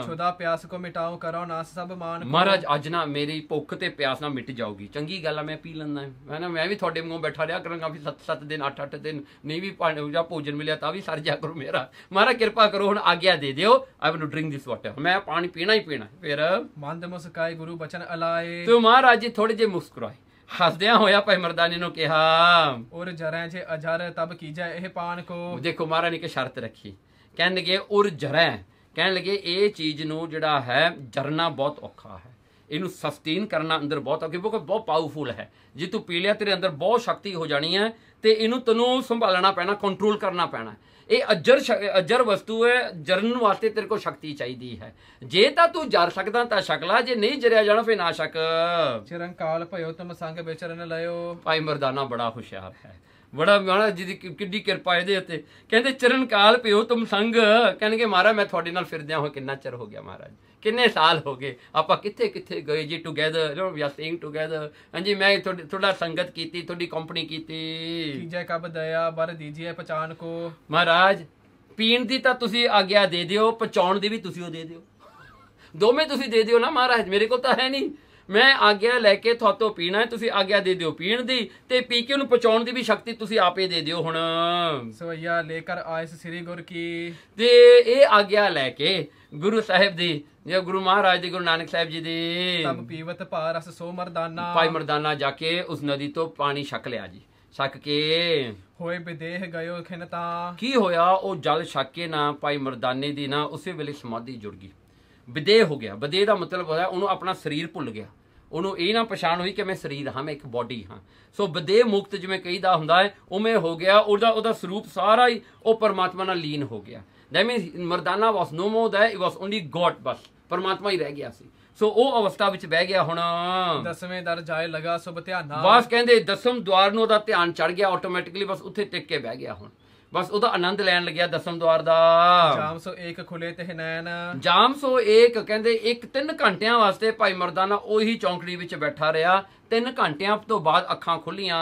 S2: ਛੁਦਾ ਪਿਆਸ ਕੋ ਮਿਟਾਉ ਕਰੋ ਨਾਸ ਸਭ ਮਾਨ।
S1: ਮਹਾਰਾਜ ਅੱਜ ਨਾ ਮੇਰੀ ਭੁੱਖ ਤੇ ਪਿਆਸ ਨਾ ਮਿਟ ਜਾਊਗੀ, ਚੰਗੀ ਗੱਲ ਆ ਮੈਂ ਪੀ ਲੈਂਦਾ ਹੈ ਨਾ, ਮੈਂ ਵੀ ਤੁਹਾਡੇ ਵਾਂਗੂ ਬੈਠਾ ਰਿਹਾ ਕਰਾਂਗਾ ਵੀ 7-7 ਦਿਨ 8-8 ਦਿਨ ਨਹੀਂ ਵੀ ਜਾਂ ਭੋਜਨ ਮਿਲਿਆ ਤਾਂ ਵੀ ਸਰ ਜਾ ਕਰੋ ਮੇਰਾ। ਮਹਾਰਾਜ ਕਿਰਪਾ ਕਰੋ ਹੁਣ ਆਗਿਆ ਦੇ ਦਿਓ, I want to drink this water, ਮੈਂ ਪਾਣੀ ਪੀਣਾ ਹੀ ਪੀਣਾ। ਫਿਰ
S2: ਮੰਦ ਮੁਸਕਾਏ ਗੁਰੂ ਬਚਨ ਅਲਾਏ।
S1: ਤੇ ਮਹਾਰਾਜ ਜੀ ਥੋੜੇ ਜਿਹੇ ਮੁਸਕਰਾਏ, ਹੱਸਦਿਆਂ ਹੋਇਆ ਭਾਈ ਮਰਦਾਨੇ ਨੂੰ ਕਿਹਾ,
S2: ਉਰ ਜਰੈ ਜੇ ਅਜਰ ਤਬ ਕੀਜੈ ਇਹ ਪਾਨ ਕੋ।
S1: ਦੇਖੋ ਮਹਾਰਾਜ ਨੇ ਕਿ ਸ਼ਰਤ ਰੱਖੀ, ਕਹਿਣ ਲੱਗੇ ਉਰ ਜਰੈ, ਕਹਿਣ ਲੱਗੇ ਇਹ ਚੀਜ਼ ਨੂੰ ਜਿਹੜਾ ਹੈ ਜਰਨਾ ਬਹੁਤ ਔਖਾ ਹੈ, ਇਹਨੂੰ ਸਸਟੇਨ ਕਰਨਾ ਅੰਦਰ ਬਹੁਤ ਔਖਾ, ਕਿਉਂਕਿ ਬਹੁਤ ਪਾਵਰਫੁਲ ਹੈ। ਜੇ ਤੂੰ ਪੀ ਲਿਆ ਤੇਰੇ ਅੰਦਰ ਬਹੁਤ ਸ਼ਕਤੀ ਹੋ ਜਾਣੀ ਹੈ, ਤੇ ਇਹਨੂੰ ਤੈਨੂੰ ਸੰਭਾਲਣਾ ਪੈਣਾ, ਕੰਟਰੋਲ ਕਰਨਾ ਪੈਣਾ। ਇਹ ਅਜਰ ਵਸਤੂ ਹੈ, ਜਰਨ ਵਾਸਤੇ ਤੇਰੇ ਕੋਲ ਸ਼ਕਤੀ ਚਾਹੀਦੀ ਹੈ। ਜੇ ਤਾਂ ਤੂੰ ਜਰ ਸਕਦਾ ਤਾਂ ਛਕ ਲਾ, ਜੇ ਨਹੀਂ ਜਰਿਆ ਜਾਣਾ ਫਿਰ ਨਾ ਛਕ।
S2: ਚਿਰੰਕਾਲ ਭਇਓ ਤੁਮ ਸੰਗ ਵਿਚਰਨ ਲਿਓ।
S1: ਭਾਈ ਮਰਦਾਨਾ ਬੜਾ ਹੁਸ਼ਿਆਰ ਹੈ, ਬੜਾ ਮਹਾਰਾਜ ਜੀ ਦੀ ਕਿੱਡੀ ਕਿਰਪਾ ਇਹਦੇ ਉੱਤੇ। ਕਹਿੰਦੇ ਚਰਨ ਕਾਲ ਪਿਓ ਤੁਮ ਸੰਗ, ਕਹਿਣਗੇ ਮਹਾਰਾਜ ਮੈਂ ਤੁਹਾਡੇ ਨਾਲ ਫਿਰਦਿਆਂ ਹੋਏ ਕਿੰਨਾ ਚਿਰ ਹੋ ਗਿਆ ਮਹਾਰਾਜ, ਕਿੰਨੇ ਸਾਲ ਹੋ ਗਏ, ਆਪਾਂ ਕਿੱਥੇ ਕਿੱਥੇ ਗਏ ਜੀ together, we are staying together. ਹਾਂਜੀ ਮੈਂ ਥੋੜਾ ਸੰਗਤ ਕੀਤੀ, ਤੁਹਾਡੀ ਕੰਪਨੀ ਕੀਤੀ।
S2: ਕੀਜੈ ਕਬ ਦਇਆ ਬਰ ਦੀਜੀਏ ਪਛਾਨ ਕੋ।
S1: ਮਹਾਰਾਜ ਪੀਣ ਦੀ ਤਾਂ ਤੁਸੀਂ ਆਗਿਆ ਦੇ ਦਿਓ, ਪਹੁੰਚਾਉਣ ਦੀ ਵੀ ਤੁਸੀਂ ਉਹ ਦੇ ਦਿਓ, ਦੋਵੇਂ ਤੁਸੀਂ ਦੇ ਦਿਓ ਨਾ ਮਹਾਰਾਜ, ਮੇਰੇ ਕੋਲ ਤਾਂ ਹੈ ਨਹੀਂ। ਮੈਂ ਆਗਿਆ ਲੈ ਕੇ ਤੁਹਾਤੋਂ ਪੀਣਾ ਹੈ, ਤੁਸੀਂ ਆਗਿਆ ਦੇ ਦਿਓ ਪੀਣ ਦੀ, ਤੇ ਪੀ ਕੇ ਉਹਨੂੰ ਪਹੁੰਚਾਉਣ ਦੀ ਵੀ ਸ਼ਕਤੀ ਤੁਸੀਂ ਆਪੇ ਦੇ ਦਿਓ ਹੁਣ।
S2: ਸਵਈਆ ਲੇਕਰ ਆਇਸ ਸ੍ਰੀ ਗੁਰ ਕੀ।
S1: ਤੇ ਇਹ ਆਗਿਆ ਲੈ ਕੇ ਗੁਰੂ ਸਾਹਿਬ ਦੀ, ਜਾਂ ਗੁਰੂ ਮਹਾਰਾਜ ਦੀ, ਗੁਰੂ ਨਾਨਕ ਸਾਹਿਬ ਜੀ ਦੀ,
S2: ਤਬ ਪੀਵਤ ਭਾਰਸ ਸੋ ਮਰਦਾਨਾ।
S1: ਭਾਈ ਮਰਦਾਨਾ ਜਾ ਕੇ ਉਸ ਨਦੀ ਤੋਂ ਪਾਣੀ ਛਕ ਲਿਆ ਜੀ। ਛਕ ਕੇ
S2: ਹੋਏ ਵਿਦੇਹ ਗਇਓ ਖਿਨਤਾ।
S1: ਕੀ ਹੋਇਆ, ਉਹ ਜਲ ਛਕ ਕੇ ਨਾ ਭਾਈ ਮਰਦਾਨੇ ਦੀ ਨਾ ਉਸੇ ਵੇਲੇ ਸਮਾਧੀ ਜੁੜ ਗਈ, ਵਿਦੇਹ ਹੋ ਗਿਆ। ਵਿਦੇਹ ਦਾ ਮਤਲਬ ਹੋਇਆ ਉਹਨੂੰ ਆਪਣਾ ਸਰੀਰ ਭੁੱਲ ਗਿਆ, ਉਹਨੂੰ ਇਹ ਨਾ ਪਛਾਣ ਹੋਈ ਕਿ ਮੈਂ ਸਰੀਰ ਹਾਂ, ਮੈਂ ਇੱਕ ਬੋਡੀ ਹਾਂ। ਸੋ ਵਿਦੇਹ ਮੁਕਤ ਜਿਵੇਂ ਕਹੀਦਾ ਹੁੰਦਾ ਹੈ, ਉਵੇਂ ਹੋ ਗਿਆ, ਉਹਦਾ ਸਰੂਪ ਸਾਰਾ ਹੀ ਉਹ ਪਰਮਾਤਮਾ ਨਾਲ ਲੀਨ ਹੋ ਗਿਆ। That means Mardana was no more that, it was only God, ਬਸ ਪਰਮਾਤਮਾ ਹੀ ਰਹਿ ਗਿਆ ਸੀ। ਸੋ ਉਹ ਅਵਸਥਾ ਵਿੱਚ ਬਹਿ ਗਿਆ। ਹੁਣ
S2: 10ਵੇਂ ਦਰ ਜਾਏ ਲਗਾ ਸੁਭ ਧਿਆਨਾ,
S1: ਬਸ ਕਹਿੰਦੇ 10ਮ ਦੁਆਰ ਨੂੰ ਉਹਦਾ ਧਿਆਨ ਚੜ ਗਿਆ ਆਟੋਮੈਟਿਕਲੀ, ਬਸ ਉੱਥੇ ਟਿਕ ਕੇ ਬਹਿ ਗਿਆ। ਹੁਣ ਬਸ ਉਹਦਾ ਆਨੰਦ ਲੈਣ ਲੱਗਿਆ 10ਮ ਦੁਆਰ ਦਾ।
S2: ਜਾਮ ਸੋ ਏਕ ਖੁਲੇ ਤੇ ਨੈਣ,
S1: ਜਾਮ ਸੋ ਏਕ ਕਹਿੰਦੇ 3 ਘੰਟਿਆਂ ਵਾਸਤੇ ਭਾਈ ਮਰਦਾਨਾ ਉਹੀ ਚੌਂਕੜੀ ਵਿੱਚ ਬੈਠਾ ਰਿਹਾ। 3 ਘੰਟਿਆਂ ਤੋਂ ਬਾਅਦ ਅੱਖਾਂ ਖੁੱਲੀਆਂ।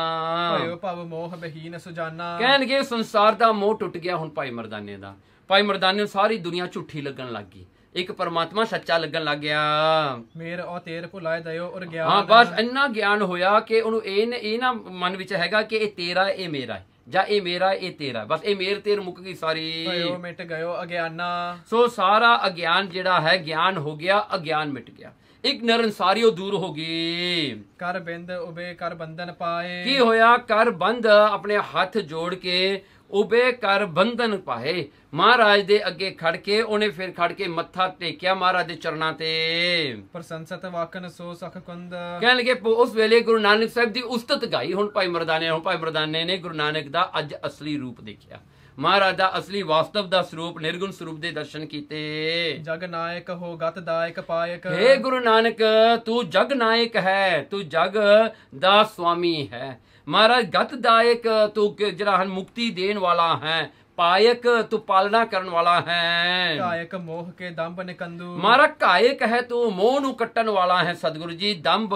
S2: ਭਇਓ ਭਵ ਮੋਹ ਬਹੀਨ ਸੁਜਾਨਾ,
S1: ਕਹਿਣਗੇ ਸੰਸਾਰ ਦਾ ਮੋਹ ਟੁੱਟ ਗਿਆ ਹੁਣ ਭਾਈ ਮਰਦਾਨੇ ਦਾ। ਭਾਈ ਮਰਦਾਨੇ ਨੂੰ ਸਾਰੀ ਦੁਨੀਆ ਝੂਠੀ ਲੱਗਣ ਲੱਗ ਗਈ, ਇੱਕ ਪਰਮਾਤਮਾ ਸੱਚਾ ਲੱਗਣ ਲੱਗ ਗਿਆ।
S2: ਮੇਰ ਉਹ ਤੇਰ ਭੁਲਾਏ ਦਇਓ ਔਰ ਗਿਆਨ,
S1: ਹਾਂ ਬਸ ਇੰਨਾ ਗਿਆਨ ਹੋਇਆ ਕਿ ਉਹਨੂੰ ਇਹ ਨਾ ਮਨ ਵਿੱਚ ਹੈਗਾ ਕਿ ਇਹ ਤੇਰਾ ਇਹ ਮੇਰਾ ਹੈ, ਜਾਂ ਇਹ ਮੇਰਾ ਇਹ ਤੇਰਾ, ਬਸ ਇਹ ਮੇਰ ਤੇਰ ਮੁੱਕ ਗਈ ਸਾਰੀ।
S2: ਭਇਓ ਮਿਟ ਗਇਓ ਅਗਿਆਨਾ,
S1: ਸੋ ਸਾਰਾ ਅਗਿਆਨ ਜਿਹੜਾ ਹੈ ਗਿਆਨ ਹੋ ਗਿਆ, ਅਗਿਆਨ ਮਿਟ ਗਿਆ, ਇਗਨੋਰੈਂਸ ਸਾਰੀ ਉਹ ਦੂਰ ਹੋ ਗਈ।
S2: ਕਰ ਬਿੰਦ ਉਬੇ ਕਰ ਬੰਧਨ ਪਾਏ,
S1: ਕੀ ਹੋਇਆ? ਕਰ ਬੰਦ ਆਪਣੇ ਹੱਥ ਜੋੜ ਕੇ ਉਬੇ ਕਰ ਬੰਧਨ ਪਾਏ। ਮਹਾਰਾਜ ਦੇ ਅੱਗੇ ਖੜ ਕੇ ਉਹਨੇ ਫਿਰ ਖੜ ਕੇ ਮੱਥਾ ਟੇਕਿਆ ਮਹਾਰਾਜ ਦੇ ਚਰਨਾਂ ਤੇ।
S2: ਪ੍ਰਸੰਸਤ ਵਾਕਨ ਸੋ ਸਖ ਕੁੰਦ,
S1: ਕਹਿਣ ਲੱਗੇ ਉਸ ਵੇਲੇ ਗੁਰੂ ਨਾਨਕ ਸਾਹਿਬ ਦੀ ਉਸਤਤ ਗਾਈ ਹੁਣ ਭਾਈ ਮਰਦਾਨੇ। ਹੁਣ ਭਾਈ ਮਰਦਾਨੇ ਨੇ ਗੁਰੂ ਨਾਨਕ ਦਾ ਅੱਜ ਅਸਲੀ ਰੂਪ ਦੇਖਿਆ, ਮਹਾਰਾਜ ਦਾ ਅਸਲੀ ਵਾਸਤਵ ਦਾ ਸਰੂਪ, ਨਿਰਗੁਣ ਸਰੂਪ ਦੇ ਦਰਸ਼ਨ ਕੀਤੇ।
S2: ਜਗ ਨਾਇਕ ਹੋ ਗਤ ਦਾਇਕ ਪਾਇਕ,
S1: ਹੇ ਗੁਰੂ ਨਾਨਕ ਤੂੰ ਜਗ ਨਾਇਕ ਹੈ, ਤੂੰ ਜਗ ਦਾ ਸਵਾਮੀ ਹੈ। ਮਹਾਰਾਜ ਗਤਦਾਇਕ ਤੂੰ ਜਿਹੜਾ ਹਨ ਮੁਕਤੀ ਦੇਣ ਵਾਲਾ ਹੈ, ਪਾਇਕ ਤੂੰ ਪਾਲਣਾ ਕਰਨ ਵਾਲਾ ਹੈ।
S2: ਕਾਇਕ ਮੋਹ ਕੇ ਦੰਭ ਨਿਕੰਦੂ,
S1: ਮਹਾਰਾਜ ਕਾਇਕ ਹੈ ਤੂੰ ਮੋਹ ਨੂੰ ਕੱਟਣ ਵਾਲਾ ਹੈ ਸਤਿਗੁਰੂ ਜੀ। ਦੰਭ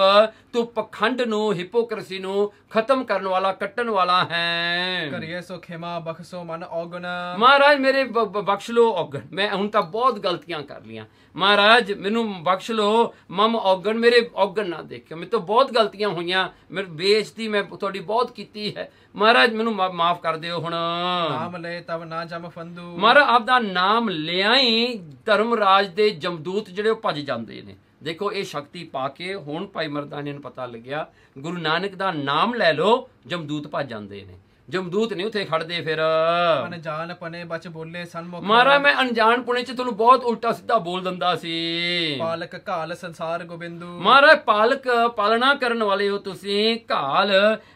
S1: ਤੂੰ ਪਖੰਡ ਨੂੰ, ਹਿਪੋਕ੍ਰੇਸੀ ਨੂੰ ਖਤਮ ਕਰਨ ਵਾਲਾ, ਕੱਟਣ ਵਾਲਾ ਹੈ।
S2: ਕਰੀਏ ਸੋ ਖਿਮਾ ਬਖਸ਼ੋ ਮਨ ਔਗਣ,
S1: ਮਹਾਰਾਜ ਮੇਰੇ ਬਖਸ਼ ਲੋ ਔਗਣ, ਮੈਂ ਹੁਣ ਤਾਂ ਬਹੁਤ ਗਲਤੀਆਂ ਕਰ ਲੀਆਂ, ਮਹਾਰਾਜ ਮੈਨੂੰ ਬਖਸ਼ ਲੋ ਮਮ ਔਗਣ, ਮੇਰੇ ਔਗਣ ਨਾ ਦੇਖਿਓ, ਮੇਰੇ ਤੋਂ ਬਹੁਤ ਗਲਤੀਆਂ ਹੋਈਆਂ, ਮੇਰੀ ਬੇਇੱਜ਼ਤੀ ਮੈਂ ਤੁਹਾਡੀ ਬਹੁਤ ਕੀਤੀ ਹੈ, ਮਹਾਰਾਜ ਮੈਨੂੰ ਮਾਫ ਕਰ ਦਿਓ। ਹੁਣ
S2: ਨਾਮ ਲੈ ਤਬ ਨਾ ਜਮ ਫੰਦੂ,
S1: ਮਹਾਰਾਜ ਆਪਦਾ ਨਾਮ ਲਿਆਈ, ਧਰਮਰਾਜ ਦੇ ਜਮਦੂਤ ਜਿਹੜੇ ਉਹ ਭੱਜ ਜਾਂਦੇ ਨੇ। ਦੇਖੋ ਇਹ ਸ਼ਕਤੀ ਪਾ ਕੇ ਹੁਣ ਭਾਈ ਮਰਦਾਨੇ ਨੂੰ ਪਤਾ ਲੱਗਿਆ ਗੁਰੂ ਨਾਨਕ ਦਾ ਨਾਮ ਲੈ ਲਓ, ਜਮਦੂਤ ਭੱਜ ਜਾਂਦੇ ਨੇ, ਜਮਦੂਤ ਨਹੀਂ ਉੱਥੇ ਖੜਦੇ। ਫਿਰ
S2: ਅਣਜਾਣ ਪਨੇ ਬਚ ਬੋਲੇ ਸਨਮੁਖ,
S1: ਮਹਾਰਾਜ ਮੈਂ ਅਣਜਾਣ ਪੁਣੇ ਚ ਤੁਹਾਨੂੰ ਬਹੁਤ ਉਲਟਾ ਸਿੱਧਾ ਬੋਲ ਦਿੰਦਾ ਸੀ।
S2: ਪਾਲਕ ਘਾਲ ਸੰਸਾਰ ਗੋਬਿੰਦੂ, ਮਹਾਰਾਜ
S1: ਪਾਲਕ ਪਾਲਣਾ ਕਰਨ ਵਾਲੇ ਹੋ ਤੁਸੀਂ, ਘਾਲ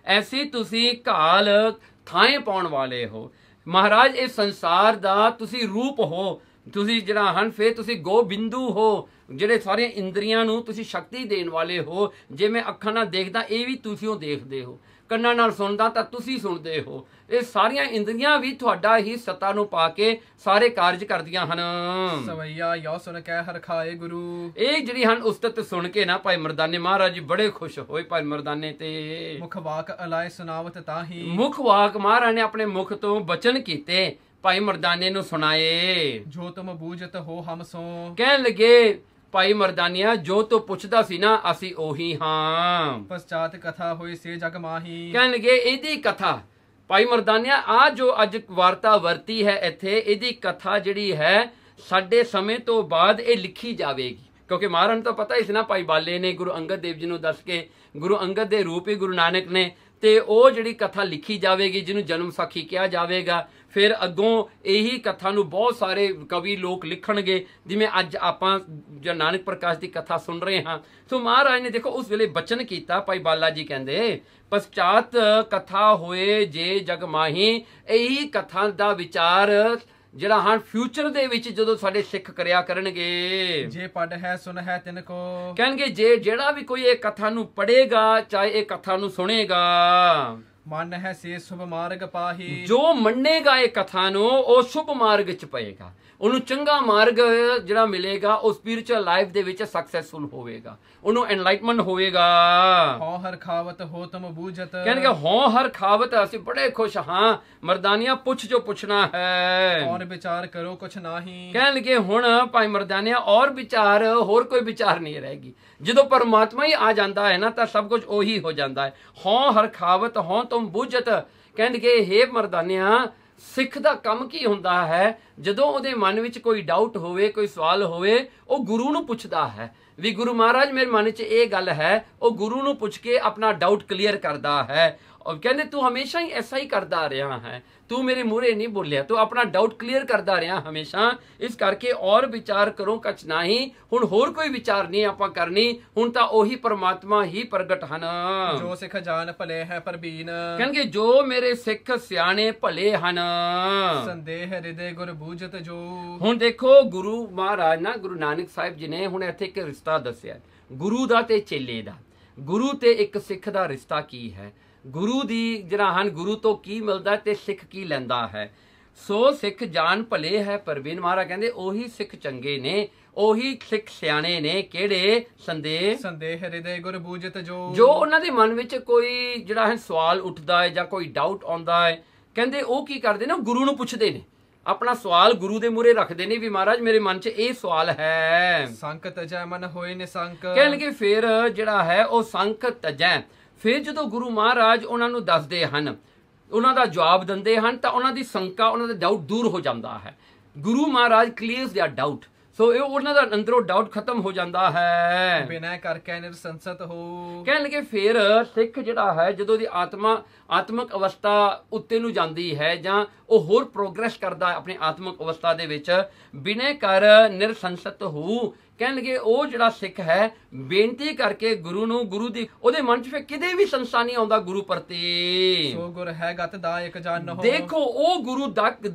S1: ਐਸੀ ਤੁਸੀਂ ਘਾਲ ਥਾਂ ਪਾਉਣ ਵਾਲੇ ਹੋ। ਮਹਾਰਾਜ ਇਹ ਸੰਸਾਰ ਦਾ ਤੁਸੀਂ ਰੂਪ ਹੋ, ਤੁਸੀਂ ਜਿਹੜਾ ਹਨ ਫਿਰ ਤੁਸੀਂ ਗੋਬਿੰਦੂ ਹੋ, ਜਿਹੜੇ ਸਾਰੀਆਂ ਇੰਦਰੀਆਂ ਨੂੰ ਤੁਸੀਂ ਸ਼ਕਤੀ ਦੇਣ ਵਾਲੇ ਹੋ। ਜੇ ਮੈਂ ਅੱਖਾਂ ਨਾਲ ਦੇਖਦਾ ਇਹ ਵੀ ਤੁਸੀਂ ਉਹ ਦੇਖਦੇ ਹੋ, ਕੰਨਾਂ ਨਾਲ ਸੁਣਦਾ ਤਾਂ ਤੁਸੀਂ ਸੁਣਦੇ ਹੋ। ਇਹ ਸਾਰੀਆਂ ਇੰਦਰੀਆਂ ਵੀ ਤੁਹਾਡਾ ਹੀ ਸੱਤਾ ਨੂੰ ਪਾ ਕੇ ਸਾਰੇ ਕਾਰਜ ਕਰਦੀਆਂ ਹਨ।
S2: ਸਵਈਆ ਯੋ ਸੁਣ ਕੇ ਹਰਖਾਏ ਗੁਰੂ, ਇਹ
S1: ਜਿਹੜੀ ਹਨ ਉਸਤਤ ਸੁਣ ਕੇ ਨਾ ਭਾਈ ਮਰਦਾਨੇ ਮਹਾਰਾਜ ਜੀ ਬੜੇ ਖੁਸ਼ ਹੋਏ ਭਾਈ ਮਰਦਾਨੇ ਤੇ।
S2: ਮੁਖ ਵਾਕ ਅਲਾਏ ਸੁਨਾਵਤ ਤਾਹੀ,
S1: ਮੁਖ ਵਾਕ ਮਹਾਰਾਜ ਨੇ ਆਪਣੇ ਮੁਖ ਤੋਂ ਬਚਨ ਕੀਤੇ, ਭਾਈ ਮਰਦਾਨੇ ਨੂੰ ਸੁਣਾਏ।
S2: ਜੋ ਤੁਮ ਬੂਝਤ ਹੋ ਹਮ ਸੋ, ਕਹਿਣ
S1: ਕਹਿਣ ਲੱਗੇ ਭਾਈ ਮਰਦਾਨੀਆ ਜੋ ਤੂੰ ਪੁੱਛਦਾ ਸੀ ਨਾ ਅਸੀਂ ਉਹੀ ਹਾਂ।
S2: ਪਛਾਤ ਕਥਾ ਹੋਈ ਸੇ ਜਗ ਮਾਹੀ,
S1: ਕਹਿਣ ਲੱਗੇ ਇਹਦੀ ਕਥਾ ਭਾਈ ਮਰਦਾਨੀਆ ਆ ਜੋ ਅੱਜ ਵਾਰਤਾ ਵਰਤੀ ਹੈ ਇੱਥੇ, ਇਹਦੀ ਕਥਾ ਜਿਹੜੀ ਹੈ ਸਾਡੇ ਸਮੇਂ ਤੋਂ ਬਾਅਦ ਇਹ ਲਿਖੀ ਜਾਵੇਗੀ, ਕਿਉਂਕਿ ਮਹਾਰਾਜ ਨੂੰ ਤਾਂ ਪਤਾ ਹੀ ਸੀ ਨਾ ਭਾਈ ਬਾਲੇ ਨੇ ਗੁਰੂ ਅੰਗਦ ਦੇਵ ਜੀ ਨੂੰ ਦੱਸ ਕੇ, ਗੁਰੂ ਅੰਗਦ ਦੇ ਰੂਪ ਹੀ ਗੁਰੂ ਨਾਨਕ ਨੇ, ਤੇ ਉਹ ਜਿਹੜੀ ਕਥਾ ਲਿਖੀ ਜਾਵੇਗੀ ਜਿਹਨੂੰ ਜਨਮ ਸਾਖੀ ਕਿਹਾ ਜਾਵੇਗਾ। ਫਿਰ ਅੱਗੋਂ ਇਹੀ ਕਥਾ ਨੂੰ ਬਹੁਤ ਸਾਰੇ ਕਵੀ ਲੋਕ ਲਿਖਣਗੇ, ਜਿਵੇਂ ਅੱਜ ਆਪਾਂ ਜੋ ਨਾਨਕ ਪ੍ਰਕਾਸ਼ ਦੀ ਕਥਾ ਸੁਣ ਰਹੇ ਹਾਂ। ਸੋ ਮਹਾਰਾਜ ਨੇ ਦੇਖੋ ਉਸ ਵੇਲੇ ਬਚਨ ਕੀਤਾ, ਭਾਈ ਬਾਲਾ ਜੀ ਕਹਿੰਦੇ ਪਛਾਤ ਕਥਾ ਹੋਏ ਜੇ ਜਗ ਮਾਹੀ, ਇਹੀ ਕਥਾ ਦਾ ਵਿਚਾਰ ਜਿਹੜਾ ਹਾਂ ਫਿਊਚਰ ਦੇ ਵਿੱਚ ਜਦੋਂ ਸਾਡੇ ਸਿੱਖ ਕਰਿਆ ਕਰਨਗੇ।
S2: ਜੇ ਪੜ ਹੈ ਸੁਣ ਹੈ ਤਿਨ ਕੋ,
S1: ਕਹਿਣਗੇ ਜਿਹੜਾ ਵੀ ਕੋਈ ਇਹ ਕਥਾ ਨੂੰ ਪੜੇਗਾ, ਚਾਹੇ ਇਹ ਕਥਾ ਨੂੰ ਸੁਣੇਗਾ,
S2: ਮਨ ਹੈ ਸੇ ਸ਼ੁਭ ਮਾਰਗ ਪਾਹੀ,
S1: ਜੋ ਮੰਨੇਗਾ ਇਹ ਕਥਾ ਨੂੰ ਉਹ ਸ਼ੁਭ ਮਾਰਗ ਚ ਪਏਗਾ, ਉਹਨੂੰ ਚੰਗਾ ਮਾਰਗ ਜਿਹੜਾ ਮਿਲੇਗਾ, ਉਹ ਸਪਿਰਿਚੁਅਲ ਲਾਈਫ ਦੇ ਵਿੱਚ ਸਕਸੈਸਫੁਲ ਹੋਵੇਗਾ, ਉਹਨੂੰ ਐਨਲਾਈਟਮੈਂਟ ਹੋਵੇਗਾ।
S2: ਹੋ ਹਰ ਖਾਵਤ ਹੋ ਤੁਮ ਬੂਝਤ,
S1: ਕਹਿਣਗੇ ਹੋ ਹਰ ਖਾਵਤ, ਅਸੀਂ ਬੜੇ ਖੁਸ਼ ਹਾਂ ਮਰਦਾਨੀਆ, ਪੁੱਛ ਜੋ ਪੁੱਛਣਾ ਹੈ,
S2: ਔਰ ਵਿਚਾਰ ਕਰੋ ਕੁਛ ਨਾਹੀ।
S1: ਕਹਿਣਗੇ ਹੁਣ ਭਾਈ ਮਰਦਾਨੀਆ ਔਰ ਵਿਚਾਰ, ਹੋਰ ਕੋਈ ਵਿਚਾਰ ਨਹੀਂ ਰਹੇਗੀ। ਜਦੋਂ ਪਰਮਾਤਮਾ ਹੀ ਆ ਜਾਂਦਾ ਹੈ ਨਾ ਤਾਂ ਸਭ ਕੁਝ ਉਹੀ ਹੋ ਜਾਂਦਾ ਹੈ। ਹੋ ਹਰ ਖਾਵਤ ਹੋ ਤੁਮ ਬੂਝਤ, ਕਹਿਣਗੇ ਹੇ ਮਰਦਾਨੀਆ ਸਿੱਖ ਦਾ ਕੰਮ ਕੀ ਹੁੰਦਾ ਹੈ, ਜਦੋਂ ਉਹਦੇ ਮਨ ਵਿੱਚ ਕੋਈ ਡਾਊਟ ਹੋਵੇ, ਕੋਈ ਸਵਾਲ ਹੋਵੇ, ਉਹ ਗੁਰੂ ਨੂੰ ਪੁੱਛਦਾ ਹੈ ਵੀ ਗੁਰੂ ਮਹਾਰਾਜ ਮੇਰੇ ਮਨ 'ਚ ਇਹ ਗੱਲ ਹੈ, ਉਹ ਗੁਰੂ ਨੂੰ ਪੁੱਛ ਕੇ ਆਪਣਾ ਡਾਊਟ ਕਲੀਅਰ ਕਰਦਾ ਹੈ। और कहते तू हमेशा ही ऐसा ही करता रहा है, तू मेरे मूहरे नहीं बोलिया, तू अपना डाउट क्लीयर करता रहा हमेशा, इस करके और विचार करो कछ नहीं, हुण होर कोई विचार नहीं आपां करनी, हुण तां ओही परमात्मा ही प्रगट हन।
S2: जो सिख जान भले है परबीन,
S1: कहणगे जो मेरे सिख सियाणे भले हन,
S2: संदेह हृदय गुर बूझत जो।
S1: हुण देखो गुरु महाराज ना गुरु नानक साहिब जी ने हुण इत्थे एक रिश्ता दस्सिया गुरु दा ते चेले दा, गुरु ते एक सिख दा रिश्ता की है, गुरु दी ਜਿਹੜਾ ਹਨ ਗੁਰੂ ਤੋਂ ਕੀ ਮਿਲਦਾ ਤੇ ਸਿੱਖ ਕੀ ਲੈਂਦਾ ਹੈ। ਸੋ ਸਿੱਖ ਜਾਨ ਭਲੇ ਹੈ ਪਰਬੀਨ, ਮਹਾਰਾਜ ਕਹਿੰਦੇ ਉਹੀ ਸਿੱਖ ਚੰਗੇ ਨੇ, ਉਹੀ ਸਿੱਖ ਸਿਆਣੇ ਨੇ। ਕਿਹੜੇ? ਸੰਦੇਹ ਹਿਰਦੇ ਗੁਰ ਬੂਝਤ ਜੋ ਉਹਨਾਂ ਦੇ ਮਨ ਵਿੱਚ ਕੋਈ ਜਿਹੜਾ ਹੈ ਸਵਾਲ ਉੱਠਦਾ ਹੈ ਜਾਂ ਕੋਈ ਡਾਊਟ ਆਉਂਦਾ ਹੈ, ਕਹਿੰਦੇ ਉਹ ਕੀ ਕਰਦੇ ਨੇ, ਗੁਰੂ ਨੂੰ ਪੁੱਛਦੇ ਨੇ, ਆਪਣਾ ਸਵਾਲ ਗੁਰੂ ਦੇ ਮੂਹਰੇ ਰੱਖਦੇ ਨੇ ਵੀ ਮਹਾਰਾਜ ਮੇਰੇ ਮਨ 'ਚ ਇਹ ਸਵਾਲ ਹੈ।
S2: ਸੰਕ ਤਜੈ ਮਨ ਹੋਏ ਨਿਸੰਕ,
S1: ਕਹਿਣਗੇ ਫਿਰ ਜਿਹੜਾ ਹੈ ਉਹ ਸੰਕ ਤਜੈ, ਫਿਰ ਜਦੋਂ ਗੁਰੂ ਮਹਾਰਾਜ ਉਹਨਾਂ ਨੂੰ ਦੱਸਦੇ ਹਨ, ਉਹਨਾਂ ਦਾ ਜਵਾਬ ਦਿੰਦੇ ਹਨ, ਤਾਂ ਉਹਨਾਂ ਦੀ ਸ਼ੰਕਾ, ਉਹਨਾਂ ਦਾ ਡਾਊਟ ਦੂਰ ਹੋ ਜਾਂਦਾ ਹੈ। ਗੁਰੂ ਮਹਾਰਾਜ ਕਲੀਅਰਸ ਦੇਅਰ ਡਾਊਟ, ਸੋ ਇਹ ਉਹਨਾਂ ਦਾ ਅੰਦਰੋਂ ਡਾਊਟ ਖਤਮ ਹੋ ਜਾਂਦਾ ਹੈ।
S2: ਬਿਨਾਂ ਕਰਕੇ ਨਿਰਸੰਸਤ ਹੋ,
S1: ਕਹਿਣਗੇ ਫਿਰ ਸਿੱਖ ਜਿਹੜਾ ਹੈ ਜਦੋਂ ਦੀ ਆਤਮਿਕ ਅਵਸਥਾ ਉੱਤੇ ਨੂੰ ਜਾਂਦੀ ਹੈ ਜਾਂ ਉਹ ਹੋਰ ਪ੍ਰੋਗਰੈਸ ਕਰਦਾ ਹੈ ਆਪਣੀ ਆਤਮਿਕ ਅਵਸਥਾ ਦੇ ਵਿੱਚ, ਬਿਨਾਂ ਕਰ ਨਿਰਸੰਸਤ ਹੋ, ਕਹਿਣਗੇ ਉਹ ਜਿਹੜਾ ਸਿੱਖ ਹੈ ਬੇਨਤੀ ਕਰਕੇ ਗੁਰੂ ਨੂੰ, ਗੁਰੂ ਦੀ ਉਹਦੇ ਮਨ 'ਚ ਫਿਰ ਕਿਤੇ ਵੀ ਸੰਸਾ ਨਹੀਂ ਆਉਂਦਾ ਗੁਰੂ ਪ੍ਰਤੀ।
S2: ਸੋ ਗੁਰ ਹੈ ਗਤ ਦਾਇਕ ਜਾਨੋ,
S1: ਦੇਖੋ ਉਹ ਗੁਰੂ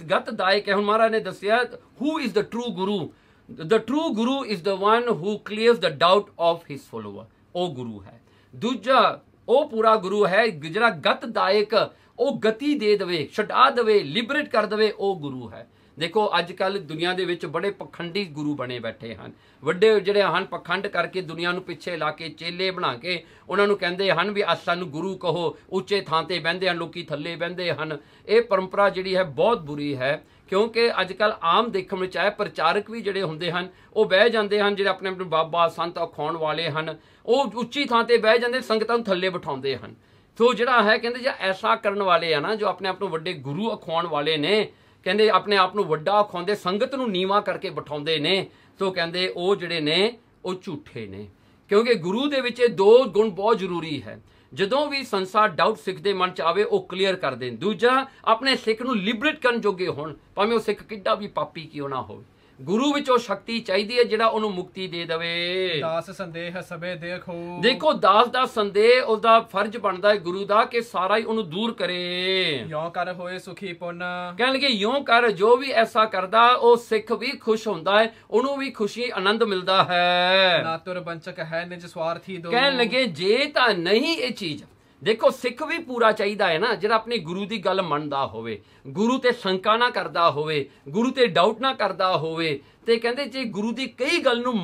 S1: ਗਤ ਦਾਇਕ ਹੈ। ਹੁਣ ਮਹਾਰਾਜ ਨੇ ਦੱਸਿਆ who is the true Guru, the true guru is the one who clears the doubt of his follower, ਉਹ ਗੁਰੂ ਹੈ। ਦੂਜਾ ਉਹ ਪੂਰਾ ਗੁਰੂ ਹੈ ਜਿਹੜਾ ਗਤਦਾਇਕ, ਉਹ ਗਤੀ ਦੇ ਦੇਵੇ, ਛਡਾ ਦੇਵੇ, ਲਿਬਰੇਟ ਕਰ ਦੇਵੇ, ਉਹ ਗੁਰੂ ਹੈ। ਦੇਖੋ ਅੱਜ ਕੱਲ ਦੁਨੀਆ ਦੇ ਵਿੱਚ ਬੜੇ ਪਖੰਡੀ ਗੁਰੂ ਬਣੇ ਬੈਠੇ ਹਨ, ਵੱਡੇ ਜਿਹੜੇ ਹਨ ਪਖੰਡ ਕਰਕੇ ਦੁਨੀਆ ਨੂੰ ਪਿੱਛੇ ਲਾ ਕੇ ਚੇਲੇ ਬਣਾ ਕੇ ਉਹਨਾਂ ਨੂੰ ਕਹਿੰਦੇ ਹਨ ਵੀ ਅੱਜ ਸਾਨੂੰ ਗੁਰੂ ਕਹੋ, ਉੱਚੇ ਥਾਂ ਤੇ ਬਹਿੰਦੇ ਹਨ, ਲੋਕੀ ਥੱਲੇ ਬਹਿੰਦੇ ਹਨ। ਇਹ ਪਰੰਪਰਾ ਜਿਹੜੀ ਹੈ ਬਹੁਤ ਬੁਰੀ ਹੈ, ਕਿਉਂਕਿ ਅੱਜ ਕੱਲ ਆਮ ਦੇਖਣ ਵਿੱਚ ਆਇਆ ਪ੍ਰਚਾਰਕ ਵੀ ਜਿਹੜੇ ਹੁੰਦੇ ਹਨ ਉਹ ਬਹਿ ਜਾਂਦੇ ਹਨ, ਜਿਹੜੇ ਆਪਣੇ ਆਪਣੇ ਬਾਬਾ ਸੰਤ ਅਖਾਉਣ ਵਾਲੇ ਹਨ, ਉਹ ਉੱਚੀ ਥਾਂ ਤੇ ਬਹਿ ਜਾਂਦੇ, ਸੰਗਤਾਂ ਨੂੰ ਥੱਲੇ ਬਿਠਾਉਂਦੇ ਹਨ। ਸੋ ਜਿਹੜਾ ਹੈ ਕਹਿੰਦੇ ਜੇ ਐਸਾ ਕਰਨ ਵਾਲੇ ਆ ਨਾ, ਜੋ ਆਪਣੇ ਆਪ ਨੂੰ ਵੱਡੇ ਗੁਰੂ ਅਖਾਉਣ ਵਾਲੇ ਨੇ, ਕਹਿੰਦੇ ਆਪਣੇ ਆਪ ਨੂੰ ਵੱਡਾ ਅਖਾਉਂਦੇ, ਸੰਗਤ ਨੂੰ ਨੀਵਾਂ ਕਰਕੇ ਬਿਠਾਉਂਦੇ ਨੇ, ਸੋ ਕਹਿੰਦੇ ਉਹ ਜਿਹੜੇ ਨੇ ਉਹ ਝੂਠੇ ਨੇ। ਕਿਉਂਕਿ ਗੁਰੂ ਦੇ ਵਿੱਚ ਇਹ ਦੋ ਗੁਣ ਬਹੁਤ ਜ਼ਰੂਰੀ ਹੈ। ਜਦੋਂ ਵੀ ਸੰਸਾ ਡਾਊਟ ਸਿੱਖ ਦੇ ਮਨ 'ਚ ਆਵੇ ਉਹ ਕਲੀਅਰ ਕਰ ਦੇਣ। ਦੂਜਾ ਆਪਣੇ ਸਿੱਖ ਨੂੰ ਲਿਬਰੇਟ ਕਰਨ ਜੋਗੇ ਹੋਣ, ਭਾਵੇਂ ਉਹ ਸਿੱਖ ਕਿੱਡਾ ਵੀ ਪਾਪੀ ਕਿਉਂ ਨਾ ਹੋਵੇ। ਗੁਰੂ ਵਿੱਚ ਉਹ ਸ਼ਕਤੀ ਚਾਹੀਦੀ ਹੈ ਜਿਹੜਾ ਉਹਨੂੰ ਮੁਕਤੀ ਦੇ ਦੇਵੇ।
S2: ਦਾਸ ਸੰਦੇਹ ਸਭੇ ਦੇਖੋ,
S1: ਦੇਖੋ ਦਾਸ ਦਾ ਸੰਦੇਹ ਉਹਦਾ ਫਰਜ਼ ਬਣਦਾ ਹੈ ਗੁਰੂ ਦਾ ਕਿ ਸਾਰਾ ਹੀ ਉਹਨੂੰ ਦੂਰ ਕਰੇ।
S2: ਯੋਂ ਕਰ ਹੋਏ ਸੁਖੀ ਪੁੰਨ,
S1: ਕਹਿਣਗੇ ਯੋਂ ਕਰ, ਜੋ ਵੀ ਐਸਾ ਕਰਦਾ ਉਹ ਸਿੱਖ ਵੀ ਖੁਸ਼ ਹੁੰਦਾ ਹੈ, ਉਹਨੂੰ ਵੀ ਖੁਸ਼ੀ ਆਨੰਦ ਮਿਲਦਾ ਹੈ।
S2: ਨਾ ਤੁਰ ਬੰਚਕ ਹੈ ਨਿਜ ਸਵਾਰਥੀ ਦੋ,
S1: ਕਹਿਣ ਲੱਗੇ ਜੇ ਤਾਂ ਨਹੀਂ ਇਹ ਚੀਜ਼, ਦੇਖੋ ਸਿੱਖ ਵੀ ਪੂਰਾ ਚਾਹੀਦਾ ਹੈ ਨਾ, ਜਿਹੜਾ ਆਪਣੀ ਗੁਰੂ ਦੀ ਗੱਲ ਮੰਨਦਾ ਹੋਵੇ, ਗੁਰੂ ਤੇ ਸ਼ੰਕਾ ਨਾ ਕਰਦਾ ਹੋਵੇ, ਗੁਰੂ ਤੇ ਡਾਊਟ ਨਾ ਕਰਦਾ ਹੋਵੇ, ਤੇ ਕਹਿੰਦੇ ਜੇ ਗੁਰੂ ਦੀ ਕਈ ਗੱਲ ਨੂੰ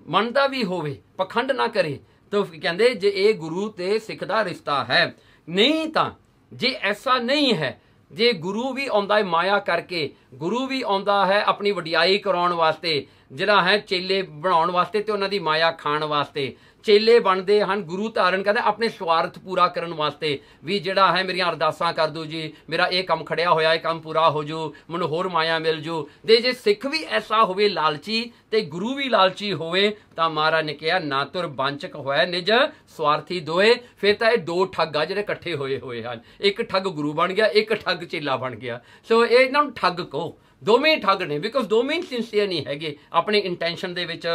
S1: ਮੰਨਦਾ ਵੀ ਹੋਵੇ, ਪਖੰਡ ਨਾ ਕਰੇ, ਤਾਂ ਕਹਿੰਦੇ ਜੇ ਇਹ ਗੁਰੂ ਤੇ ਸਿੱਖ ਦਾ ਰਿਸ਼ਤਾ ਹੈ। ਨਹੀਂ ਤਾਂ ਜੇ ਐਸਾ ਨਹੀਂ ਹੈ, ਜੇ ਗੁਰੂ ਵੀ ਆਉਂਦਾ ਹੈ ਮਾਇਆ ਕਰਕੇ, ਗੁਰੂ ਵੀ ਆਉਂਦਾ ਹੈ ਆਪਣੀ ਵਡਿਆਈ ਕਰਾਉਣ ਵਾਸਤੇ, ਜਿਹੜਾ ਹੈ ਚੇਲੇ ਬਣਾਉਣ ਵਾਸਤੇ ਤੇ ਉਹਨਾਂ ਦੀ ਮਾਇਆ ਖਾਣ ਵਾਸਤੇ, ਚੇਲੇ ਬਣਦੇ ਹਨ ਗੁਰੂ ਧਾਰਨ ਕਰਦੇ ਆਪਣੇ ਸਵਾਰਥ ਪੂਰਾ ਕਰਨ ਵਾਸਤੇ, ਵੀ ਜਿਹੜਾ ਹੈ ਮੇਰੀਆਂ ਅਰਦਾਸਾਂ ਕਰ ਦਿਓ ਜੀ, ਮੇਰਾ ਇਹ ਕੰਮ ਖੜਿਆ ਹੋਇਆ, ਇਹ ਕੰਮ ਪੂਰਾ ਹੋ ਜੂ, ਮੈਨੂੰ ਹੋਰ ਮਾਇਆ ਮਿਲ ਜੂ। ਤੇ ਜੇ ਸਿੱਖ ਵੀ ਐਸਾ ਹੋਵੇ ਲਾਲਚੀ ਤੇ ਗੁਰੂ ਵੀ ਲਾਲਚੀ ਹੋਵੇ, ਤਾਂ ਮਹਾਰਾਜ ਨੇ ਕਿਹਾ ਨਾ ਤੁਰ ਬਾਂਚਕ ਹੋਇਆ ਨਿਜ ਸਵਾਰਥੀ ਦੋਏ। ਫਿਰ ਤਾਂ ਇਹ ਦੋ ਠੱਗ ਆ ਜਿਹੜੇ ਇਕੱਠੇ ਹੋਏ ਹਨ, ਇੱਕ ਠੱਗ ਗੁਰੂ ਬਣ ਗਿਆ, ਇੱਕ ਠੱਗ ਚੇਲਾ ਬਣ ਗਿਆ। ਸੋ ਇਹ ਇਹਨਾਂ ਨੂੰ ਠੱਗ ਕਹੋ, ਦੋਵੇਂ ਠੱਗ ਨੇ, ਬਿਕੋਜ਼ ਦੋਵੇਂ ਸਿੰਸੀਅਰ ਨਹੀਂ ਹੈਗੇ ਆਪਣੀ ਇੰਟੈਂਸ਼ਨ ਦੇ ਵਿੱਚ।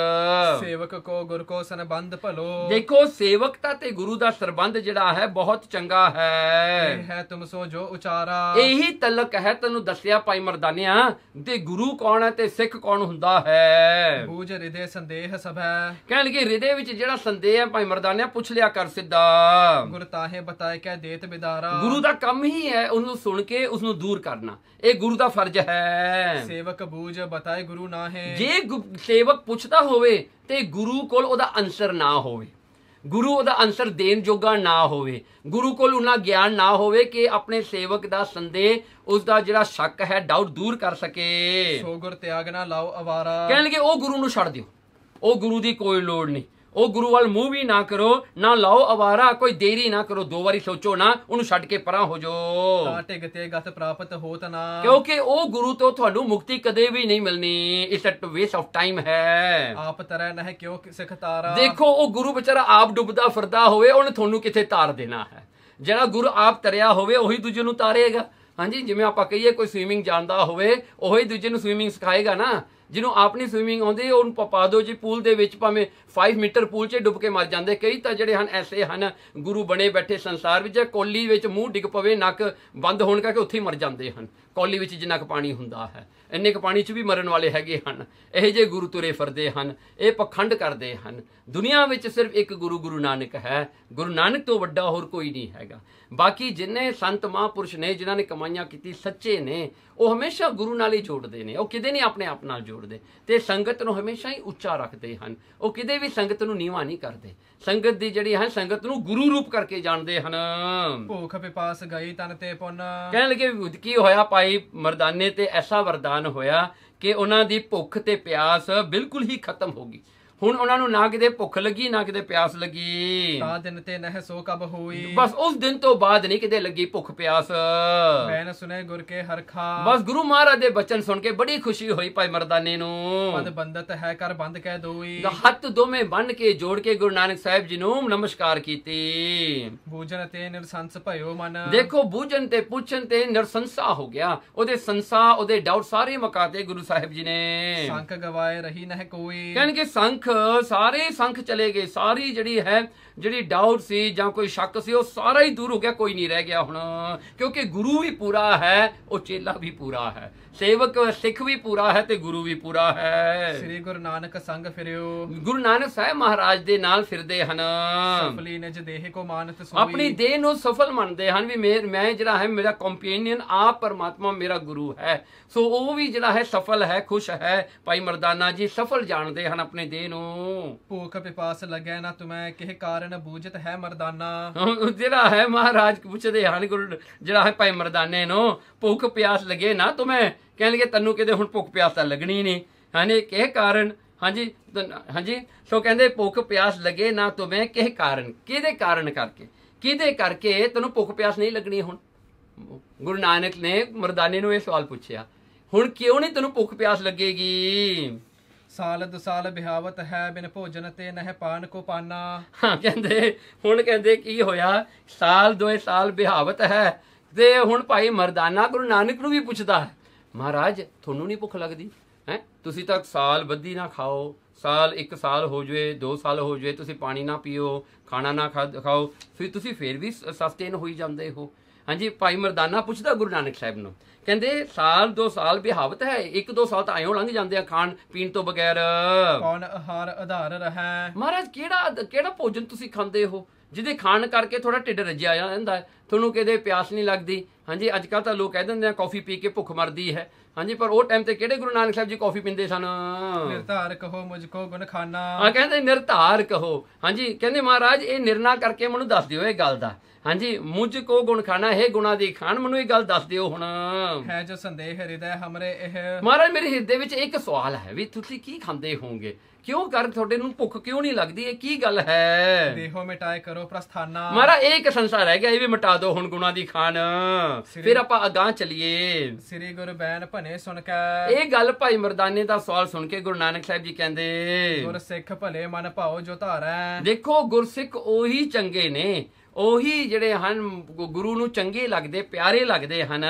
S2: ਸੇਵਕ ਕੋ ਗੁਰ ਕੋ ਸੰਬੰਧ ਭਲੋ,
S1: ਦੇਖੋ ਸੇਵਕਤਾ ਤੇ ਗੁਰੂ ਦਾ ਸੰਬੰਧ ਜਿਹੜਾ ਹੈ ਬਹੁਤ ਚੰਗਾ ਹੈ।
S2: ਇਹ ਹੈ ਤੁਮ ਸੋ ਜੋ ਉਚਾਰਾ, ਇਹੀ
S1: ਤਲਕ ਹੈ ਤੈਨੂੰ ਦੱਸਿਆ ਭਾਈ ਮਰਦਾਨਿਆ, ਤੇ ਗੁਰੂ ਕੌਣ ਹੈ ਤੇ ਸਿੱਖ ਕੌਣ ਹੁੰਦਾ ਹੈ।
S2: ਬੂਝ ਹਿਰਦੇ ਸੰਦੇਹ ਸਭ ਹੈ,
S1: ਕਹਿਣ ਲੱਗੇ ਹਿਰਦੇ ਵਿੱਚ ਜਿਹੜਾ ਸੰਦੇਹ ਹੈ ਭਾਈ ਮਰਦਾਨਿਆ ਪੁੱਛ ਲਿਆ ਕਰ ਸਿੱਧਾ।
S2: ਗੁਰ ਤਾਹੇ ਬਤਾਏ ਕਹਿ ਦੇਤ ਬਿਦਾਰਾ, ਗੁਰੂ
S1: ਦਾ ਕੰਮ ਹੀ ਹੈ ਉਹਨੂੰ ਸੁਣ ਕੇ ਉਸਨੂੰ ਦੂਰ ਕਰਨਾ, ਇਹ ਗੁਰੂ ਦਾ ਫਰਜ਼ ਹੈ।
S2: ਸੇਵਕ ਬੂਝ ਬਤਾਏ ਗੁਰੂ ਨਾ ਹੈ,
S1: ਜੇ ਸੇਵਕ ਪੁੱਛਦਾ ਹੋਵੇ ਤੇ ਗੁਰੂ ਕੋਲ ਉਹਦਾ ਆਨਸਰ ਨਾ ਹੋਵੇ, ਗੁਰੂ ਉਹਦਾ ਆਨਸਰ ਦੇਣ ਜੋਗਾ ਨਾ ਹੋਵੇ, ਗੁਰੂ ਕੋਲ ਉਹਨਾਂ ਗਿਆਨ ਨਾ ਹੋਵੇ ਕਿ ਆਪਣੇ ਸੇਵਕ ਦਾ ਸੰਦੇਹ, ਉਸਦਾ ਜਿਹੜਾ ਸ਼ੱਕ ਹੈ, ਡਾਊਟ ਦੂਰ ਕਰ ਸਕੇ।
S2: ਸੋ ਗੁਰ ਤਿਆਗ ਨਾ ਲਾਓ ਅਵਾਰਾ,
S1: ਕਹਿਣ ਲੱਗੇ ਉਹ ਗੁਰੂ ਨੂੰ ਛੱਡ ਦਿਓ, ਉਹ ਗੁਰੂ ਦੀ ਕੋਈ ਲੋੜ ਨਹੀਂ, ਉਹ ਗੁਰੂ ਵੱਲ ਮੂੰਹ ਵੀ ਨਾ ਕਰੋ, ਨਾ ਲਾਓ ਅਵਾਰਾ, ਕੋਈ ਦੇਰੀ ਨਾ ਕਰੋ, 2 ਵਾਰੀ ਸੋਚੋ ਨਾ, ਉਹਨੂੰ ਛੱਡ ਕੇ ਪਰਾਂ ਹੋ ਜਾਓ,
S2: ਤਾਂ ਢਿੱਗ ਤੇ ਗਤ ਪ੍ਰਾਪਤ ਹੋਤ ਨਾ।
S1: ਕਿਉਂਕਿ ਉਹ ਗੁਰੂ ਤੋਂ ਤੁਹਾਨੂੰ ਮੁਕਤੀ ਕਦੇ ਵੀ ਨਹੀਂ ਮਿਲਣੀ। It's a waste of time ਹੈ।
S2: ਆਪ ਤਰੈ ਨਹਿ ਕਿਉ ਸਿਖ ਤਾਰਾ।
S1: ਦੇਖੋ ਉਹ ਗੁਰੂ ਵਿਚਾਰਾ ਆਪ ਡੁੱਬਦਾ ਫਿਰਦਾ ਹੋਵੇ, ਉਹਨੇ ਤੁਹਾਨੂੰ ਕਿੱਥੇ ਤਾਰ ਦੇਣਾ ਹੈ। ਜਿਹੜਾ ਗੁਰੂ ਆਪ ਤਰਿਆ ਹੋਵੇ ਉਹੀ ਦੂਜੇ ਨੂੰ ਤਾਰੇਗਾ। ਹਾਂਜੀ, ਜਿਵੇਂ ਆਪਾਂ ਕਹੀਏ ਕੋਈ ਸਵੀਮਿੰਗ ਜਾਣਦਾ ਹੋਵੇ, ਉਹੀ ਦੂਜੇ ਨੂੰ ਸਵੀਮਿੰਗ ਸਿਖਾਏਗਾ ਨਾ। ਜਿਹਨੂੰ ਆਪ ਨਹੀਂ ਸਵੀਮਿੰਗ ਆਉਂਦੀ ਉਹਨੂੰ ਪਾ ਦਿਓ ਜੀ ਪੂਲ ਦੇ ਵਿੱਚ, ਭਾਵੇਂ 5 ਮੀਟਰ ਪੂਲ 'ਚ ਡੁੱਬ ਕੇ ਮਰ ਜਾਂਦੇ। ਕਈ ਤਾਂ ਜਿਹੜੇ ਹਨ ਐਸੇ ਹਨ ਗੁਰੂ ਬਣੇ ਬੈਠੇ ਸੰਸਾਰ ਵਿੱਚ, ਕੋਲੀ ਵਿੱਚ ਮੂੰਹ ਡਿੱਗ ਪਵੇ, ਨੱਕ ਬੰਦ ਹੋਣ ਕਰਕੇ ਉੱਥੇ ਹੀ ਮਰ ਜਾਂਦੇ ਹਨ। ਕੋਲੀ ਵਿੱਚ ਜਿੰਨਾ ਕੁ ਪਾਣੀ ਹੁੰਦਾ ਹੈ, ਇੰਨੇ ਕੁ ਪਾਣੀ 'ਚ ਵੀ ਮਰਨ ਵਾਲੇ ਹੈਗੇ ਹਨ। ਇਹੋ ਜਿਹੇ ਗੁਰੂ ਤੁਰੇ ਫਿਰਦੇ ਹਨ, ਇਹ ਪਖੰਡ ਕਰਦੇ ਹਨ। ਦੁਨੀਆ ਵਿੱਚ ਸਿਰਫ ਇੱਕ ਗੁਰੂ, ਗੁਰੂ ਨਾਨਕ ਹੈ। ਗੁਰੂ ਨਾਨਕ ਤੋਂ ਵੱਡਾ ਹੋਰ ਕੋਈ ਨਹੀਂ ਹੈਗਾ। ਬਾਕੀ ਜਿੰਨੇ ਸੰਤ ਮਹਾਂਪੁਰਸ਼ ਨੇ ਜਿਨ੍ਹਾਂ ਨੇ ਕਮਾਈਆਂ ਕੀਤੀ, ਸੱਚੇ ਨੇ, ਉਹ ਹਮੇਸ਼ਾ ਗੁਰੂ ਨਾਲ ਹੀ ਜੋੜਦੇ ਨੇ। ਉਹ ਕਿਤੇ ਨਹੀਂ ਆਪਣੇ ਆਪ ਨਾਲ ਜੋੜਦੇ, ਤੇ ਸੰਗਤ ਨੂੰ ਹਮੇਸ਼ਾ ਹੀ ਉੱਚਾ ਰੱਖਦੇ ਹਨ। ਉਹ ਕਿਤੇ ਵੀ ਸੰਗਤ ਨੂੰ ਨੀਵਾਂ ਨਹੀਂ ਕਰਦੇ। ਸੰਗਤ ਦੀ ਜਿਹੜੀ ਹੈ, ਸੰਗਤ ਨੂੰ ਗੁਰੂ ਰੂਪ ਕਰਕੇ ਜਾਣਦੇ ਹਨ।
S2: ਭੂਖ ਪਿਪਾਸ ਗਈ ਤਨ ਤੇ ਪੁੰਨ।
S1: ਕਹਿਣ ਲੱਗੇ ਕੀ ਹੋਇਆ ਭਾਈ ਮਰਦਾਨੇ ਤੇ ਐਸਾ ਵਰਦਾਨ ਹੋਇਆ ਕਿ ਉਹਨਾਂ ਦੀ ਭੁੱਖ ਤੇ ਪਿਆਸ ਬਿਲਕੁਲ ਹੀ ਖਤਮ ਹੋ ਗਈ। ਹੁਣ ਉਹਨਾਂ ਨੂੰ ਨਾ ਕਿਤੇ ਭੁੱਖ ਲੱਗੀ, ਨਾ ਕਿਤੇ ਪਿਆਸ ਲੱਗੀ।
S2: ਤਾਂ ਦਿਨ ਤੇ ਨਹਿ ਸੋ ਕਬ ਹੋਈ।
S1: ਬਸ ਉਸ ਦਿਨ ਤੋਂ ਬਾਅਦ ਨਹੀਂ ਕਿਤੇ ਲੱਗੀ ਭੁੱਖ ਪਿਆਸ।
S2: ਬੈਨ ਸੁਨੇ ਗੁਰ ਕੇ ਹਰਖਾ।
S1: ਬਸ ਗੁਰੂ ਮਹਾਰਾਜ ਦੇ ਬਚਨ ਸੁਣ ਕੇ ਬੜੀ ਖੁਸ਼ੀ ਹੋਈ ਭਾਈ ਮਰਦਾਨੇ ਨੂੰ।
S2: ਪਦ ਬੰਦਤ ਹੈ ਕਰ ਬੰਦ ਕਹਿ ਦੋਈ।
S1: ਹੱਥ ਦੋਵੇਂ ਬੰਨ ਕੇ ਜੋੜ ਕੇ ਗੁਰੂ ਨਾਨਕ ਸਾਹਿਬ ਜੀ ਨੂੰ ਨਮਸਕਾਰ ਕੀਤੀ।
S2: ਬੂਝਨ ਤੇ ਨਿਰਸੰਸ ਭਇਓ ਮਨ।
S1: ਦੇਖੋ ਬੂਝਨ ਤੇ ਪੁੱਛਣ ਤੇ ਨਿਰਸੰਸਾ ਹੋ ਗਿਆ। ਉਹਦੇ ਸੰਸਾ, ਉਹਦੇ ਡਾਊਟ ਸਾਰੇ ਮੁਕਾਤੇ ਗੁਰੂ ਸਾਹਿਬ ਜੀ ਨੇ।
S2: ਸੰਖ ਗਵਾਏ ਰਹੀ ਨਹਿ ਕੋਈ।
S1: ਕਹਿਣਗੇ ਸੰਖ, ਸਾਰੇ ਸੰਖ ਚਲੇ ਗਏ। ਸਾਰੀ ਜਿਹੜੀ ਡਾਊਟ ਸੀ ਜਾਂ ਕੋਈ ਸ਼ੱਕ ਸੀ, ਉਹ ਸਾਰਾ ਹੀ ਦੂਰ ਹੋ ਗਿਆ, ਕੋਈ ਨਹੀਂ ਰਹਿ ਗਿਆ ਹੁਣ। ਕਿਉਂਕਿ ਗੁਰੂ ਵੀ ਪੂਰਾ ਹੈ, ਉਹ ਚੇਲਾ ਵੀ ਪੂਰਾ ਹੈ, ਸੇਵਕ ਸਿੱਖ ਵੀ ਪੂਰਾ ਹੈ, ਤੇ ਗੁਰੂ ਵੀ ਪੂਰਾ ਹੈ।
S2: ਸ੍ਰੀ ਗੁਰੂ ਨਾਨਕ ਸੰਗ ਫਿਰਿਓ।
S1: ਗੁਰੂ ਨਾਨਕ ਸਾਹਿਬ ਮਹਾਰਾਜ ਦੇ ਨਾਲ ਫਿਰਦੇ ਹਨ।
S2: ਸਫਲੀ ਨਿਜ ਦੇਹ ਕੋ ਮਾਨਤ ਸੋਈ।
S1: ਆਪਣੀ ਦੇਹ ਨੂੰ ਸਫਲ ਮੰਨਦੇ ਹਨ ਵੀ ਮੈਂ ਜਿਹੜਾ ਹੈ, ਮੇਰਾ ਕੰਪੈਨੀਅਨ ਆਪ ਪਰਮਾਤਮਾ ਮੇਰਾ ਗੁਰੂ ਹੈ। ਸੋ ਉਹ ਵੀ ਜਿਹੜਾ ਹੈ ਸਫਲ ਹੈ, ਖੁਸ਼ ਹੈ। ਭਾਈ ਮਰਦਾਨਾ ਜੀ ਸਫਲ ਜਾਣਦੇ ਹਨ ਆਪਣੇ ਦੇਹ ਨੂੰ।
S2: ਭੂਖ ਪਿਪਾਸ ਲੱਗੈ ਨਾ ਤੁਮੈ ਕਿਹ ਕਾਰਨ ਬੂਝਤ ਹੈ ਮਰਦਾਨਾ।
S1: ਜਿਹੜਾ ਹੈ ਮਹਾਰਾਜ ਪੁੱਛਦੇ ਹਨ ਗੁਰੂ ਜਿਹੜਾ ਹੈ ਭਾਈ ਮਰਦਾਨੇ ਨੂੰ, ਭੁੱਖ ਪਿਆਸ ਲੱਗੇ ਨਾ ਤੁਮੈ। ਕਹਿਣਗੇ ਤੈਨੂੰ ਕਿਤੇ ਹੁਣ ਭੁੱਖ ਪਿਆਸ ਤਾਂ ਲੱਗਣੀ ਨਹੀਂ। ਹਾਂਜੀ, ਕਿਹ ਕਾਰਨ। ਹਾਂਜੀ ਸੋ ਕਹਿੰਦੇ ਭੁੱਖ ਪਿਆਸ ਲੱਗੇ ਨਾ ਤੁਮੈ ਕਿਹ ਕਾਰਨ। ਕਿਹਦੇ ਕਾਰਨ ਕਰਕੇ, ਕਿਹਦੇ ਕਰਕੇ ਤੈਨੂੰ ਭੁੱਖ ਪਿਆਸ ਨਹੀਂ ਲੱਗਣੀ। ਹੁਣ ਗੁਰੂ ਨਾਨਕ ਨੇ ਮਰਦਾਨੇ ਨੂੰ ਇਹ ਸਵਾਲ ਪੁੱਛਿਆ, ਹੁਣ ਕਿਉਂ ਨਹੀਂ ਤੈਨੂੰ ਭੁੱਖ ਪਿਆਸ ਲੱਗੇਗੀ।
S2: ਸਾਲ ਦੁਸਾਲ ਬਿਹਾਵਤ ਹੈ ਬਿਨ ਭੋਜਨ ਤੇ ਨਹਿ ਪਾਨ ਕੋ ਪਾਨਾ।
S1: ਹਾਂ, ਕਹਿੰਦੇ ਕੀ ਹੋਇਆ, ਸਾਲ 2 ਸਾਲ ਬਿਹਾਵਤ ਹੈ। ਤੇ ਹੁਣ ਭਾਈ ਮਰਦਾਨਾ ਗੁਰੂ ਨਾਨਕ ਨੂੰ ਵੀ ਪੁੱਛਦਾ ਹੈ, ਮਹਾਰਾਜ ਤੁਹਾਨੂੰ ਨਹੀਂ ਭੁੱਖ ਲੱਗਦੀ ਹੈ? ਤੁਸੀਂ ਤਾਂ ਸਾਲ ਬੱਧੀ ਨਾ ਖਾਓ, 1 ਸਾਲ ਹੋ ਜਾਵੇ, 2 ਸਾਲ ਹੋ ਜਾਵੇ, ਤੁਸੀਂ ਪਾਣੀ ਨਾ ਪੀਓ, ਖਾਣਾ ਨਾ ਖਾਓ, ਫਿਰ ਤੁਸੀਂ ਫੇਰ ਵੀ ਸਸਤੇਨ ਹੋਈ ਜਾਂਦੇ ਹੋ। ਹਾਂਜੀ, ਭਾਈ ਮਰਦਾਨਾ ਪੁੱਛਦਾ ਗੁਰੂ ਨਾਨਕ ਸਾਹਿਬ ਨੂੰ, ਕਹਿੰਦੇ ਸਾਲ 2 ਸਾਲ ਬਿਹਾਵਤ ਹੈ, 1-2 ਸਾਲ ਤਾਂ ਆਇਓ ਲੰਘ ਜਾਂਦੇ ਆ ਖਾਣ ਪੀਣ ਤੋਂ ਬਗੈਰ।
S2: ਕੌਣ ਆਹਾਰ ਆਧਾਰ ਰਹੈ।
S1: ਮਹਾਰਾਜ ਕਿਹੜਾ ਭੋਜਨ ਤੁਸੀਂ ਖਾਂਦੇ ਹੋ ਜਿਹਦੇ ਖਾਣ ਕਰਕੇ ਥੋੜਾ ਢਿੱਡ ਰੱਜਿਆ ਜਾਂਦਾ ਹੈ, ਤੁਹਾਨੂੰ ਕਿਤੇ ਪਿਆਸ ਨਹੀਂ ਲੱਗਦੀ। ਹਾਂਜੀ, ਅੱਜ ਕੱਲ੍ਹ ਤਾਂ ਲੋਕ ਕਹਿ ਦਿੰਦੇ ਆ ਕੌਫੀ ਪੀ ਕੇ ਭੁੱਖ ਮਰਦੀ ਹੈ। ਹਾਂਜੀ, ਪਰ ਉਹ ਟਾਈਮ ਤੇ ਕਿਹੜੇ ਗੁਰੂ ਨਾਨਕ ਸਾਹਿਬ ਜੀ ਕੌਫੀ ਪੀਂਦੇ ਸਨ।
S2: ਨਿਰਧਾਰ ਕਹੋ ਮੁਝ ਕੋ ਗੁਣ ਖਾਨਾ।
S1: ਹਾਂ, ਕਹਿੰਦੇ ਨਿਰਧਾਰ ਕਹੋ। ਹਾਂਜੀ, ਕਹਿੰਦੇ ਮਹਾਰਾਜ ਇਹ ਨਿਰਣਾ ਕਰਕੇ ਮੈਨੂੰ ਦੱਸ ਦਿਓ ਇਹ ਗੱਲ ਦਾ। ਹਾਂਜੀ, ਮੁਝ ਕੋ ਗੁਣ ਖਾਣਾ ਹੈ, ਗੁਣਾ ਦੀ ਖਾਣ, ਮੈਨੂੰ ਇਹ ਗੱਲ ਦੱਸ ਦਿਓ ਹੁਣ।
S2: ਹੈ ਜੋ ਸੰਦੇਹ ਹਿਰਦੈ ਹਮਰੇ ਇਹ।
S1: ਮਹਾਰਾਜ ਮੇਰੇ ਹਿਰਦੇ ਵਿੱਚ ਇੱਕ ਸਵਾਲ ਹੈ ਵੀ ਤੁਸੀਂ ਕੀ ਖਾਂਦੇ ਹੋਵੋਗੇ, ਕਿਉਂ ਕਰ ਤੁਹਾਡੇ ਨੂੰ ਭੁੱਖ ਕਿਉਂ ਨਹੀਂ ਲੱਗਦੀ, ਇਹ ਕੀ ਗੱਲ ਹੈ।
S2: ਦੇਹੋ ਮਿਟਾਏ ਕਰੋ ਪ੍ਰਸਥਾਨਾ।
S1: ਮਹਾਰਾਜ ਇਹ ਇੱਕ ਸੰਸਾਰ ਰਹਿ ਗਿਆ, ਇਹ ਵੀ ਮਿਟਾ ਦਿਓ ਹੁਣ ਗੁਣਾ ਦੀ ਖਾਨ। ਫਿਰ ਆਪਾਂ ਅਗਾਂਹ ਚਲੀਏ।
S2: ਸ੍ਰੀ ਗੁਰੂ ਬੈਨ ਭਨੇ ਸੁਣ ਕੇ।
S1: ਇਹ ਗੱਲ ਭਾਈ ਮਰਦਾਨੇ ਦਾ ਸਵਾਲ ਸੁਣ ਕੇ ਗੁਰੂ ਨਾਨਕ ਸਾਹਿਬ ਜੀ ਕਹਿੰਦੇ,
S2: ਗੁਰ ਸਿੱਖ ਭਲੇ ਮਨ ਭਾਓ ਜੋ ਧਾਰੈ।
S1: ਦੇਖੋ ਗੁਰਸਿੱਖ ਉਹੀ ਚੰਗੇ ਨੇ, ਉਹੀ ਜਿਹੜੇ ਹਨ ਗੁਰੂ ਨੂੰ ਚੰਗੇ ਲੱਗਦੇ, ਪਿਆਰੇ ਲੱਗਦੇ ਹਨ,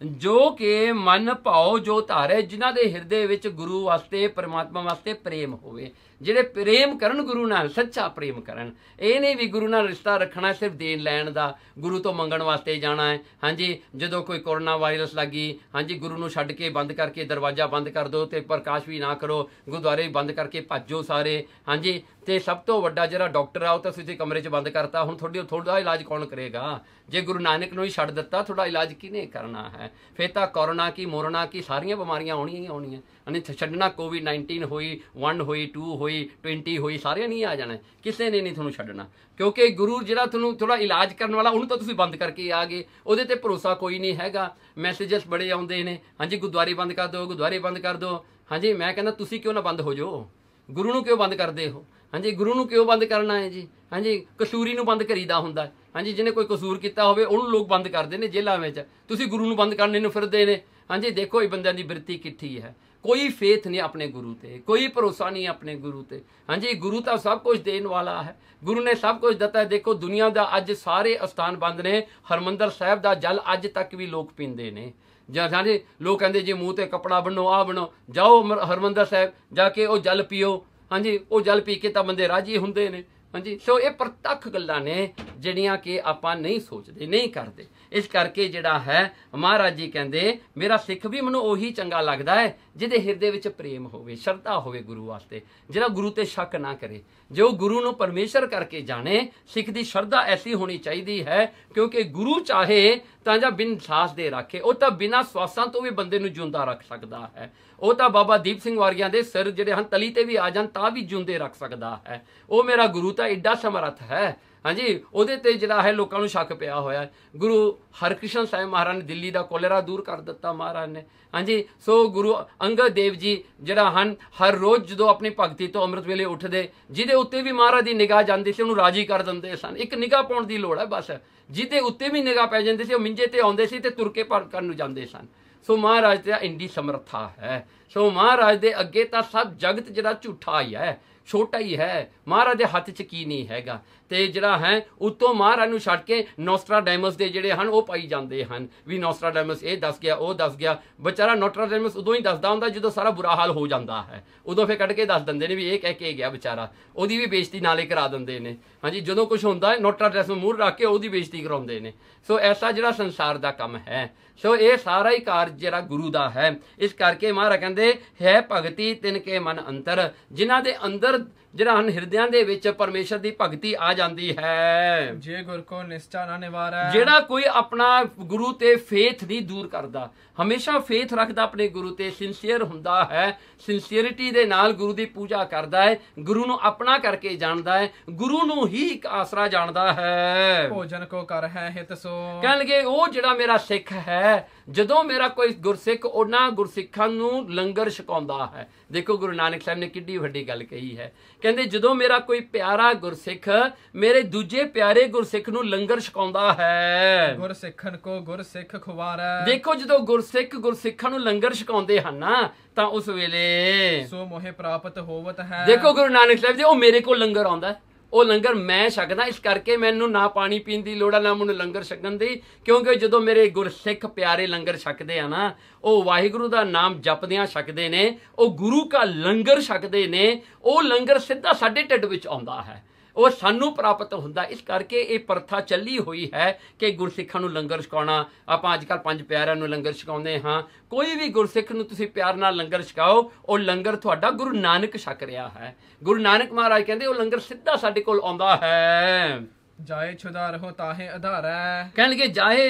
S1: ਜੋ ਕਿ ਮਨ ਭਾਉ ਜੋ ਧਾਰੇ, ਜਿਨ੍ਹਾਂ ਦੇ ਹਿਰਦੇ ਵਿੱਚ ਗੁਰੂ ਵਾਸਤੇ, ਪਰਮਾਤਮਾ ਵਾਸਤੇ ਪ੍ਰੇਮ ਹੋਵੇ, ਜਿਹੜੇ ਪ੍ਰੇਮ ਕਰਨ ਗੁਰੂ ਨਾਲ, ਸੱਚਾ ਪ੍ਰੇਮ ਕਰਨ। ਇਹ ਨਹੀਂ ਵੀ ਗੁਰੂ ਨਾਲ ਰਿਸ਼ਤਾ ਰੱਖਣਾ ਸਿਰਫ ਦੇਣ ਲੈਣ ਦਾ, ਗੁਰੂ ਤੋਂ ਮੰਗਣ ਵਾਸਤੇ ਜਾਣਾ ਹੈ। ਹਾਂਜੀ, ਜਦੋਂ ਕੋਈ ਕੋਰੋਨਾ ਵਾਇਰਸ ਲੱਗੀ, ਹਾਂਜੀ, ਗੁਰੂ ਨੂੰ ਛੱਡ ਕੇ ਬੰਦ ਕਰਕੇ ਦਰਵਾਜ਼ਾ ਬੰਦ ਕਰ ਦਿਓ ਤੇ ਪ੍ਰਕਾਸ਼ ਵੀ ਨਾ ਕਰੋ, ਗੁਰਦੁਆਰੇ ਬੰਦ ਕਰਕੇ ਭੱਜੋ ਸਾਰੇ। ਹਾਂਜੀ, ਤੇ ਸਭ ਤੋਂ ਵੱਡਾ ਜਿਹੜਾ ਡਾਕਟਰ ਆ ਉਹ ਤਾਂ ਤੁਸੀਂ ਕਮਰੇ 'ਚ ਬੰਦ ਕਰਤਾ, ਹੁਣ ਤੁਹਾਡਾ ਇਲਾਜ ਕੌਣ ਕਰੇਗਾ। ਜੇ ਗੁਰੂ ਨਾਨਕ ਨੂੰ ਹੀ ਛੱਡ ਦਿੱਤਾ, ਤੁਹਾਡਾ ਇਲਾਜ ਕਿਹਨੇ ਕਰਨਾ ਹੈ। ਫਿਰ ਤਾਂ ਕੋਰੋਨਾ ਕੀ ਮੋਰਨਾ ਕੀ ਸਾਰੀਆਂ ਬਿਮਾਰੀਆਂ ਆਉਣੀਆਂ ਹੀ ਆਉਣੀਆਂ। ਨਹੀਂ ਛੱਡਣਾ, ਕੋਵਿਡ-19 ਹੋਈ, 1 ਹੋਈ, 2 ਹੋਈ, 20 ਹੋਈ, ਸਾਰਿਆਂ ਨਹੀਂ ਆ ਜਾਣਾ, ਕਿਸੇ ਨੇ ਨਹੀਂ ਤੁਹਾਨੂੰ ਛੱਡਣਾ। ਕਿਉਂਕਿ ਗੁਰੂ ਜਿਹੜਾ ਤੁਹਾਨੂੰ ਥੋੜਾ ਇਲਾਜ ਕਰਨ ਵਾਲਾ, ਉਹਨੂੰ ਤਾਂ ਤੁਸੀਂ ਬੰਦ ਕਰਕੇ ਆ ਗਏ, ਉਹਦੇ ਤੇ ਭਰੋਸਾ ਕੋਈ ਨਹੀਂ ਹੈਗਾ। ਮੈਸੇਜਸ ਬੜੇ ਆਉਂਦੇ ਨੇ, ਹਾਂਜੀ ਗੁਰਦੁਆਰੇ ਬੰਦ ਕਰ ਦਿਓ, ਗੁਰਦੁਆਰੇ ਬੰਦ ਕਰ ਦਿਓ। ਹਾਂਜੀ, ਮੈਂ ਕਹਿੰਦਾ ਤੁਸੀਂ ਕਿਉਂ ਨਾ ਬੰਦ ਹੋ ਜਾਓ, ਗੁਰੂ ਨੂੰ ਕਿਉਂ ਬੰਦ ਕਰਦੇ ਹੋ। ਹਾਂਜੀ ਗੁਰੂ ਨੂੰ ਕਿਉਂ ਬੰਦ ਕਰਨਾ ਹੈ ਜੀ? ਹਾਂਜੀ ਕਸੂਰੀ ਨੂੰ ਬੰਦ ਕਰੀਦਾ ਹੁੰਦਾ ਹੈ। ਹਾਂਜੀ ਜਿਹਨੇ ਕੋਈ ਕਸੂਰ ਕੀਤਾ ਹੋਵੇ ਉਹਨੂੰ ਲੋਕ ਬੰਦ ਕਰਦੇ ਨੇ ਜੇਲ੍ਹਾਂ ਵਿੱਚ, ਤੁਸੀਂ ਗੁਰੂ ਨੂੰ ਬੰਦ ਕਰਨੇ ਨੂੰ ਫਿਰਦੇ ਨੇ। ਹਾਂਜੀ ਦੇਖੋ ਇਹ ਬੰਦਿਆਂ ਦੀ ਬਿਰਤੀ ਕਿੱਥੀ ਹੈ। ਕੋਈ ਫੇਥ ਨਹੀਂ ਆਪਣੇ ਗੁਰੂ ਤੇ, ਕੋਈ ਭਰੋਸਾ ਨਹੀਂ ਆਪਣੇ ਗੁਰੂ ਤੇ। ਹਾਂਜੀ ਗੁਰੂ ਤਾਂ ਸਭ ਕੁਝ ਦੇਣ ਵਾਲਾ ਹੈ, ਗੁਰੂ ਨੇ ਸਭ ਕੁਝ ਦਿੱਤਾ ਹੈ। ਦੇਖੋ ਦੁਨੀਆ ਦਾ ਅੱਜ ਸਾਰੇ ਅਸਥਾਨ ਬੰਦ ਨੇ, ਹਰਮੰਦਰ ਸਾਹਿਬ ਦਾ ਜਲ ਅੱਜ ਤੱਕ ਵੀ ਲੋਕ ਪੀਂਦੇ ਨੇ। ਹਾਂਜੀ ਲੋਕ ਕਹਿੰਦੇ ਜੀ ਮੂੰਹ ਤੇ ਕੱਪੜਾ ਬੰਨੋ, ਆਹ ਬਣੋ, ਜਾਓ ਹਰਮੰਦਰ ਸਾਹਿਬ ਜਾ ਕੇ ਉਹ ਜਲ ਪੀਓ। ਹਾਂਜੀ ਉਹ ਜਲ ਪੀ ਕੇ ਤਾਂ ਬੰਦੇ ਰਾਜੀ ਹੁੰਦੇ ਨੇ। ਹਾਂਜੀ ਸੋ ਇਹ ਪ੍ਰਤੱਖ ਗੱਲਾਂ ਨੇ ਜਿਹੜੀਆਂ ਕਿ ਆਪਾਂ ਨਹੀਂ ਸੋਚਦੇ, ਨਹੀਂ ਕਰਦੇ। ਇਸ ਕਰਕੇ ਜਿਹੜਾ ਹੈ ਮਹਾਰਾਜ ਜੀ ਕਹਿੰਦੇ ਮੇਰਾ ਸਿੱਖ ਵੀ ਮੈਨੂੰ ਉਹੀ ਚੰਗਾ ਲੱਗਦਾ ਹੈ ਜਿਹਦੇ ਹਿਰਦੇ ਵਿੱਚ ਪ੍ਰੇਮ ਹੋਵੇ, ਸ਼ਰਧਾ ਹੋਵੇ ਗੁਰੂ ਵਾਸਤੇ, ਜਿਹੜਾ ਗੁਰੂ ਤੇ ਸ਼ੱਕ ਨਾ ਕਰੇ, ਜੋ ਗੁਰੂ ਨੂੰ ਪਰਮੇਸ਼ਰ ਕਰਕੇ ਜਾਣੇ। ਸਿੱਖ ਦੀ ਸ਼ਰਧਾ ਐਸੀ ਹੋਣੀ ਚਾਹੀਦੀ ਹੈ ਕਿਉਂਕਿ ਗੁਰੂ ਚਾਹੇ ਤਾਂ ਜਾਂ ਬਿਨ ਸਾਸ ਦੇ ਰੱਖੇ, ਉਹ ਤਾਂ ਬਿਨਾਂ ਸਵਾਸਾਂ ਤੋਂ ਵੀ ਬੰਦੇ ਨੂੰ ਜਿਉਂਦਾ ਰੱਖ ਸਕਦਾ ਹੈ। ਉਹ ਤਾਂ ਬਾਬਾ ਦੀਪ ਸਿੰਘ ਵਰਗਿਆਂ ਦੇ ਸਿਰ ਜਿਹੜੇ ਹਨ ਤਲੀ ਤੇ ਵੀ ਆ ਜਾਣ ਤਾਂ ਵੀ ਜਿਉਂਦੇ ਰੱਖ ਸਕਦਾ ਹੈ। ਉਹ ਮੇਰਾ ਗੁਰੂ ਤਾਂ ਏਡਾ ਸਮਰੱਥ ਹੈ। ਹਾਂਜੀ ਉਹਦੇ ਤੇ ਜਿਹੜਾ ਹੈ ਲੋਕਾਂ ਨੂੰ ਸ਼ੱਕ ਪਿਆ ਹੋਇਆ ਹੈ। ਗੁਰੂ ਹਰਕ੍ਰਿਸ਼ਨ ਸਾਹਿਬ ਮਹਾਰਾਜ ਨੇ ਦਿੱਲੀ ਦਾ ਕੋਲੇਰਾ ਦੂਰ ਕਰ ਦਿੱਤਾ ਮਹਾਰਾਜ ਨੇ। ਹਾਂਜੀ ਸੋ ਗੁਰੂ ਅੰਗਦ ਦੇਵ ਜੀ ਜਿਹੜਾ ਹਨ ਹਰ ਰੋਜ਼ ਜਦੋਂ ਆਪਣੀ ਭਗਤੀ ਤੋਂ ਅੰਮ੍ਰਿਤ ਵੇਲੇ ਉੱਠਦੇ, ਜਿਹਦੇ ਉੱਤੇ ਵੀ ਮਹਾਰਾਜ ਦੀ ਨਿਗਾਹ ਜਾਂਦੀ ਸੀ ਉਹਨੂੰ ਰਾਜੀ ਕਰ ਦਿੰਦੇ ਸਨ। ਇੱਕ ਨਿਗਾਹ ਪਾਉਣ ਦੀ ਲੋੜ ਹੈ ਬਸ, ਜਿਹਦੇ ਉੱਤੇ ਵੀ ਨਿਗਾਹ ਪੈ ਜਾਂਦੀ ਸੀ ਉਹ ਮਿੰਜੇ ਤੇ ਆਉਂਦੇ ਸੀ ਤੇ ਤੁਰ ਕੇ ਭਰ ਕਰਨ ਨੂੰ ਜਾਂਦੇ ਸਨ। ਸੋ ਮਹਾਰਾਜ ਤੇ ਇੰਨੀ ਸਮਰੱਥਾ ਹੈ। ਸੋ ਮਹਾਰਾਜ ਦੇ ਅੱਗੇ ਤਾਂ ਸਭ ਜਗਤ ਜਿਹੜਾ ਝੂਠਾ ਹੀ ਹੈ, ਛੋਟਾ ਹੀ ਹੈ। ਮਹਾਰਾਜ ਦੇ ਹੱਥ 'ਚ ਕੀ ਨਹੀਂ ਹੈਗਾ। ਤੇ ਜਿਹੜਾ ਹੈ ਉੱਤੋਂ ਮਹਾਰਾਜ ਨੂੰ ਛੱਡ ਕੇ ਨੋਸਟਰਾਡੈਮਸ ਦੇ ਜਿਹੜੇ ਹਨ ਉਹ ਪਾਈ ਜਾਂਦੇ ਹਨ ਵੀ ਨੋਸਟਰਾਡੈਮਸ ਇਹ ਦੱਸ ਗਿਆ, ਉਹ ਦੱਸ ਗਿਆ। ਵਿਚਾਰਾ ਨੋਸਟਰਾਡੈਮਸ ਉਦੋਂ ਹੀ ਦੱਸਦਾ ਹੁੰਦਾ ਜਦੋਂ ਸਾਰਾ ਬੁਰਾ ਹਾਲ ਹੋ ਜਾਂਦਾ ਹੈ, ਉਦੋਂ ਫਿਰ ਕੱਢ ਕੇ ਦੱਸ ਦਿੰਦੇ ਨੇ ਵੀ ਇਹ ਕਹਿ ਕੇ ਗਿਆ ਵਿਚਾਰਾ, ਉਹਦੀ ਵੀ ਬੇਇੱਜ਼ਤੀ ਨਾਲੇ ਕਰਾ ਦਿੰਦੇ ਨੇ। ਹਾਂਜੀ ਜਦੋਂ ਕੁਝ ਹੁੰਦਾ ਹੈ ਨੋਸਟਰਾਡੈਮਸ ਮੂਹਰ ਰੱਖ ਕੇ ਉਹਦੀ ਬੇਇੱਜ਼ਤੀ ਕਰਾਉਂਦੇ ਨੇ। ਸੋ ਐਸਾ ਜਿਹੜਾ ਸੰਸਾਰ ਦਾ ਕੰਮ ਹੈ। ਸੋ ਇਹ ਸਾਰਾ ਹੀ ਕਾਰਜ ਜਿਹੜਾ ਗੁਰੂ ਦਾ ਹੈ। ਇਸ ਕਰਕੇ ਮਹਾਰਾਜ ਕਹਿੰਦੇ ਹੈ ਭਗਤੀ ਤਿਨ ਕੇ ਮਨ ਅੰਤਰ, ਜਿਨ੍ਹਾਂ ਦੇ ਅੰਦਰ ਜਿਹੜਾ ਹਨ ਹਿਰਦਿਆਂ ਦੇ ਵਿੱਚ ਪਰਮੇਸ਼ਰ ਦੀ ਭਗਤੀ ਆ ਜਾਂਦੀ ਹੈ।
S2: ਜੇ ਗੁਰ ਕੋ ਨਿਸ਼ਚਾ ਨਾ ਨਿਵਾਰੈ,
S1: ਜਿਹੜਾ ਕੋਈ ਆਪਣਾ ਗੁਰੂ ਤੇ ਫੇਥ ਨਹੀਂ ਦੂਰ ਕਰਦਾ, ਹਮੇਸ਼ਾ ਫੇਥ ਰੱਖਦਾ ਆਪਣੇ ਗੁਰੂ ਤੇ, ਸਿੰਸੀਅਰ ਹੁੰਦਾ ਹੈ, ਸਿੰਸੀਅਰਿਟੀ ਦੇ ਨਾਲ ਗੁਰੂ ਦੀ ਪੂਜਾ ਕਰਦਾ ਹੈ, ਗੁਰੂ ਨੂੰ ਆਪਣਾ ਕਰਕੇ ਜਾਣਦਾ ਹੈ, ਗੁਰੂ ਨੂੰ ਹੀ ਇੱਕ ਆਸਰਾ ਜਾਣਦਾ ਹੈ।
S2: ਭੋਜਨ ਕੋ ਕਰ ਹੈ ਹਿਤ ਸੋ,
S1: ਕਹਿਣ ਲੱਗੇ ਉਹ ਜਿਹੜਾ ਮੇਰਾ ਸਿੱਖ ਹੈ, ਜਦੋਂ ਮੇਰਾ ਕੋਈ ਗੁਰਸਿੱਖ ਉਹਨਾਂ ਗੁਰਸਿੱਖਾਂ ਨੂੰ ਲੰਗਰ ਛਕਾਉਂਦਾ ਹੈ। ਦੇਖੋ ਗੁਰੂ ਨਾਨਕ ਸਾਹਿਬ ਨੇ ਕਿੱਡੀ ਵੱਡੀ ਗੱਲ ਕਹੀ ਹੈ। ਕਹਿੰਦੇ ਜਦੋਂ ਮੇਰਾ ਕੋਈ ਪਿਆਰਾ ਗੁਰਸਿੱਖ ਮੇਰੇ ਦੂਜੇ ਪਿਆਰੇ ਗੁਰਸਿੱਖ ਨੂੰ ਲੰਗਰ ਛਕਾਉਂਦਾ ਹੈ।
S2: ਗੁਰਸਿੱਖਨ ਕੋ ਗੁਰਸਿੱਖ ਖੁਵਾਰੈ,
S1: ਦੇਖੋ ਜਦੋਂ ਗੁਰਸਿੱਖ ਗੁਰਸਿੱਖਾਂ ਨੂੰ ਲੰਗਰ ਛਕਾਉਂਦੇ ਹਨ ਨਾ ਤਾਂ ਉਸ ਵੇਲੇ
S2: ਸੋ ਮੋਹਿ ਪ੍ਰਾਪਤ ਹੋਵਤ ਹੈ।
S1: ਦੇਖੋ ਗੁਰੂ ਨਾਨਕ ਸਾਹਿਬ ਜੀ ਉਹ ਮੇਰੇ ਕੋਲ ਲੰਗਰ ਆਉਂਦਾ, ਉਹ ਲੰਗਰ ਮੈਂ ਛਕਦਾ। ਇਸ ਕਰਕੇ ਮੈਨੂੰ ਨਾ ਪਾਣੀ ਪੀਣ ਦੀ ਲੋੜ ਆ ਨਾ ਮੈਨੂੰ ਲੰਗਰ ਛਕਣ ਦੀ, ਕਿਉਂਕਿ ਜਦੋਂ ਮੇਰੇ ਗੁਰਸਿੱਖ ਪਿਆਰੇ ਲੰਗਰ ਛਕਦੇ ਆ ਨਾ ਉਹ ਵਾਹਿਗੁਰੂ ਦਾ ਨਾਮ ਜਪਦਿਆਂ ਛਕਦੇ ਨੇ, ਉਹ ਗੁਰੂ ਕਾ ਲੰਗਰ ਛਕਦੇ ਨੇ, ਉਹ ਲੰਗਰ ਸਿੱਧਾ ਸਾਡੇ ਢਿੱਡ ਵਿੱਚ ਆਉਂਦਾ ਹੈ, ਉਹ ਸਾਨੂੰ ਪ੍ਰਾਪਤ ਹੁੰਦਾ। ਇਸ ਕਰਕੇ ਇਹ ਪ੍ਰਥਾ ਚੱਲੀ ਹੋਈ ਹੈ ਕਿ ਗੁਰਸਿੱਖਾਂ ਨੂੰ ਲੰਗਰ ਛਕਾਉਣਾ। ਆਪਾਂ ਅੱਜ ਕੱਲ੍ਹ 5 ਪਿਆਰਿਆਂ ਨੂੰ ਲੰਗਰ ਛਕਾਉਂਦੇ ਹਾਂ। ਕੋਈ ਵੀ ਗੁਰਸਿੱਖ ਨੂੰ ਤੁਸੀਂ ਪਿਆਰ ਨਾਲ ਲੰਗਰ ਛਕਾਓ, ਉਹ ਲੰਗਰ ਤੁਹਾਡਾ ਗੁਰੂ ਨਾਨਕ ਛਕ ਰਿਹਾ ਹੈ। ਗੁਰੂ ਨਾਨਕ ਮਹਾਰਾਜ ਕਹਿੰਦੇ ਉਹ ਲੰਗਰ ਸਿੱਧਾ ਸਾਡੇ ਕੋਲ ਆਉਂਦਾ ਹੈ।
S2: ਜਾਏ ਛੁਦਾ ਰਹੋ ਤਾਹੇ ਆਧਾਰੈ,
S1: ਕਹਿਣਗੇ ਜਾਏ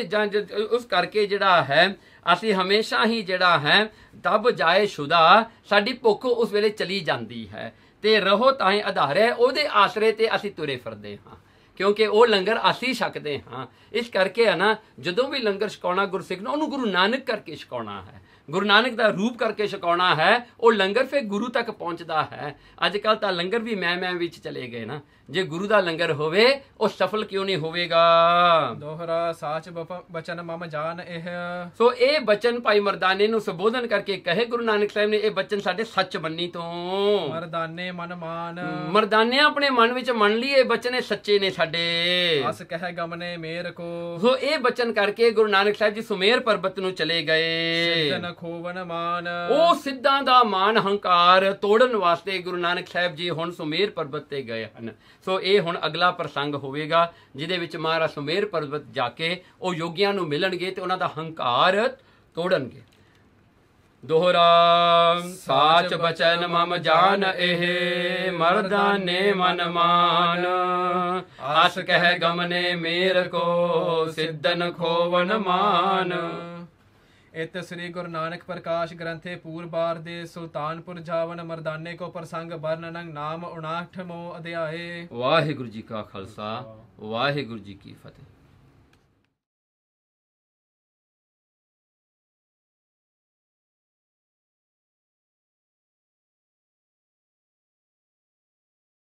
S1: ਉਸ ਕਰਕੇ ਜਿਹੜਾ ਹੈ ਅਸੀਂ ਹਮੇਸ਼ਾ ਹੀ ਜਿਹੜਾ ਹੈ ਤਬ ਜਾਏ ਸ਼ੁਦਾ, ਸਾਡੀ ਭੁੱਖ ਉਸ ਵੇਲੇ ਚਲੀ ਜਾਂਦੀ ਹੈ ਤੇ ਰਹੋ ਤਾਂ ਹੀ ਆਧਾਰ ਹੈ, ਉਹਦੇ ਆਸਰੇ ਤੇ ਅਸੀਂ ਤੁਰੇ ਫਿਰਦੇ ਹਾਂ ਕਿਉਂਕਿ ਉਹ ਲੰਗਰ ਅਸੀਂ ਛਕਦੇ ਹਾਂ। ਇਸ ਕਰਕੇ ਹੈ ਨਾ ਜਦੋਂ ਵੀ ਲੰਗਰ ਛਕਾਉਣਾ ਗੁਰਸਿੱਖ ਨੂੰ ਉਹਨੂੰ ਗੁਰੂ ਨਾਨਕ ਕਰਕੇ ਛਕਾਉਣਾ ਹੈ, ਗੁਰੂ ਨਾਨਕ ਦਾ ਰੂਪ ਕਰਕੇ ਛਕਾਉਣਾ ਹੈ। ਉਹ ਲੰਗਰ ਫਿਰ ਗੁਰੂ ਤੱਕ ਪਹੁੰਚਦਾ ਹੈ। ਅੱਜ ਕੱਲ੍ਹ ਤਾਂ ਲੰਗਰ ਵੀ ਮੈਂ ਵਿੱਚ ਚਲੇ ਗਏ ਨਾ। ਜੇ ਗੁਰੂ ਦਾ ਲੰਗਰ ਹੋਵੇ ਉਹ ਸਫਲ ਕਿਉਂ ਨਹੀਂ ਹੋਵੇਗਾ।
S2: ਦੋਹਰਾ ਸਾਚ ਬਚਨ ਮਮ ਜਾਨ ਇਹ,
S1: ਸੋ ਇਹ ਬਚਨ ਭਾਈ ਮਰਦਾਨੇ ਨੂੰ ਸੰਬੋਧਨ ਕਰਕੇ ਕਹੇ ਗੁਰੂ ਨਾਨਕ ਸਾਹਿਬ ਨੇ ਇਹ ਬਚਨ ਸਾਡੇ ਸੱਚ ਮੰਨੀ ਤੋਂ।
S2: ਮਰਦਾਨੇ ਮਨ ਮਾਨ,
S1: ਮਰਦਾਨੇ ਆਪਣੇ ਮਨ ਵਿੱਚ ਮੰਨ ਲਈ ਇਹ ਬਚਨ ਇਹ ਸੱਚੇ ਨੇ ਸਾਡੇ।
S2: ਅਸ ਕਹਿ ਗਮਨੇ ਮੇਰ ਕੋ,
S1: ਸੋ ਇਹ ਬਚਨ ਕਰਕੇ ਗੁਰੂ ਨਾਨਕ ਸਾਹਿਬ ਜੀ ਸੁਮੇਰ ਪਰਬਤ ਨੂੰ ਚਲੇ ਗਏ।
S2: ਸਿੱਧਨ ਖੋਵਨ ਮਾਨ,
S1: ਉਹ ਸਿੱਧਾਂ ਦਾ ਮਾਨ ਹੰਕਾਰ ਤੋੜਨ ਵਾਸਤੇ ਗੁਰੂ ਨਾਨਕ ਸਾਹਿਬ ਜੀ ਹੁਣ ਸੁਮੇਰ ਪਰਬਤ ਤੇ ਗਏ ਹਨ। ਸੋ ਇਹ ਹੁਣ ਅਗਲਾ ਪ੍ਰਸੰਗ ਹੋਵੇਗਾ ਜਿਹਦੇ ਵਿੱਚ ਮਹਾਰਾਜ ਸੁਮੇਰ ਪਰਬਤ ਜਾ ਕੇ ਉਹ ਯੋਗੀਆਂ ਨੂੰ ਮਿਲਣਗੇ ਤੇ ਉਹਨਾਂ ਦਾ ਹੰਕਾਰ ਤੋੜਨਗੇ। ਦੋਹਰਾ ਸਾਚ ਬਚਨ ਮਮ ਜਾਨ ਇਹ, ਮਰਦਾਨੇ ਮਨ ਮਾਨ, ਆਸ ਕਹਿ ਗਮਨੇ ਮੇਰ ਕੋ, ਸਿੱਧਨ ਖੋਵਨ ਮਾਨ।
S2: ਇਤ ਸ੍ਰੀ ਗੁਰੂ ਨਾਨਕ ਪ੍ਰਕਾਸ਼ ਗ੍ਰੰਥੇ ਪੂਰਬਾਰ ਦੇ ਸੁਲਤਾਨਪੁਰ ਜਾਵਨ ਮਰਦਾਨੇ ਕੋ ਪ੍ਰਸੰਗ ਵਰਣਨ ਨਾਮ 59ਵਾਂ ਅਧਿਆਏ।
S1: ਵਾਹਿਗੁਰੂ ਜੀ ਕਾ ਖਾਲਸਾ ਵਾਹਿਗੁਰੂ ਜੀ ਕੀ ਫਤਿਹ।